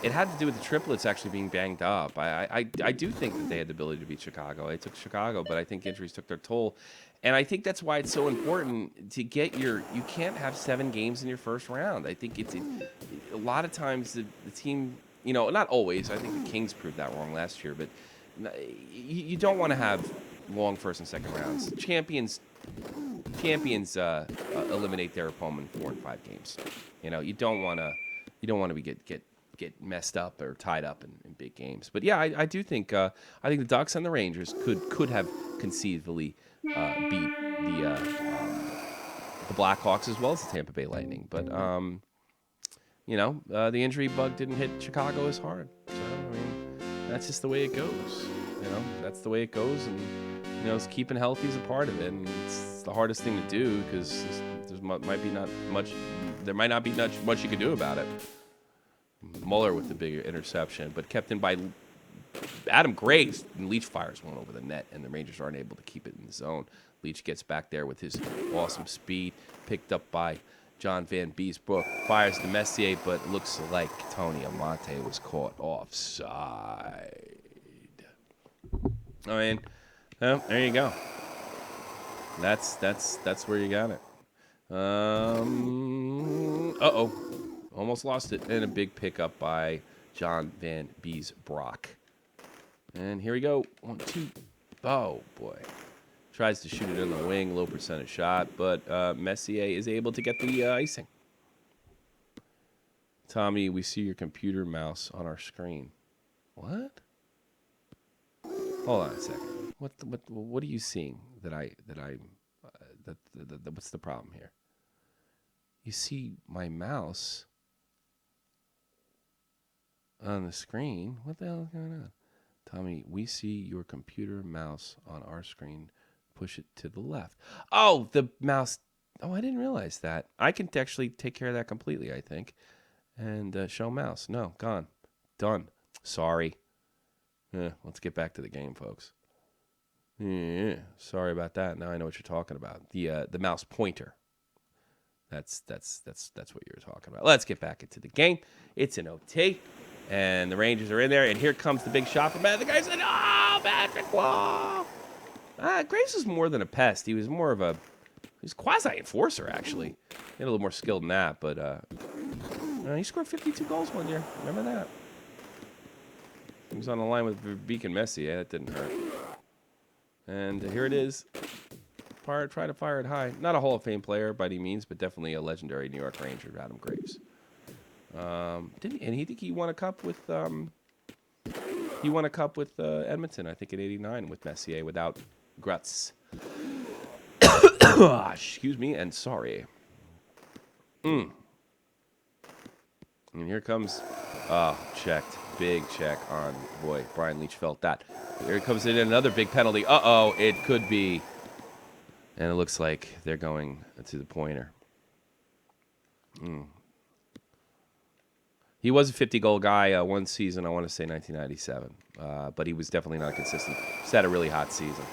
It had to do with the triplets actually being banged up. I do think that they had the ability to beat Chicago. They took Chicago, but I think injuries took their toll. And I think that's why it's so important to get you can't have 7 games in your first round. I think a lot of times the team, not always. I think the Kings proved that wrong last year, but you don't want to have long first and second rounds. Champions eliminate their opponent in 4 and 5 games. You don't want to get messed up or tied up in big games. But yeah, I do think the Ducks and the Rangers could have conceivably beat the Blackhawks as well as the Tampa Bay Lightning. But the injury bug didn't hit Chicago as hard. So I mean, that's just the way it goes. That's the way it goes, and it's keeping healthy is a part of it, and it's the hardest thing to do because there might not be much you can do about it. Mueller with the bigger interception, but kept in by Adam Graves, and Leach fires one over the net, and the Rangers aren't able to keep it in the zone. Leach gets back there with his awesome speed, picked up by John Van Beesbrook, fires to Messier, but looks like Tony Amante was caught offside. I mean, well, there you go. That's where you got it. Uh-oh. Almost lost it. And a big pickup by John Van Beesbrook. And here we go. 1, 2. Oh, boy. Tries to shoot it in the wing. Low percentage shot. But Messier is able to get the icing. Tommy, we see your computer mouse on our screen. What? Hold on a second. What are you seeing what's the problem here? You see my mouse on the screen. What the hell is going on? Tommy, we see your computer mouse on our screen. Push it to the left. Oh, the mouse. Oh, I didn't realize that. I can actually take care of that completely, I think. And show mouse. No, gone. Done. Sorry. Let's get back to the game, folks. Yeah, sorry about that. Now I know what you're talking about. The mouse pointer. That's what you're talking about. Let's get back into the game. It's an OT, and the Rangers are in there, and here comes the big shot from Matt. The guy said, "Oh, Patrick Waugh." Graves was more than a pest. He was more of he's quasi-enforcer, actually. He had a little more skill than that, but he scored 52 goals one year. Remember that? He was on the line with Beacon Messier. That didn't hurt. And here it is. Try to fire it high. Not a Hall of Fame player by any means, but definitely a legendary New York Ranger, Adam Graves. He won a cup with Edmonton, I think, in '89 with Messier without Grutz. Excuse me, and sorry. And here comes, checked. Big check on, boy, Brian Leach felt that. Here comes in another big penalty. Uh-oh, it could be. And it looks like they're going to the pointer. He was a 50-goal guy one season, I want to say 1997. But he was definitely not consistent. Just had a really hot season.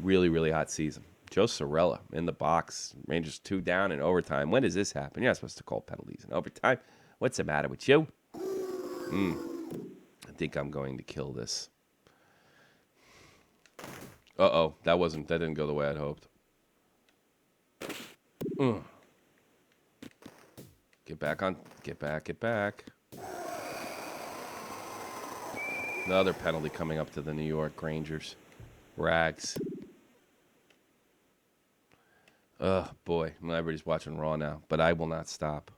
Really, really hot season. Joe Sorella in the box. Rangers 2 down in overtime. When does this happen? You're not supposed to call penalties in overtime. What's the matter with you? I think I'm going to kill this. Uh-oh, that didn't go the way I'd hoped. Get back. Another penalty coming up to the New York Rangers. Rags. Oh, boy. Everybody's watching Raw now, but I will not stop.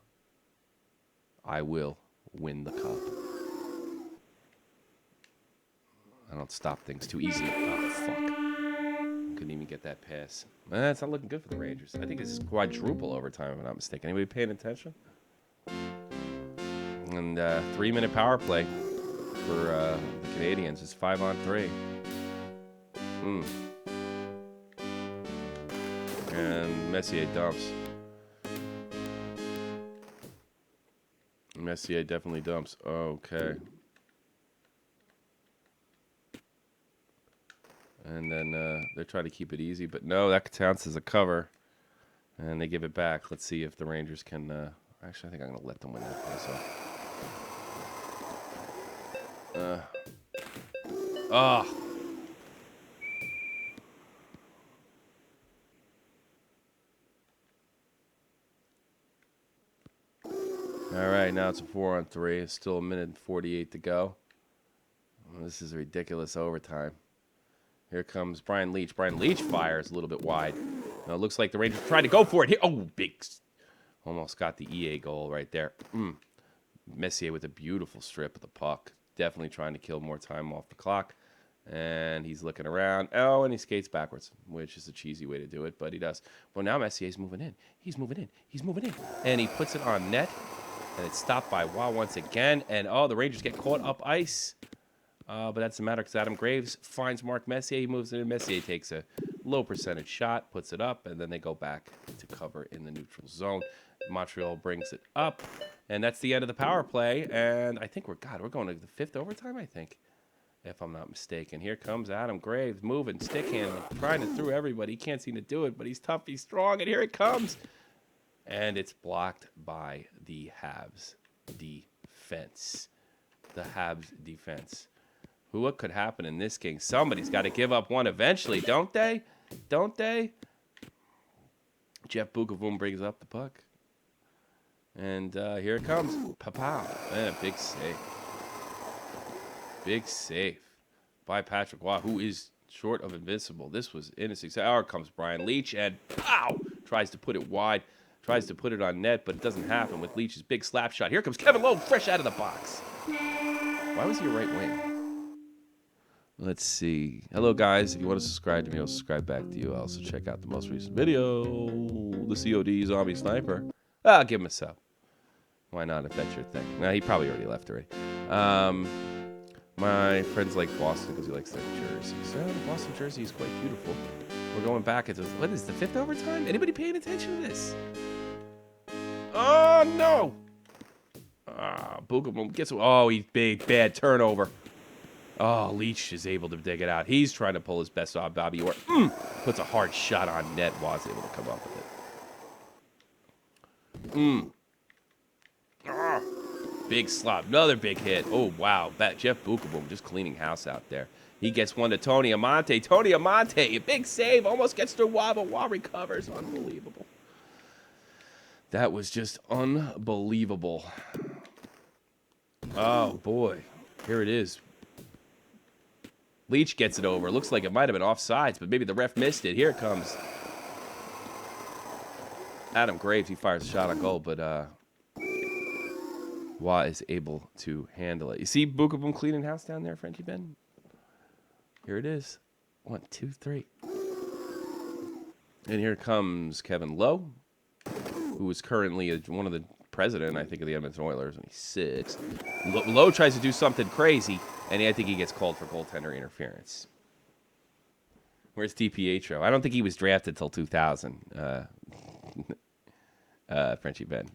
I will win the cup. I don't stop things too easily. Oh, fuck. Couldn't even get that pass. It's not looking good for the Rangers. I think this is quadruple overtime, if I'm not mistaken. Anybody paying attention? And 3-minute power play for the Canadians. It's 5-on-3. And Messier dumps. Messier definitely dumps. Okay. And then they're trying to keep it easy, but no, that counts as a cover. And they give it back. Let's see if the Rangers can... actually, I think I'm going to let them win that face-off. Oh. All right, now it's a 4-on-3. It's still 1:48 to go. Oh, this is ridiculous overtime. Here comes Brian Leach. Brian Leach fires a little bit wide. Now it looks like the Rangers tried to go for it. Here. Oh, big. Almost got the EA goal right there. Messier with a beautiful strip of the puck. Definitely trying to kill more time off the clock. And he's looking around. Oh, and he skates backwards, which is a cheesy way to do it, but he does. Well, now Messier's moving in. He's moving in. He's moving in. And he puts it on net. And it's stopped by Waugh once again. And, oh, the Rangers get caught up ice. But that's the matter because Adam Graves finds Mark Messier. He moves in. Messier takes a low percentage shot, puts it up, and then they go back to cover in the neutral zone. Montreal brings it up. And that's the end of the power play. And I think we're going to the 5th overtime, I think, if I'm not mistaken. Here comes Adam Graves moving, stick handling, trying to through everybody. He can't seem to do it, but he's tough, he's strong, and here it comes. And it's blocked by the Habs defense. The Habs defense. What could happen in this game? Somebody's got to give up one eventually, don't they? Don't they? Jeff Bukavoom brings up the puck. And here it comes. Pa-pow. And a big save. Big save by Patrick Waugh, who is short of invincible. This was innocent. Out comes Brian Leach, and pow! Tries to put it wide. Tries to put it on net, but it doesn't happen with Leach's big slap shot. Here comes Kevin Lowe, fresh out of the box. Why was he a right wing? Let's see. Hello, guys. If you want to subscribe to me, I'll subscribe back to you. I'll also check out the most recent video, the COD Zombie Sniper. I'll give him a sub. Why not, if that's your thing? Nah, he probably already left already. My friends like Boston because he likes their jerseys. The Boston jersey is quite beautiful. We're going back into, what is the 5th overtime? Anybody paying attention to this? Oh, no. Bukavoom gets, oh, he's big, bad turnover. Oh, Leach is able to dig it out. He's trying to pull his best off. Bobby Orr puts a hard shot on net. Was able to come up with it. Big slop. Another big hit. Oh, wow. Jeff Bukavoom just cleaning house out there. He gets one to Tony Amante. Tony Amante, a big save. Almost gets to Waugh, but Waugh recovers. Unbelievable. That was just unbelievable. Oh, boy. Here it is. Leach gets it over. Looks like it might have been offsides, but maybe the ref missed it. Here it comes. Adam Graves, he fires a shot on goal, but Waugh is able to handle it. You see Bukavoom cleaning house down there, Frenchie Ben? Here it is. 1, 2, 3. And here comes Kevin Lowe, who is currently one of the president, I think, of the Edmonton Oilers, and he's 6. Lowe tries to do something crazy, and I think he gets called for goaltender interference. Where's DiPietro? I don't think he was drafted till 2000. Frenchie Ben.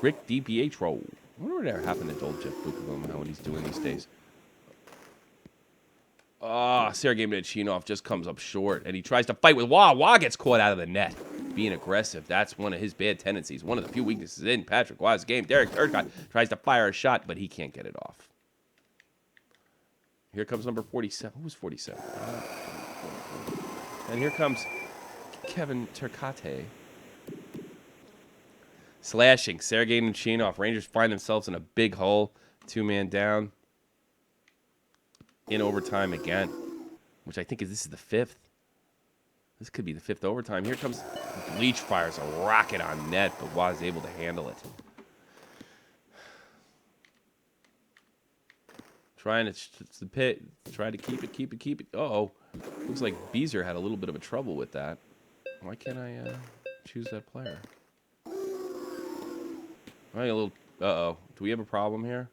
Rick DiPietro. I wonder whatever happened to old Jeff Bukavoom and what he's doing these days. Sergei Minchinov just comes up short, and he tries to fight with Waugh. Waugh gets caught out of the net. Being aggressive, that's one of his bad tendencies. One of the few weaknesses in Patrick Waugh's game. Derek Turcotte tries to fire a shot, but he can't get it off. Here comes number 47. Who was 47? And here comes Kevin Turcotte. Slashing. Sergei Minchinov. Rangers find themselves in a big hole. 2-man down. In overtime again. Which I think this is the 5th. This could be the 5th overtime. Here comes Leach, fires a rocket on net, but Waugh is able to handle it. Trying to pit. Try to keep it. Uh-oh. Looks like Beezer had a little bit of a trouble with that. Why can't I choose that player? Uh-oh. Do we have a problem here?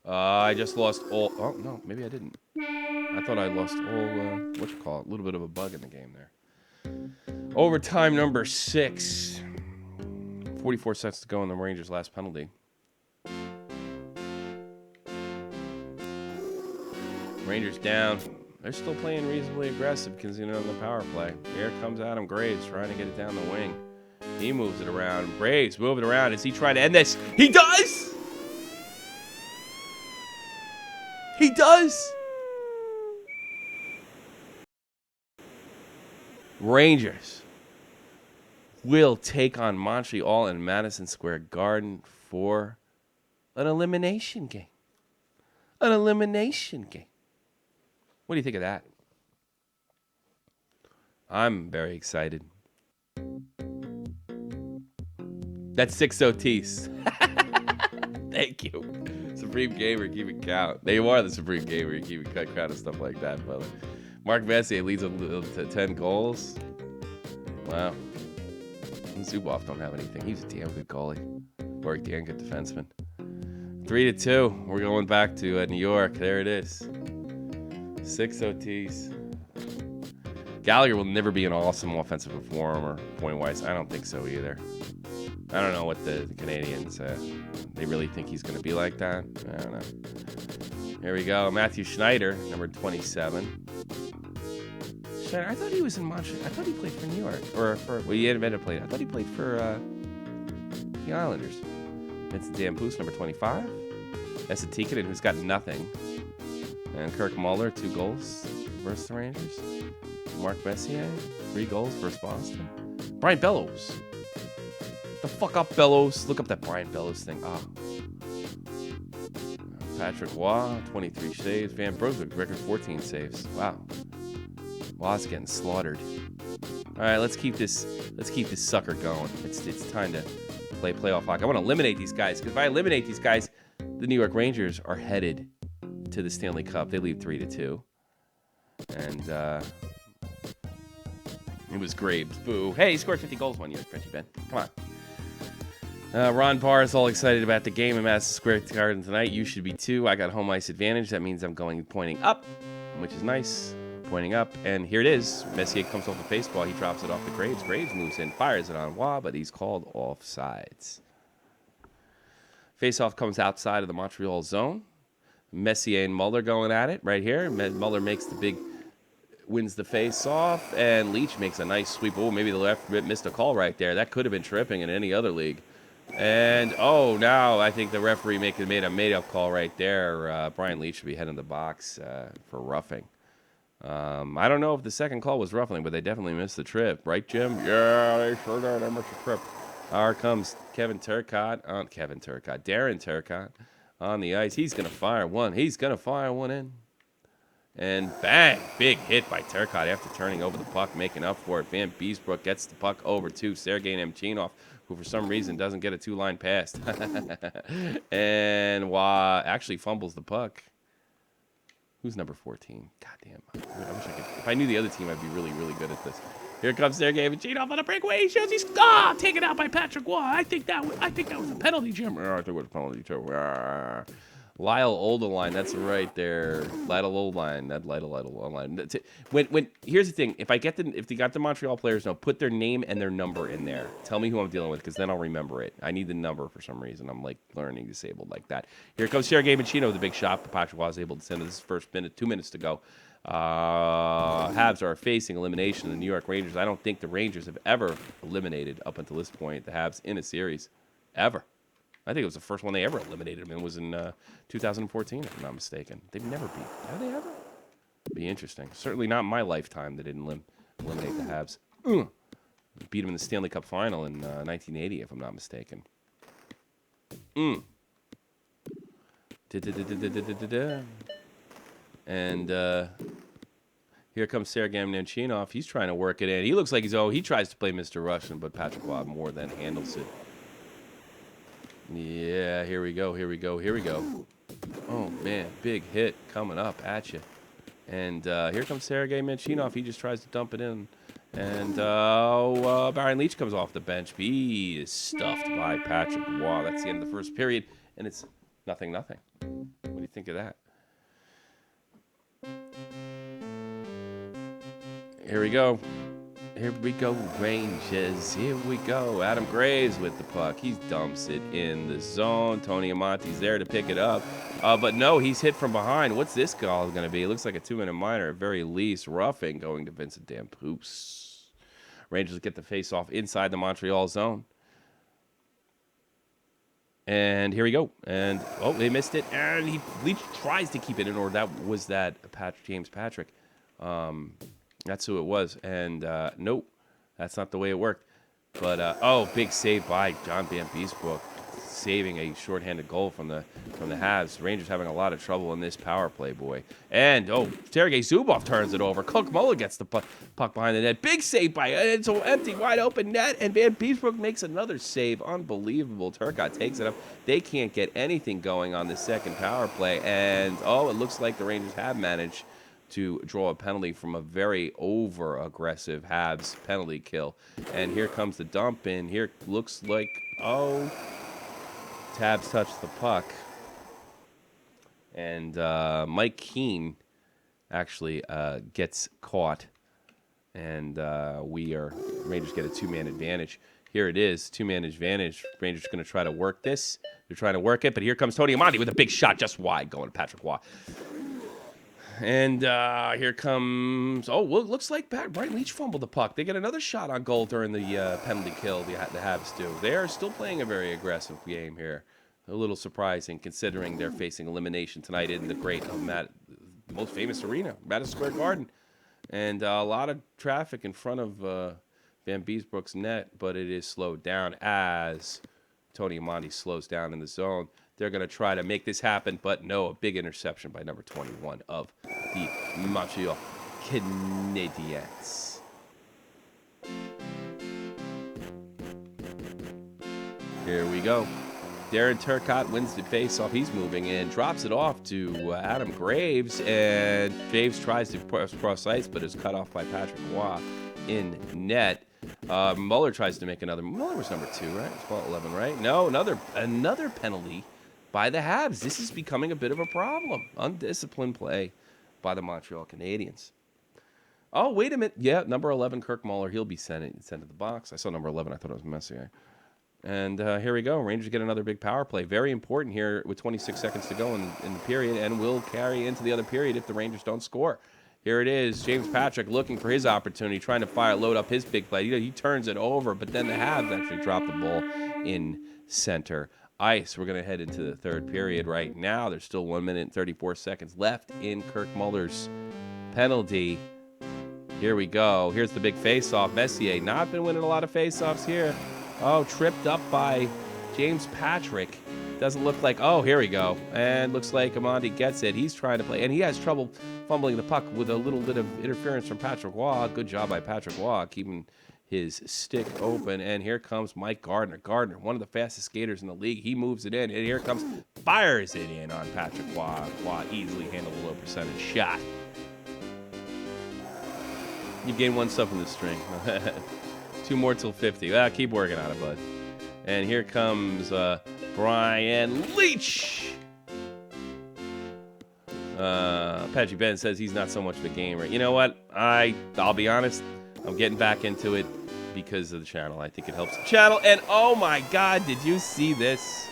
I just lost all... Oh, no. Maybe I didn't. I thought I lost all, a little bit of a bug in the game there. Overtime number 6. 44 seconds to go in the Rangers' last penalty. Rangers down. They're still playing reasonably aggressive considering on the power play. Here comes Adam Graves trying to get it down the wing. He moves it around. Graves moving around. Is he trying to end this? He does! He does! Rangers will take on Montreal in Madison Square Garden for an elimination game. An elimination game. What do you think of that? I'm very excited. That's 6 OTs. Thank you. Supreme Gamer, keeping count. They are the Supreme Gamer, keeping count of stuff like that, brother. Mark Messier leads with 10 goals. Wow. Zubov don't have anything. He's a damn good goalie. Or a damn good defenseman. 3-2. We're going back to New York. There it is. 6 OTs. Gallagher will never be an awesome offensive performer, point-wise. I don't think so either. I don't know what the Canadians, they really think he's going to be like that. I don't know. Here we go. Matthew Schneider, number 27. Schneider, I thought he was in Montreal. I thought he played for New York. Well, he ended up playing. I thought he played for the Islanders. Vincent Dampoose, number 25. Esa Tikkanen, who's got nothing. And Kirk Muller, 2 goals versus the Rangers. Mark Messier, 3 goals versus Boston. Brian Bellows. The fuck up, Bellows. Look up that Brian Bellows thing. Ah. Patrick Waugh, 23 saves. Van Brunswick, record 14 saves. Wow. Waugh's getting slaughtered. All right, let's keep this sucker going. It's time to play playoff hockey. I want to eliminate these guys, because if I eliminate these guys, the New York Rangers are headed to the Stanley Cup. They lead 3-2. And it was Graves. Boo. Hey, he scored 50 goals one year, Frenchy Ben. Come on. Ron Barr is all excited about the game in Madison Square Garden tonight. You should be too. I got home ice advantage. That means I'm going pointing up, which is nice. Pointing up. And here it is. Messier comes off the baseball. He drops it off to Graves. Graves moves in, fires it on Waugh, but he's called offsides. Faceoff comes outside of the Montreal zone. Messier and Muller going at it right here. Muller makes the big, wins the face off, and Leach makes a nice sweep. Oh, maybe the left missed a call right there. That could have been tripping in any other league. And, oh, now I think the referee made a made-up call right there. Brian Leach should be heading the box for roughing. I don't know if the second call was roughing, but they definitely missed the trip. Right, Jim? Yeah, they sure did. They missed the trip. Here comes Darren Turcotte on the ice. He's going to fire one. He's going to fire one in. And bang, big hit by Turcotte after turning over the puck, making up for it. Van Beesbrook gets the puck over to Sergei Nemchinov, who for some reason doesn't get a 2-line pass. And actually fumbles the puck. Who's number 14? Goddamn. I wish I could. If I knew the other team, I'd be really, really good at this. Here comes Sergei Nemchinov on a breakaway. He shows he's taken out by Patrick Waugh. I think that was a penalty, Jim. I think it was a penalty, too. Lyle Olderline, that's right there. Lyle Olderline, that Lyle Olderline. When here's the thing, if they got the Montreal players, no, put their name and their number in there. Tell me who I'm dealing with, because then I'll remember it. I need the number for some reason. I'm like learning disabled like that. Here comes Sergei Nemchinov with a big shot, but Patrick Waugh is able to send it. This is first minute, 2 minutes to go. Habs are facing elimination of the New York Rangers. I don't think the Rangers have ever eliminated up until this point the Habs in a series, ever. I think it was the first one they ever eliminated them. It was in 2014, if I'm not mistaken. They've never beat. Have they ever? Be interesting. Certainly not in my lifetime they didn't eliminate the Habs. Beat them in the Stanley Cup Final in 1980, if I'm not mistaken. And here comes Sergei Nemchinov. He's trying to work it in. He looks like he tries to play Mr. Russian, but Patrick Waugh more than handles it. Yeah, here we go. Oh, man, big hit coming up at you. And here comes Sergei Nemchinov. He just tries to dump it in. And Brian Leach comes off the bench. He is stuffed by Patrick Waugh. That's the end of the first period, and it's 0-0. What do you think of that? Here we go. Here we go, Rangers. Here we go. Adam Graves with the puck. He dumps it in the zone. Tony Amonte's there to pick it up. But no, he's hit from behind. What's this call going to be? It looks like a 2-minute minor, at very least. Roughing going to Vincent Dampoose. Rangers get the face-off inside the Montreal zone. And here we go. And, oh, they missed it. And Leach tries to keep it in order. That was James Patrick. That's who it was. And, nope, that's not the way it worked. But, oh, big save by John Van Beesbrook, saving a shorthanded goal from the Habs. Rangers having a lot of trouble in this power play, boy. And, oh, Sergei Zubov turns it over. Cook Muller gets the puck behind the net. Big save by it's an empty, wide open net. And Van Beesbrook makes another save. Unbelievable. Turcotte takes it up. They can't get anything going on the second power play. And, oh, it looks like the Rangers have managed to draw a penalty from a very over-aggressive Habs penalty kill. And here comes the dump in. Here looks like, oh, Tabs touched the puck. And Mike Keane actually gets caught. And Rangers get a 2-man advantage. Here it is, 2-man advantage. Rangers going to try to work this. They're trying to work it, but here comes Tony Amonte with a big shot just wide going to Patrick Waugh. And here comes, oh, well, it looks like Brian Leach fumbled the puck. They get another shot on goal during the penalty kill, the Habs do. They are still playing a very aggressive game here. A little surprising considering they're facing elimination tonight in the great, the most famous arena, Madison Square Garden. And a lot of traffic in front of Van Beesbrook's net, but it is slowed down as Tony Amonte slows down in the zone. They're going to try to make this happen, but no, a big interception by number 21 of the Montreal Canadiens. Here we go. Darren Turcotte wins the faceoff. He's moving in, drops it off to Adam Graves, and Graves tries to cross ice, but is cut off by Patrick Waugh in net. Muller tries to make another. Muller was number 2, right? It's ball 11, right? No, another penalty by the Habs. This is becoming a bit of a problem. Undisciplined play by the Montreal Canadiens. Oh, wait a minute. Yeah, number 11, Kirk Muller. He'll be sent to the box. I saw number 11. I thought it was Messier. And here we go. Rangers get another big power play. Very important here with 26 seconds to go in the period, and will carry into the other period if the Rangers don't score. Here it is. James Patrick looking for his opportunity, trying to load up his big play. He turns it over, but then the Habs actually drop the ball in center ice. We're going to head into the third period right now. There's still 1 minute and 34 seconds left in Kirk Muller's penalty. Here we go. Here's the big face-off. Messier not been winning a lot of face-offs here. Oh, tripped up by James Patrick. Doesn't look like, oh, here we go. And looks like Amonte gets it. He's trying to play, and he has trouble fumbling the puck with a little bit of interference from Patrick Waugh. Good job by Patrick Waugh keeping his stick open. And here comes Mike Gardner. Gardner, one of the fastest skaters in the league. He moves it in, and here comes, fires it in on Patrick Waugh. Waugh easily handled a low percentage shot. You gain 1 step in the string. 2 more till 50. Keep working on it, bud. And here comes Brian Leach. Patrick Ben says he's not so much of a gamer. You know what? I'll be honest. I'm getting back into it because of the channel. I think it helps the channel. And oh my God, did you see this?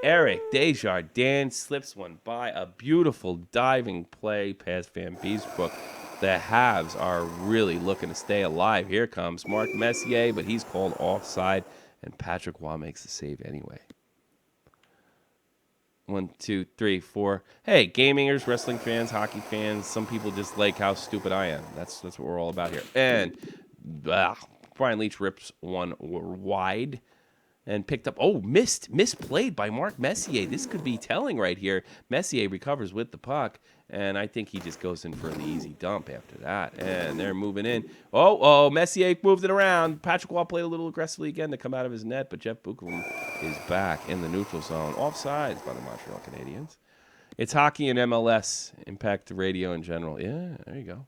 Eric Desjardins slips one by. A beautiful diving play past Van Beesbrook. The Habs are really looking to stay alive. Here comes Mark Messier, but he's called offside, and Patrick Waugh makes the save anyway. 1, 2, 3, 4. Hey, gamingers, wrestling fans, hockey fans, some people just like how stupid I am. That's what we're all about here. And Brian Leach rips one wide and picked up. Oh, misplayed by Mark Messier. This could be telling right here. Messier recovers with the puck, and I think he just goes in for the easy dump after that. And they're moving in. Oh, Messier moved it around. Patrick Waugh played a little aggressively again to come out of his net, but Jeff Buchholm is back in the neutral zone. Offsides by the Montreal Canadiens. It's hockey and MLS, Impact Radio in general. Yeah, there you go.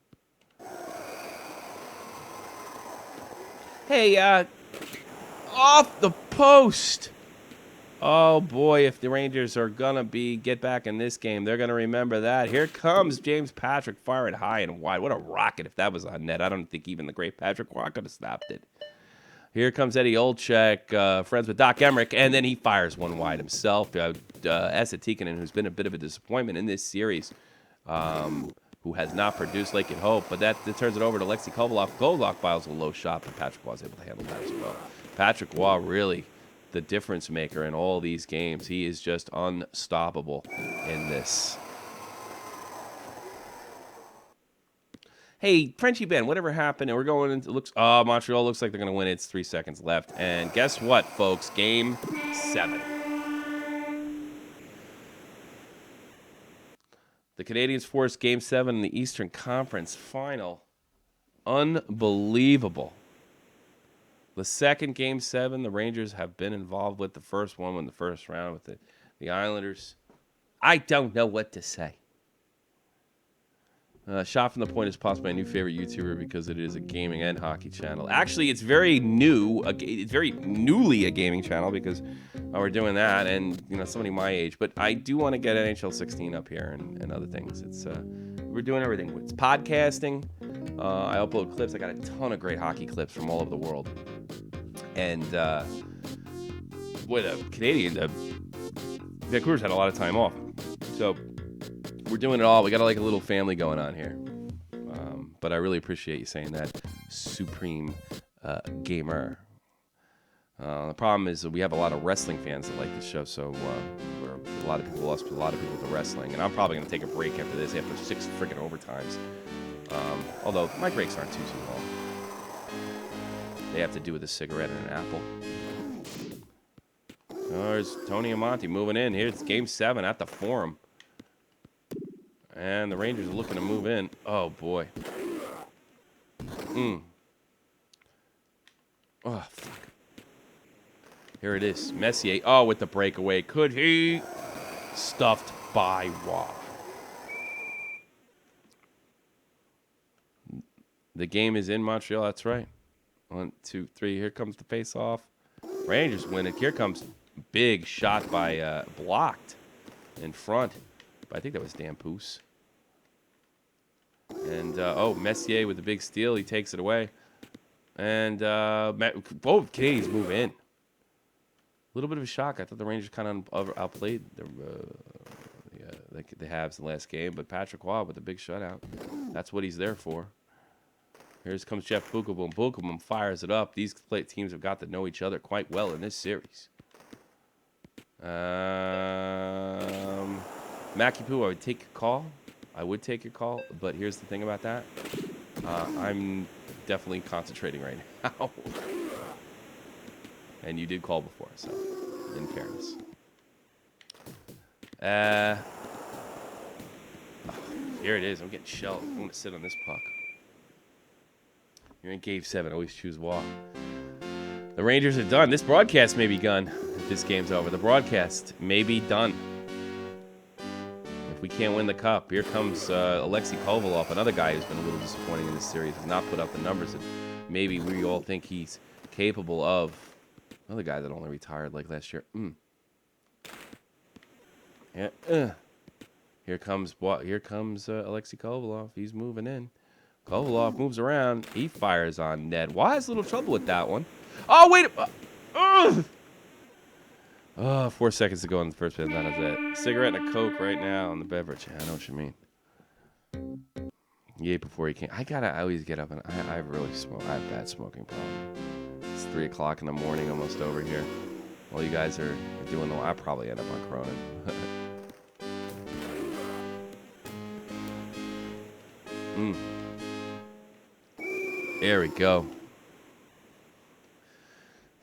Hey, off the post. Oh boy, if the Rangers are gonna get back in this game, they're gonna remember that. Here comes James Patrick firing high and wide. What a rocket if that was on net. I don't think even the great Patrick Roy could have snapped it. Here comes Eddie Olczyk, friends with Doc Emmerich, and then he fires one wide himself. Esa Tikkanen, who's been a bit of a disappointment in this series, who has not produced like you'd hope, but that turns it over to Alexei Kovalev. Kovalev files a low shot, but Patrick was able to handle that as well. Patrick Waugh really the difference maker in all these games. He is just unstoppable in this. Hey, Frenchie Ben, whatever happened? And we're going into Montreal looks like they're going to win. It's 3 seconds left. And guess what, folks? Game 7. The Canadiens forced Game 7 in the Eastern Conference Final. Unbelievable. The second Game 7, the Rangers have been involved with. The first one in the first round with the Islanders. I don't know what to say. Shot from the Point is possibly my new favorite YouTuber because it is a gaming and hockey channel. Actually, it's very new. It's very newly a gaming channel because we're doing that, and somebody my age. But I do want to get NHL 16 up here and other things. It's we're doing everything. It's podcasting. I upload clips. I got a ton of great hockey clips from all over the world. And with a Canadian, Vancouver's had a lot of time off, so we're doing it all. We got like a little family going on here. But I really appreciate you saying that, Supreme Gamer. The problem is that we have a lot of wrestling fans that like this show, so a lot of people lost a lot of people to wrestling, and I'm probably going to take a break after this, after 6 freaking overtimes. Although my breaks aren't too long. They have to do with a cigarette and an apple. Oh, there's Tony Amonte moving in. Here's Game 7 at the Forum. And the Rangers are looking to move in. Oh, boy. Oh, fuck. Here it is. Messier. Oh, with the breakaway. Could he? Stuffed by Waugh. The game is in Montreal. That's right. 1, 2, 3. Here comes the face-off. Rangers win it. Here comes big shot by blocked in front. I think that was Dan Poose. And, Messier with the big steal. He takes it away. And, both Canadians move in. A little bit of a shock. I thought the Rangers kind of outplayed the Habs in the last game. But Patrick Waugh with a big shutout. That's what he's there for. Here comes Jeff Bookable. Bookable fires it up. These teams have got to know each other quite well in this series. Makipu, I would take your call. I would take your call, but here's the thing about that. I'm definitely concentrating right now. And you did call before, so in fairness. Here it is. I'm getting shelled. I'm going to sit on this puck. You're in Game 7. Always choose Waugh. The Rangers are done. This broadcast may be done if this game's over. The broadcast may be done. If we can't win the cup, here comes Alexei Kovalev, another guy who's been a little disappointing in this series. Has not put up the numbers that maybe we all think he's capable of. Another guy that only retired like last year. Yeah. Here comes Alexei Kovalev. He's moving in. Kovalev moves around. He fires on net. Why has a little trouble with that one? Oh, wait. 4 seconds to go in the first bit. That is it. Cigarette and a Coke right now on the beverage. Yeah, I know what you mean. He ate before he came. I always get up and I really smoke. I have a bad smoking problem. It's 3 o'clock in the morning, almost over here. While you guys are doing I probably end up on Cronin. There we go.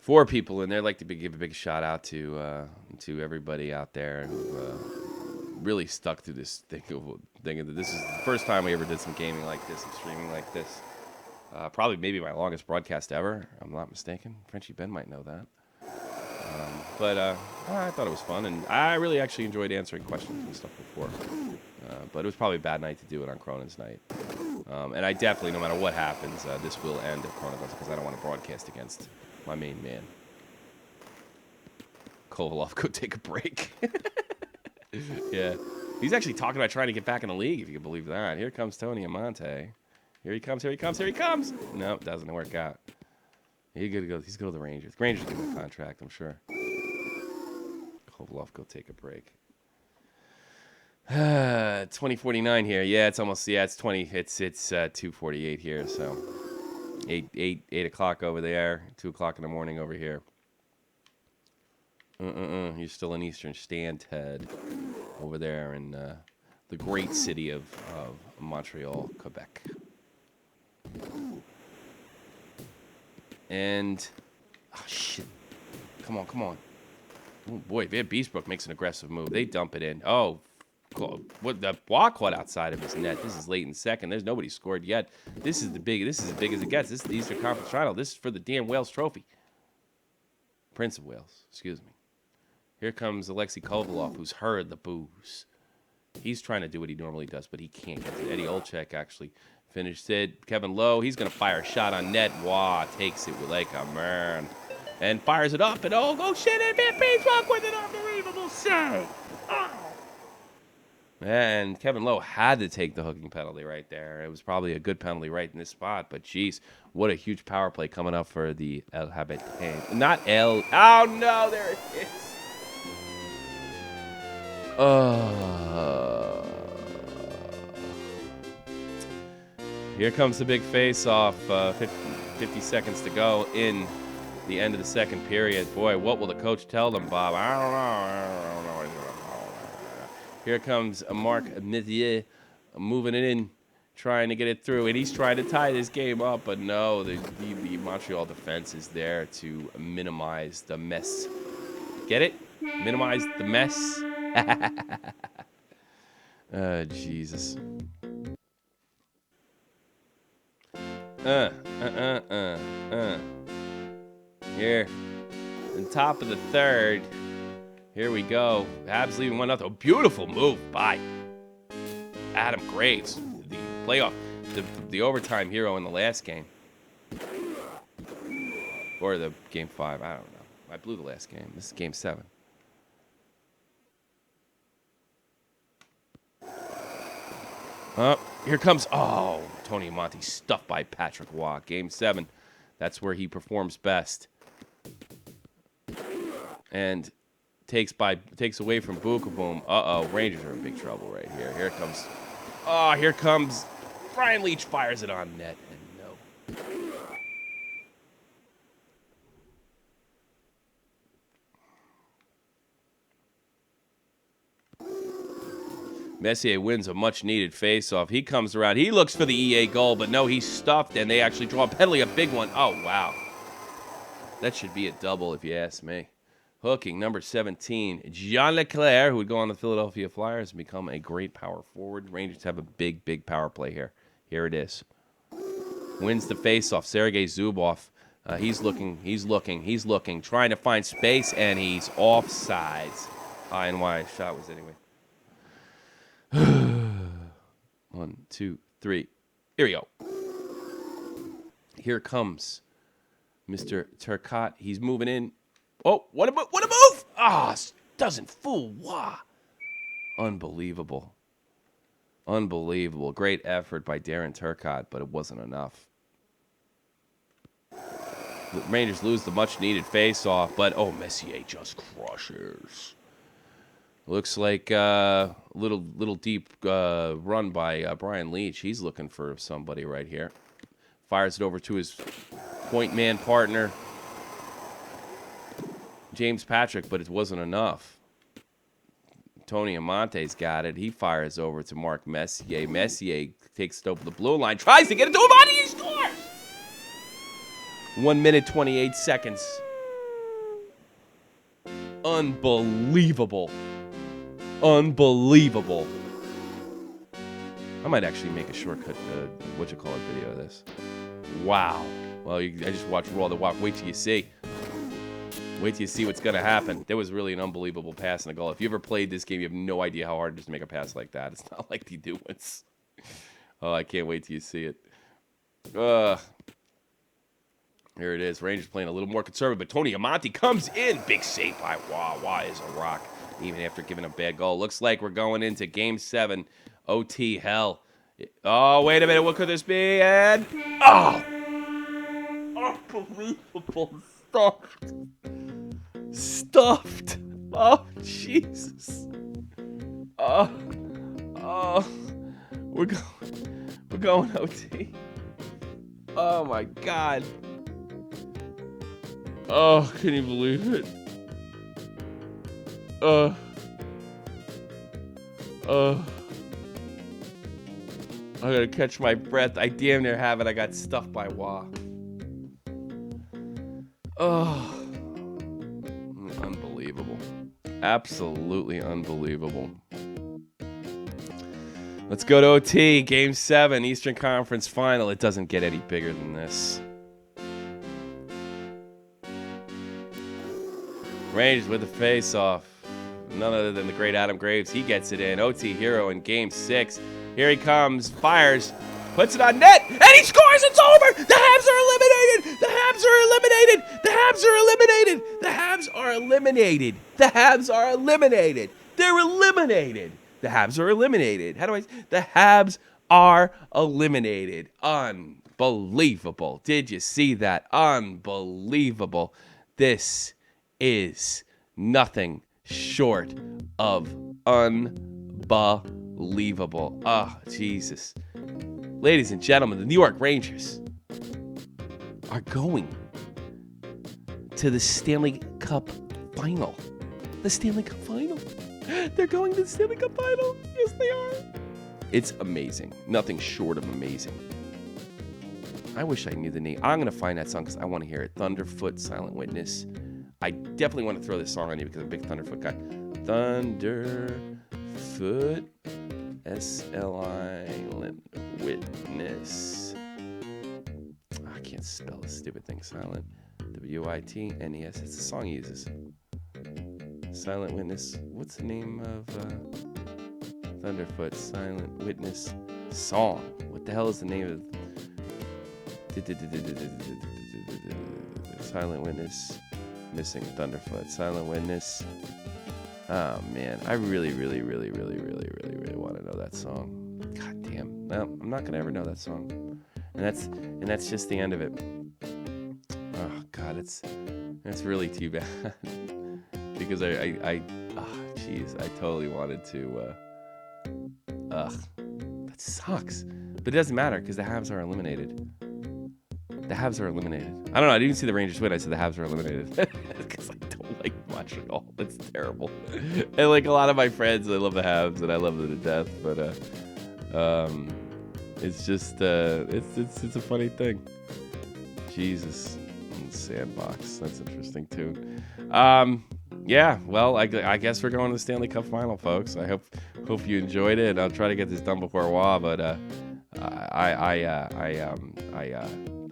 4 people in there. I'd like to give a big shout out to everybody out there who really stuck through this thing. Thinking that this is the first time we ever did some gaming like this and streaming like this. Probably maybe my longest broadcast ever. I'm not mistaken. Frenchie Ben might know that. But I thought it was fun, and I really actually enjoyed answering questions and stuff before. But it was probably a bad night to do it on Cronin's night. And I definitely, no matter what happens, this will end if Cronin does, because I don't want to broadcast against my main man. Kovalov, go take a break. Yeah. He's actually talking about trying to get back in the league, if you can believe that. Here comes Tony Amante. Here he comes, here he comes, here he comes. No, doesn't work out. He's going to go to the Rangers. The Rangers give him a contract, I'm sure. Kovalov, go take a break. 2049 here. Yeah, it's almost, it's 20. It's 2:48 here, so 8 o'clock over there, 2 o'clock in the morning over here. You're still in Eastern Standard over there in the great city of Montreal, Quebec. And, oh, shit. Come on. Oh, boy, Van Beesbrook makes an aggressive move. They dump it in. Oh, cool. What the block caught outside of his net. This is late in second. There's nobody scored yet. This is as big as it gets. This is the Eastern Conference Final. This is for the damn Wales Trophy. Prince of Wales, excuse me. Here comes Alexei Kovalov, who's heard the boos. He's trying to do what he normally does, but he can't get it. Eddie Olczyk actually finished it. Kevin Lowe, he's going to fire a shot on net. Wah, takes it with like a man. And fires it up, and oh shit, and Van Beesbrook with an unbelievable save. Oh. And Kevin Lowe had to take the hooking penalty right there. It was probably a good penalty right in this spot, but geez, what a huge power play coming up for the El Habitant. Not El. Oh no, there it is. Here comes the big face-off. 50 seconds to go in the end of the second period. Boy, what will the coach tell them, Bob? I don't know. Here comes Marc Messier moving it in, trying to get it through, and he's trying to tie this game up, but no, the Montreal defense is there to minimize the mess. Get it? Minimize the mess? Oh, Jesus. Here, on top of the third. Here we go. Habs leaving 1-0. Beautiful move by Adam Graves, the playoff, the overtime hero in the last game. Or the game 5. I don't know. I blew the last game. This is game 7. Here comes, Tony Amonte stuffed by Patrick Waugh. Game 7. That's where he performs best. And takes away from Bookaboom. Rangers are in big trouble right here. Here comes Brian Leach, fires it on net, and no. Messier wins a much-needed face-off. He comes around. He looks for the EA goal, but no, he's stuffed, and they actually draw a penalty, a big one. Oh, wow. That should be a double, if you ask me. Hooking, number 17, Jean Leclerc, who would go on the Philadelphia Flyers and become a great power forward. Rangers have a big, big power play here. Here it is. Wins the face-off. Sergei Zubov. He's looking, trying to find space, and he's offsides. High and wide. Shot was anyway. 1, 2, 3. Here we go. Here comes Mr. Turcotte. He's moving in. Oh, what a move! Doesn't fool. Wow. Unbelievable. Great effort by Darren Turcotte, but it wasn't enough. The Rangers lose the much-needed face-off, but, Messier just crushes. Looks like a little deep run by Brian Leach. He's looking for somebody right here. Fires it over to his point man partner, James Patrick, but it wasn't enough. Tony Amonte's got it. He fires over to Marc Messier. Messier takes it over the blue line, tries to get it to Amonte, he scores! 1 minute, 28 seconds. Unbelievable. I might actually make a shortcut, video of this. Wow. Well, I just watched Raw the Walk. Wait till you see. What's going to happen. There was really an unbelievable pass and a goal. If you ever played this game, you have no idea how hard it is to make a pass like that. It's not like they do once. I can't wait till you see it. Here it is. Rangers playing a little more conservative, but Tony Amonte comes in. Big save by Wah. Wah is a rock, even after giving a bad goal. Looks like we're going into Game 7. OT hell. Oh, wait a minute. What could this be? And... Oh! Unbelievable. Stuffed. Oh, Jesus. Oh. We're going OT. Oh, my God. Oh, can you believe it? I gotta catch my breath. I damn near have it. I got stuffed by Wah. Oh. Unbelievable. Absolutely unbelievable. Let's go to OT. Game 7, Eastern Conference Final. It doesn't get any bigger than this. Rangers with the face-off. None other than the great Adam Graves. He gets it in. OT hero in Game 6. Here he comes. Fires. Puts it on net. And he scores. It's over. The Habs are eliminated. The Habs are eliminated. The Habs are eliminated. The Habs are eliminated. The Habs are eliminated. They're eliminated. The Habs are eliminated. The Habs are eliminated. Unbelievable. Did you see that? Unbelievable. This is nothing short of unbelievable. Oh, Jesus. Ladies and gentlemen, the New York Rangers are going to the Stanley Cup Final. The Stanley Cup Final. They're going to the Stanley Cup Final. Yes, they are. It's amazing. Nothing short of amazing. I wish I knew the name. I'm going to find that song because I want to hear it. Thunderfoot, Silent Witness. I definitely want to throw this song on you because I'm a big Thunderfoot guy. Thunderfoot, Silent Witness. I can't spell this stupid thing. Silent, W-I-T-N-E-S. It's the song he uses. Silent Witness. What's the name of Thunderfoot, Silent Witness song? What the hell is the name of Silent Witness? Missing Thunderfoot, Silent Witness. Oh man, I really want to know that song. God damn. No, I'm not gonna ever know that song. And that's just the end of it. Oh God, it's really too bad. Because I totally wanted to. That sucks. But it doesn't matter because the Habs are eliminated. The Habs are eliminated. I don't know. I didn't see the Rangers win. I said the Habs are eliminated because I don't like watching it all. That's terrible. And like a lot of my friends, I love the Habs and I love them to death. But it's just it's a funny thing. Jesus, Sandbox. That's interesting too. Yeah. Well, I guess we're going to the Stanley Cup Final, folks. I hope you enjoyed it. I'll try to get this done before WA, but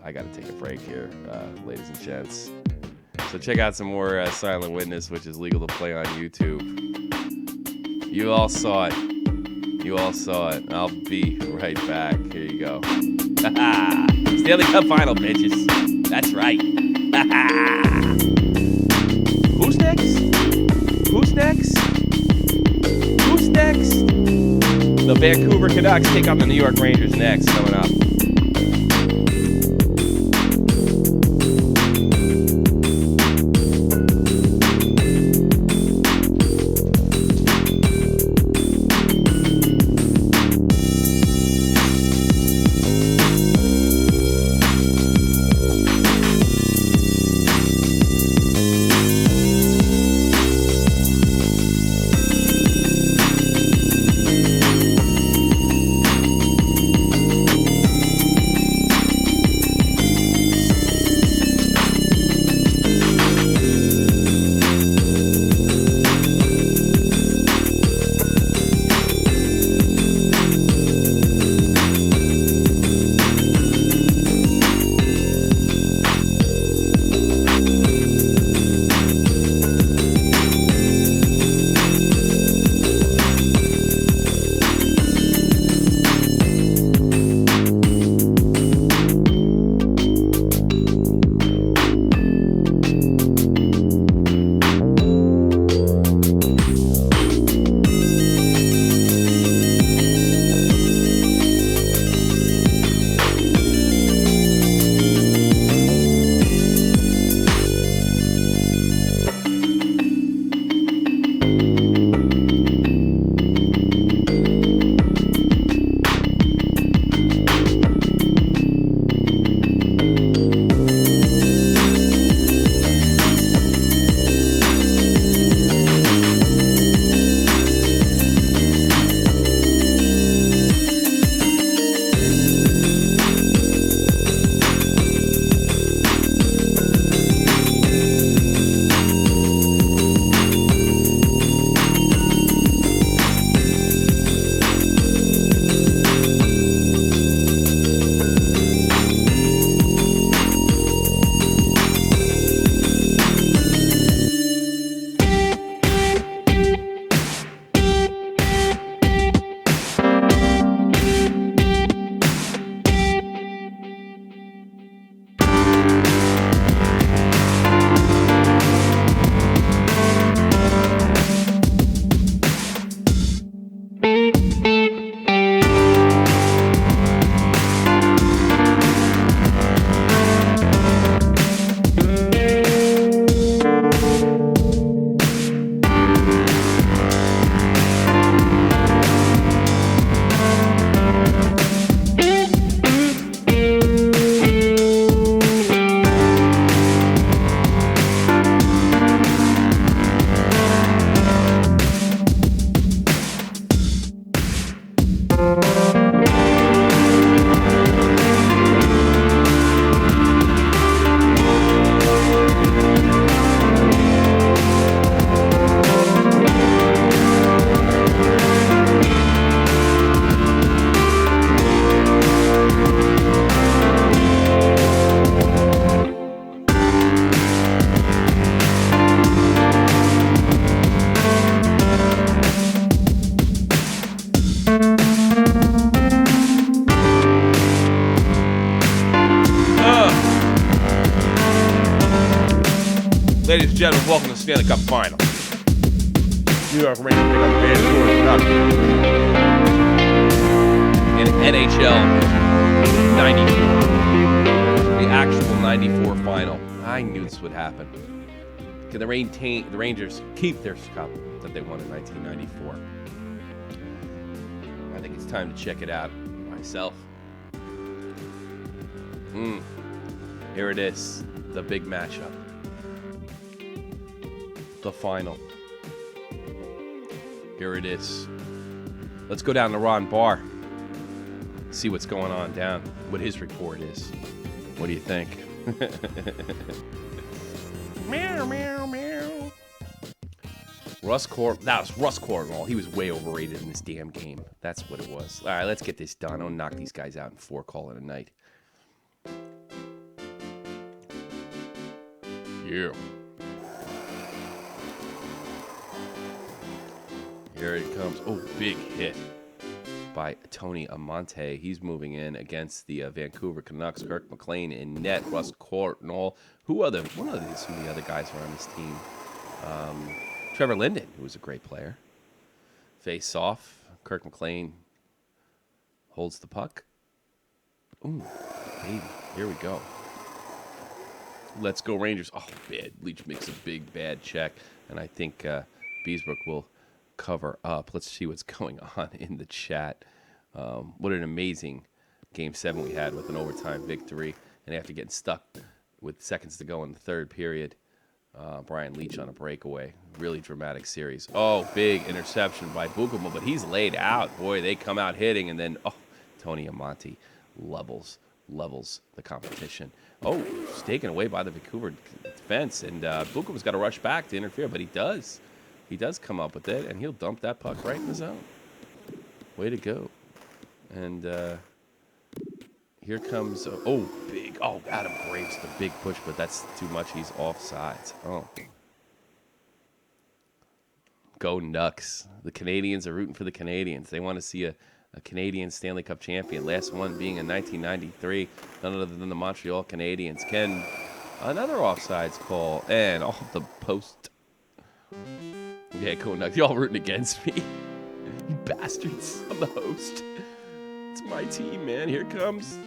I got to take a break here, ladies and gents. So check out some more Silent Witness, which is legal to play on YouTube. You all saw it. I'll be right back. Here you go. Stanley Cup Final, bitches. That's right. Who's next? The Vancouver Canucks take on the New York Rangers next, coming up. Ladies and gentlemen, welcome to the Stanley Cup Final. New York Rangers pick up Vancouver in NHL 94. The actual 94 final. I knew this would happen. Can the Rangers keep their cup that they won in 1994? I think it's time to check it out myself. Here it is, the big matchup. The final. Here it is. Let's go down to Ron Barr. See what's going on down, what his report is. What do you think? Meow, meow, meow. That was Russ Cornwall. He was way overrated in this damn game. That's what it was. All right, let's get this done. I'll knock these guys out in 4, call it a night. Yeah. Here it comes. Oh, big hit by Tony Amonte. He's moving in against the Vancouver Canucks. Kirk McLean in net. Russ Cornwall. What are some of the other guys around this team? Trevor Linden, who was a great player. Face off. Kirk McLean holds the puck. Ooh, baby. Here we go. Let's go Rangers. Oh, bad. Leach makes a big, bad check. And I think Beesbrook will cover up. Let's see what's going on in the chat. What an amazing Game 7 we had with an overtime victory. And after getting stuck with seconds to go in the third period, Brian Leach on a breakaway. Really dramatic series. Oh, big interception by Bukuma, but he's laid out. Boy, they come out hitting, and then, Tony Amonte levels the competition. Oh, it's taken away by the Vancouver defense, and Bukuma's got to rush back to interfere, but he does. He does come up with it, and he'll dump that puck right in the zone. Way to go. And here comes, big. Oh, Adam Graves, the big push, but that's too much. He's offsides. Oh. Go Nucks. The Canadians are rooting for the Canadians. They want to see a Canadian Stanley Cup champion. Last one being in 1993. None other than the Montreal Canadiens. Ken, another offsides call. And off the post. Yeah, go Nucks. Y'all rooting against me. You bastards. I'm the host. It's my team, man. Here comes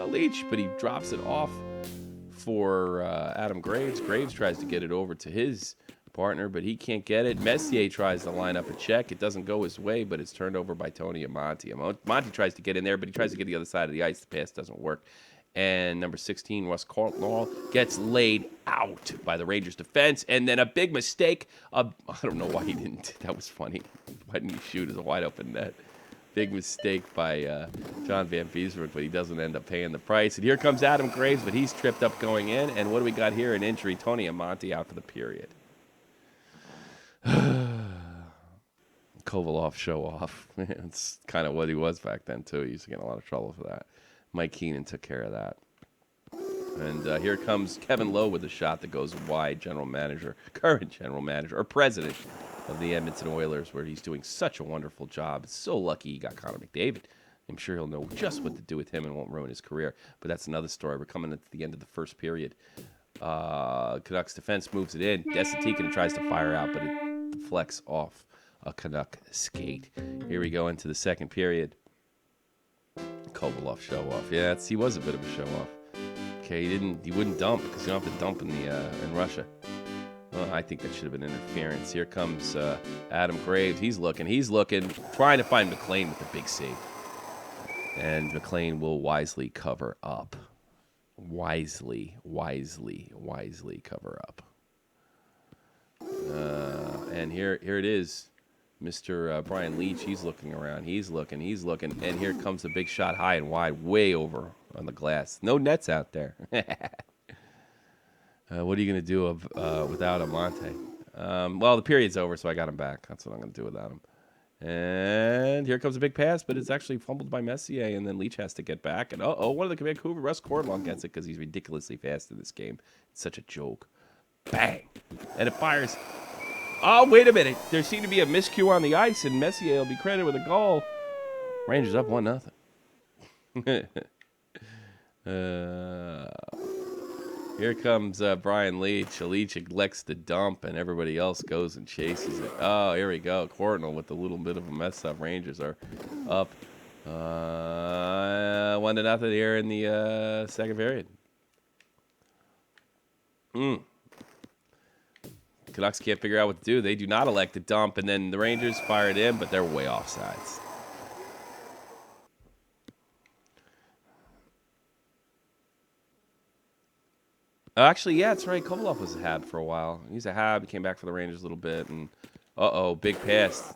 Leach, but he drops it off for Adam Graves. Graves tries to get it over to his partner, but he can't get it. Messier tries to line up a check. It doesn't go his way, but it's turned over by Tony Amonte. Amonte tries to get in there, but he tries to get the other side of the ice. The pass doesn't work. And number 16, Russ Cornwall, gets laid out by the Rangers defense. And then a big mistake. I don't know why he didn't. That was funny. Why didn't he shoot as a wide open net? Big mistake by John Van Beesbrook, but he doesn't end up paying the price. And here comes Adam Graves, but he's tripped up going in. And what do we got here? An injury. Tony Amonte out for the period. Kovalov show off. It's kind of what he was back then, too. He used to get in a lot of trouble for that. Mike Keenan took care of that. And here comes Kevin Lowe with a shot that goes wide. Current general manager, or president of the Edmonton Oilers, where he's doing such a wonderful job. It's so lucky he got Connor McDavid. I'm sure he'll know just what to do with him and won't ruin his career. But that's another story. We're coming at the end of the first period. Canucks defense moves it in. Desatikin tries to fire out, but it deflects off a Canuck skate. Here we go into the second period. Kovalov show off. Yeah, he was a bit of a show off. Okay, he wouldn't dump because you don't have to dump in Russia. Well, I think that should have been interference. Here comes Adam Graves. He's looking, trying to find McLean with the big save. And McLean will wisely cover up. Wisely cover up. And here it is. Mr. Brian Leach, he's looking around. He's looking. And here comes the big shot high and wide, way over on the glass. No nets out there. What are you going to do without Amonte? Well, the period's over, so I got him back. That's what I'm going to do without him. And here comes a big pass, but it's actually fumbled by Messier, and then Leach has to get back. And one of the Vancouver, Russ Cornwall gets it because he's ridiculously fast in this game. It's such a joke. Bang! And it fires. Oh, wait a minute. There seemed to be a miscue on the ice, and Messier will be credited with a goal. Rangers up 1-0. Here Here comes Brian Leach. Leach elects the dump, and everybody else goes and chases it. Oh, here we go. Cardinal with a little bit of a mess up. Rangers are up 1-0 here in the second period. Canucks can't figure out what to do. They do not elect the dump, and then the Rangers fire it in, but they're way offsides. Actually, yeah, that's right. Kovalov was a Hab for a while. He's a Hab. He came back for the Rangers a little bit, and big pass.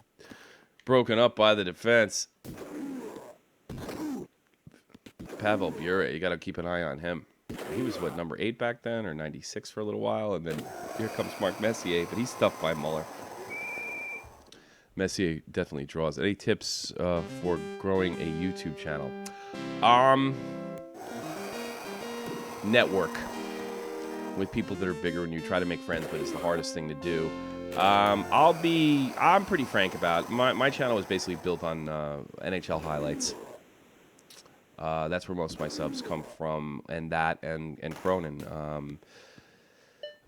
Broken up by the defense. Pavel Bure, you got to keep an eye on him. He was, what, number 8 back then, or 96 for a little while, and then here comes Mark Messier, but he's stuffed by Muller. Messier definitely draws. Any tips for growing a YouTube channel? Network with people that are bigger than you. Try to make friends, but it's the hardest thing to do. I'm pretty frank about it. My channel is basically built on NHL highlights. That's where most of my subs come from, and Cronin.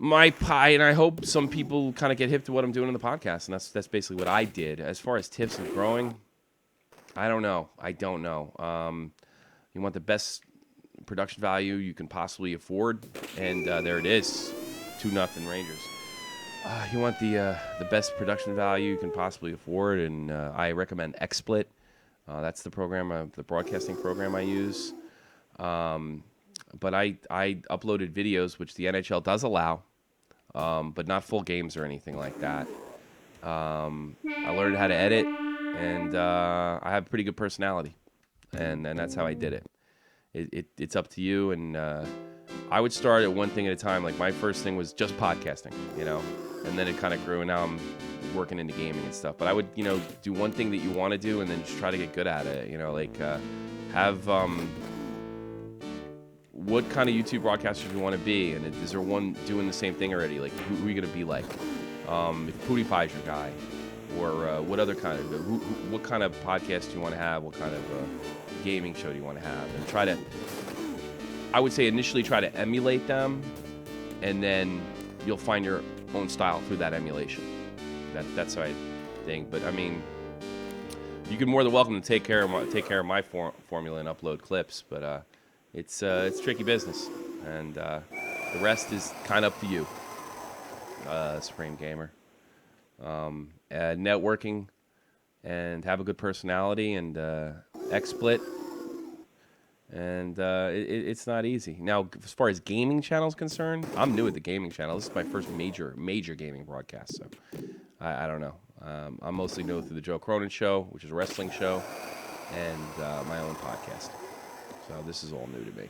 And I hope some people kind of get hip to what I'm doing in the podcast, and that's basically what I did. As far as tips and growing, I don't know. You want the best production value you can possibly afford, and there it is, 2-0 Rangers. You want the best production value you can possibly afford, and I recommend XSplit. That's the program, the broadcasting program I use. But I uploaded videos, which the NHL does allow, but not full games or anything like that. I learned how to edit, and I have a pretty good personality, and that's how I did it. It's up to you, and I would start at one thing at a time. Like, my first thing was just podcasting, and then it kind of grew, and now I'm working into gaming and stuff. But I would, do one thing that you want to do, and then just try to get good at it. Have what kind of YouTube broadcaster do you want to be, and is there one doing the same thing already? Like, who are you gonna be like? If PewDiePie's your guy, or what other kind of what kind of podcast do you want to have? What kind of gaming show do you want to have? And I would say initially try to emulate them, and then you'll find your own style through that emulation. That's how I think. But I mean, you can more than welcome to take care of my formula and upload clips. But it's tricky business, and the rest is kind of up to you, Supreme Gamer. Networking, and have a good personality, and XSplit. And it's not easy. Now, as far as gaming channel is concerned, I'm new at the gaming channel. This is my first major gaming broadcast, so I don't know. I'm mostly new through the Joe Cronin show, which is a wrestling show, and my own podcast. So this is all new to me.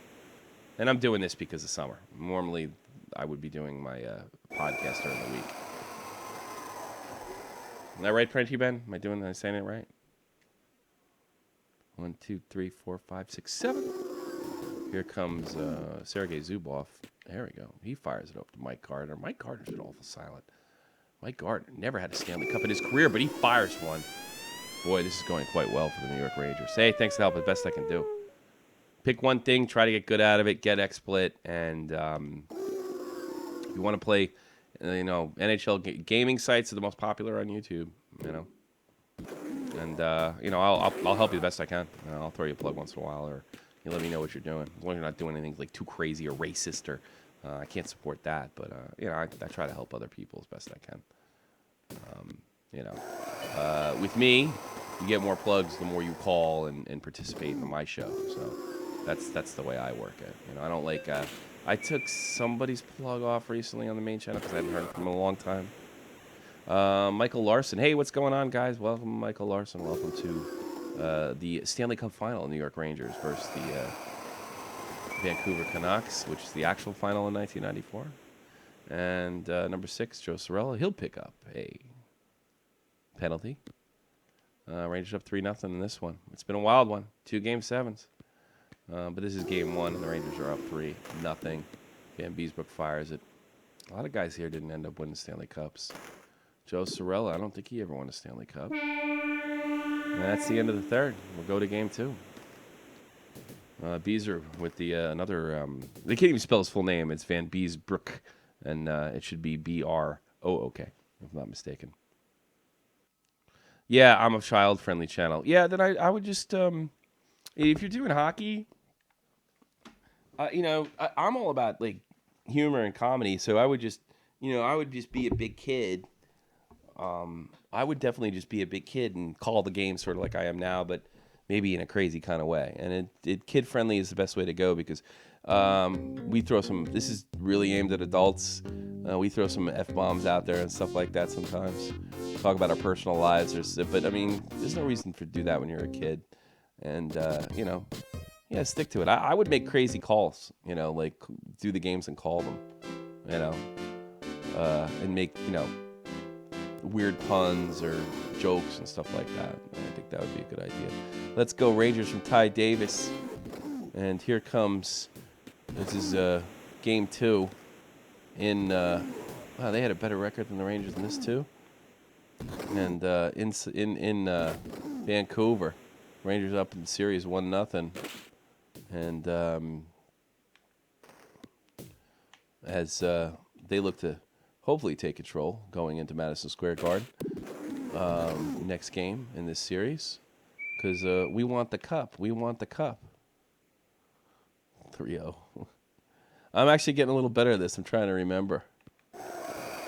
And I'm doing this because of summer. Normally, I would be doing my podcast during the week. Am I right, Prenti Ben? Am I saying it right? 1, 2, 3, 4, 5, 6, 7. Here comes Sergei Zubov. There we go. He fires it up to Mike Gardner. Mike Gardner's been awful silent. Mike Gardner never had a Stanley Cup in his career, but he fires one. Boy, this is going quite well for the New York Rangers. Hey, thanks for the help. The best I can do. Pick one thing, try to get good out of it, get XSplit, and if you want to play, NHL gaming sites are the most popular on YouTube, And, I'll help you the best I can. I'll throw you a plug once in a while, or you let me know what you're doing. As long as you're not doing anything like too crazy or racist, or I can't support that. But, I try to help other people as best I can. With me, you get more plugs the more you call and participate in my show. So that's the way I work it. I don't like... I took somebody's plug off recently on the main channel because I hadn't heard from him in a long time. Michael Larson. Hey, what's going on, guys? Welcome, Michael Larson. Welcome to the Stanley Cup Final, New York Rangers versus the Vancouver Canucks, which is the actual final in 1994. And number 6, Joe Sorella. He'll pick up a penalty. Rangers up 3-0 in this one. It's been a wild one. 2 Game 7s. But this is Game 1, and the Rangers are up 3-0. Van Beesbrook fires it. A lot of guys here didn't end up winning Stanley Cups. Joe Sorella, I don't think he ever won a Stanley Cup. And that's the end of the third. We'll go to Game 2. Beezer with the another. They can't even spell his full name. It's Van Beesbrook, and it should be Brook, if I'm not mistaken. Yeah, I'm a child-friendly channel. Yeah, then I would just if you're doing hockey, I'm all about like humor and comedy, so I would just be a big kid. I would definitely just be a big kid and call the game sort of like I am now, but maybe in a crazy kind of way. And it kid friendly is the best way to go because we throw some. This is really aimed at adults. We throw some F-bombs out there and stuff like that sometimes. Talk about our personal lives, but I mean, there's no reason to do that when you're a kid. And stick to it. I would make crazy calls, like do the games and call them, and make weird puns or jokes and stuff like that. I think that would be a good idea. Let's go Rangers from Ty Davis. And here comes, this is game 2 in, wow, they had a better record than the Rangers in this too. And in Vancouver, Rangers up in the series 1-0. And as they look to hopefully take control going into Madison Square Garden next game in this series, because we want the cup. We want the cup. 3-0. I'm actually getting a little better at this. I'm trying to remember.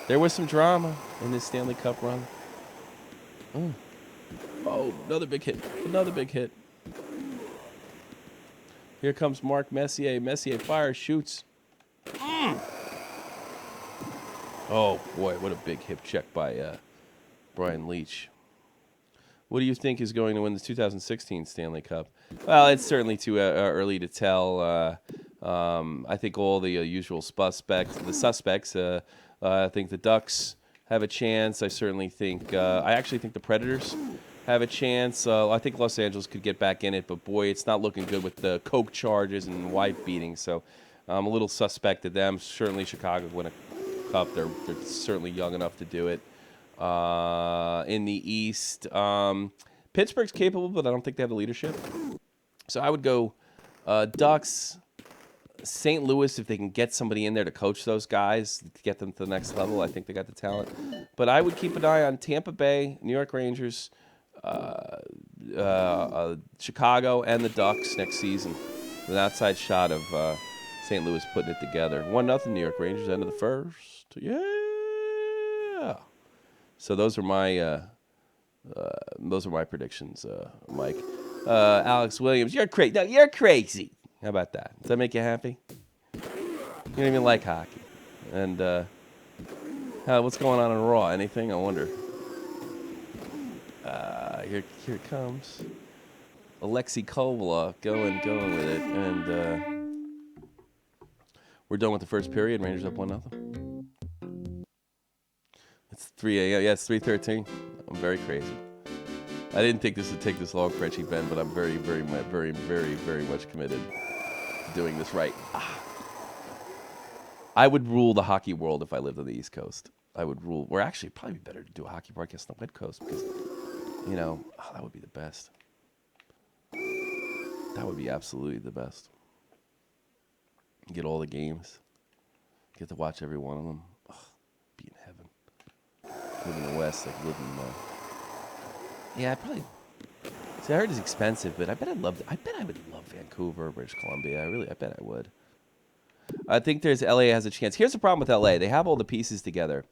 There was some drama in this Stanley Cup run. Oh, another big hit. Another big hit. Here comes Mark Messier. Messier fires, shoots. Oh, boy, what a big hip check by Brian Leach. What do you think is going to win the 2016 Stanley Cup? Well, it's certainly too early to tell. I think all the usual suspects. I think the Ducks have a chance. I certainly think. I actually think the Predators have a chance. I think Los Angeles could get back in it, but boy, it's not looking good with the coke charges and wife beating. So I'm a little suspect of them. Certainly, Chicago win a cup. They're certainly young enough to do it. In the East, Pittsburgh's capable, but I don't think they have the leadership. So I would go Ducks, St. Louis, if they can get somebody in there to coach those guys, to get them to the next level. I think they got the talent. But I would keep an eye on Tampa Bay, New York Rangers, Chicago, and the Ducks next season. With an outside shot of St. Louis putting it together. 1-0 New York Rangers, end of the first. Yeah. So those are my predictions, Mike. Alex Williams, you're crazy. No, you're crazy. How about that? Does that make you happy? You don't even like hockey. And what's going on in Raw? Anything? I wonder. Here it comes. Alexei Kovalev going with it, and we're done with the first period. Rangers up 1-0. It's 3 a.m. Yeah, it's 3:13. I'm very crazy. I didn't think this would take this long, Frenchie Ben, but I'm very, very, very, very, very much committed to doing this right. I would rule the hockey world if I lived on the East Coast. I would rule. Or actually, it'd probably be better to do a hockey broadcast on the West Coast because, that would be the best. That would be absolutely the best. Get all the games. Get to watch every one of them. Be in heaven. Live in the West, like live in yeah, I probably. See, I heard it's expensive, but I bet I would love Vancouver, British Columbia. I bet I would. I think LA has a chance. Here's the problem with LA. They have all the pieces together.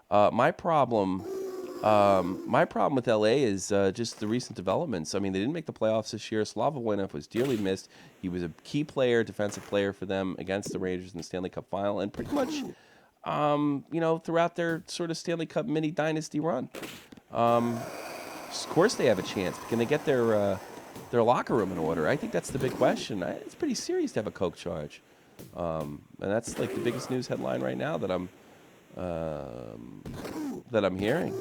My problem with LA is just the recent developments. I mean, they didn't make the playoffs this year. Slava Voinov was dearly missed. He was a key player, defensive player for them against the Rangers in the Stanley Cup Final, and pretty much, throughout their sort of Stanley Cup mini dynasty run. Of course, they have a chance. Can they get their locker room in order? I think that's the big question. It's pretty serious to have a coke charge, and that's like the biggest news headline right now that I'm hearing.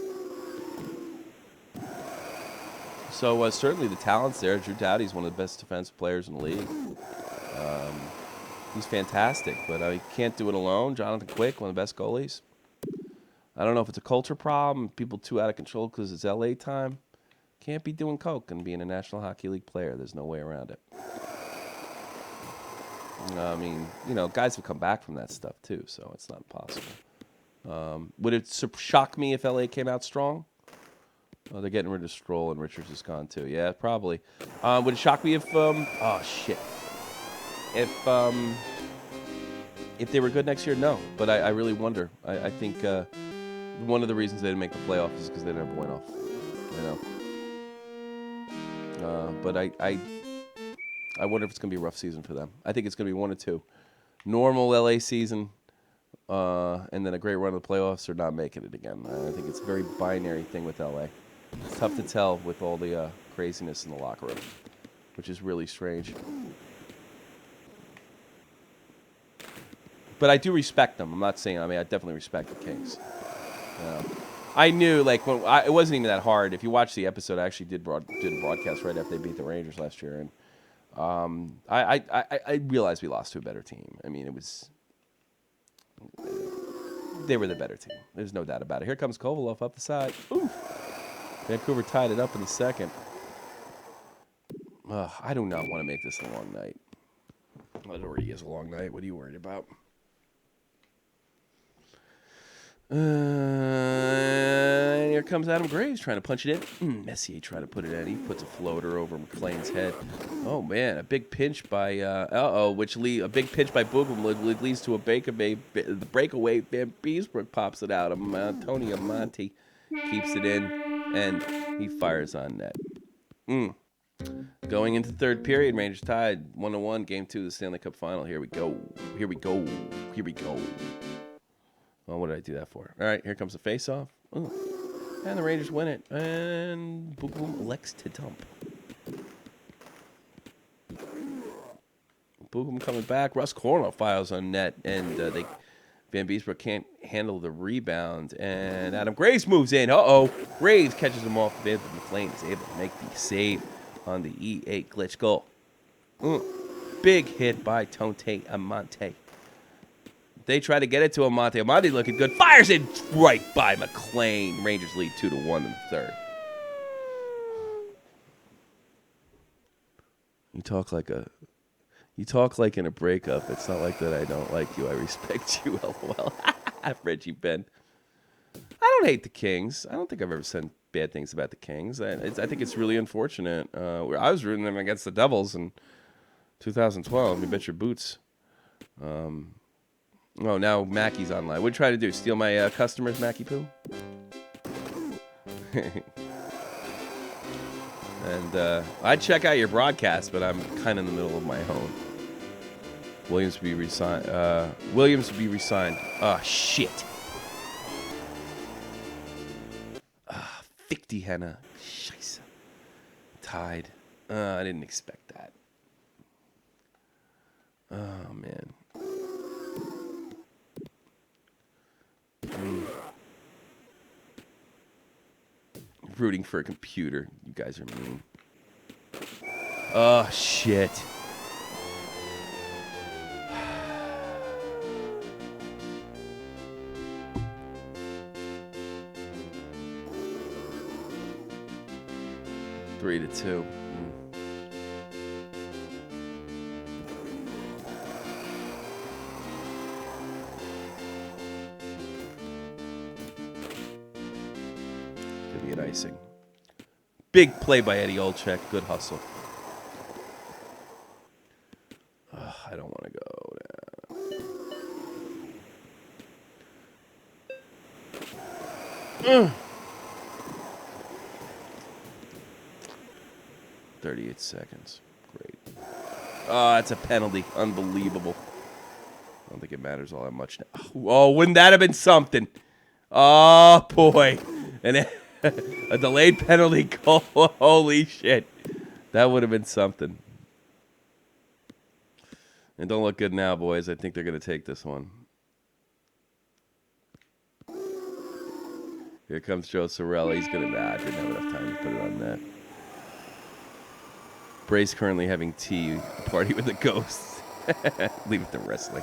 So certainly the talent's there. Drew Doughty's one of the best defensive players in the league. He's fantastic, but he can't do it alone. Jonathan Quick, one of the best goalies. I don't know if it's a culture problem, people too out of control because it's LA time. Can't be doing coke and being a National Hockey League player. There's no way around it. I mean, you know, guys have come back from that stuff too, so it's not impossible. Would it shock me if LA came out strong? Oh, they're getting rid of Stroll and Richards is gone too. Yeah, probably. Would it shock me if oh shit. If they were good next year, no. But I really wonder. I think one of the reasons they didn't make the playoffs is because they never went off. You know. But I wonder if it's going to be a rough season for them. I think it's going to be 1 or 2. Normal LA season, and then a great run of the playoffs, or not making it again. I think it's a very binary thing with LA. It's tough to tell with all the craziness in the locker room, which is really strange. But I do respect them. I'm not saying, I definitely respect the Kings. I knew, like, it wasn't even that hard. If you watch the episode, I actually did a broadcast right after they beat the Rangers last year, and I realized we lost to a better team. I mean, they were the better team. There's no doubt about it. Here comes Kovalov up the side. Ooh. Vancouver tied it up in the second. I do not want to make this a long night. Well, it already is a long night. What are you worried about? Here comes Adam Graves trying to punch it in. Messier trying to put it in. He puts a floater over McLean's head. Oh man, a big pinch by a big pinch by Boogum leads to a breakaway. The breakaway Van Beesbrook pops it out. Tony Amonte keeps it in, and he fires on net. Going into the third period, Rangers tied 1-1. Game 2 of the Stanley Cup Final. Here we go. Here we go. Here we go. Well, what did I do that for? All right, here comes the face-off. Ooh. And the Rangers win it. And Boogum elects to dump. Boogum coming back. Russ Cornwell files on net. And Van Beesbrook can't handle the rebound. And Adam Graves moves in. Uh-oh. Graves catches him off the bed, but McLean is able to make the save on the E8 glitch goal. Big hit by Tonte Amante. They try to get it to Amante. Amante looking good. Fires it right by McLean. Rangers lead 2-1 in the third. You talk like in a breakup. It's not like that I don't like you. I respect you, LOL. Reggie Ben. I don't hate the Kings. I don't think I've ever said bad things about the Kings. I think it's really unfortunate. I was rooting them against the Devils in 2012. You bet your boots. Oh, now Mackey's online. What are you trying to do? Steal my customers, Mackie Poo? And I'd check out your broadcast, but I'm kind of in the middle of my own. Williams to be resigned. Oh, shit. 50 Henna. Scheiße. Tied. I didn't expect that. Oh, man. Rooting for a computer. You guys are mean. Oh, shit. Three to two. Give me an icing. Big play by Eddie Olczyk. Good hustle. I don't want to go. 38 seconds. Great. Oh, that's a penalty. Unbelievable. I don't think it matters all that much now. Oh, wouldn't that have been something? Oh, boy. And a delayed penalty goal. Holy shit. That would have been something. And don't look good now, boys. I think they're going to take this one. Here comes Joe Sorella. He's going to... Nah, I didn't have enough time to put it on net. Bray's currently having tea, party with the ghosts. Leave it to wrestling.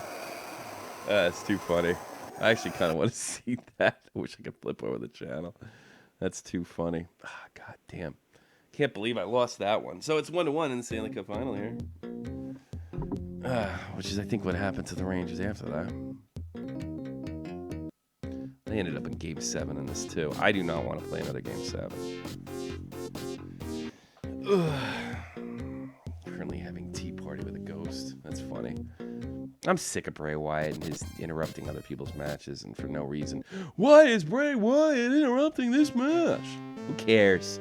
That's too funny. I actually kind of want to see that. I wish I could flip over the channel. That's too funny. God damn. Can't believe I lost that one. So it's 1-1 in the Stanley Cup Final here. Which is, I think, what happened to the Rangers after that. They ended up in Game 7 in this, too. I do not want to play another Game 7. Currently having tea party with a ghost. That's funny. I'm sick of Bray Wyatt and his interrupting other people's matches and for no reason. Why is Bray Wyatt interrupting this match? Who cares?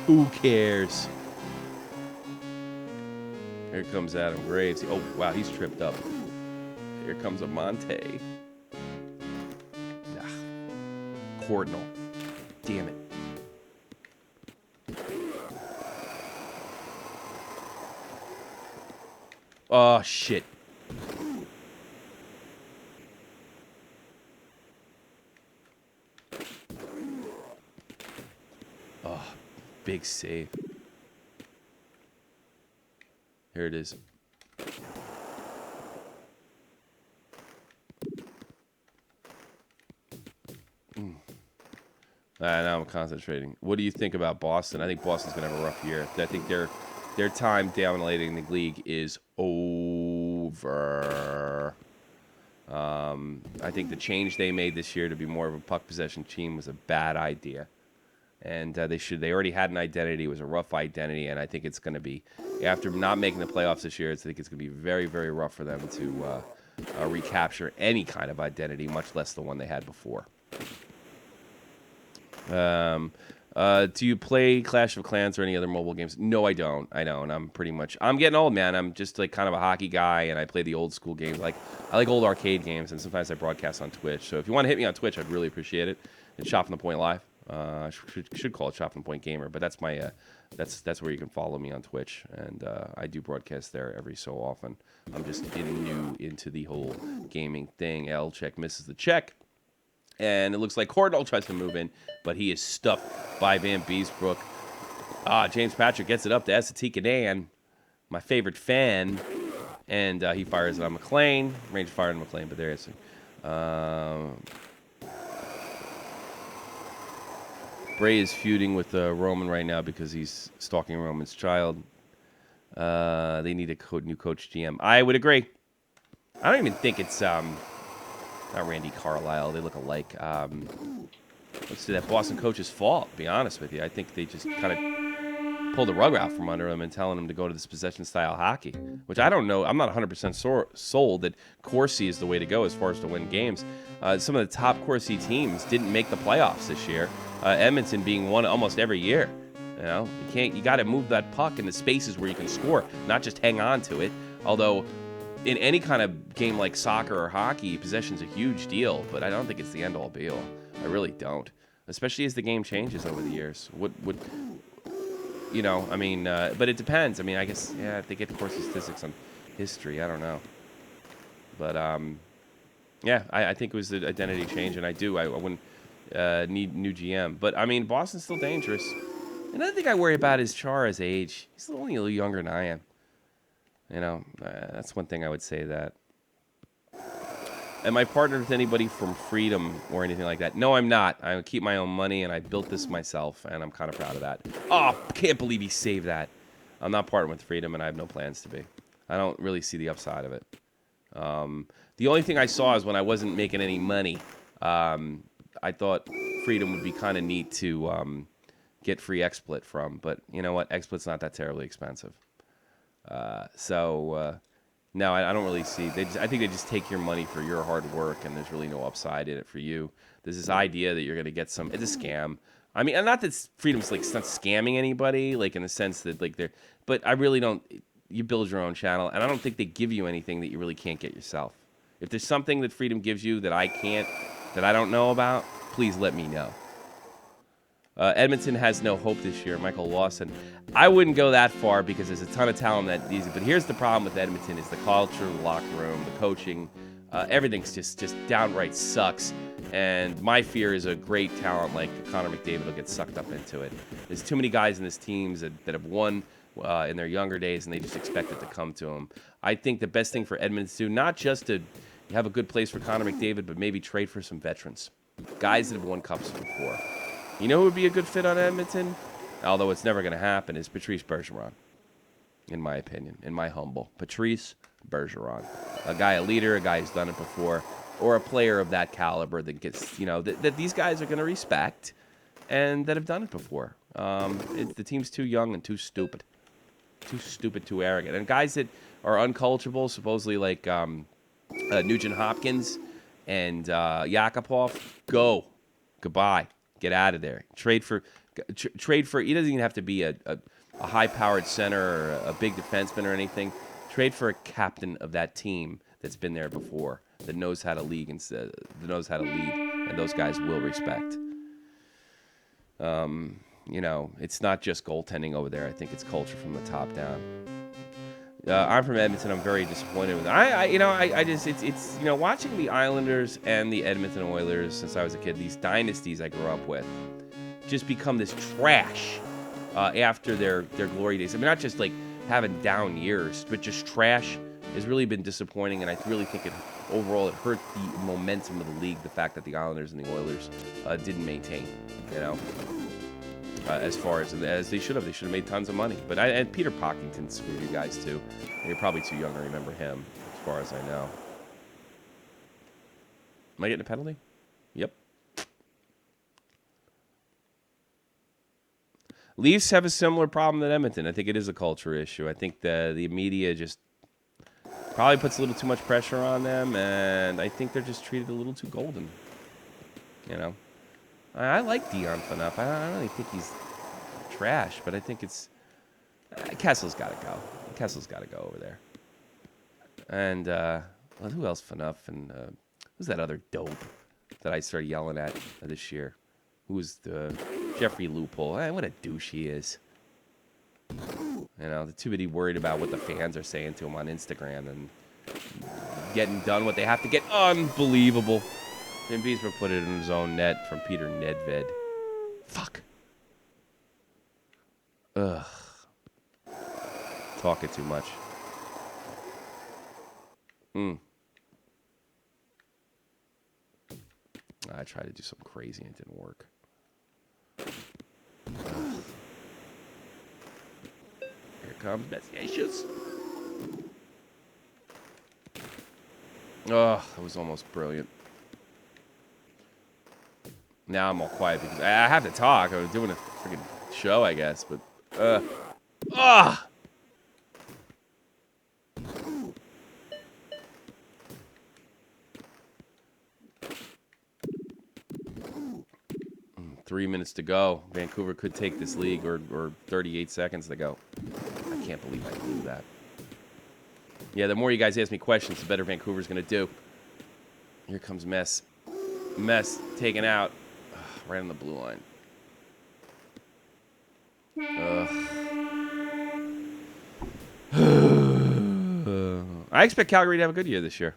Who cares? Here comes Adam Graves. Oh, wow, he's tripped up. Here comes a Monte. Cardinal. Damn it. Oh, shit. Oh, big save. Here it is. Now I'm concentrating. What do you think about Boston? I think Boston's going to have a rough year. I think their time dominating the league is over. I think the change they made this year to be more of a puck possession team was a bad idea. And they already had an identity. It was a rough identity, and I think it's going to be, after not making the playoffs this year, I think it's going to be very, very rough for them to recapture any kind of identity, much less the one they had before. Do you play Clash of Clans or any other mobile games? No, I don't. I'm getting old, man. I'm just like kind of a hockey guy, and I play the old school games. I like old arcade games, and sometimes I broadcast on Twitch. So if you want to hit me on Twitch, I'd really appreciate it. It's Shot from the Point Live. I should call it Shot from the Point Gamer, but that's my that's where you can follow me on Twitch, and I do broadcast there every so often. I'm just getting new into the whole gaming thing. L check misses the check. And it looks like Cordell tries to move in, but he is stuffed by Van Beesbrook. James Patrick gets it up to SFTP Canan, my favorite fan. And he fires it on McLean. Range fired on McLean, but there it is. Bray is feuding with Roman right now because he's stalking Roman's child. They need a new coach GM. I would agree. I don't even think it's... not Randy Carlisle. They look alike. Let's say that Boston coach's fault, to be honest with you. I think they just kind of pulled the rug out from under him and telling him to go to this possession-style hockey, which I don't know. I'm not 100% sold that Corsi is the way to go as far as to win games. Some of the top Corsi teams didn't make the playoffs this year. Edmonton being one almost every year. You know, you got to move that puck in the spaces where you can score, not just hang on to it. Although, in any kind of game like soccer or hockey, possession's a huge deal, but I don't think it's the end-all be-all. I really don't, especially as the game changes over the years. But it depends. I mean, I guess, yeah, if they get course statistics on history, I don't know. But, yeah, I think it was the identity change, and I wouldn't need new GM. But, I mean, Boston's still dangerous. Another thing I worry about is Chara's age. He's only a little younger than I am. You know, that's one thing I would say that. Am I partnered with anybody from Freedom or anything like that? No, I'm not. I keep my own money, and I built this myself, and I'm kind of proud of that. Oh, can't believe he saved that. I'm not partnered with Freedom, and I have no plans to be. I don't really see the upside of it. The only thing I saw is when I wasn't making any money, I thought Freedom would be kind of neat to get free XSplit from. But you know what? XSplit's not that terribly expensive. No, I don't really see. I think they just take your money for your hard work, and there's really no upside in it for you. There's this idea that you're going to get some. It's a scam. I mean, and not that Freedom's like it's not scamming anybody, like in the sense that like they're. But I really don't. You build your own channel, and I don't think they give you anything that you really can't get yourself. If there's something that Freedom gives you that I can't, that I don't know about, please let me know. Edmonton has no hope this year. Michael Lawson. I wouldn't go that far because there's a ton of talent that easy. But here's the problem with Edmonton is the culture, the locker room, the coaching. Everything's just downright sucks. And my fear is a great talent like Connor McDavid will get sucked up into it. There's too many guys in this team that have won in their younger days, and they just expect it to come to them. I think the best thing for Edmonton to do, not just to have a good place for Connor McDavid, but maybe trade for some veterans. Guys that have won cups before. You know who would be a good fit on Edmonton? although it's never going to happen, is Patrice Bergeron, in my opinion, in my humble. Patrice Bergeron. A guy, a leader, a guy who's done it before, or a player of that caliber that gets, that these guys are going to respect and that have done it before. The team's too young and too stupid. Too stupid, too arrogant. And guys that are uncoachable, supposedly like Nugent Hopkins and Yakupov, go. Goodbye. Get out of there. Trade for. He doesn't even have to be a high-powered center or a big defenseman or anything. Trade for a captain of that team that's been there before, that knows how to lead, and those guys will respect. It's not just goaltending over there. I think it's culture from the top down. I'm from Edmonton. I'm very disappointed with it. Watching the Islanders and the Edmonton Oilers since I was a kid, these dynasties I grew up with, just become this trash after their glory days. I mean, not just like having down years, but just trash has really been disappointing, and I really think it hurt the momentum of the league, the fact that the Islanders and the Oilers didn't maintain, as far as they should have. They should have made tons of money. But and Peter Pocklington screwed you guys too. You're probably too young to remember him, as far as I know. Am I getting a penalty? Yep. Leafs have a similar problem than Edmonton. I think it is a culture issue. I think the media just probably puts a little too much pressure on them, and I think they're just treated a little too golden. I like Dion Phaneuf. I don't really think he's trash, but I think it's Kessel's got to go. Kessel's got to go over there. And who else? Phaneuf and who's that other dope that I started yelling at this year? Who's the Jeffrey Loophole? What a douche he is. They're too busy worried about what the fans are saying to him on Instagram and getting done what they have to get. Unbelievable. Tim Beesmer put it in his own net from Peter Nedved. Fuck. Ugh. Talking too much. I tried to do something crazy and it didn't work. Here comes Messiacious. Oh, that was almost brilliant. Now I'm all quiet because I have to talk. I was doing a freaking show, I guess, but 3 minutes to go. Vancouver could take this league, or 38 seconds to go. I can't believe I blew that. Yeah, the more you guys ask me questions, the better Vancouver's going to do. Here comes Mess. Mess taken out. Right on the blue line. I expect Calgary to have a good year this year.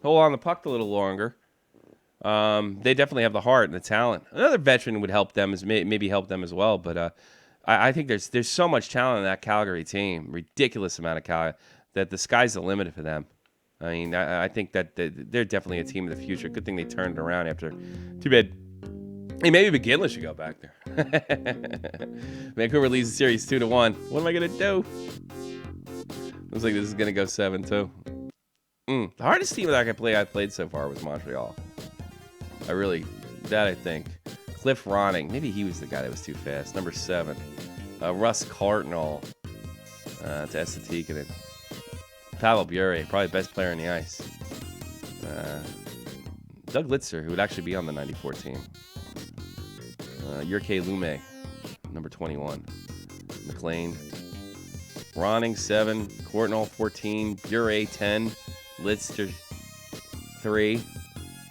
Hold on the puck a little longer. They definitely have the heart and the talent. Another veteran would help them, maybe help them as well. But I think there's so much talent in that Calgary team, ridiculous amount of talent, that the sky's the limit for them. I mean, I think that they're definitely a team of the future. Good thing they turned it around after. Too bad. Hey, maybe McGinley should go back there. Vancouver leads the series 2-1. What am I gonna do? Looks like this is gonna go 7-2. The hardest team that I've played so far was Montreal. I think. Cliff Ronning, maybe he was the guy that was too fast. Number 7. Russ Cartnell to Estetikinen. Pavel Bure, probably best player on the ice. Doug Litzer, who would actually be on the 94 team. Jurke Lume, number 21. McLean. Ronning, 7. Courtnall, 14. Bure, 10. Litzer, 3.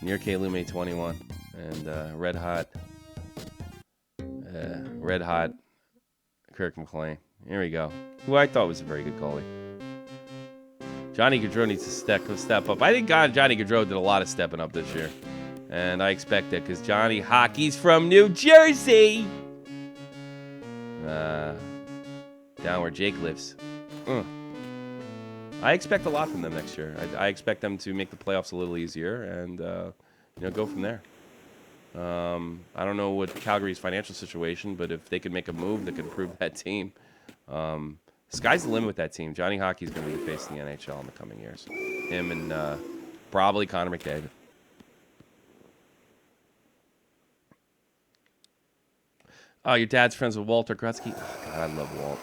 Jurke Lume, 21. And Red Hot Kirk McLean. Here we go. Who I thought was a very good goalie. Johnny Gaudreau needs to step up. I think Johnny Gaudreau did a lot of stepping up this year. And I expect that because Johnny Hockey's from New Jersey. Down where Jake lives. I expect a lot from them next year. I expect them to make the playoffs a little easier and go from there. I don't know what Calgary's financial situation, but if they could make a move that could improve that team, sky's the limit with that team. Johnny Hockey's going to be the face of the NHL in the coming years. Him and probably Connor McDavid. Oh, your dad's friends with Walter Gretzky? Oh, God, I love Walt.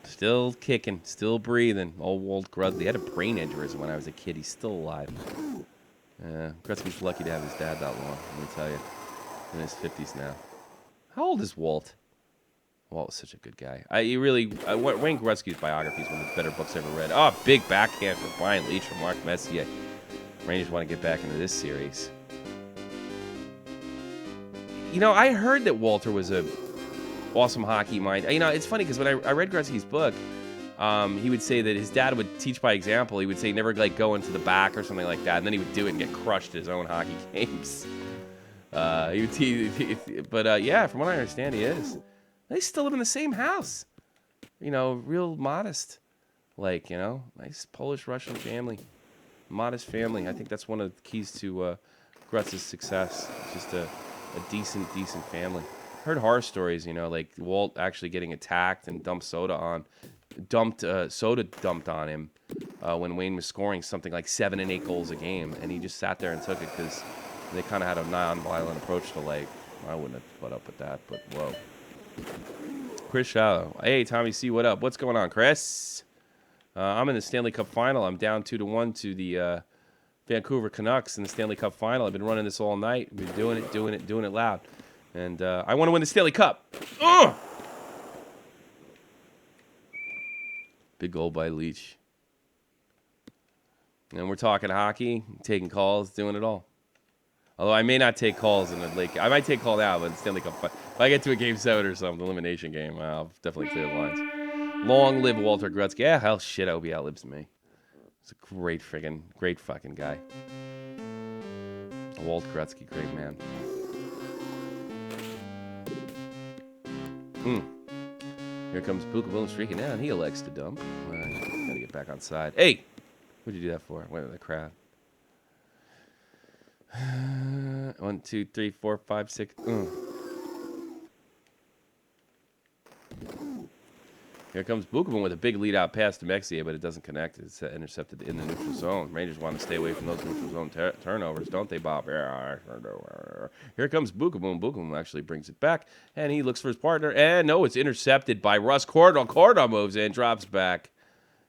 Still kicking, still breathing. Old Walt Gretzky. He had a brain aneurysm when I was a kid. He's still alive. Gretzky's lucky to have his dad that long, let me tell you. In his 50s now. How old is Walt? Walt was such a good guy. Wayne Gretzky's biography is one of the better books I ever read. Oh, big backhand for Brian Leetch and Mark Messier. Rangers want to get back into this series. You know, I heard that Walter was a awesome hockey mind. You know, it's funny because when I read Gretzky's book, he would say that his dad would teach by example. He would say never like go into the back or something like that, and then he would do it and get crushed at his own hockey games. Yeah, from what I understand, he is. They still live in the same house. You know, real modest, like, you know, nice Polish-Russian family, modest family. I think that's one of the keys to Gretz's success. It's just a decent family. Heard horror stories, you know, like Walt actually getting attacked and soda dumped on him when Wayne was scoring something like 7 and 8 goals a game, and he just sat there and took it because they kind of had a non-violent approach to life. I wouldn't have put up with that, but whoa. Chris Shallow. Hey, Tommy C, what up? What's going on, Chris? I'm in the Stanley Cup Final. I'm down 2-1 to the Vancouver Canucks in the Stanley Cup Final. I've been running this all night. I've been doing it loud. And I want to win the Stanley Cup. Ugh! Big goal by Leetch. And we're talking hockey, taking calls, doing it all. Although I may not take calls in the late. I might take call now, but in Stanley Cup. If I get to a game 7 or something, elimination game, I'll definitely clear the lines. Long live Walter Gretzky. Yeah, hell shit, I hope he outlives me. He's a great fucking guy. Walt Gretzky, great man. Here comes Puka Boom streaking out. He elects to dump. Gotta get back on side. Hey! What'd you do that for? Wait in the crowd. 1, 2, 3, 4, 5, 6. Here comes Bukovan with a big lead-out pass to Mexia, but it doesn't connect. It's intercepted in the neutral zone. Rangers want to stay away from those neutral zone turnovers, don't they, Bob? Here comes Bukovan. Bukovan actually brings it back, and he looks for his partner. And no, it's intercepted by Russ Cordon. Cordon moves in, drops back,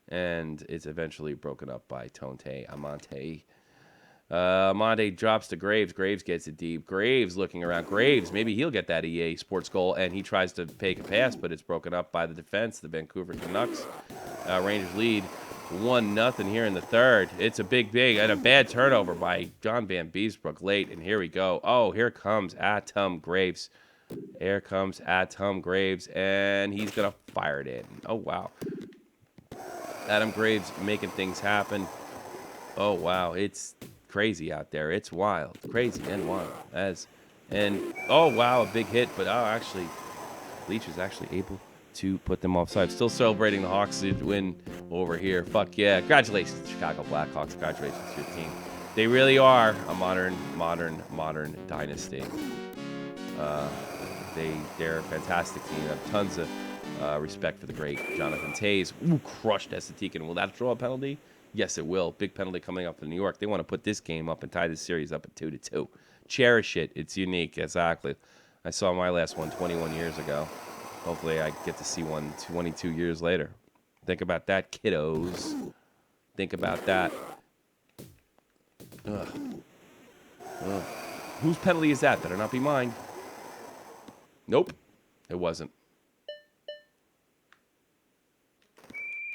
and it's eventually broken up by Tonte Amante. Amante drops to Graves. Graves gets it deep. Graves looking around. Graves, maybe he'll get that EA Sports goal, and he tries to fake a pass, but it's broken up by the defense, the Vancouver Canucks. Rangers lead 1-0 here in the third. It's a big, and a bad turnover by John Van Beesbrook late, and here we go. Oh, here comes Atom Graves. Here comes Atom Graves, and he's going to fire it in. Oh, wow. Adam Graves making things happen. Oh, wow. It's crazy out there. It's wild. Crazy and wild. Oh, wow, a big hit. But, actually, Leetch was actually able to put them offside. Still celebrating the Hawks' win over here. Fuck yeah. Congratulations, Chicago Blackhawks. Congratulations to your team. They really are a modern dynasty. They're a fantastic team. I have tons of respect for the great Jonathan Toews. Ooh, crushed Estetikin. Will that draw a penalty? Yes, it will. Big penalty coming up in New York. They want to put this game up and tie this series up at 2-2. Cherish it. It's unique. Exactly. I saw my last one 21 years ago. Hopefully I get to see one 22 years later. Think about that, kiddos. Think about that. Ugh. Whose penalty is that? Better not be mine. Nope. It wasn't.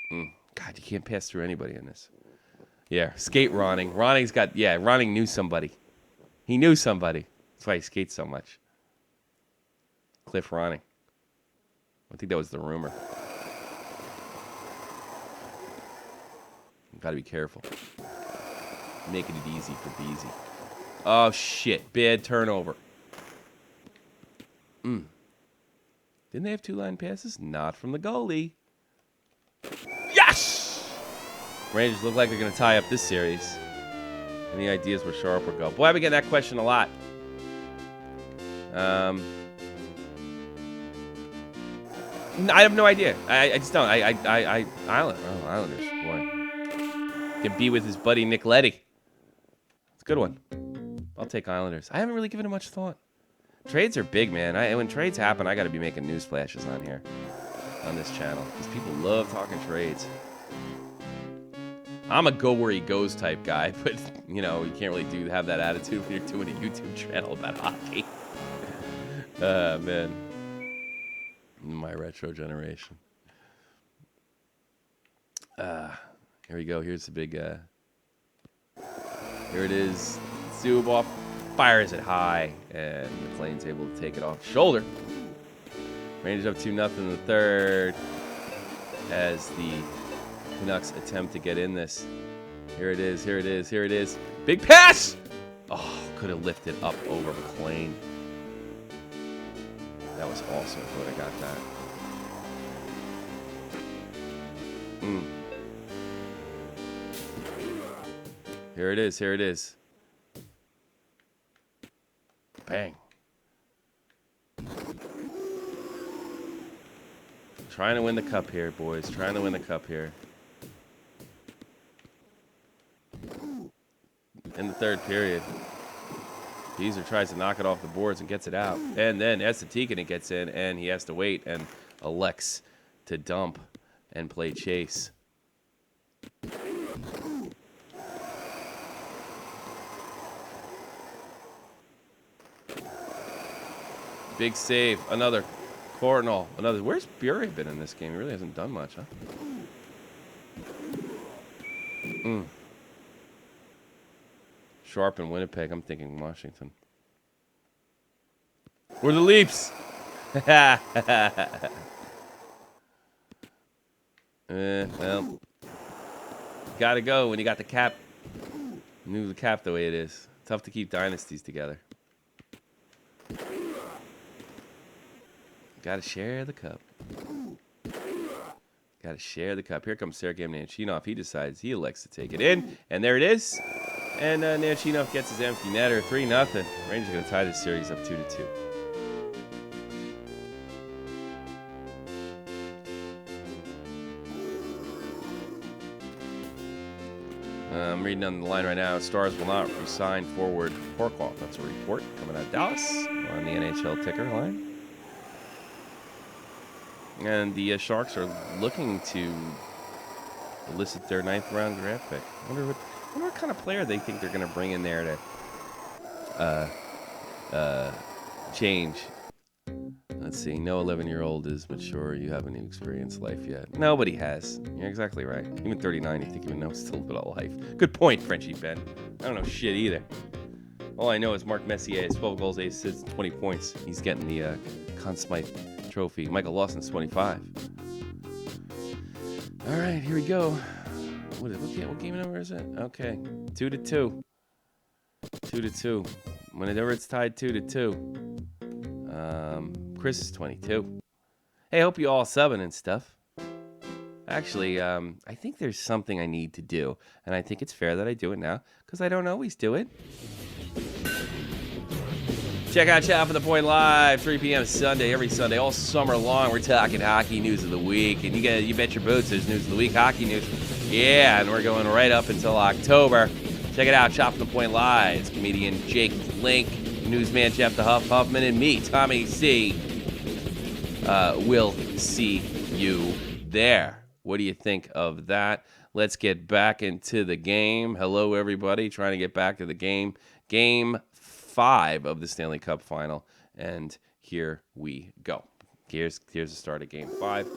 God, you can't pass through anybody in this. Yeah, skate Ronning. Ronning knew somebody. He knew somebody. That's why he skates so much. Cliff Ronning. I think that was the rumor. Got to be careful. Making it easy for Beezy. Oh, shit. Bad turnover. Didn't they have 2 line passes? Not from the goalie. Yes! Rangers look like they're going to tie up this series. Any ideas where Sharp would go? Boy, I've been getting that question a lot. I have no idea. I just don't. Islanders, boy. Can be with his buddy Nick Leddy. It's a good one. I'll take Islanders. I haven't really given it much thought. Trades are big, man. When trades happen, I got to be making news flashes on here, on this channel, because people love talking trades. I'm a go where he goes type guy, but you know you can't really have that attitude when you're doing a YouTube channel about hockey. Man, my retro generation. Here we go. Here's the big. Here it is. Zubov fires it high, and McLean's able to take it off shoulder. Rangers up 2-0 in the third as the Canucks attempt to get in this. Here it is. Here it is. Here it is. Big pass. Oh, could have lifted up over McLean. That was awesome. I thought I got that. Here it is. Here it is. Bang. Trying to win the cup here, boys. Trying to win the cup here. In the third period. Beezer tries to knock it off the boards and gets it out. And then Estetikinen gets in, and he has to wait and elects to dump and play chase. Big save. Another. Coronel. Another. Where's Bury been in this game? He really hasn't done much, huh? Sharp and Winnipeg. I'm thinking Washington. We're the Leafs. Well, gotta go when you got the cap. Knew the cap the way it is. Tough to keep dynasties together. Gotta share the cup. Gotta share the cup. Here comes Sergei Nanchinov. He decides he elects to take it in. And there it is. And Nanchinov gets his empty netter. 3-0. Rangers are going to tie this series up 2-2. I'm reading on the line right now. Stars will not resign forward Horkoff. That's a report coming out of Dallas on the NHL ticker line. And the Sharks are looking to elicit their 9th round draft pick. I wonder what kind of player they think they're going to bring in there to change. Let's see. No 11-year-old is mature. You haven't even experienced life yet. Nobody has. You're exactly right. Even 39, you think you know still a bit of life. Good point, Frenchie Ben. I don't know shit either. All I know is Mark Messier has 12 goals, 8 assists, 20 points. He's getting the Conn Smythe trophy. Michael Lawson's 25. All right, here we go. What game number is it? Okay, 2-2. 2-2. Whenever it's tied 2-2. Chris is 22. Hey, I hope you all subbing and stuff. Actually, I think there's something I need to do, and I think it's fair that I do it now because I don't always do it. Check out Shot from the Point live, 3 p.m. Sunday, every Sunday, all summer long. We're talking hockey news of the week, and you bet your boots there's news of the week, hockey news. Yeah, and we're going right up until October. Check it out, Shot from the Point live. It's comedian Jake Link, newsman Jeff the Huffman, and me, Tommy C. We'll see you there. What do you think of that? Let's get back into the game. Hello, everybody. Trying to get back to the game. Game 5 of the Stanley Cup Final, and here we go. Here's the start of Game 5.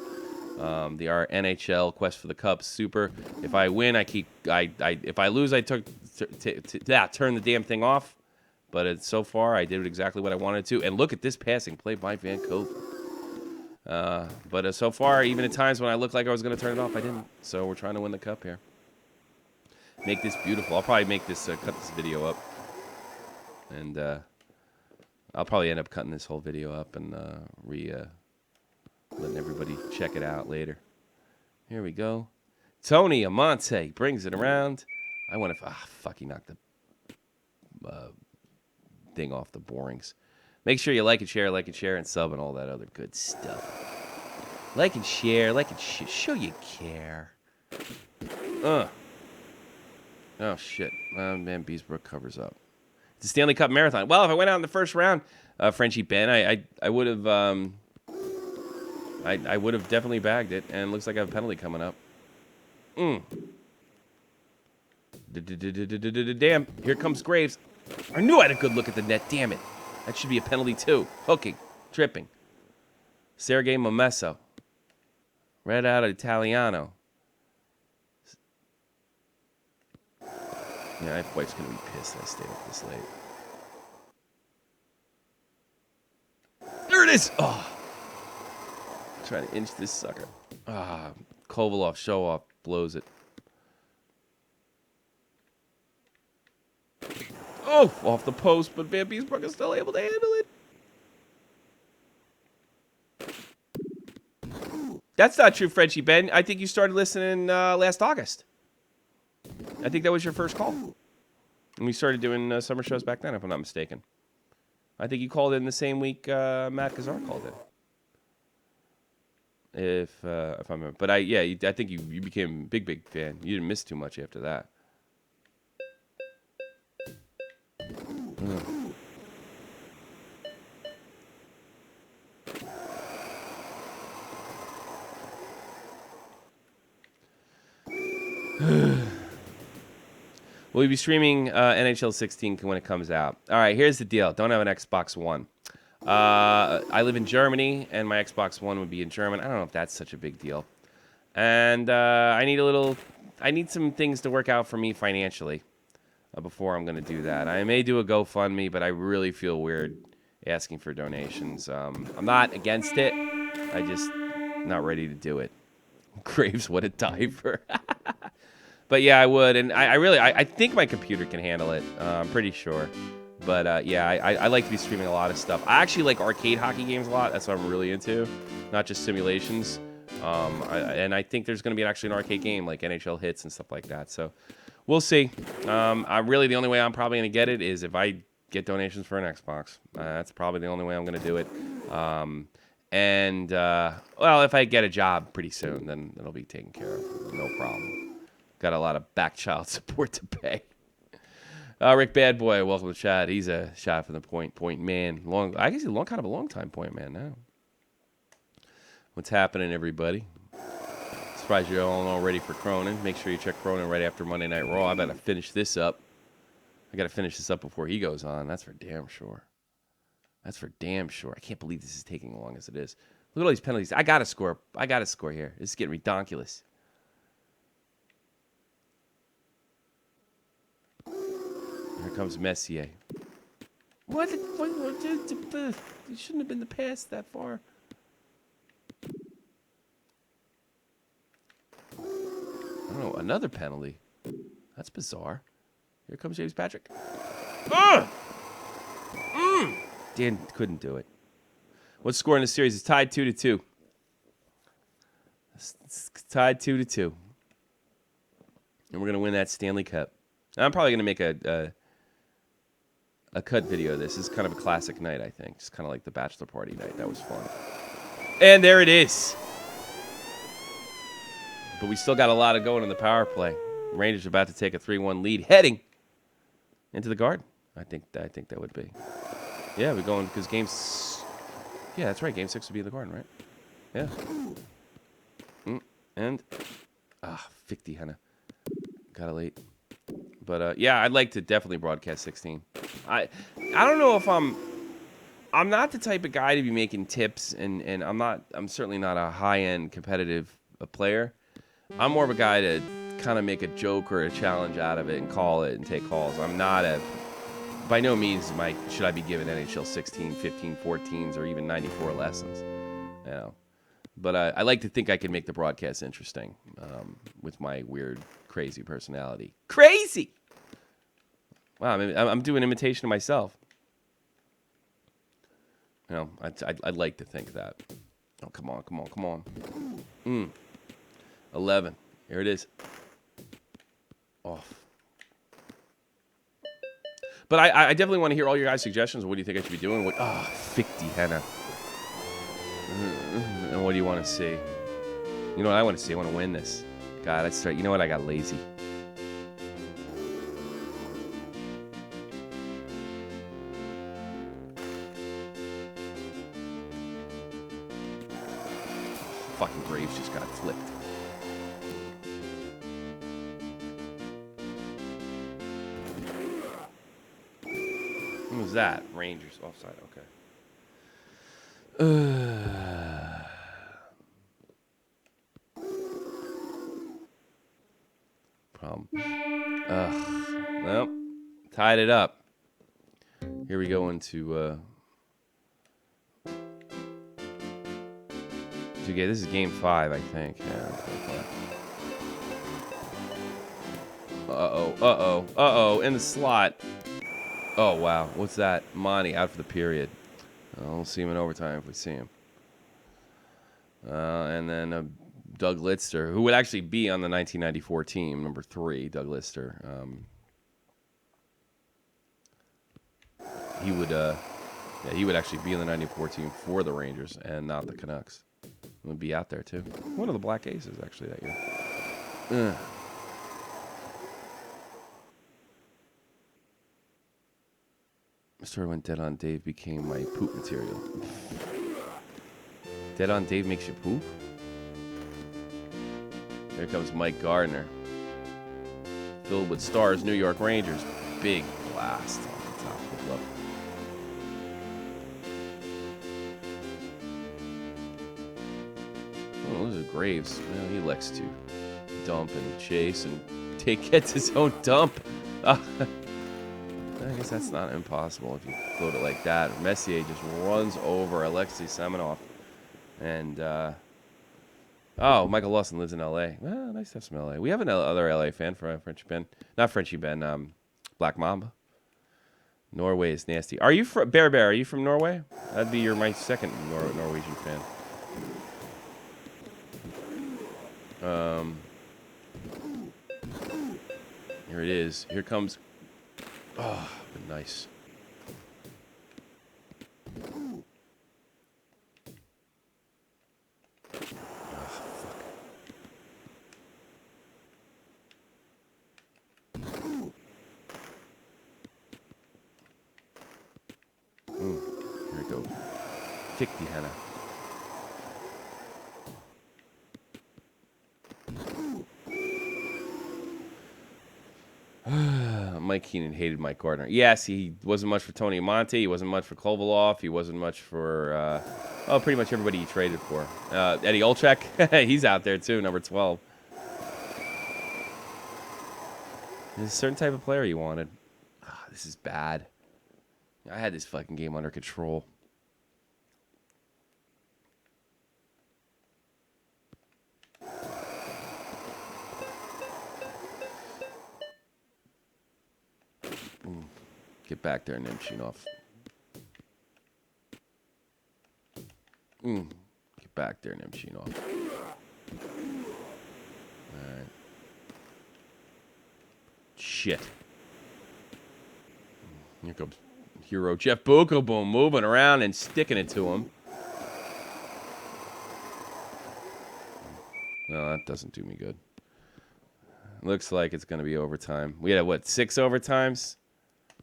Our NHL Quest for the Cup Super. If I win, if I lose, I turn the damn thing off. But so far, I did exactly what I wanted to. And look at this passing play by Vancouver. But so far, even at times when I looked like I was going to turn it off, I didn't. So we're trying to win the cup here. Make this beautiful. I'll probably make this cut this video up. And I'll probably end up cutting this whole video up and letting everybody check it out later. Here we go. Tony Amonte brings it around. I want to... fuck, he knocked the thing off the borings. Make sure you like and share, and sub, and all that other good stuff. Like and share, show you care. Oh shit, man, Beesbrook covers up. It's a Stanley Cup marathon. Well, if I went out in the first round, Frenchie Ben, I would have I would have definitely bagged it, and it looks like I have a penalty coming up. Damn, here comes Graves. I knew I had a good look at the net, damn it. That should be a penalty too. Hooking, tripping. Sergei Momesso. Right out of Italiano. Yeah, my wife's going to be pissed that I stayed up this late. There it is! Oh. Trying to inch this sucker. Kovalov, show off, blows it. Oh, off the post, but Van Beesbrook is still able to handle it. That's not true, Frenchie Ben. I think you started listening last August. I think that was your first call. And we started doing summer shows back then, if I'm not mistaken. I think you called in the same week Matt Kazar called in. If I remember. But I think you became a big fan. You didn't miss too much after that. We'll be streaming NHL 16 when it comes out. All right, here's the deal. Don't have an Xbox One. I live in Germany, and my Xbox One would be in German. I don't know if that's such a big deal. And I need some things to work out for me financially before I'm going to do that. I may do a GoFundMe, but I really feel weird asking for donations. I'm not against it. I just not ready to do it. Graves, what a diver. But yeah, I would, and I think my computer can handle it. I'm pretty sure. But I like to be streaming a lot of stuff. I actually like arcade hockey games a lot. That's what I'm really into, not just simulations. And I think there's going to be actually an arcade game like NHL Hits and stuff like that. So we'll see. The only way I'm probably going to get it is if I get donations for an Xbox. That's probably the only way I'm going to do it. If I get a job pretty soon, then it'll be taken care of. No problem. Got a lot of back child support to pay. Rick Badboy, welcome to chat. He's a shot from the point man. I guess he's kind of a long time point man now. What's happening, everybody? Surprised you're all ready for Cronin. Make sure you check Cronin right after Monday Night Raw. I gotta finish this up. I gotta finish this up before he goes on. That's for damn sure. I can't believe this is taking as long as it is. Look at all these penalties. I gotta score here. This is getting redonkulous. Here comes Messier. What? You shouldn't have been the pass that far. I don't know. Another penalty. That's bizarre. Here comes James Patrick. Dan couldn't do it. What's the score in the series? It's tied 2-2. It's tied 2-2. And we're going to win that Stanley Cup. I'm probably going to make a cut video of this. This is kind of a classic night, I think. Just kind of like the bachelor party night. That was fun. And there it is. But we still got a lot of going in the power play. Rangers about to take a 3-1 lead, heading into the Garden. I think that would be. Yeah, we're going because games. Yeah, that's right. Game 6 would be in the Garden, right? Yeah. And 50 Hannah. Got it late. But I'd like to definitely broadcast 16. I don't know if I'm not the type of guy to be making tips, and I'm certainly not a high-end competitive player. I'm more of a guy to kind of make a joke or a challenge out of it and call it and take calls. I'm not by no means should I be given NHL 16, 15, 14s, or even 94 lessons. You know. But I like to think I can make the broadcast interesting with my weird, crazy personality. Crazy! Wow, I'm doing imitation of myself. You know, I'd like to think that. Oh, come on. 11. Here it is. Off. But I definitely want to hear all your guys' suggestions. What do you think I should be doing? What? Oh, 50 henna. And what do you want to see? You know what I want to see? I want to win this. God, let's start. You know what? I got lazy. Fucking Graves just got flipped. What was that? Rangers offside. Okay. Problem. Well, tied it up. Here we go into. This is game 5, I think. Yeah. Uh-oh. In the slot. Oh, wow. What's that? Monty out for the period. We'll see him in overtime if we see him. And then Doug Litster, who would actually be on the 1994 team, number 3, Doug Litster. He would actually be in the 94 team for the Rangers and not the Canucks. Would be out there too. One of the Black Aces actually that year. Story when Dead on Dave became my poop material. Dead on Dave makes you poop? Here comes Mike Gardner. Filled with stars, New York Rangers. Big blast on the top. Good luck. Oh, those are Graves. Well, he likes to dump and chase and gets his own dump. I guess that's not impossible if you float it like that. Messier just runs over Alexei Semenov. And, oh, Michael Lawson lives in L.A. Well, nice to have some L.A. We have another L.A. fan for Frenchie Ben. Not Frenchie Ben, Black Mamba. Norway is nasty. Are you from Bear? Are you from Norway? That'd be my second Norwegian fan. Here it is. Here comes. Oh, nice. Here we go. 50 henna. Mike Keenan hated Mike Gardner. Yes, he wasn't much for Tony Monte. He wasn't much for Kovalov. He wasn't much for, pretty much everybody he traded for. Eddie Olczyk, he's out there too, number 12. There's a certain type of player you wanted. This is bad. I had this fucking game under control. Get back there, Nemchinov. Get back there, Nemchinov. Alright. Shit. Here comes hero Jeff Bokoboom moving around and sticking it to him. No, that doesn't do me good. Looks like it's going to be overtime. We had, what, 6 overtimes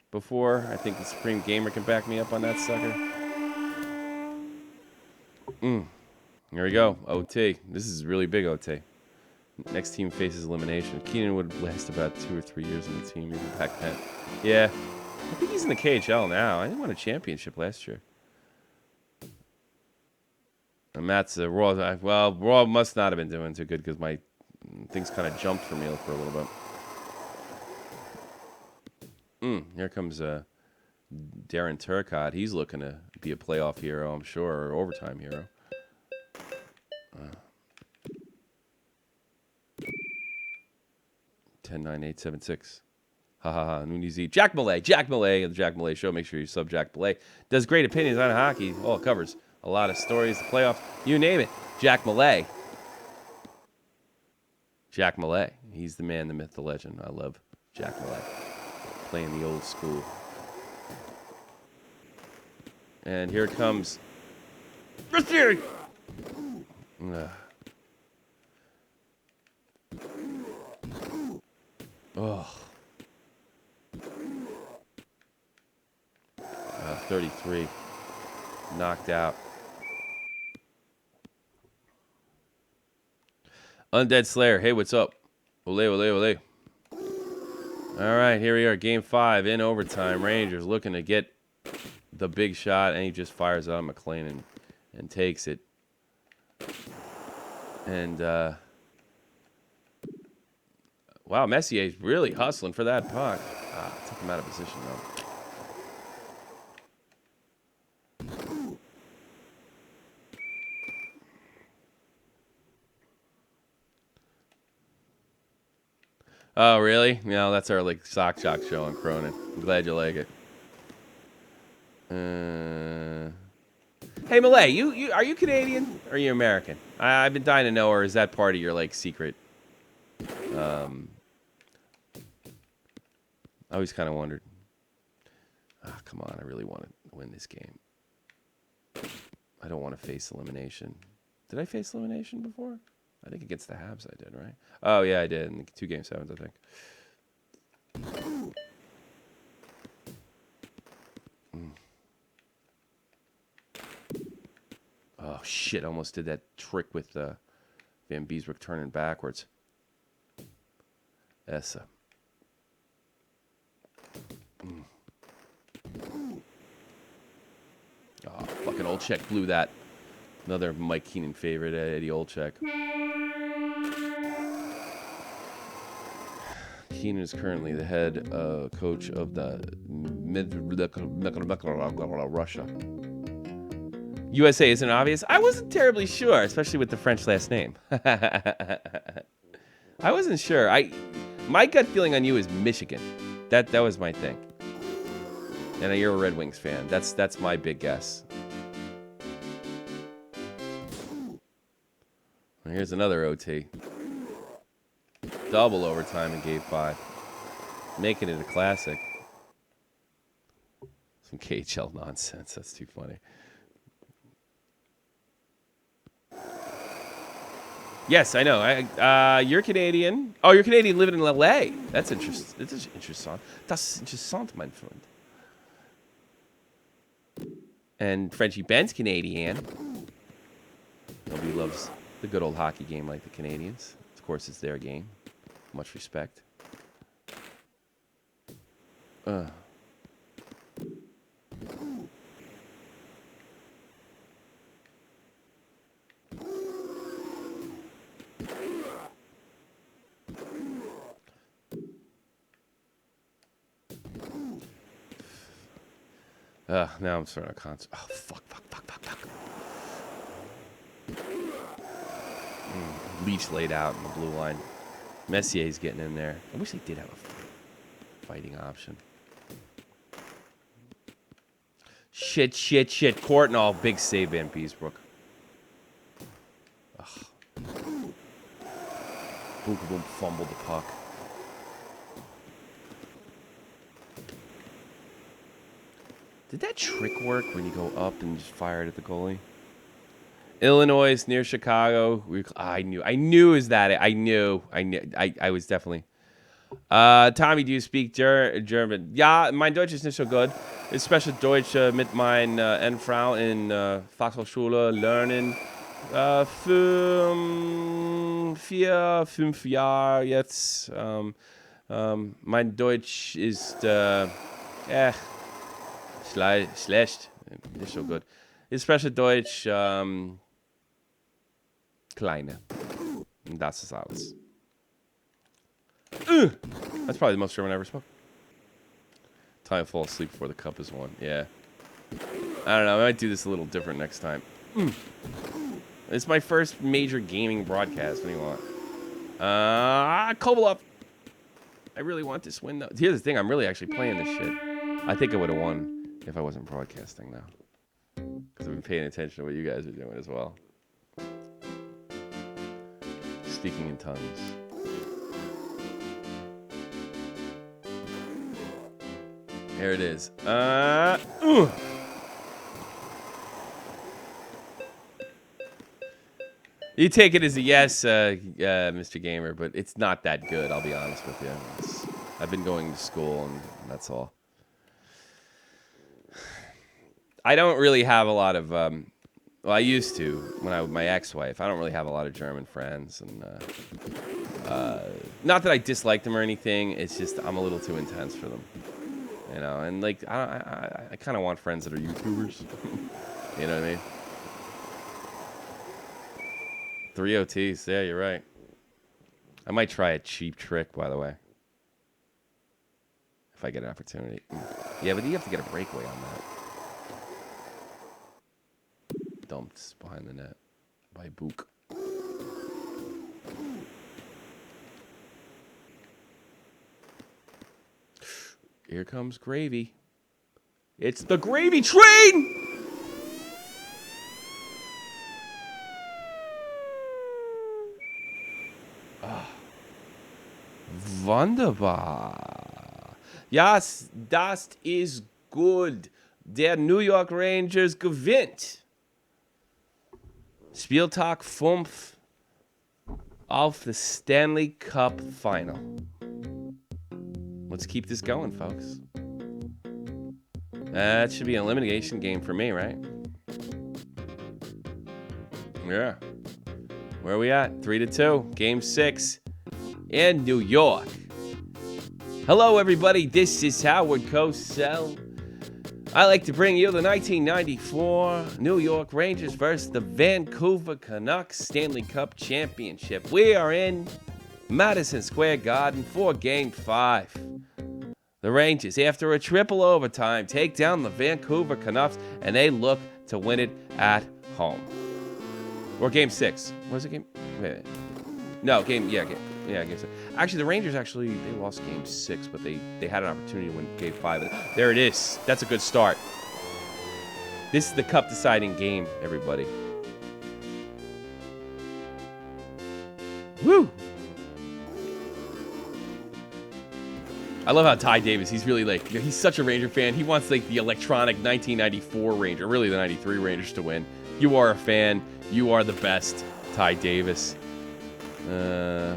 before? I think the Supreme Gamer can back me up on that sucker. Here we go. OT. This is really big OT. Next team faces elimination. Keenan would last about 2 or 3 years in the team. Even Pac-Pen. Yeah. I think he's in the KHL now. I didn't win a championship last year. And Matt's Raw. Well, Raw must not have been doing too good because my things kind of jumped for me for a little bit. Here comes Darren Turcotte. He's looking to be a playoff hero, I'm sure, or overtime hero. 10-9-8-7-6. Ha ha ha. Nunizi. Jack Millay. Jack Millay of the Jack Millay Show. Make sure you sub Jack Millay. Does great opinions on hockey. Oh, it covers a lot of stories, the playoffs. You name it. Jack Millay. Jack Millay. He's the man, the myth, the legend. I love Jack Millay. Playing the old school. And here it comes. Ugh. Oh. 33. Knocked out. Undead Slayer. Hey, what's up? Ole, ole, ole. All right, here we are. Game 5 in overtime. Rangers looking to get the big shot, and he just fires out McLean and takes it. And, wow, Messier's really hustling for that puck. Took him out of position, though. Oh, really? No, that's our like sock shock show on Cronin. I'm glad you like it. Hey, Malay, you are you Canadian or are you American? I've been dying to know, or is that part of your like secret? I always kind of wondered. Come on, I really want to win this game. I don't want to face elimination. Did I face elimination before? I think against the Habs I did, right? Oh, yeah, I did in 2 Game 7s, I think. Oh, shit, almost did that trick with Van Beesbrook turning backwards. Essa. Oh, fucking Olczyk blew that. Another Mike Keenan favorite, Eddie Olczyk. Keenan is currently the head coach of the Russia. USA isn't obvious. I wasn't terribly sure, especially with the French last name. I wasn't sure. My gut feeling on you is Michigan. That was my thing. And you're a Red Wings fan. That's my big guess. Here's another OT. Double overtime in Game 5. Making it a classic. Some KHL nonsense. That's too funny. Yes, I know. You're Canadian. Oh, you're Canadian living in LA. That's interesting. That's interesting. That's interessant, mein Freund. And Frenchie Ben's Canadian. Nobody loves the good old hockey game like the Canadians. Of course, it's their game. Much respect. Now I'm starting to concentrate. Oh, fuck. Leach laid out in the blue line. Messier's getting in there. I wish they did have a fighting option. Shit. Courtnall, big save, Van Beesbrook. Boom, fumbled the puck. Did that trick work when you go up and just fire it at the goalie? Illinois is near Chicago. I knew it was that. I knew. I was definitely. Tommy, do you speak German? Ja, mein Deutsch ist nicht so gut. Ich spreche Deutsch mit meiner Frau in Fachhochschule lernen. 5 Jahre jetzt. Mein Deutsch ist schlecht. Nicht so gut. Ich spreche Deutsch kleine. Und das ist alles. That's probably the most German I ever spoke. Time to fall asleep before the cup is won. Yeah. I don't know. I might do this a little different next time. It's my first major gaming broadcast. What do you want? Kovalov. I really want this win, though. Here's the thing. I'm really actually playing this shit. I think I would have won if I wasn't broadcasting now. Because I've been paying attention to what you guys are doing as well. Speaking in tongues. Here it is. You take it as a yes, Mr. Gamer, but it's not that good, I'll be honest with you. I've been going to school, and that's all. I don't really have a lot of, well, I used to when I was my ex-wife. I don't really have a lot of German friends, and not that I dislike them or anything. It's just I'm a little too intense for them, you know. And like I kind of want friends that are YouTubers. You know what I mean? 3 OTs. Yeah, you're right. I might try a cheap trick, by the way, if I get an opportunity. Yeah, but you have to get a breakaway on that. Dumped behind the net by Book. Here comes gravy. It's the gravy train! Ah. Wunderbar. Yes, das ist gut. Der New York Rangers gewinnt. Spieltag 5 auf the Stanley Cup Final. Let's keep this going, folks. That should be an elimination game for me, right? Yeah. Where are we at? 3-2. Game 6 in New York. Hello, everybody. This is Howard Cosell. I like to bring you the 1994 New York Rangers versus the Vancouver Canucks Stanley Cup Championship. We are in Madison Square Garden for Game 5. The Rangers, after a triple overtime, take down the Vancouver Canucks, and they look to win it at home. Or Game 6. What was it? Game? Wait. No, game 6. Actually, the Rangers they lost Game 6, but they had an opportunity to win Game 5. There it is. That's a good start. This is the cup deciding game, everybody. Woo! I love how Ty Davis, he's really like, he's such a Ranger fan. He wants like the electronic 1994 Ranger, really the 93 Rangers to win. You are a fan. You are the best, Ty Davis.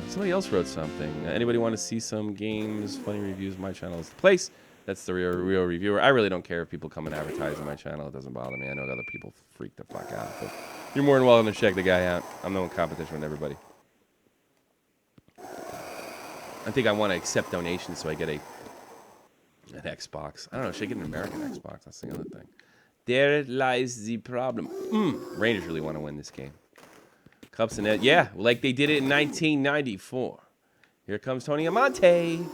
Somebody else wrote something. Anybody want to see some games, funny reviews? My channel is the place. That's the real reviewer. I really don't care if people come and advertise on my channel. It doesn't bother me. I know other people freak the fuck out. But you're more than welcome to check the guy out. I'm no in competition with everybody. I think I want to accept donations so I get an Xbox. I don't know. Should I get an American Xbox? That's the other thing. There lies the problem. Rangers really want to win this game. Cups and net. Yeah, like they did it in 1994. Here comes Tony Amonte.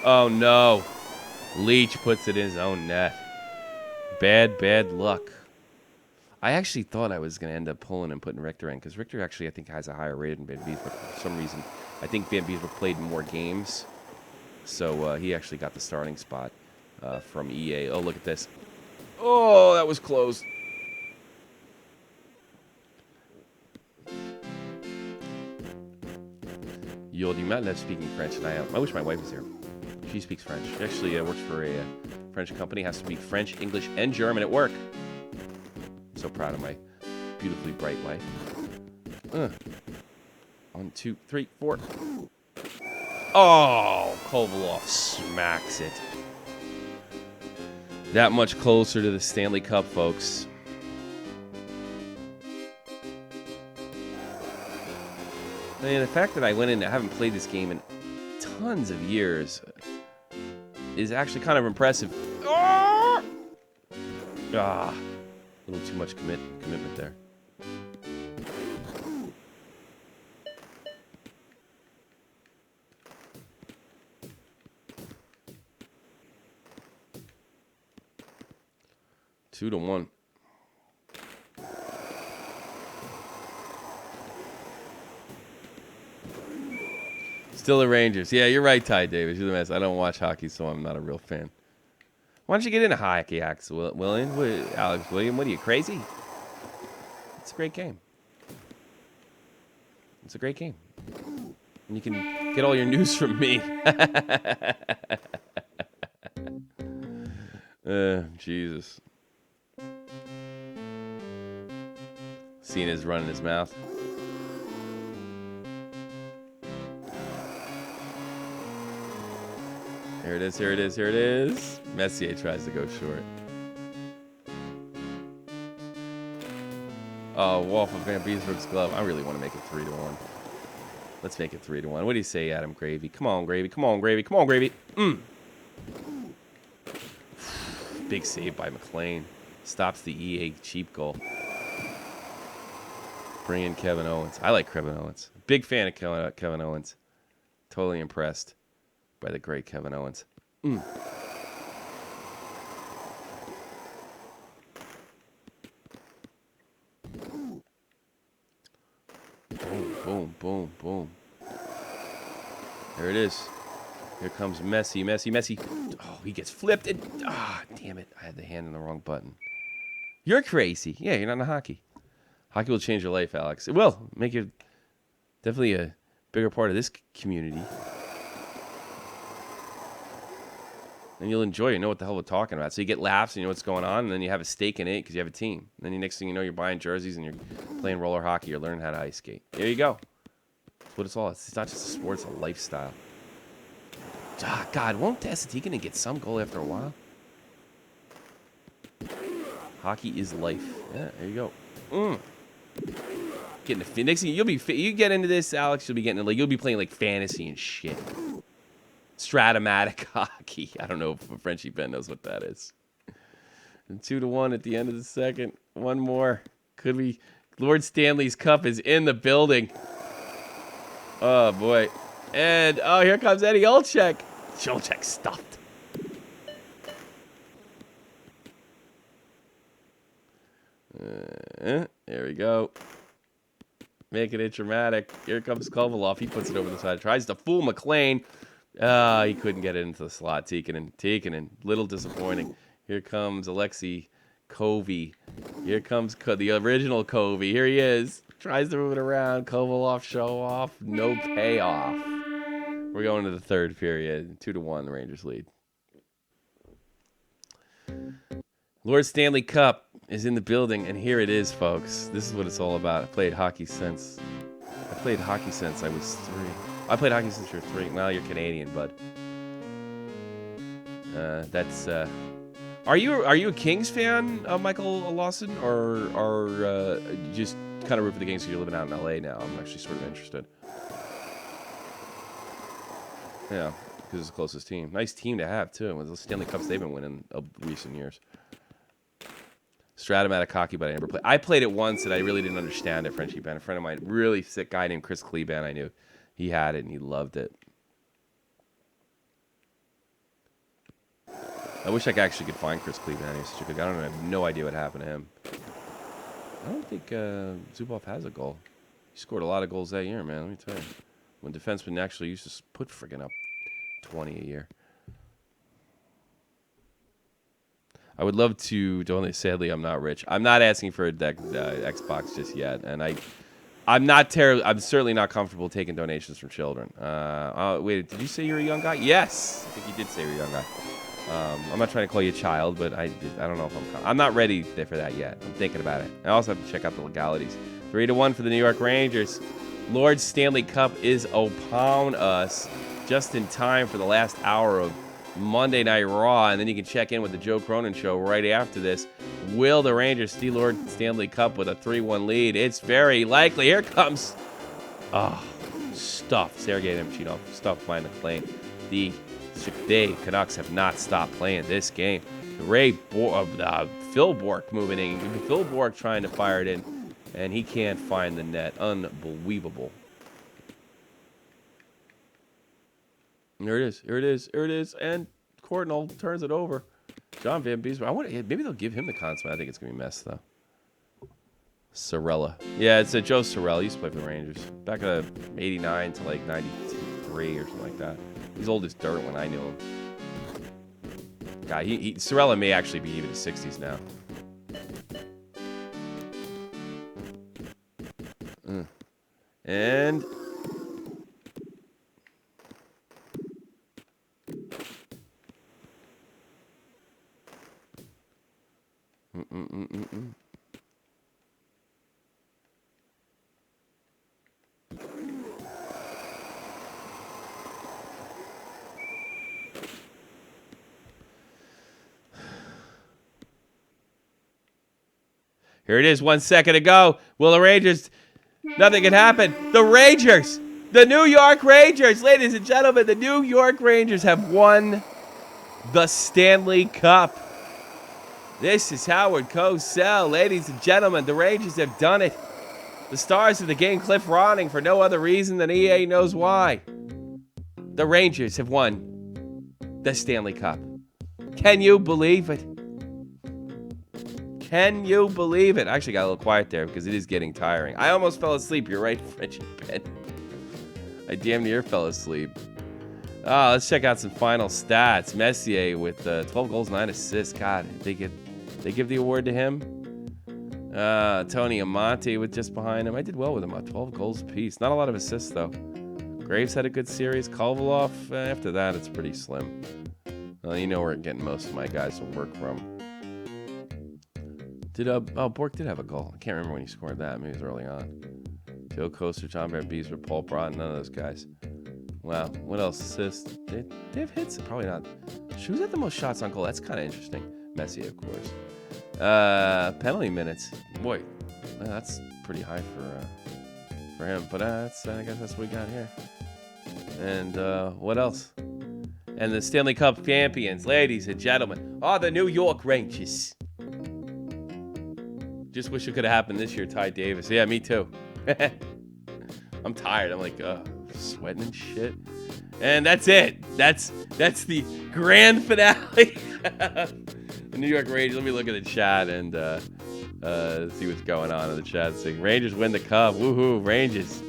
Oh, no. Leach puts it in his own net. Bad luck. I actually thought I was going to end up pulling and putting Richter in, because Richter actually, I think, has a higher rating than Van Beesbroek. For some reason, I think Van Beesbroek played more games, so he actually got the starting spot from EA. Oh, look at this. Oh, that was close. Yo, do you not love speaking French? And I wish my wife was here. She speaks French. She actually works for a French company, has to speak French, English, and German at work. So proud of my beautifully bright wife. 1, 2, 3, 4. Oh, Kovalov smacks it. That much closer to the Stanley Cup, folks. I mean, the fact that I went in, I haven't played this game in tons of years, is actually kind of impressive. A little too much commitment there. Two to one. Still the Rangers. Yeah, you're right, Ty Davis. You're the best. I don't watch hockey, so I'm not a real fan. Why don't you get into hockey, Alex William? What are you, crazy? It's a great game. It's a great game. And you can get all your news from me. Jesus. Cena's running his mouth. Here it is, here it is, here it is. Messier tries to go short. Oh, Wolf of Van Beesbrook's glove. I really want to make it 3-1. Let's make it 3-1. What do you say, Adam Gravy? Come on, Gravy. Come on, Gravy. Come on, Gravy. Big save by McLean. Stops the EA cheap goal. Bring in Kevin Owens. I like Kevin Owens. Big fan of Kevin Owens. Totally impressed by the great Kevin Owens. Boom, boom, boom, boom. There it is. Here comes Messi, Messi, Messi. Oh, he gets flipped. Damn it. I had the hand on the wrong button. You're crazy. Yeah, you're not into hockey. Hockey will change your life, Alex. It will. Make you definitely a bigger part of this community. And you'll enjoy it. You know what the hell we're talking about. So you get laughs and you know what's going on, and then you have a stake in it because you have a team. And then the next thing you know, you're buying jerseys and you're playing roller hockey. You're learning how to ice skate. There you go. That's what it's all. It's not just a sport. It's a lifestyle. God, won't Desatikin get some goal after a while? Hockey is life. Yeah, there you go. Getting the next thing you get into this, Alex. You'll be getting you'll be playing like fantasy and shit. Stratomatic hockey. I don't know if Frenchie Ben knows what that is. And 2-1 at the end of the second. One more. Could we? Lord Stanley's Cup is in the building. Oh boy. And here comes Eddie Olczyk. Olczyk stuffed. There we go. Making it dramatic. Here comes Kovalov. He puts it over the side. Tries to fool McLean. He couldn't get it into the slot. Tikkanen. Little disappointing. Here comes Alexei Kovy. Here comes the original Kovy. Here he is. Tries to move it around. Kovalov show off. No payoff. We're going to the third period. 2-1, the Rangers lead. Lord Stanley Cup is in the building, and here it is, folks. This is what it's all about. I played hockey since I was 3. I played hockey since you're 3. Well, you're Canadian, bud. That's. Are you a Kings fan, Michael Lawson, or just kind of root for the Kings because you're living out in LA now? I'm actually sort of interested. Yeah, because it's the closest team. Nice team to have too. With the Stanley Cups they've been winning of recent years. Stratomatic hockey, but I never played. I played it once and I really didn't understand it. Frenchie Ben, a friend of mine, really sick guy named Chris Kleban, I knew. He had it and he loved it. I wish I actually could find Chris Kleban. He's such a good guy. I have no idea what happened to him. I don't think Zubov has a goal. He scored a lot of goals that year, man. Let me tell you. When defensemen actually used to put friggin' up 20 a year. I would love to donate. Sadly, I'm not rich. I'm not asking for a Xbox just yet, and I'm certainly not comfortable taking donations from children. Wait, did you say you're a young guy? Yes, I think you did say you're a young guy. I'm not trying to call you a child, but I don't know if I'm not ready for that yet. I'm thinking about it. I also have to check out the legalities. 3-1 for the New York Rangers. Lord Stanley Cup is upon us just in time for the last hour of Monday Night Raw, and then you can check in with the Joe Cronin Show right after this. Will the Rangers steal Lord Stanley Cup with a 3-1 lead? It's very likely. Here comes stuffed Sergei Nemchinov, stuffed by McLean. The Canucks have not stopped playing this game. Phil Bourque moving in. Phil Bourque trying to fire it in, and he can't find the net. Unbelievable. Here it is. Here it is. Here it is. And Courtnall turns it over. John Van Beesbrook. Maybe they'll give him the consummate. I think it's going to be a mess, though. Sorella. Yeah, it's a Joe Sorella. He used to play for the Rangers. Back in 89 to like 93 or something like that. He's old as dirt when I knew him. God, Sorella may actually be even in his 60s now. And... Here it is, 1 second to go. Will the Rangers... Nothing can happen. The Rangers! The New York Rangers! Ladies and gentlemen, the New York Rangers have won the Stanley Cup. This is Howard Cosell. Ladies and gentlemen, the Rangers have done it. The stars of the game, Cliff Ronning, for no other reason than EA knows why. The Rangers have won the Stanley Cup. Can you believe it? Can you believe it? I actually got a little quiet there because it is getting tiring. I almost fell asleep. You're right, Frenchie Ben. I damn near fell asleep. Let's check out some final stats. Messier with 12 goals, 9 assists. God, they give the award to him. Tony Amonte with just behind him. I did well with him. 12 goals apiece. Not a lot of assists, though. Graves had a good series. Kovalov, after that, it's pretty slim. Well, you know where I'm getting most of my guys to work from. Bork did have a goal. I can't remember when he scored that. Maybe it was early on. Joe Koster, John Beaver, Paul Broughton, none of those guys. Wow. What else? Assists? They have hits? Probably not. Who's had the most shots on goal? That's kind of interesting. Messier, of course. Penalty minutes. Boy, that's pretty high for him. But I guess that's what we got here. And what else? And the Stanley Cup champions, ladies and gentlemen, are the New York Rangers. Just wish it could have happened this year, Ty Davis. Yeah, me too. I'm tired. I'm like, sweating and shit. And that's it. That's the grand finale. The New York Rangers. Let me look at the chat and see what's going on in the chat. Saying Rangers win the cup. Woohoo, Rangers.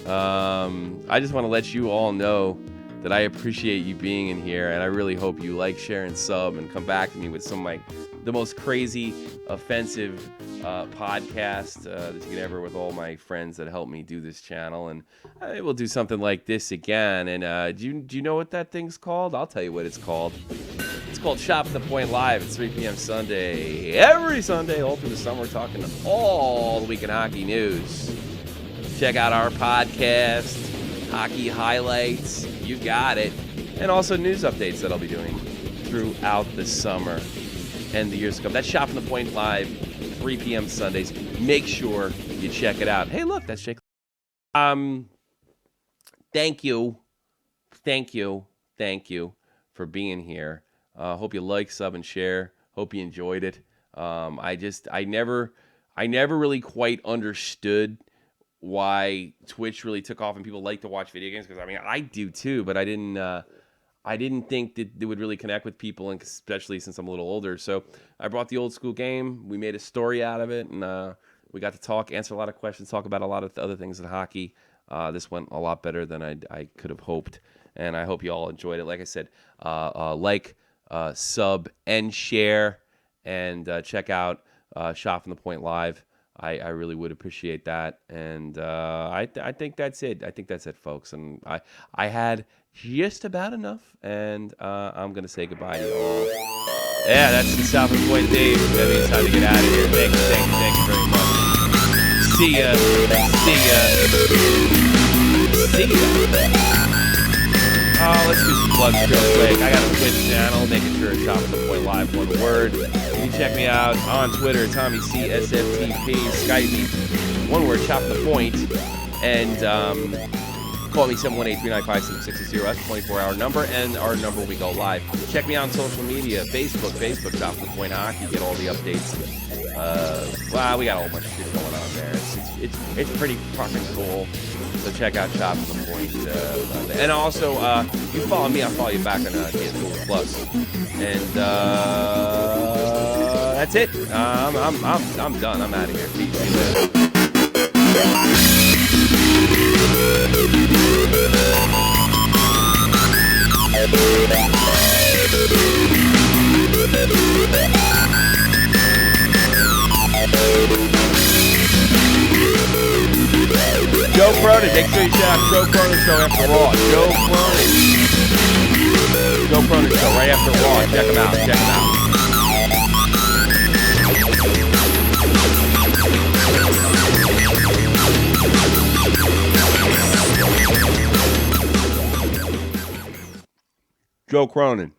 I just want to let you all know that I appreciate you being in here, and I really hope you like, share, and sub, and come back to me with some of the most crazy, offensive podcast that you can ever with all my friends that help me do this channel. And I will do something like this again. And do you know what that thing's called? I'll tell you what it's called. It's called Shop at the Point Live. It's 3 p.m. Sunday. Every Sunday all through the summer, talking all the week in hockey news. Check out our podcast, hockey highlights. You got it. And also news updates that I'll be doing throughout the summer and the years to come. That's Shop at the Point Live, 3 p.m. Sundays. Make sure you check it out. Hey, look, that's Jake. Thank you for being here. Hope you like, sub, and share. Hope you enjoyed it. I never really quite understood why Twitch really took off and people like to watch video games, because I mean I do too, but I didn't think that it would really connect with people, and especially since I'm a little older. So I brought the old school game. We made a story out of it, and we got to talk, answer a lot of questions, talk about a lot of other things in hockey. This went a lot better than I could have hoped, and I hope you all enjoyed it. Like I said, sub, and share, and check out Shop from the Point Live. I really would appreciate that. And I think that's it. I think that's it, folks. And I had just about enough, and I'm going to say goodbye to you all. Yeah, that's the South of the Point, Dave. That means time to get out of here. Thank you very much. See ya. Let's do some plugs real quick. I got a Twitch channel, making sure it's Shop at the Point Live, one word. You can check me out on Twitter, Tommy C, SFTP, Skype, one word, Shop at the Point, and call me 718-395-7660. That's a 24-hour number, and our number we go live. Check me out on social media, Facebook, Shop at the Point Hockey, get all the updates. We got a whole bunch of shit going on there. It's pretty fucking cool. So check out Shop at the Point. And also, you follow me, I'll follow you back on PS4 Plus. And that's it. I'm done. I'm out of here. Peace. Joe Cronin, make sure you check out Joe Cronin show after Raw. Joe Cronin show right after Raw. Check him out. Joe Cronin.